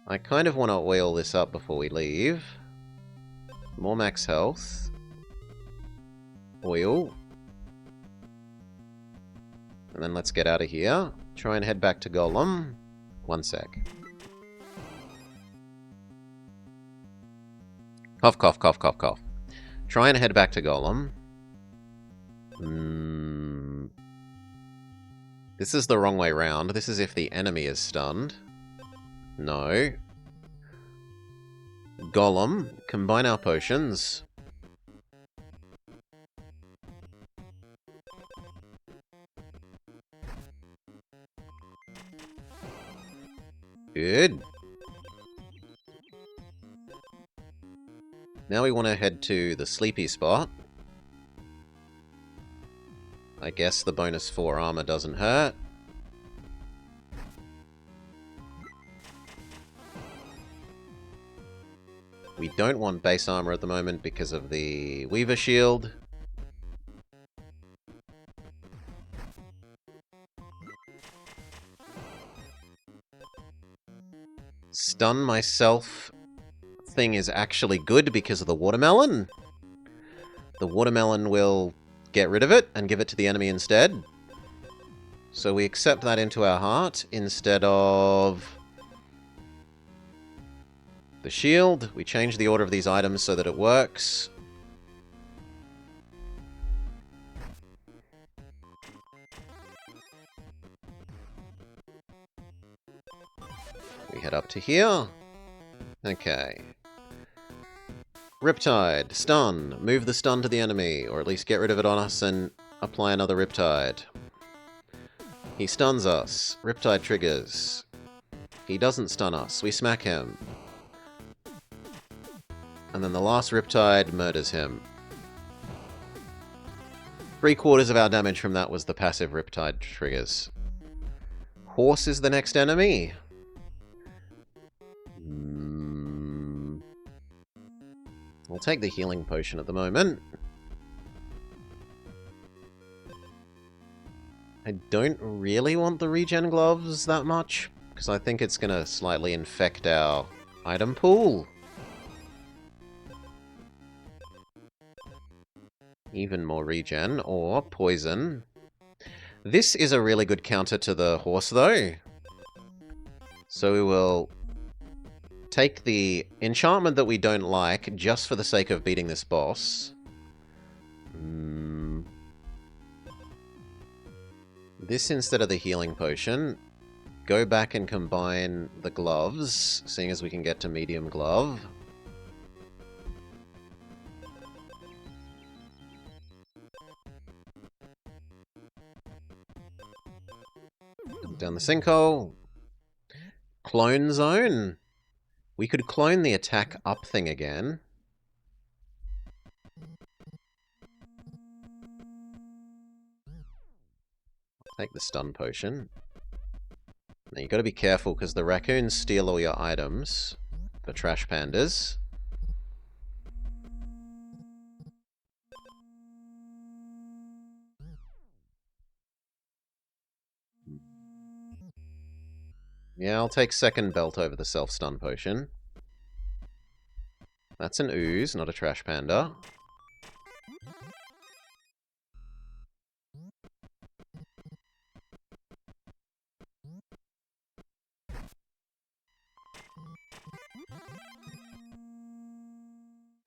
I kind of want to oil this up before we leave. More max health. Oil. And then let's get out of here. Try and head back to Golem. 1 sec. Cough, cough, cough, cough, cough. Try and head back to Golem. This is the wrong way round. This is if the enemy is stunned. No. Golem. Combine our potions. Good. Now we want to head to the sleepy spot. I guess the bonus 4 armor doesn't hurt. We don't want base armor at the moment because of the Weaver Shield. Stun myself thing is actually good because of the watermelon. The watermelon will get rid of it and give it to the enemy instead. So we accept that into our heart instead of the shield. We change the order of these items so that it works. We head up to here. Okay. Riptide. Stun. Move the stun to the enemy, or at least get rid of it on us and apply another Riptide. He stuns us. Riptide triggers. He doesn't stun us. We smack him. And then the last Riptide murders him. 3/4 of our damage from that was the passive Riptide triggers. Horse is the next enemy. We'll take the healing potion at the moment. I don't really want the regen gloves that much, because I think it's going to slightly infect our item pool. Even more regen, or poison. This is a really good counter to the horse, though. So we will take the enchantment that we don't like, just for the sake of beating this boss. This instead of the healing potion. Go back and combine the gloves, seeing as we can get to medium glove. Down the sinkhole. Clone zone. We could clone the attack up thing again. Take the stun potion. Now you got to be careful because the raccoons steal all your items for trash pandas. Yeah, I'll take second belt over the self-stun potion. That's an ooze, not a trash panda.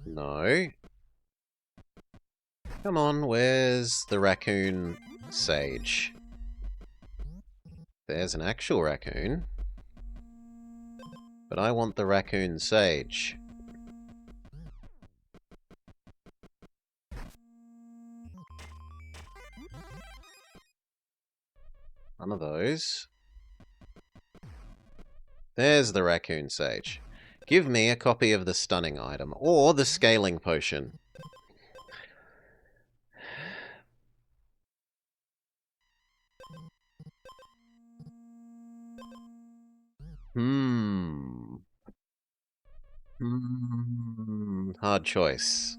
No. Come on, where's the raccoon sage? There's an actual raccoon. But I want the raccoon sage. None of those. There's the raccoon sage. Give me a copy of the stunning item, or the scaling potion. Hard choice.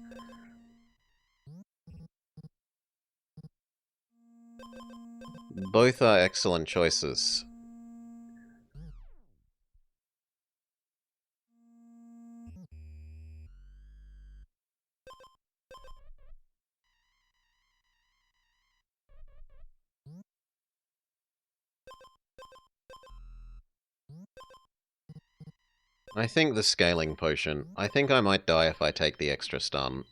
Both are excellent choices. I think the scaling potion. I think I might die if I take the extra stun.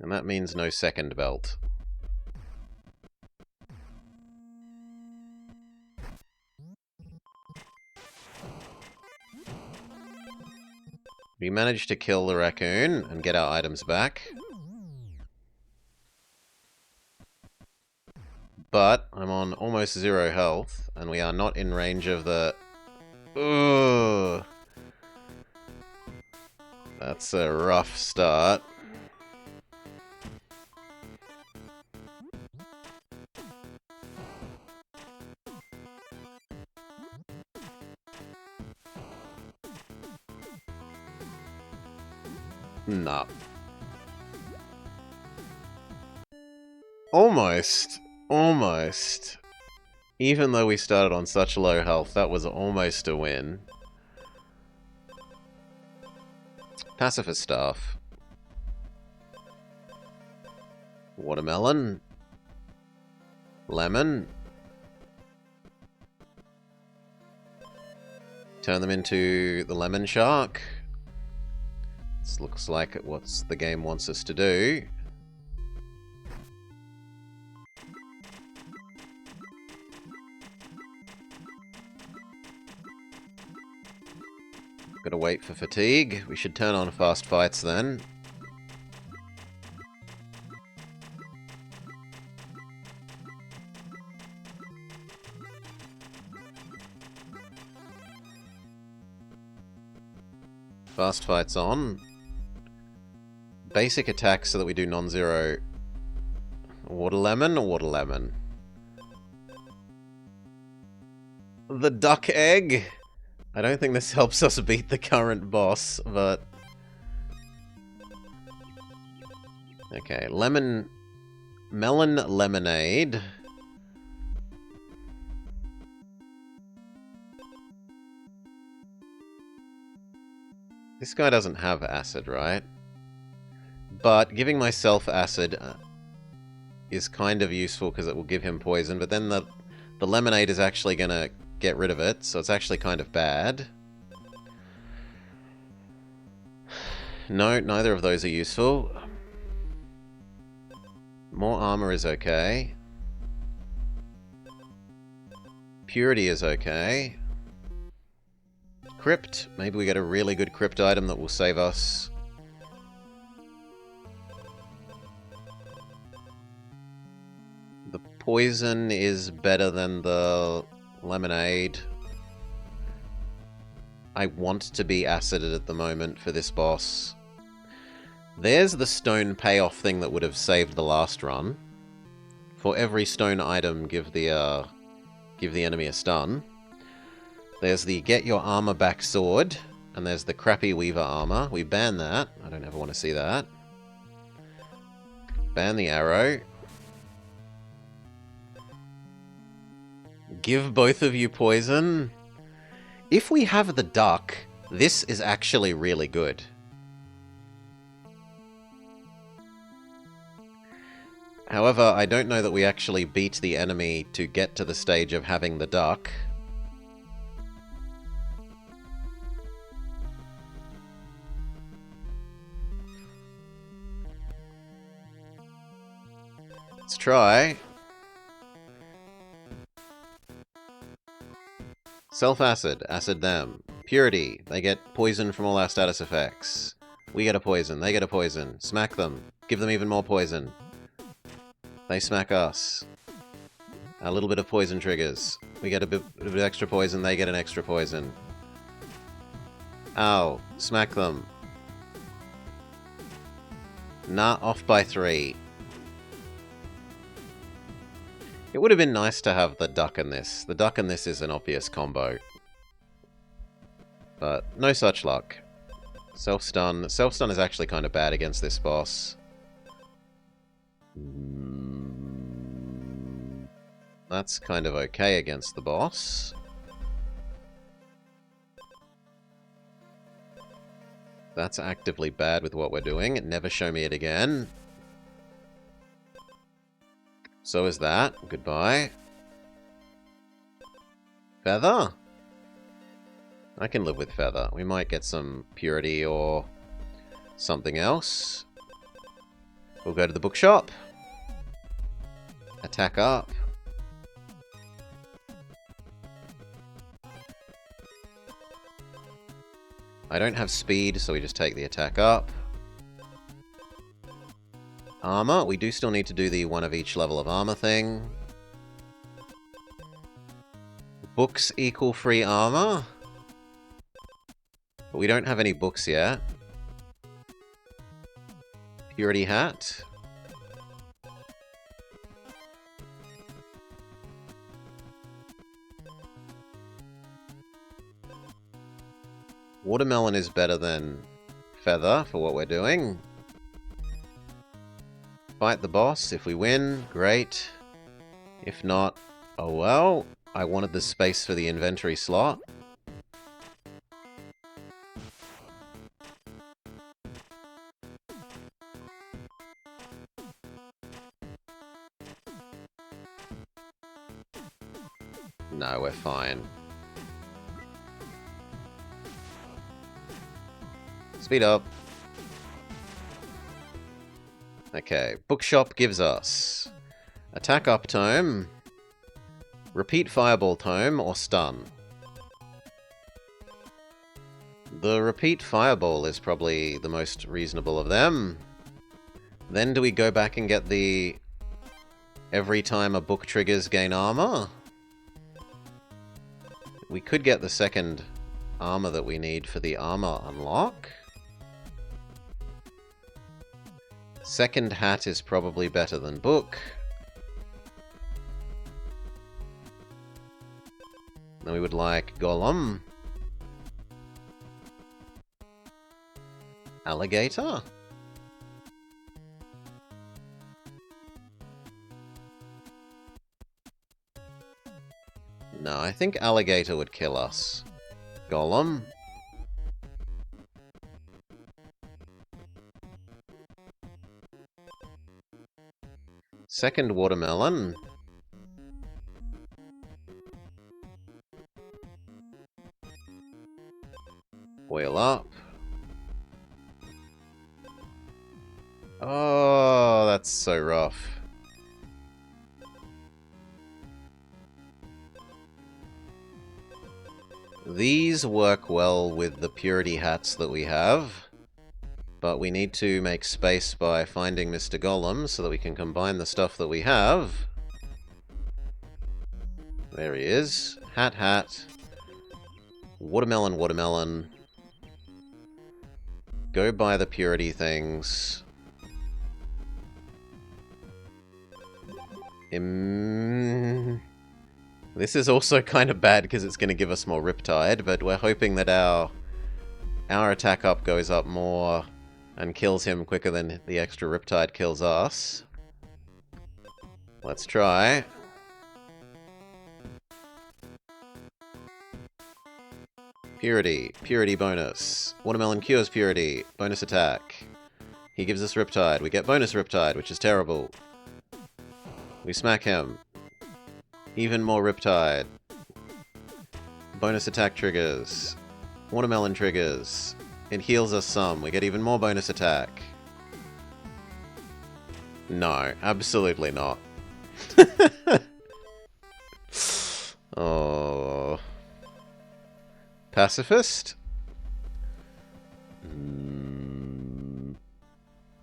And that means no second belt. We managed to kill the raccoon and get our items back. But I'm on almost 0 health, and we are not in range of the Ugh. That's a rough start. Nah. Almost. Almost. Even though we started on such low health, that was almost a win. Pacifist Staff. Watermelon. Lemon. Turn them into the Lemon Shark. This looks like what the game wants us to do. Gotta wait for fatigue. We should turn on fast fights then. Fast fights on. Basic attack so that we do non-zero. Water lemon or water lemon? The duck egg? I don't think this helps us beat the current boss, but... Okay, melon lemonade. This guy doesn't have acid, right? But giving myself acid is kind of useful because it will give him poison, but then the lemonade is actually going to get rid of it, so it's actually kind of bad. No, neither of those are useful. More armor is okay. Purity is okay. Crypt. Maybe we get a really good crypt item that will save us. The poison is better than the lemonade. I want to be acided at the moment for this boss. There's the stone payoff thing that would have saved the last run. For every stone item, give the enemy a stun. There's the get your armor back sword, and there's the crappy weaver armor. We ban that. I don't ever want to see that. Ban the arrow. Give both of you poison. If we have the duck, this is actually really good. However, I don't know that we actually beat the enemy to get to the stage of having the duck. Let's try. Self-acid, acid them. Purity, they get poison from all our status effects. We get a poison, they get a poison. Smack them, give them even more poison. They smack us. A little bit of poison triggers. We get a bit of extra poison, they get an extra poison. Ow, smack them. Nah, off by 3. It would have been nice to have the duck in this. The duck in this is an obvious combo. But no such luck. Self-stun. Self-stun is actually kind of bad against this boss. That's kind of okay against the boss. That's actively bad with what we're doing. Never show me it again. So is that. Goodbye. Feather? I can live with feather. We might get some purity or something else. We'll go to the bookshop. Attack up. I don't have speed, so we just take the attack up. Armor. We do still need to do the one of each level of armor thing. Books equal free armor. But we don't have any books yet. Purity Hat. Watermelon is better than Feather for what we're doing. Fight the boss. If we win, great. If not, oh well. I wanted the space for the inventory slot. No, we're fine. Speed up. Okay, Bookshop gives us Attack Up Tome, Repeat Fireball Tome, or Stun. The Repeat Fireball is probably the most reasonable of them. Then do we go back and get the every time a book triggers gain armor? We could get the second armor that we need for the armor unlock. Second hat is probably better than book. Then we would like Golem. Alligator? No, I think Alligator would kill us. Golem. Second Watermelon. Oil up. Oh, that's so rough. These work well with the Purity Hats that we have. But we need to make space by finding Mr. Golem so that we can combine the stuff that we have. There he is. Hat, hat. Watermelon, watermelon. Go buy the purity things. This is also kind of bad because it's going to give us more Riptide, but we're hoping that our attack up goes up more and kills him quicker than the extra Riptide kills us. Let's try. Purity. Purity bonus. Watermelon cures Purity. Bonus attack. He gives us Riptide. We get bonus Riptide, which is terrible. We smack him. Even more Riptide. Bonus attack triggers. Watermelon triggers. It heals us some. We get even more bonus attack. No, absolutely not. Oh. Pacifist?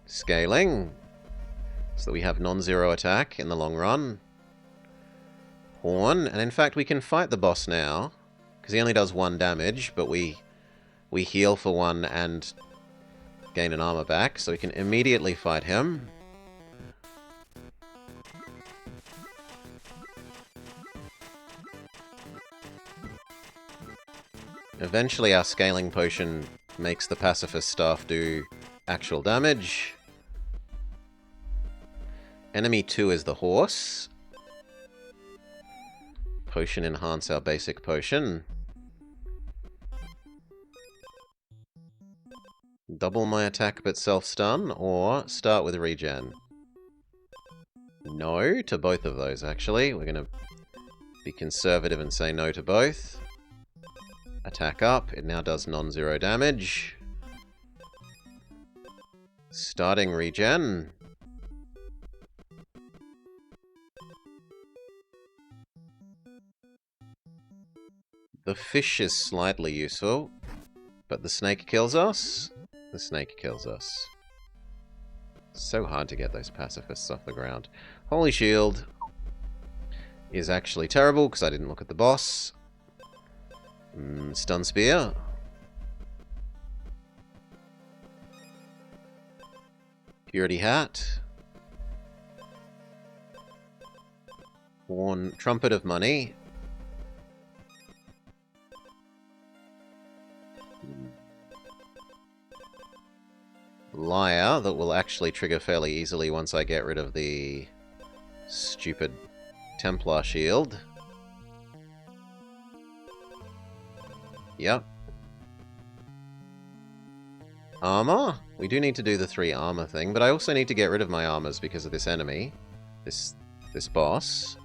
Scaling. So that we have non-zero attack in the long run. Horn. And in fact, we can fight the boss now. Because he only does 1 damage, but we heal for 1 and gain an armor back, so we can immediately fight him. Eventually our scaling potion makes the pacifist staff do actual damage. Enemy 2 is the horse. Potion enhance our basic potion. Double my attack but self-stun, or start with regen. No to both of those, actually. We're going to be conservative and say no to both. Attack up. It now does non-zero damage. Starting regen. The fish is slightly useful, but the snake kills us. The snake kills us. So hard to get those pacifists off the ground. Holy Shield is actually terrible because I didn't look at the boss. Stun Spear. Purity Hat. Worn Trumpet of Money. Lyre, that will actually trigger fairly easily once I get rid of the stupid Templar shield. Yep. Armor? We do need to do the 3 armor thing, but I also need to get rid of my armors because of this enemy. This boss.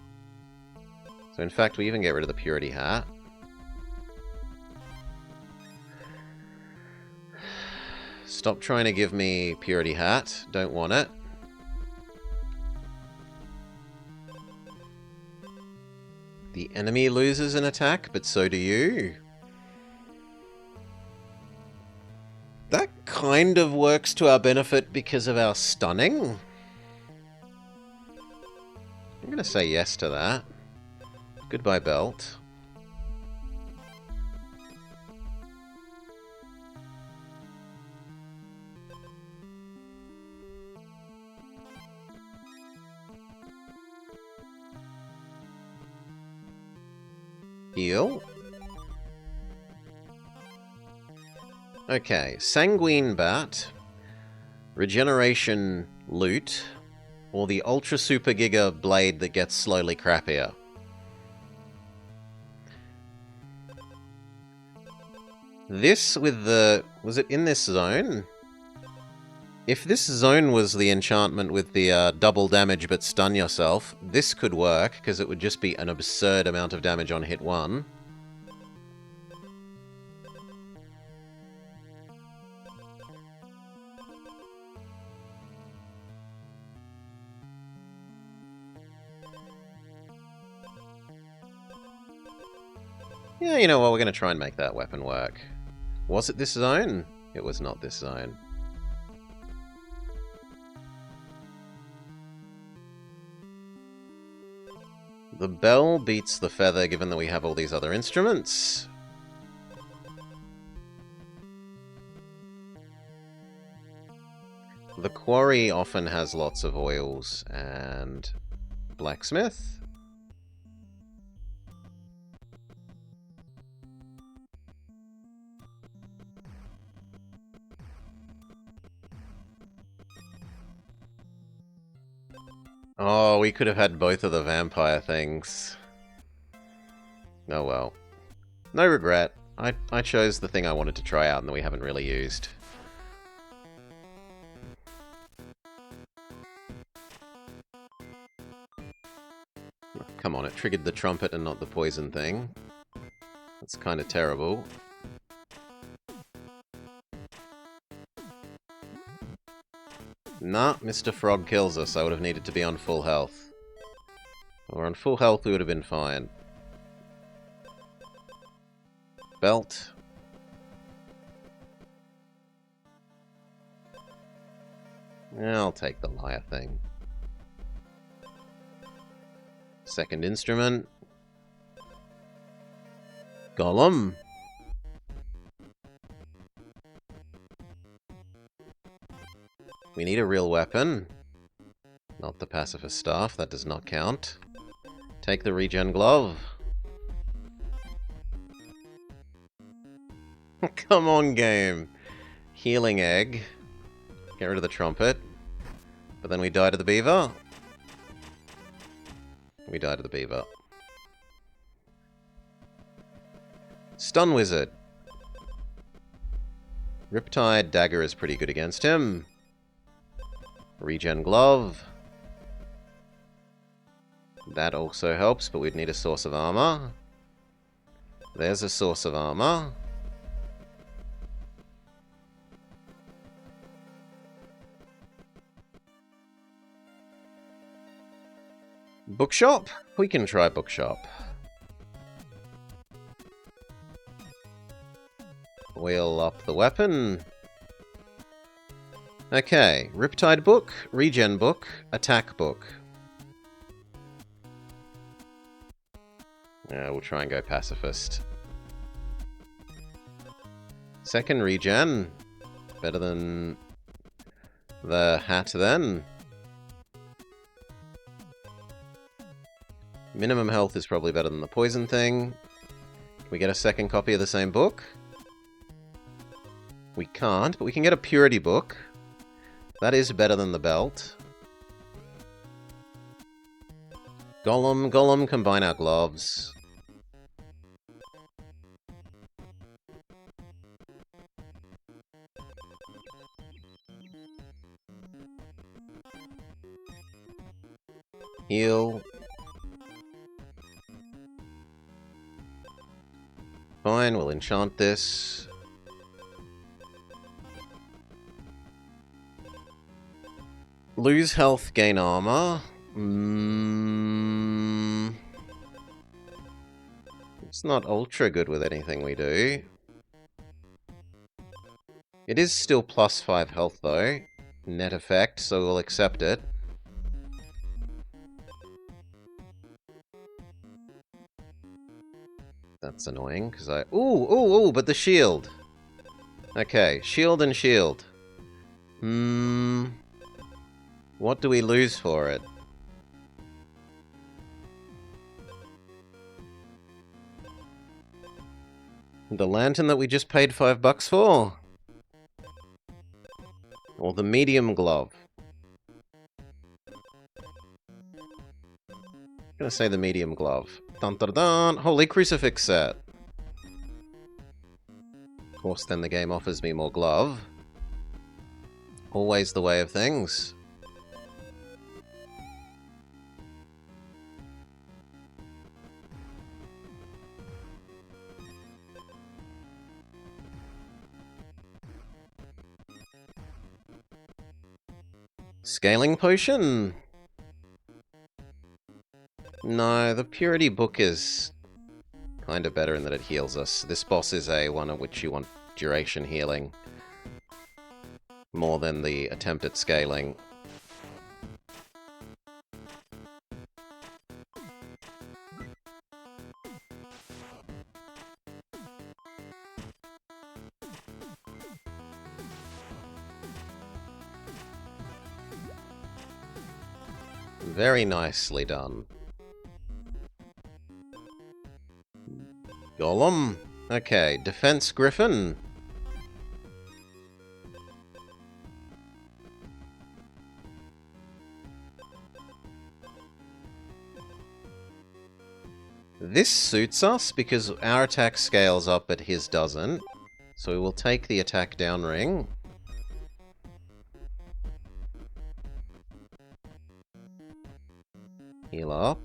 So in fact, we even get rid of the Purity Hat. Stop trying to give me Purity Hat. Don't want it. The enemy loses an attack, but so do you. That kind of works to our benefit because of our stunning. I'm going to say yes to that. Goodbye, belt. Heal. Okay, Sanguine Bat, Regeneration Loot, or the Ultra Super Giga Blade that gets slowly crappier. This with the... was it in this zone? If this zone was the enchantment with the double damage but stun yourself, this could work, because it would just be an absurd amount of damage on hit 1. Yeah, you know what, we're going to try and make that weapon work. Was it this zone? It was not this zone. The bell beats the feather, given that we have all these other instruments. The quarry often has lots of oils and blacksmith. Oh, we could have had both of the vampire things. Oh well. No regret. I chose the thing I wanted to try out and that we haven't really used. Come on, it triggered the trumpet and not the poison thing. That's kind of terrible. Nah, Mr. Frog kills us. I would have needed to be on full health. Or on full health, we would have been fine. Belt. Yeah, I'll take the lyre thing. Second instrument. Golem. We need a real weapon. Not the pacifist staff, that does not count. Take the regen glove. Come on, game. Healing egg. Get rid of the trumpet. But then we die to the beaver. We die to the beaver. Stun wizard. Riptide dagger is pretty good against him. Regen glove. That also helps, but we'd need a source of armor. There's a source of armor. Bookshop? We can try bookshop. Wheel up the weapon. Okay, Riptide book, regen book, attack book. Yeah, we'll try and go pacifist. Second regen. Better than the hat then. Minimum health is probably better than the poison thing. Can we get a second copy of the same book? We can't, but we can get a purity book. That is better than the belt. Golem, combine our gloves. Heal. Fine, we'll enchant this. Lose health, gain armor. It's not ultra good with anything we do. It is still plus 5 health though. Net effect, so we'll accept it. That's annoying, because I... Ooh, but the shield! Okay, shield and shield. What do we lose for it? The lantern that we just paid $5 for? Or the medium glove? I'm gonna say the medium glove. Dun dun dun! Holy crucifix set! Of course, then the game offers me more glove. Always the way of things. Scaling potion? No, the purity book is kind of better in that it heals us. This boss is a one at which you want duration healing more than the attempt at scaling. Very nicely done. Golem. Okay, Defense Griffin. This suits us because our attack scales up but his doesn't. So we will take the attack down ring. Heal up.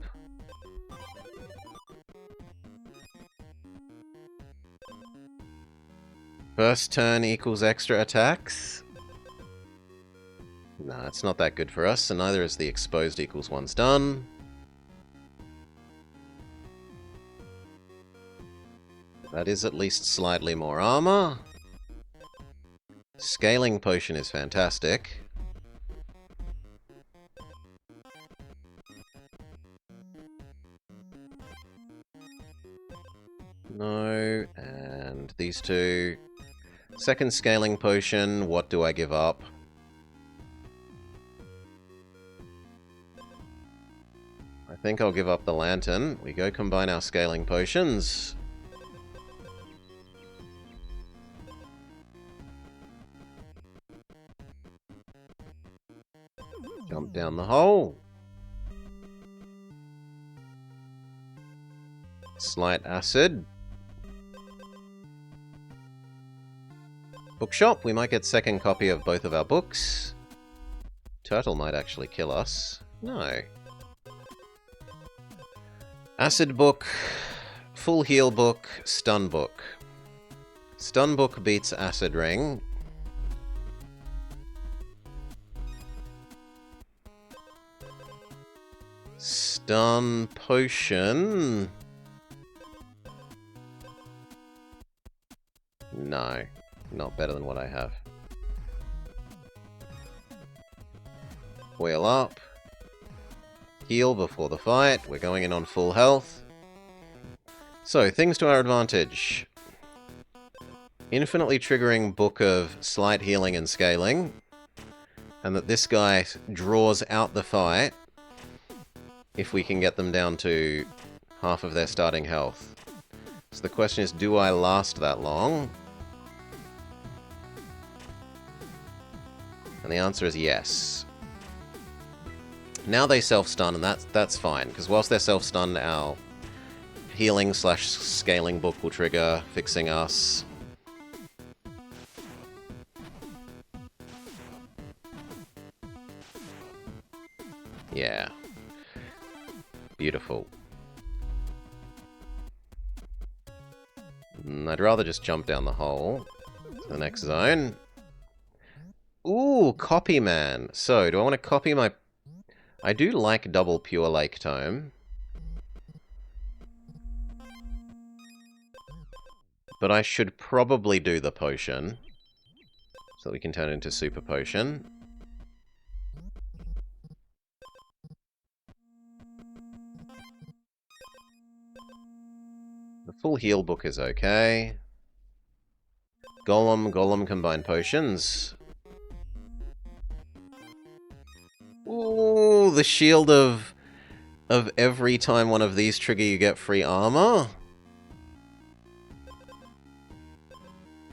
First turn equals extra attacks. No, it's not that good for us, and neither is the exposed equals once done. That is at least slightly more armor. Scaling potion is fantastic. No, and these two. Second scaling potion, what do I give up? I think I'll give up the lantern. We go combine our scaling potions. Jump down the hole. Slight acid. Bookshop, we might get second copy of both of our books. Turtle might actually kill us. No. Acid book, full heal book, stun book. Stun book beats acid ring. Stun potion. No. Not better than what I have. Wheel up. Heal before the fight. We're going in on full health. So, things to our advantage. Infinitely triggering book of slight healing and scaling. And that this guy draws out the fight if we can get them down to half of their starting health. So the question is, do I last that long? And the answer is yes. Now they self-stun, and that's fine, because whilst they're self-stunned, our healing/scaling book will trigger, fixing us. Yeah. Beautiful. I'd rather just jump down the hole to the next zone. Ooh, Copy Man. So, do I want to copy my... I do like double Pure Lake Tome. But I should probably do the potion, so that we can turn it into Super Potion. The full heal book is okay. Golem combined potions. Ooh, the shield of every time one of these trigger you get free armor.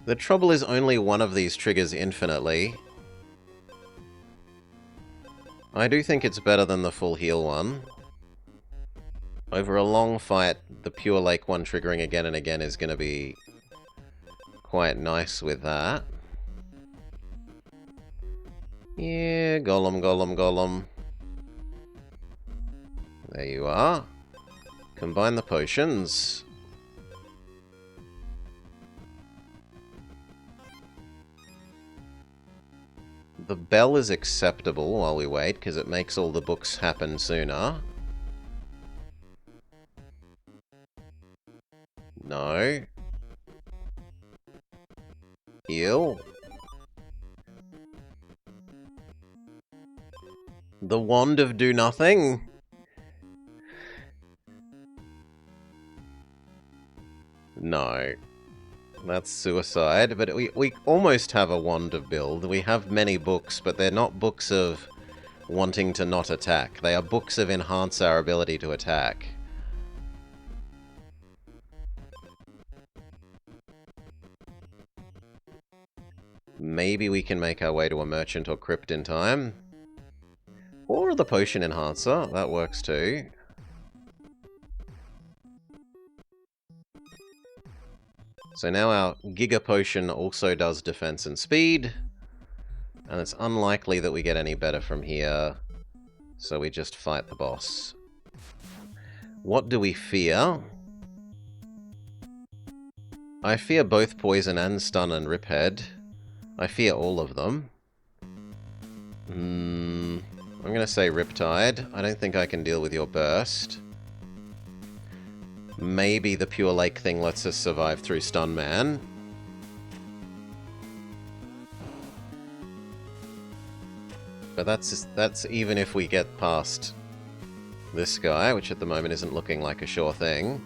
The trouble is only one of these triggers infinitely. I do think it's better than the full heal one. Over a long fight, the Pure Lake one triggering again and again is going to be quite nice with that. Yeah, Golem. There you are. Combine the potions. The bell is acceptable while we wait, because it makes all the books happen sooner. No. Heal. The Wand of Do Nothing? No. That's suicide, but we almost have a Wand of Build. We have many books, but they're not books of wanting to not attack. They are books of enhance our ability to attack. Maybe we can make our way to a Merchant or Crypt in time. Or the Potion Enhancer, that works too. So now our Giga Potion also does defense and speed. And it's unlikely that we get any better from here. So we just fight the boss. What do we fear? I fear both Poison and Stun and Riphead. I fear all of them. I'm gonna say Riptide. I don't think I can deal with your Burst. Maybe the Pure Lake thing lets us survive through Stun Man. But that's even if we get past this guy, which at the moment isn't looking like a sure thing.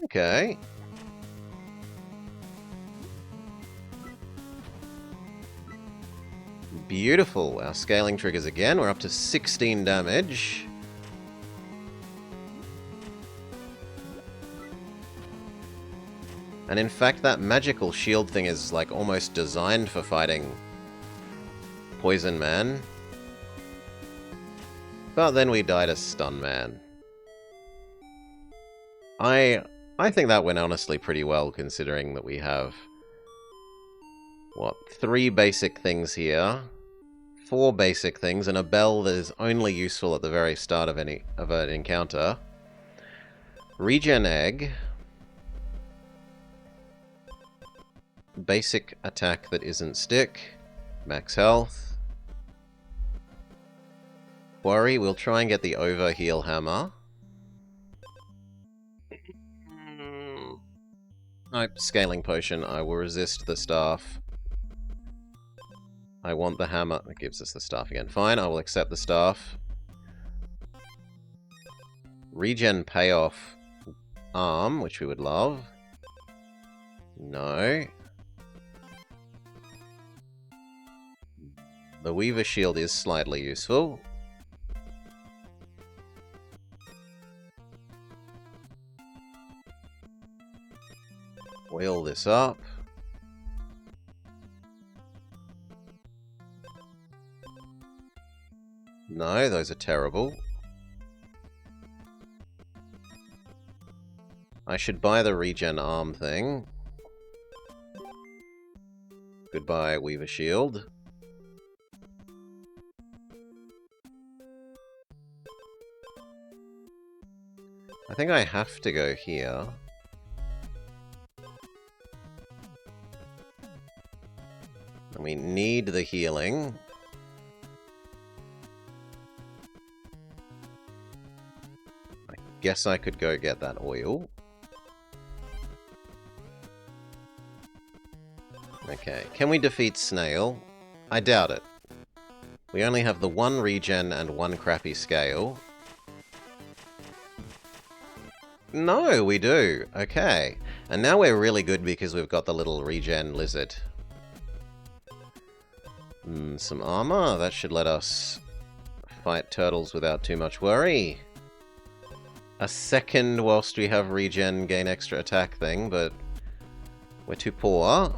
Okay. Beautiful. Our scaling triggers again. We're up to 16 damage. And in fact, that magical shield thing is like almost designed for fighting Poison Man. But then we die to Stun Man. I think that went honestly pretty well, considering that we have, what, 3 basic things here, 4 basic things, and a bell that is only useful at the very start of an encounter. Regen Egg. Basic attack that isn't stick. Max health. Worry, we'll try and get the Overheal Hammer. Nope, Scaling Potion. I will resist the staff. I want the hammer. It gives us the staff again. Fine, I will accept the staff. Regen payoff arm, which we would love. No. The Weaver shield is slightly useful. Oil this up. No, those are terrible. I should buy the regen arm thing. Goodbye, Weaver shield. I think I have to go here. And we need the healing. I guess I could go get that oil. Okay, can we defeat Snail? I doubt it. We only have the one regen and one crappy scale. No, we do. Okay. And now we're really good because we've got the little regen lizard. Some armor. That should let us fight turtles without too much worry. A second whilst we have regen gain extra attack thing, but we're too poor.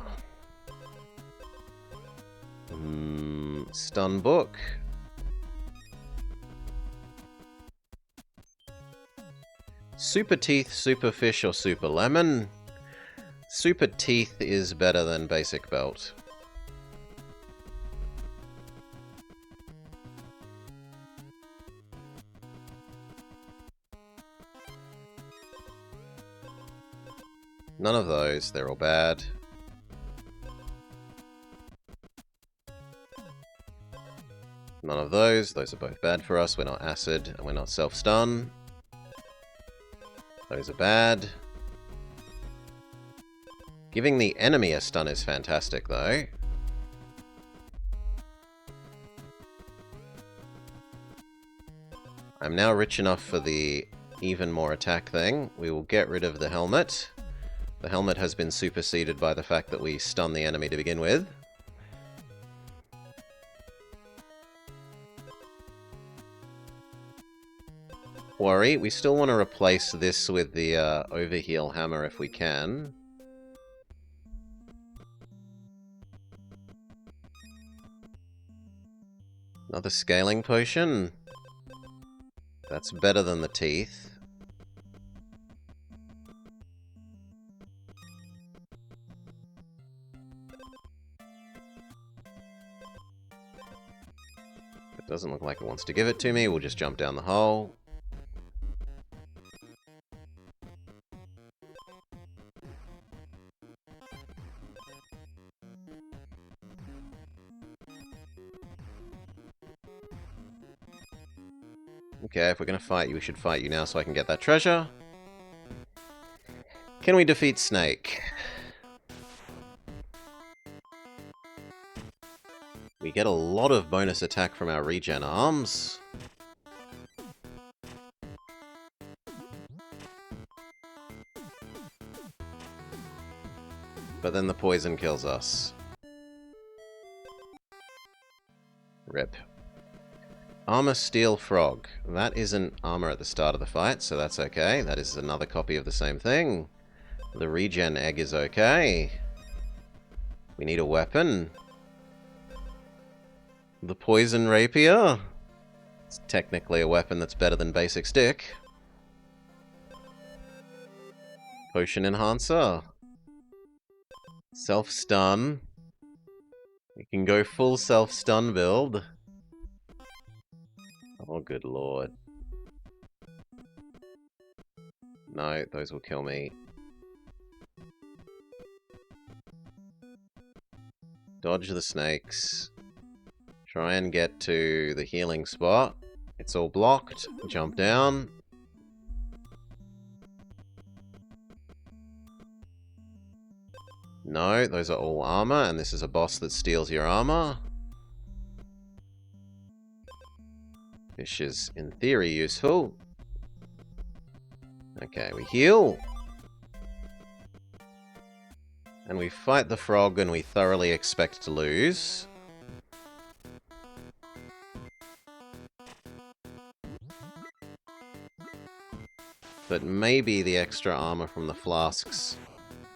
Stun book. Super Teeth, Super Fish, or Super Lemon? Super Teeth is better than Basic Belt. None of those, they're all bad. None of those are both bad for us. We're not acid, and we're not self-stun. Those are bad. Giving the enemy a stun is fantastic, though. I'm now rich enough for the even more attack thing. We will get rid of the helmet. The helmet has been superseded by the fact that we stun the enemy to begin with. Worry, we still want to replace this with the overheal hammer if we can. Another scaling potion. That's better than the teeth. It doesn't look like it wants to give it to me. We'll just jump down the hole. Okay, if we're going to fight you, we should fight you now so I can get that treasure. Can we defeat Snake? We get a lot of bonus attack from our regen arms. But then the poison kills us. Rip. Armor Steel Frog. That isn't armor at the start of the fight, so that's okay. That is another copy of the same thing. The regen egg is okay. We need a weapon. The Poison Rapier. It's technically a weapon that's better than Basic Stick. Potion Enhancer. Self-stun. You can go full self-stun build. Oh, good lord. No, those will kill me. Dodge the snakes. Try and get to the healing spot. It's all blocked. Jump down. No, those are all armor, and this is a boss that steals your armor. Fish is, in theory, useful. Okay, we heal. And we fight the frog, and we thoroughly expect to lose. But maybe the extra armor from the flasks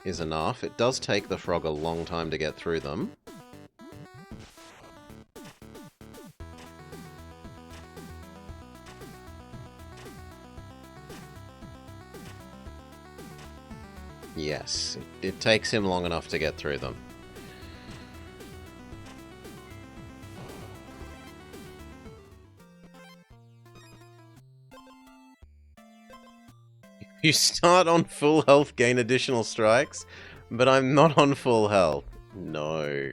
is enough. It does take the frog a long time to get through them. Yes, it takes him long enough to get through them. You start on full health, gain additional strikes, but I'm not on full health. No.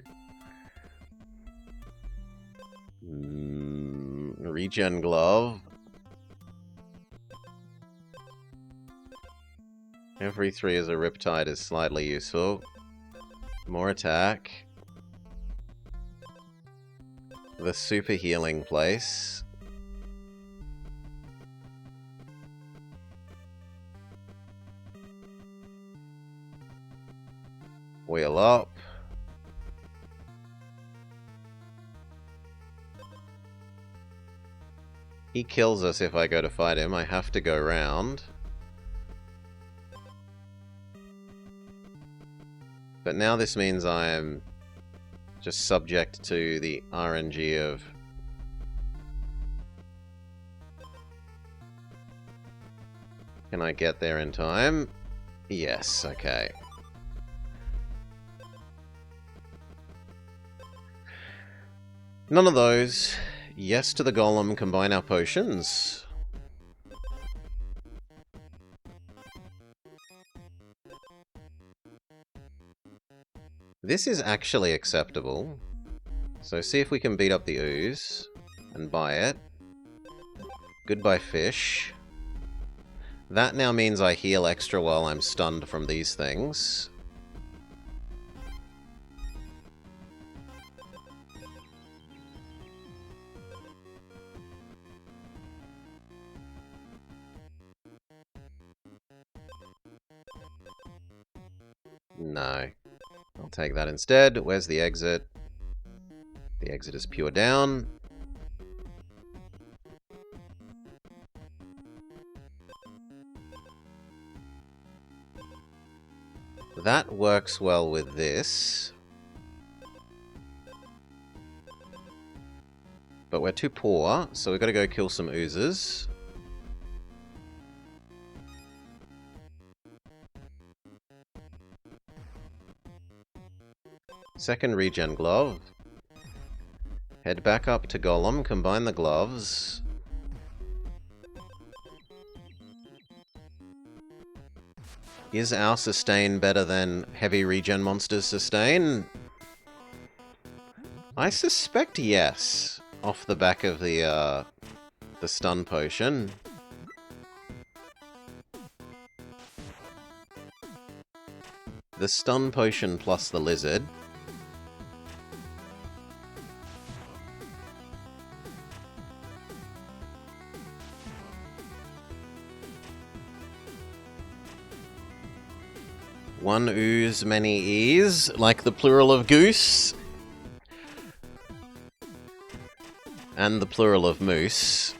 Regen glove. Every 3 as a Riptide is slightly useful. More attack. The super healing place. Wheel up. He kills us if I go to fight him. I have to go round. But now this means I am just subject to the RNG of... Can I get there in time? Yes, okay. None of those. Yes to the golem, combine our potions. This is actually acceptable. So see if we can beat up the ooze and buy it. Goodbye, fish. That now means I heal extra while I'm stunned from these things. No. I'll take that instead. Where's the exit? The exit is pure down. That works well with this. But we're too poor, so we've got to go kill some oozes. Second regen glove. Head back up to Golem, combine the gloves. Is our sustain better than heavy regen monsters' sustain? I suspect yes, off the back of the stun potion. The stun potion plus the lizard. One ooze, many e's, like the plural of goose. And the plural of moose.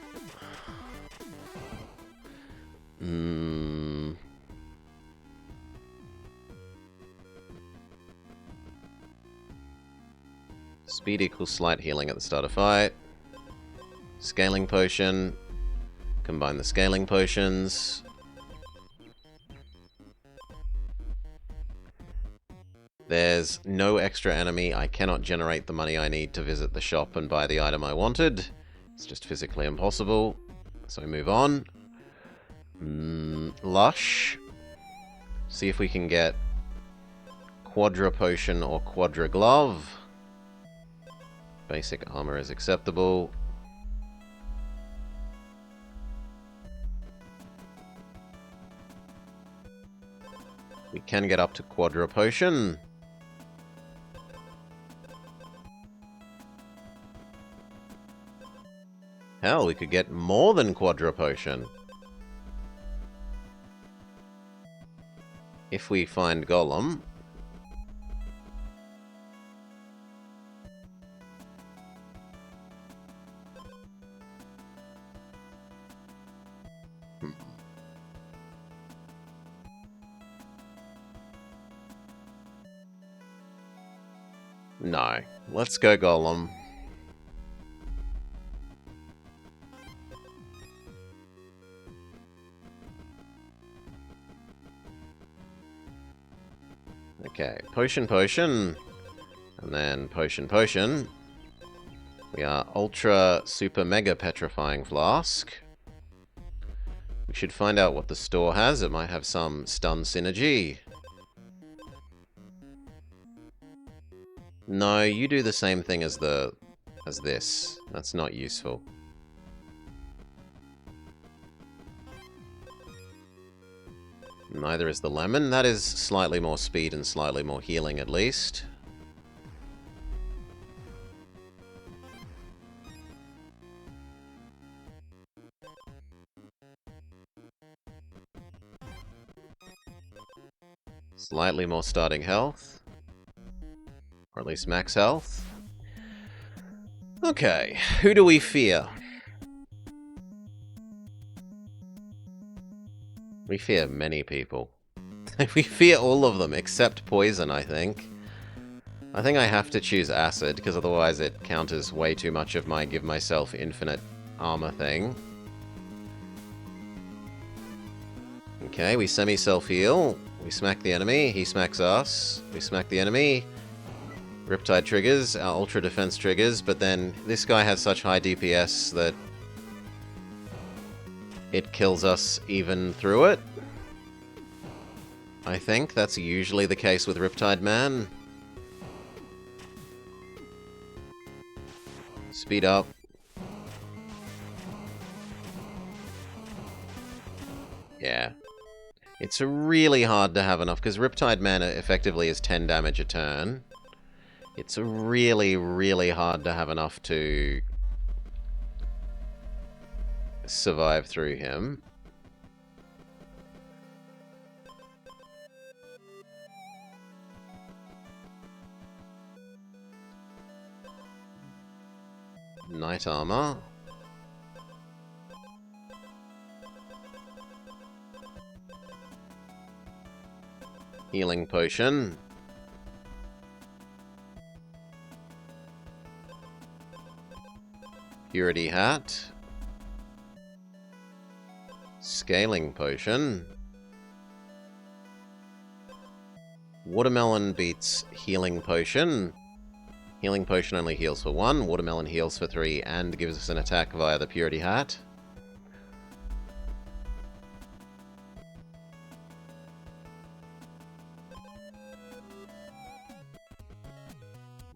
Speed equals slight healing at the start of fight. Scaling potion. Combine the scaling potions. There's no extra enemy. I cannot generate the money I need to visit the shop and buy the item I wanted. It's just physically impossible. So we move on. Lush. See if we can get Quadra Potion or Quadra Glove. Basic armor is acceptable. We can get up to Quadra Potion. Hell, we could get more than Quadra Potion. If we find Golem. No. Let's go Golem. Okay, potion, and then potion. We are ultra super mega petrifying flask. We should find out what the store has. It might have some stun synergy. No, you do the same thing as this. That's not useful. Neither is the lemon. That is slightly more speed and slightly more healing, at least. Slightly more starting health. Or at least max health. Okay, who do we fear? We fear many people. We fear all of them, except poison, I think. I think I have to choose acid, because otherwise it counters way too much of my give myself infinite armor thing. Okay, we semi-self-heal. We smack the enemy, he smacks us. We smack the enemy. Riptide triggers, our ultra defense triggers, but then this guy has such high DPS that it kills us even through it. I think that's usually the case with Riptide Man. Speed up. Yeah. It's really hard to have enough, because Riptide Man effectively is 10 damage a turn. It's really, really hard to have enough to survive through him. Knight armor. Healing potion. Purity hat. Scaling potion. Watermelon beats healing potion. Healing potion only heals for 1, watermelon heals for 3, and gives us an attack via the Purity hat.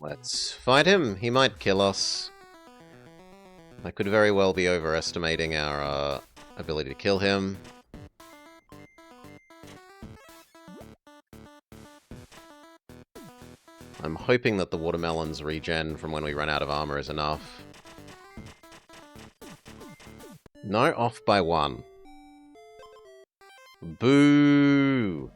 Let's fight him. He might kill us. I could very well be overestimating our ability to kill him. I'm hoping that the watermelon's regen from when we run out of armor is enough. No, off by 1. Boo!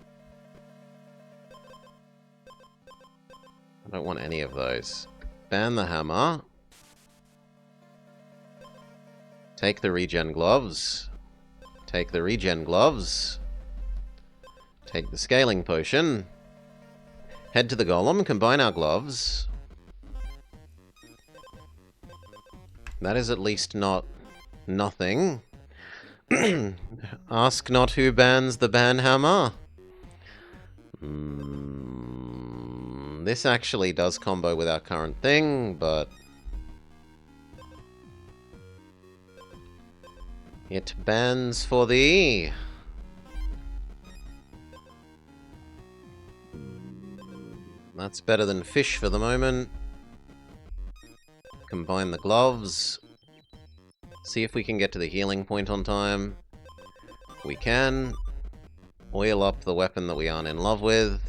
I don't want any of those. Ban the hammer. Take the regen gloves. Take the regen gloves. Take the scaling potion. Head to the golem, combine our gloves. That is at least not nothing. Ask not who bans the ban hammer. This actually does combo with our current thing, but it bans for thee. That's better than fish for the moment. Combine the gloves. See if we can get to the healing point on time. We can. Oil up the weapon that we aren't in love with.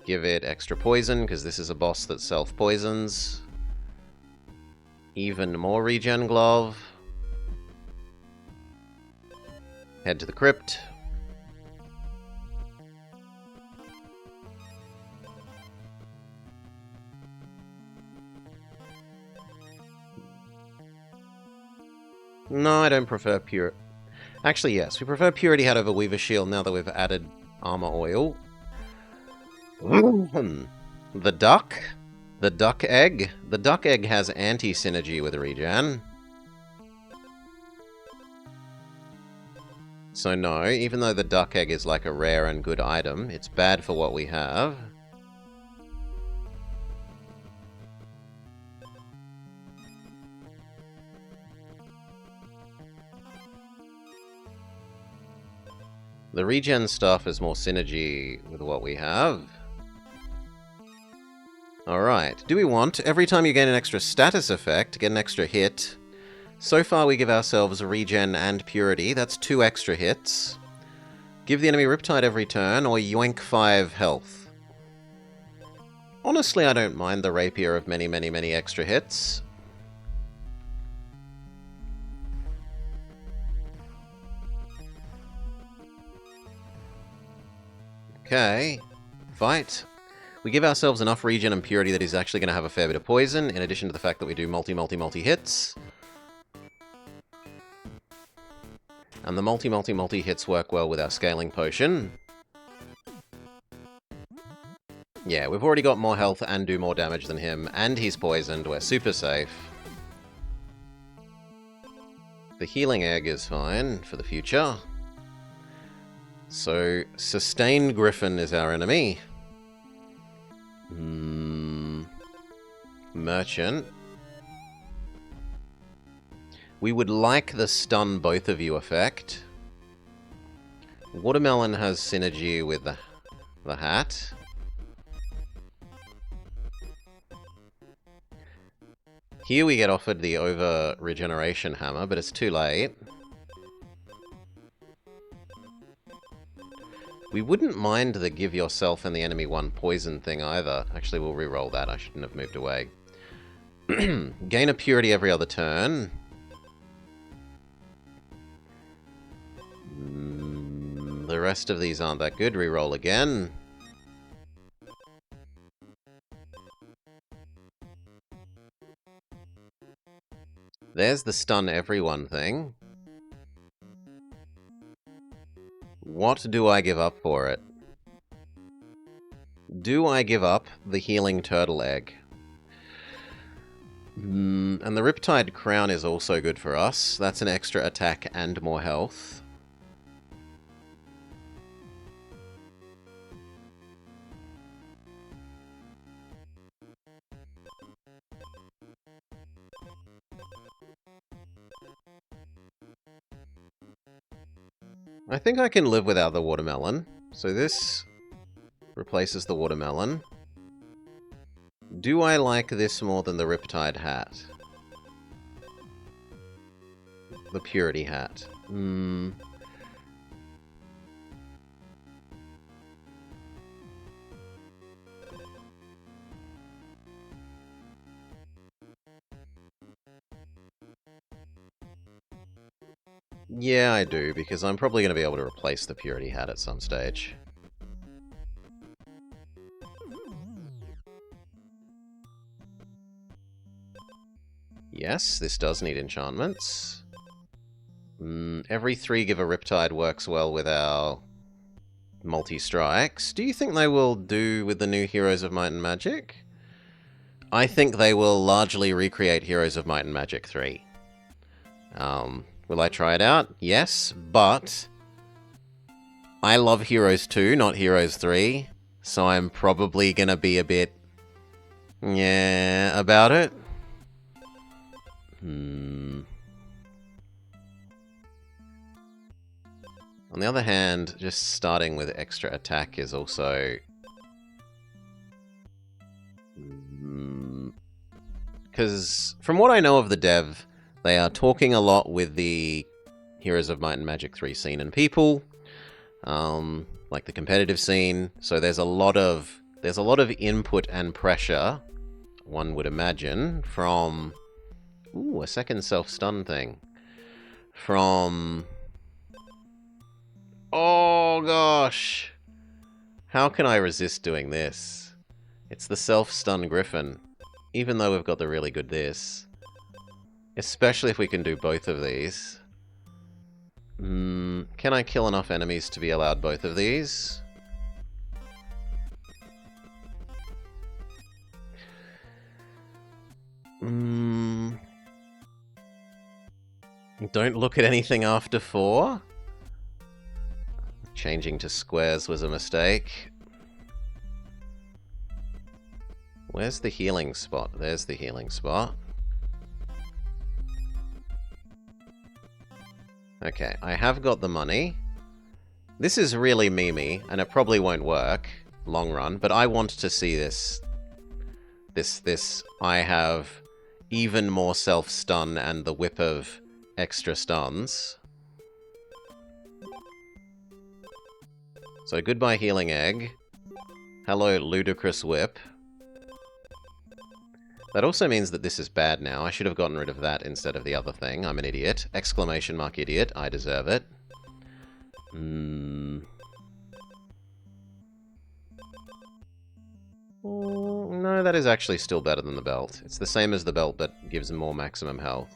Give it extra poison, because this is a boss that self-poisons. Even more regen glove. Head to the crypt. No, I don't prefer pure. Actually, yes, we prefer Purity Hat over Weaver Shield now that we've added Armor Oil. The Duck? The Duck Egg? The Duck Egg has anti-synergy with regen. So no, even though the Duck Egg is like a rare and good item, it's bad for what we have. The regen stuff is more synergy with what we have. Alright, do we want, every time you gain an extra status effect, get an extra hit? So far we give ourselves regen and purity, that's 2 extra hits. Give the enemy Riptide every turn, or yoink 5 health. Honestly, I don't mind the Rapier of many, many, many extra hits. Okay, fight. We give ourselves enough regen and purity that he's actually going to have a fair bit of poison, in addition to the fact that we do multi hits. And the multi hits work well with our scaling potion. Yeah, we've already got more health and do more damage than him, and he's poisoned. We're super safe. The healing egg is fine for the future. So, Sustained Griffin is our enemy. Merchant. We would like the stun both of you effect. Watermelon has synergy with the hat. Here we get offered the over regeneration hammer, but it's too late. We wouldn't mind the give yourself and the enemy one poison thing either. Actually, we'll re-roll that. I shouldn't have moved away. Gain a purity every other turn. The rest of these aren't that good. Re-roll again. There's the stun everyone thing. What do I give up for it? Do I give up the healing turtle egg? And the Riptide Crown is also good for us. That's an extra attack and more health. I think I can live without the watermelon. So this replaces the watermelon. Do I like this more than the Riptide hat? The Purity hat. Yeah, I do, because I'm probably going to be able to replace the Purity hat at some stage. Yes, this does need enchantments. Every 3 give a Riptide works well with our multi-strikes. Do you think they will do with the new Heroes of Might and Magic? I think they will largely recreate Heroes of Might and Magic 3. Will I try it out? Yes, but I love Heroes 2, not Heroes 3, so I'm probably gonna be a bit about it. On the other hand, just starting with extra attack is also... Because from what I know of the dev, they are talking a lot with the Heroes of Might and Magic 3 scene and people, like the competitive scene. So there's a lot of input and pressure, one would imagine, from Ooh, a second self-stun thing. From... Oh, gosh! How can I resist doing this? It's the self-stun Griffin. Even though we've got the really good this. Especially if we can do both of these. Can I kill enough enemies to be allowed both of these? Don't look at anything after 4? Changing to squares was a mistake. Where's the healing spot? There's the healing spot. Okay, I have got the money. This is really memey, and it probably won't work long run, but I want to see this. I have even more self-stun and the whip of extra stuns. So goodbye healing egg. Hello ludicrous whip. That also means that this is bad now. I should have gotten rid of that instead of the other thing. I'm an idiot. Exclamation mark idiot. I deserve it. No, that is actually still better than the belt. It's the same as the belt, but gives more maximum health.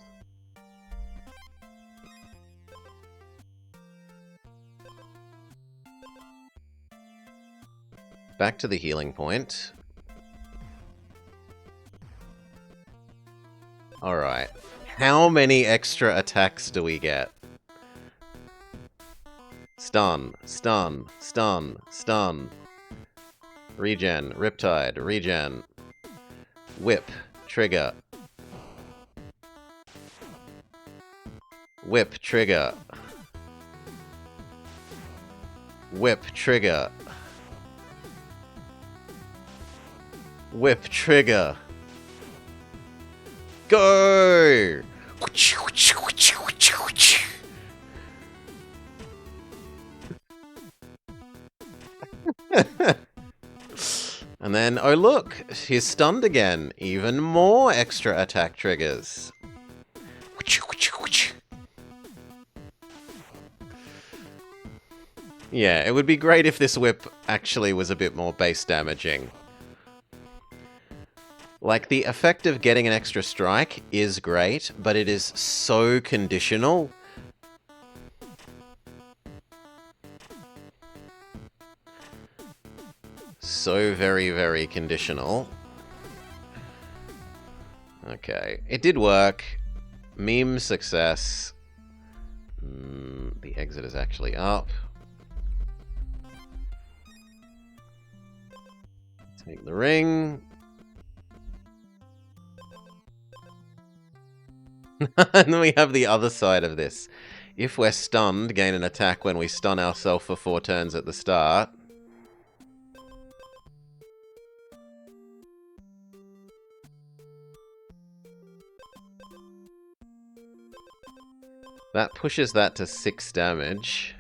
Back to the healing point. Alright. How many extra attacks do we get? Stun, stun, stun, stun. Regen, Riptide, regen. Whip, trigger. Whip, trigger. Whip, trigger. Whip, trigger. Go! And then, oh look, he's stunned again. Even more extra attack triggers. Yeah, it would be great if this whip actually was a bit more base damaging. Like, the effect of getting an extra strike is great, but it is so conditional. So very, very conditional. Okay, it did work. Meme success. The exit is actually up. Take the ring. And then we have the other side of this. If we're stunned, gain an attack when we stun ourselves for 4 turns at the start. That pushes that to 6 damage.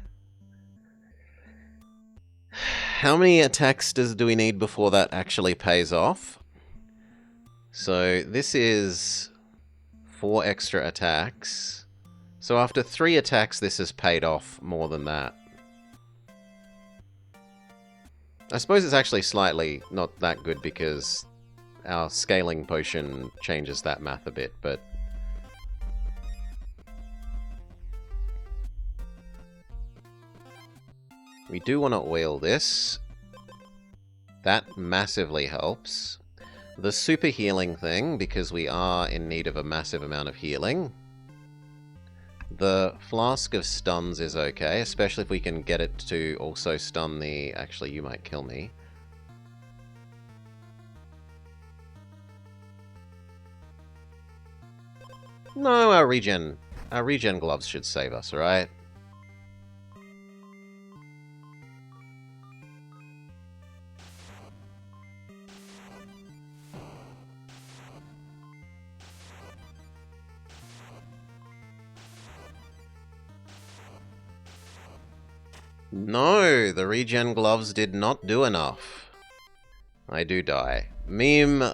How many attacks do we need before that actually pays off? So this is 4 extra attacks. So after 3 attacks, this has paid off more than that. I suppose it's actually slightly not that good because our scaling potion changes that math a bit, but... we do want to oil this. That massively helps. The super healing thing, because we are in need of a massive amount of healing. The Flask of Stuns is okay, especially if we can get it to also stun the... actually, you might kill me. No, our regen gloves should save us, right? No, the regen gloves did not do enough. I do die. Meme...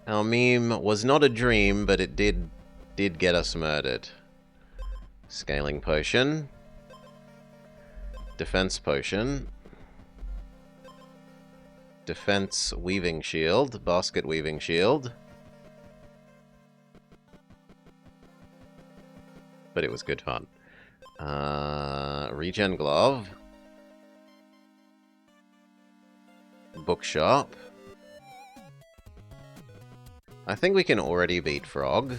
our meme was not a dream, but it did did get us murdered. Scaling potion. Defense potion. Defense weaving shield. Basket weaving shield. But it was good fun. Regen glove. Bookshop. I think we can already beat Frog.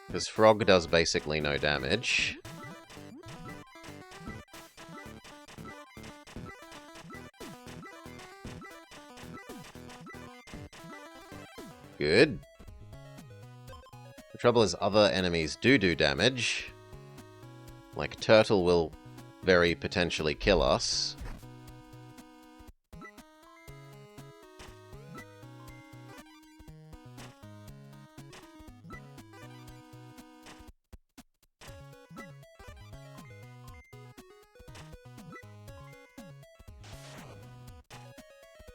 Because Frog does basically no damage. Good. The trouble is other enemies do damage. Like Turtle will very potentially kill us.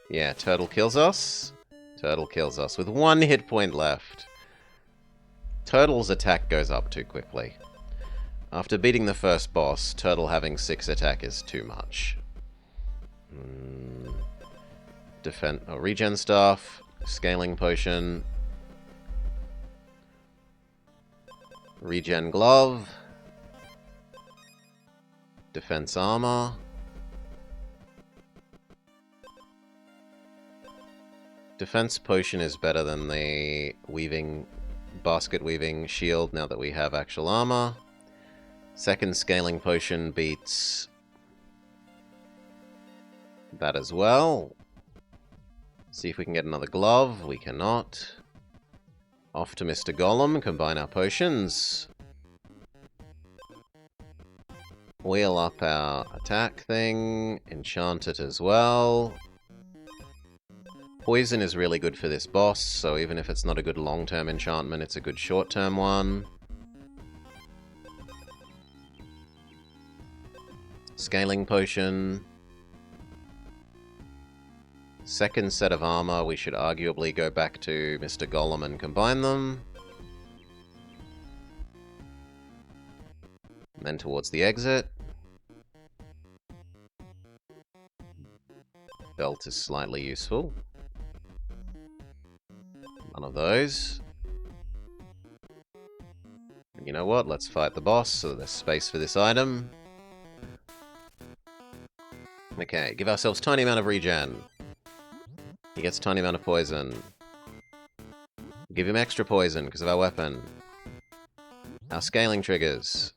Yeah, Turtle kills us. Turtle kills us with 1 hit point left. Turtle's attack goes up too quickly. After beating the first boss, Turtle having 6 attack is too much. Regen staff, scaling potion, regen glove, defense armor. Defense potion is better than the basket weaving shield now that we have actual armor. Second scaling potion beats that as well. See if we can get another glove. We cannot. Off to Mr. Golem, combine our potions. Wheel up our attack thing. Enchant it as well. Poison is really good for this boss, so even if it's not a good long-term enchantment, it's a good short-term one. Scaling potion. Second set of armor, we should arguably go back to Mr. Golem and combine them. And then towards the exit. Belt is slightly useful. None of those. And you know what? Let's fight the boss so there's space for this item. Okay, give ourselves tiny amount of regen. He gets tiny amount of poison. Give him extra poison because of our weapon. Our scaling triggers.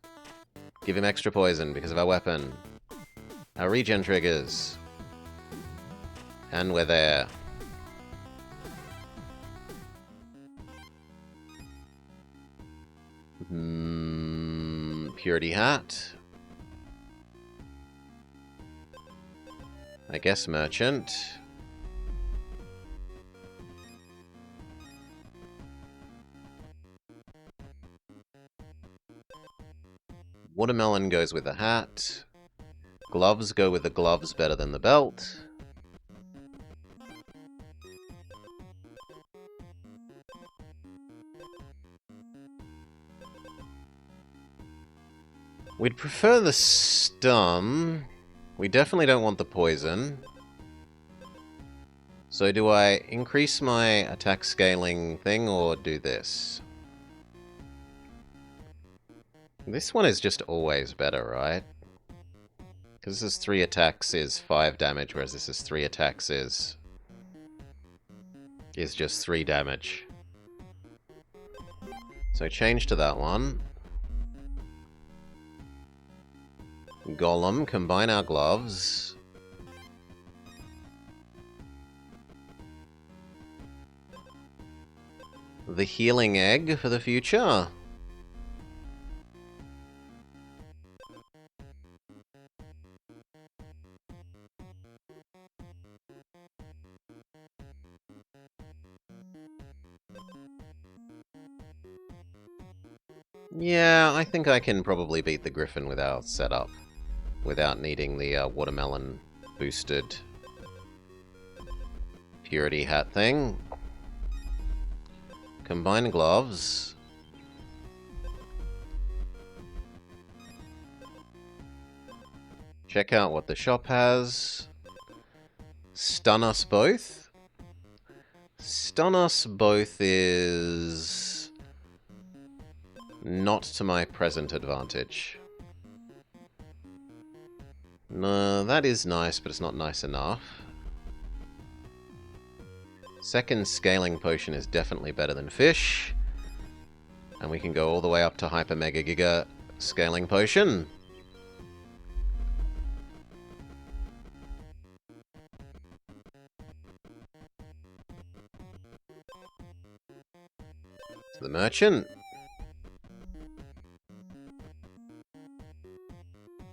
Give him extra poison because of our weapon. Our regen triggers. And we're there. Purity hat. I guess merchant. Watermelon goes with the hat. Gloves go with the gloves better than the belt. We'd prefer the stun. We definitely don't want the poison. So do I increase my attack scaling thing or do this? This one is just always better, right? Because this is 3 attacks is 5 damage, whereas this is 3 attacks is just 3 damage. So change to that one. Golem, combine our gloves. The healing egg for the future. Yeah, I think I can probably beat the Griffin with our setup. Without needing the watermelon boosted purity hat thing. Combine gloves. Check out what the shop has. Stun us both. Stun us both is not to my present advantage. No, that is nice, but it's not nice enough. Second scaling potion is definitely better than fish. And we can go all the way up to Hyper Mega Giga scaling potion. To the merchant.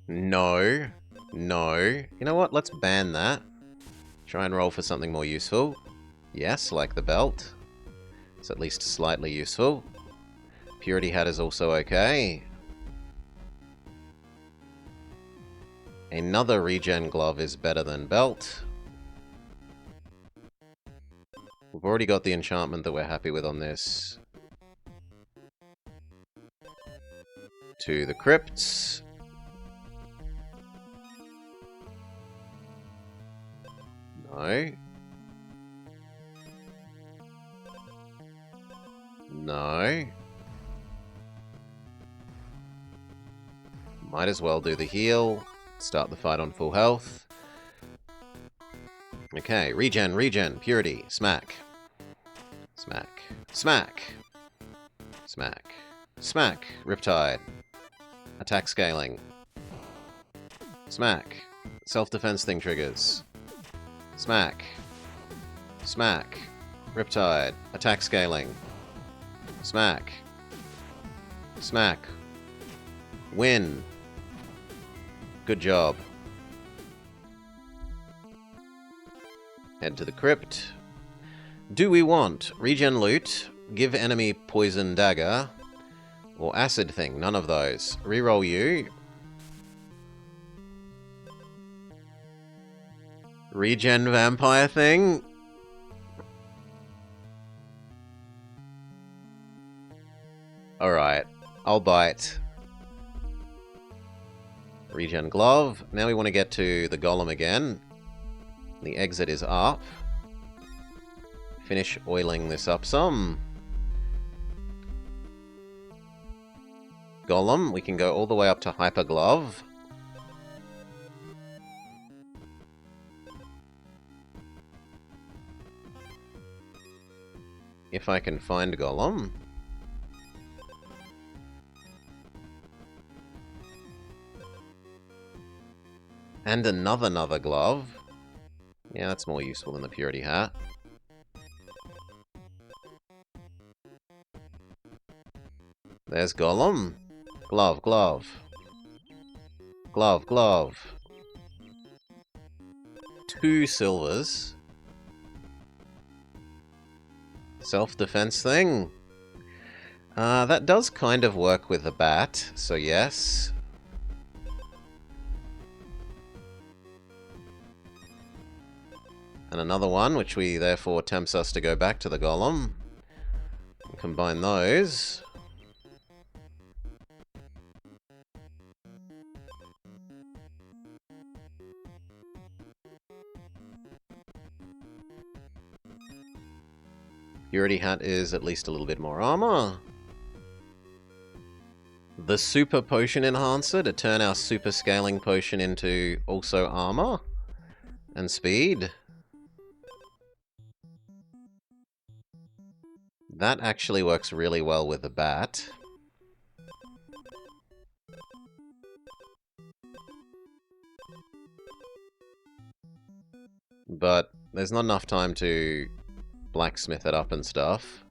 No. No. You know what? Let's ban that. Try and roll for something more useful. Yes, like the belt. It's at least slightly useful. Purity Hat is also okay. Another regen glove is better than belt. We've already got the enchantment that we're happy with on this. To the crypts. No. No. Might as well do the heal. Start the fight on full health. Okay, regen, purity, smack. Smack. Smack. Smack. Smack. Riptide. Attack scaling. Smack. Self-defense thing triggers. Smack. Smack. Riptide. Attack scaling. Smack. Smack. Win. Good job. Head to the crypt. Do we want regen loot, give enemy poison dagger, or acid thing? None of those. Reroll you. Regen vampire thing. Alright, I'll bite. Regen glove. Now we want to get to the golem again. The exit is up. Finish oiling this up some. Golem, we can go all the way up to Hyper Glove. If I can find Golem. And another glove. Yeah, that's more useful than the Purity Hat. There's Golem. Glove, glove. Glove, glove. 2 silvers. Self-defense thing. That does kind of work with the bat, so yes. And another one, which we therefore tempts us to go back to the golem. Combine those. Purity Hat is at least a little bit more armor. The Super Potion Enhancer to turn our Super Scaling Potion into also armor and speed. That actually works really well with the bat. But there's not enough time to blacksmith it up and stuff.